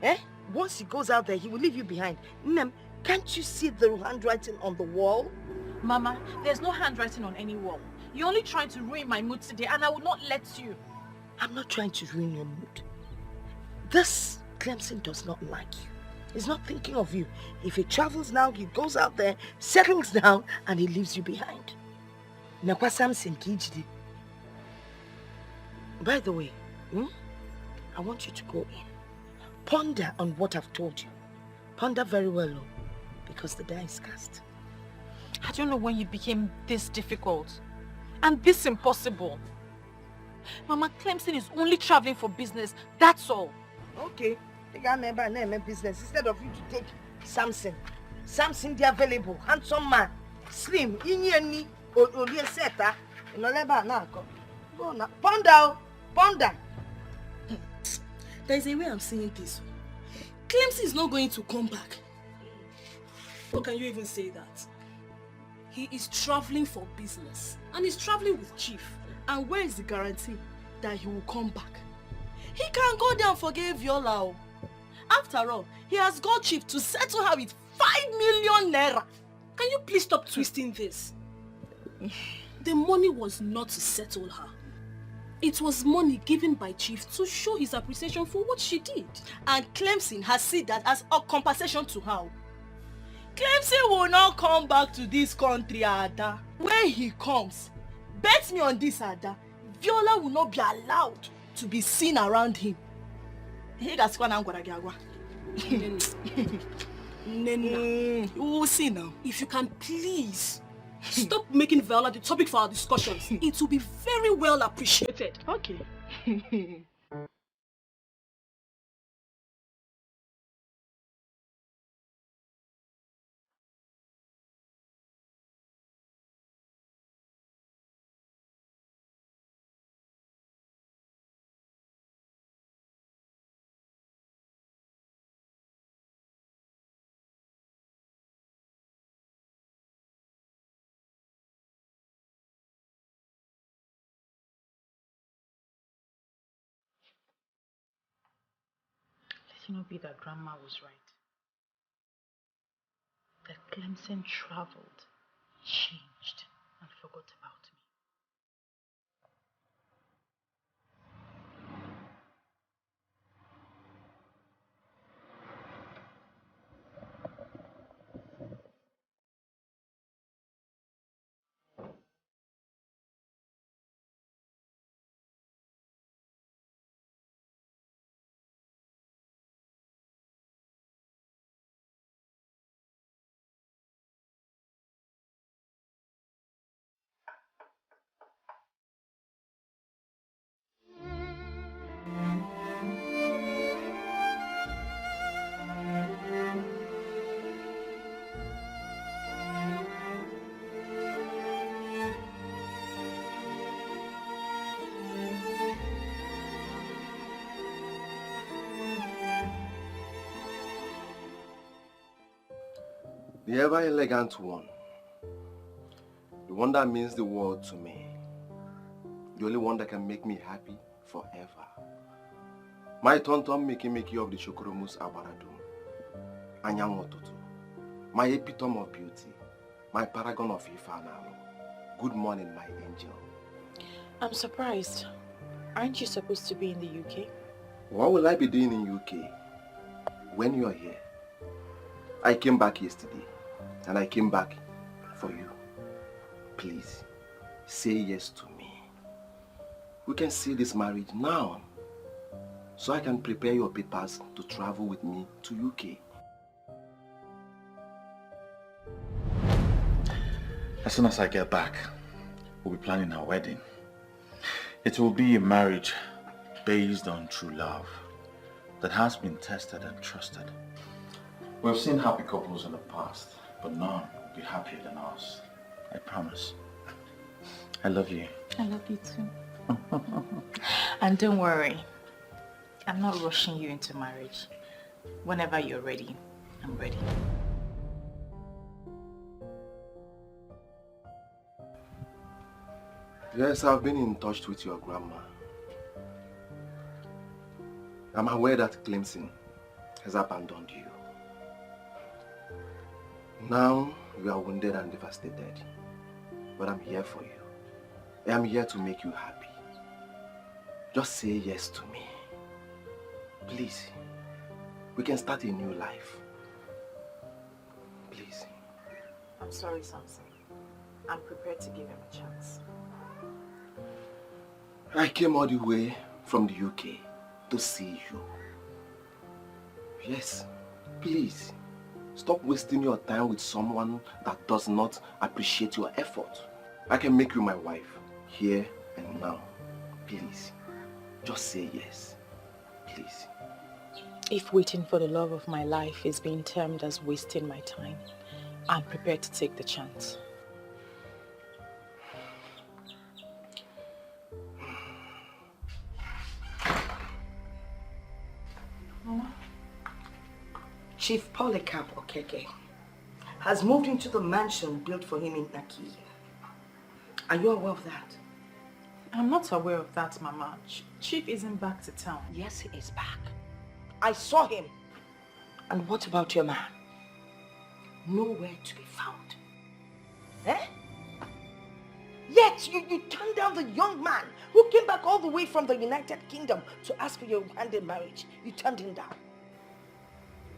H: Eh? Once he goes out there, he will leave you behind. Nem, can't you see the handwriting on the wall?
F: Mama, there's no handwriting on any wall. You're only trying to ruin my mood today, and I will not let you.
H: I'm not trying to ruin your mood. This Clemson does not like you. He's not thinking of you. If he travels now, he goes out there, settles down, and he leaves you behind. Nakwa Samson Kijidi. By the way, I want you to go in. Ponder on what I've told you. Ponder very well, because the die is cast.
F: I don't know when you became this difficult and this impossible. Mama, Clemson is only traveling for business, that's all.
H: Okay, take our name business instead of you to take Samson. Samson, the available, handsome man, slim, inyeni, olie seta, inoleba na go. Go na, ponder.
L: There is a way I'm saying this. Clemson is not going to come back. How can you even say that? He is traveling for business and he's traveling with Chief. And where is the guarantee that he will come back? He can go there and forgive Viola. After all, he has got Chief to settle her with 5 million naira. Can you please stop twisting this? The money was not to settle her. It was money given by Chief to show his appreciation for what she did. And Clemson has seen that as a compensation to her. Clemson will not come back to this country, Ada. When he comes, bet me on this, Ada, Viola will not be allowed to be seen around him. We will see now.
M: If you can please stop making Viola the topic for our discussions, it will be very well appreciated.
L: Okay.
F: Let it not be that Grandma was right. That Clemson traveled, changed, and forgot about me.
T: The ever-elegant one. The one that means the world to me. The only one that can make me happy forever. My tonton Miki of the Shokoromus Abaradum. Anyang Otutu. My epitome of beauty. My paragon of Ifanalo. Good morning, my angel.
F: I'm surprised. Aren't you supposed to be in the UK?
T: What will I be doing in UK when you are here? I came back yesterday. And I came back for you. Please, say yes to me. We can see this marriage now. So I can prepare your papers to travel with me to UK.
E: As soon as I get back, we'll be planning our wedding. It will be a marriage based on true love that has been tested and trusted. We've seen happy couples in the past, but none will be happier than us. I promise. I love you.
F: I love you too. And don't worry, I'm not rushing you into marriage. Whenever you're ready, I'm ready.
T: Yes, I've been in touch with your grandma. I'm aware that Clemson has abandoned you. Now you are wounded and devastated, but I'm here for you. I'm here to make you happy. Just say yes to me. Please, we can start a new life. Please.
F: I'm sorry, Samson. I'm prepared to give him a chance.
T: I came all the way from the UK to see you. Yes, please. Stop wasting your time with someone that does not appreciate your effort. I can make you my wife, here and now. Please, just say yes. Please.
F: If waiting for the love of my life is being termed as wasting my time, I'm prepared to take the chance.
H: Mama? Chief Polycarp Okeke has moved into the mansion built for him in Naki. Are you aware of that?
F: I'm not aware of that, Mama. Chief isn't back to town.
H: Yes, he is back. I saw him. And what about your man? Nowhere to be found. Eh? Yet you turned down the young man who came back all the way from the United Kingdom to ask for your hand in marriage. You turned him down.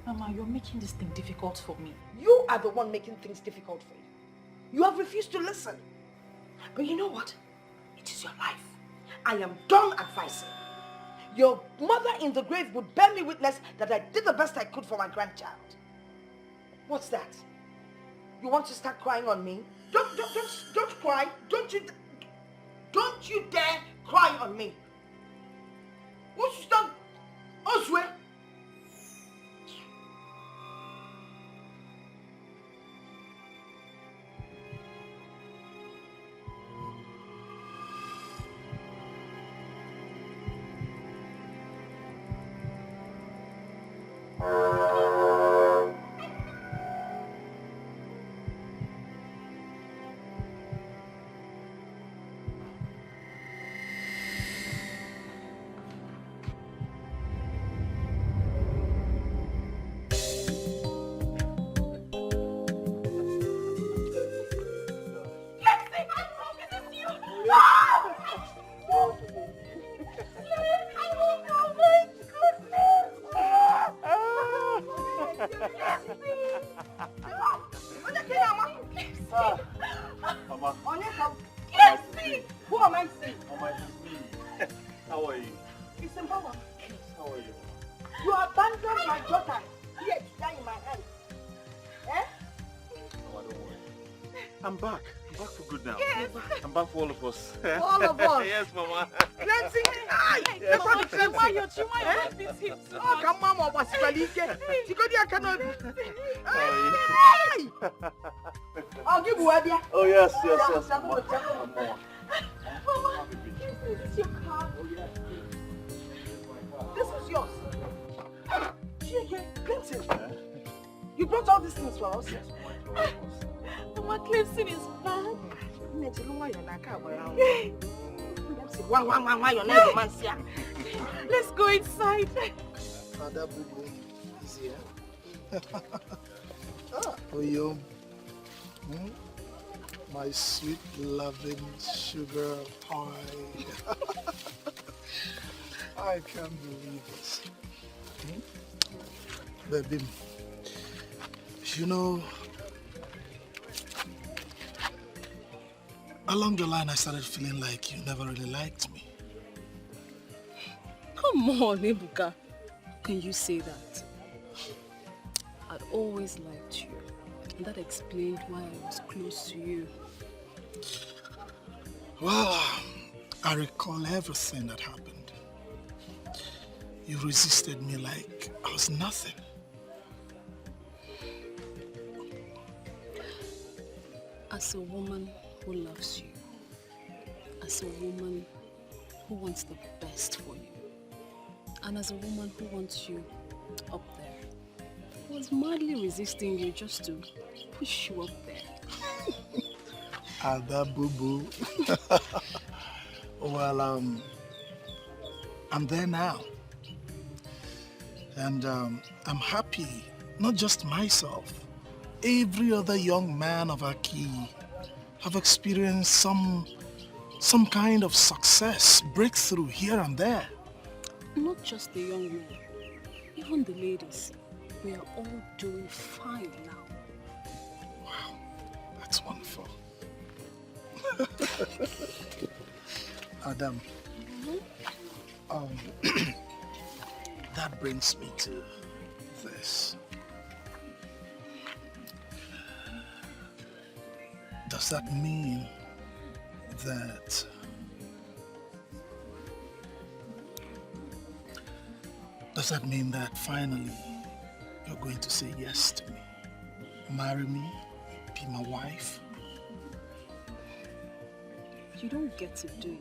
F: Mama, you're making this thing difficult for me.
H: You are the one making things difficult for you. You have refused to listen. But you know what? It is your life. I am done advising. Your mother in the grave would bear me witness that I did the best I could for my grandchild. What's that? You want to start crying on me? Don't cry. Don't you dare cry on me. What's done? Oswe.
B: For all of us.
H: All of us?
B: Yes, Mama.
H: Cleansing the eye. Oh, come on, Mama. I'll give you a.
B: Oh, yes. Mama.
H: Mama, this is your car. Oh, yes. This is yours. Clinton, you brought all these things for us? Yes,
I: Mama, Clinton is bad. Let's go inside.
D: Father Bubu is here. Oh, yo. My sweet, loving sugar pie. I can't believe this. Baby, you know, along the line, I started feeling like you never really liked me.
M: Come on, Ebuka. Can you say that? I'd always liked you. And that explained why I was close to you.
D: Well, I recall everything that happened. You resisted me like I was nothing.
M: As a woman who loves you, as a woman who wants the best for you, and as a woman who wants you up there, I was madly resisting you just to push you up there.
D: Ada boo-boo. Well, I'm there now. And I'm happy, not just myself. Every other young man of Aki have experienced some kind of success, breakthrough here and there.
M: Not just the young men, even the ladies. We are all doing fine now.
D: Wow, that's wonderful. Adam, that brings me to this. Does that mean that finally you're going to say yes to me? Marry me? Be my wife?
M: You don't get to do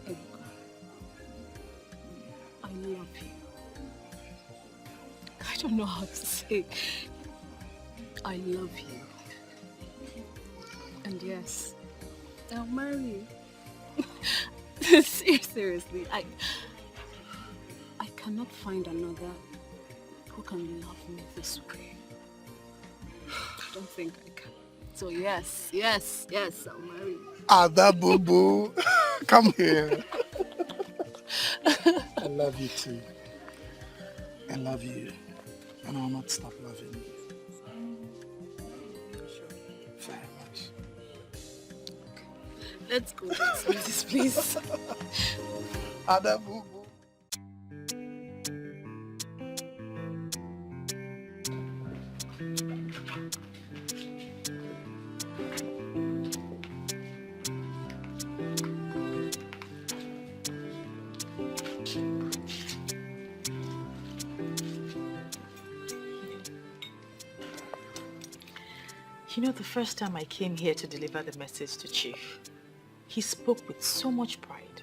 M: it. I love you. I don't know how to say. I love you. And yes, I'll marry you. Seriously, I cannot find another who can love me this way. I don't think I can. So yes, I'll marry you.
D: Ada boo-boo, come here. I love you too. I love you. And I'll not stop loving you. Very much.
L: Let's go. Let's leave this place.
D: Adamu.
F: You know, the first time I came here to deliver the message to Chief, he spoke with so much pride.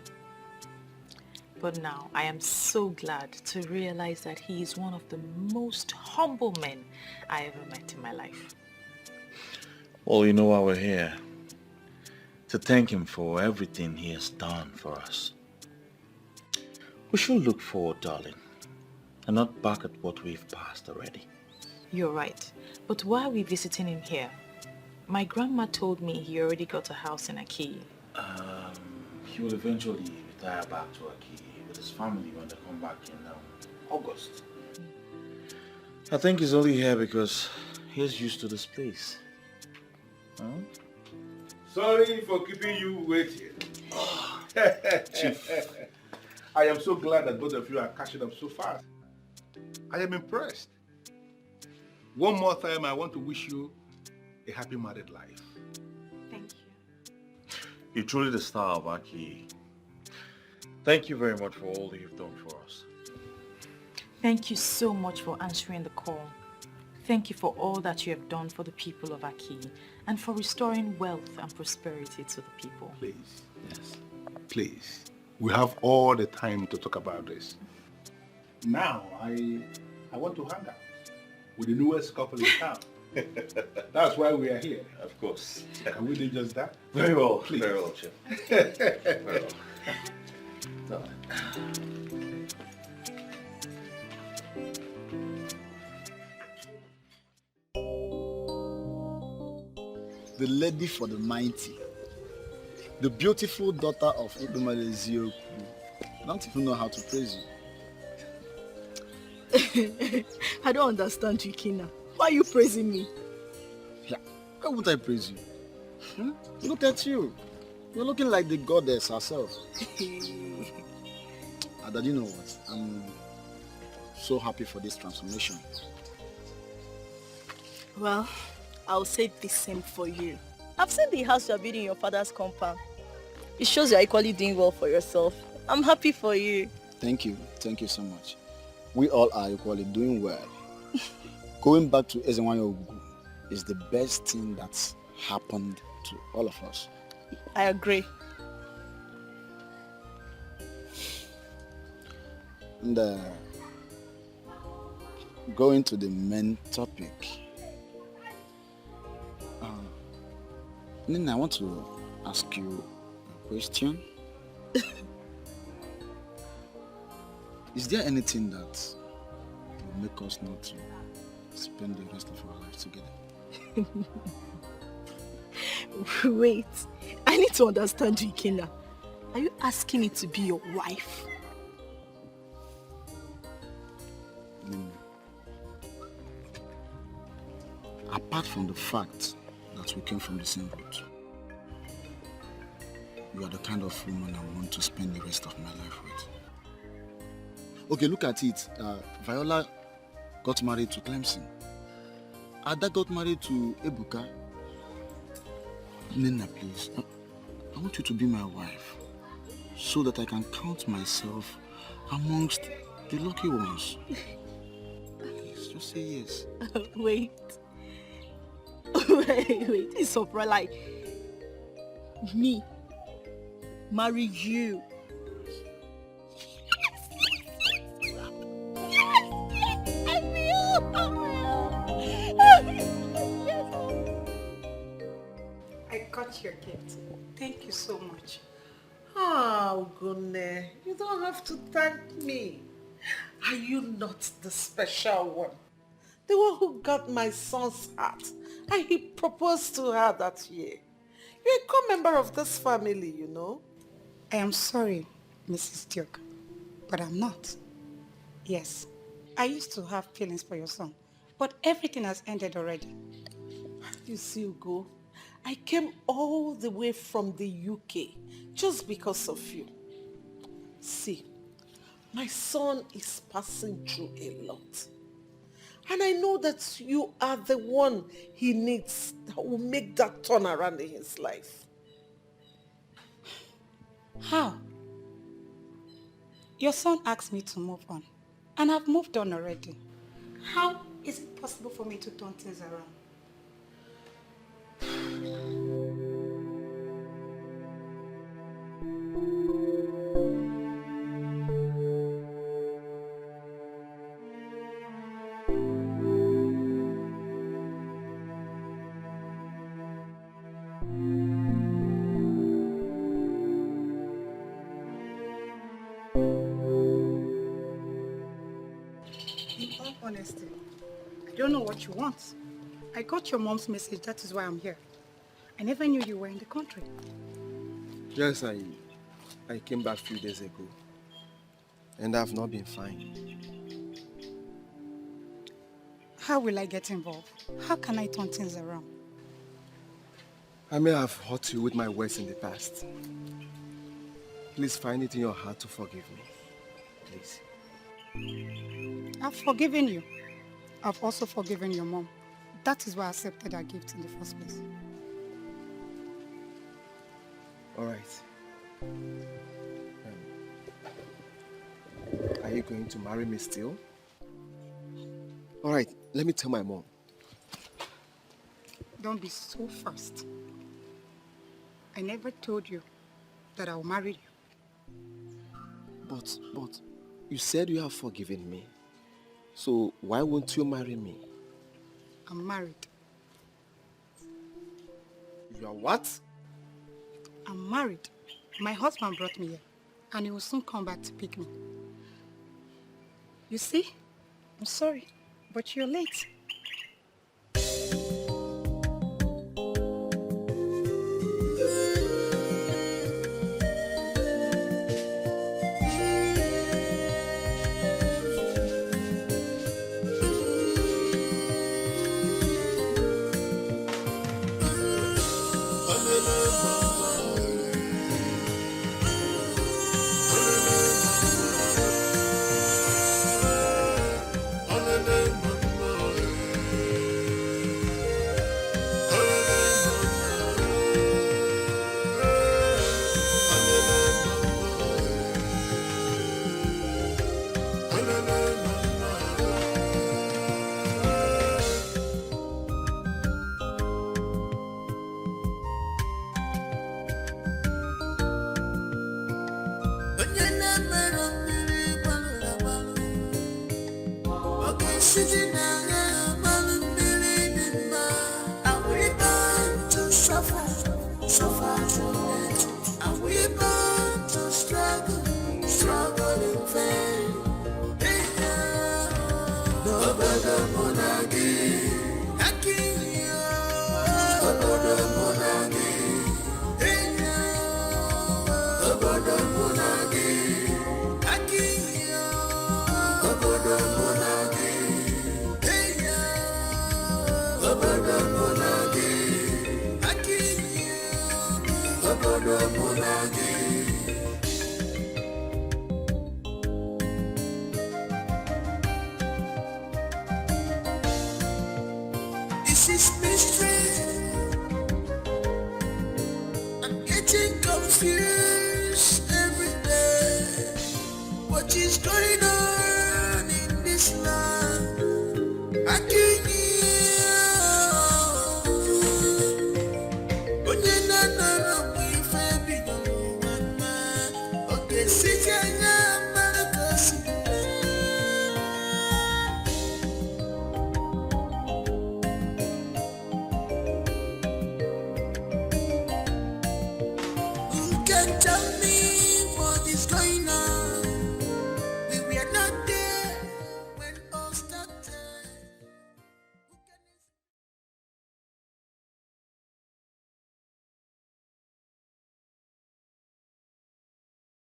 F: But now I am so glad to realize that he is one of the most humble men I ever met in my life.
B: Well, you know why we're here. To thank him for everything he has done for us. We should look forward, darling, and not back at what we've passed already.
F: You're right. But why are we visiting him here? My grandma told me he already got a house in Aki.
B: He will eventually retire back to Aki with his family when they come back in August. I think he's only here because he's used to this place. Huh?
Q: Sorry for keeping you waiting. Chief, I am so glad that both of you are catching up so fast. I am impressed. One more time, I want to wish you a happy married life.
F: Thank you.
B: You're truly the star of Aki. Thank you very much for all that you've done for us.
F: Thank you so much for answering the call. Thank you for all that you have done for the people of Aki and for restoring wealth and prosperity to the people.
Q: Please. Yes. Please. We have all the time to talk about this. Now, I want to hang out with the newest couple in town. That's why we are here.
B: Of course.
Q: Can we do just that?
B: Very well.
Q: Please.
B: Very well, Chef. Very well.
A: The lady for the mighty, the beautiful daughter of Idumale Zioku. I don't even know how to praise
L: you. I don't understand you, Kina. Why are you praising me?
A: Yeah, why would I praise you? Look at you. You're looking like the goddess herself. Ada, you know what? I'm so happy for this transformation.
L: Well, I'll say the same for you. I've seen the house you're building in your father's compound. It shows you're equally doing well for yourself. I'm happy for you.
A: Thank you. Thank you so much. We all are equally doing well. Going back to Ezenwanyo Ogugu is the best thing that's happened to all of us.
L: I agree.
A: And going to the main topic. Nina, I want to ask you a question. Is there anything that will make us not to spend the rest of our lives together?
L: Wait, I need to understand you, Ikena. Are you asking me to be your wife?
A: Nina, apart from the fact that we came from the same root, you are the kind of woman I want to spend the rest of my life with. Okay, look at it. Viola got married to Clemson. Ada got married to Ebuka. Nina, please, I want you to be my wife so that I can count myself amongst the lucky ones. Please, just say yes.
L: Wait. Wait, it's so like me marry you.
S: I got your gift. Thank you so much.
G: Oh, Gunne, you don't have to thank me. Are you not the special one? The one who got my son's heart and he proposed to her that year. You're a co-member of this family, you know.
S: I am sorry, Mrs. Duke, but I'm not. Yes, I used to have feelings for your son, but everything has ended already.
G: You see, Ugo, I came all the way from the UK just because of you. See, my son is passing through a lot. And I know that you are the one he needs that will make that turnaround in his life.
S: How? Your son asked me to move on, and I've moved on already. How is it possible for me to turn things around? In all honesty, I don't know what you want. I got your mom's message, that is why I'm here. I never knew you were in the country.
T: Yes, I came back a few days ago. And I've not been fine.
S: How will I get involved? How can I turn things around?
T: I may have hurt you with my words in the past. Please find it in your heart to forgive me. Please.
S: I've forgiven you. I've also forgiven your mom. That is why I accepted her gift in the first place.
T: All right. Are you going to marry me still? All right, let me tell my mom.
S: Don't be so fast. I never told you that I'll marry you.
T: But you said you have forgiven me. So why won't you marry me?
S: I'm married.
T: You are what?
S: I'm married. My husband brought me here, and he will soon come back to pick me. You see? I'm sorry, but you're late.
K: This is mystery. I'm getting confused every day. What is going on in this land? I can't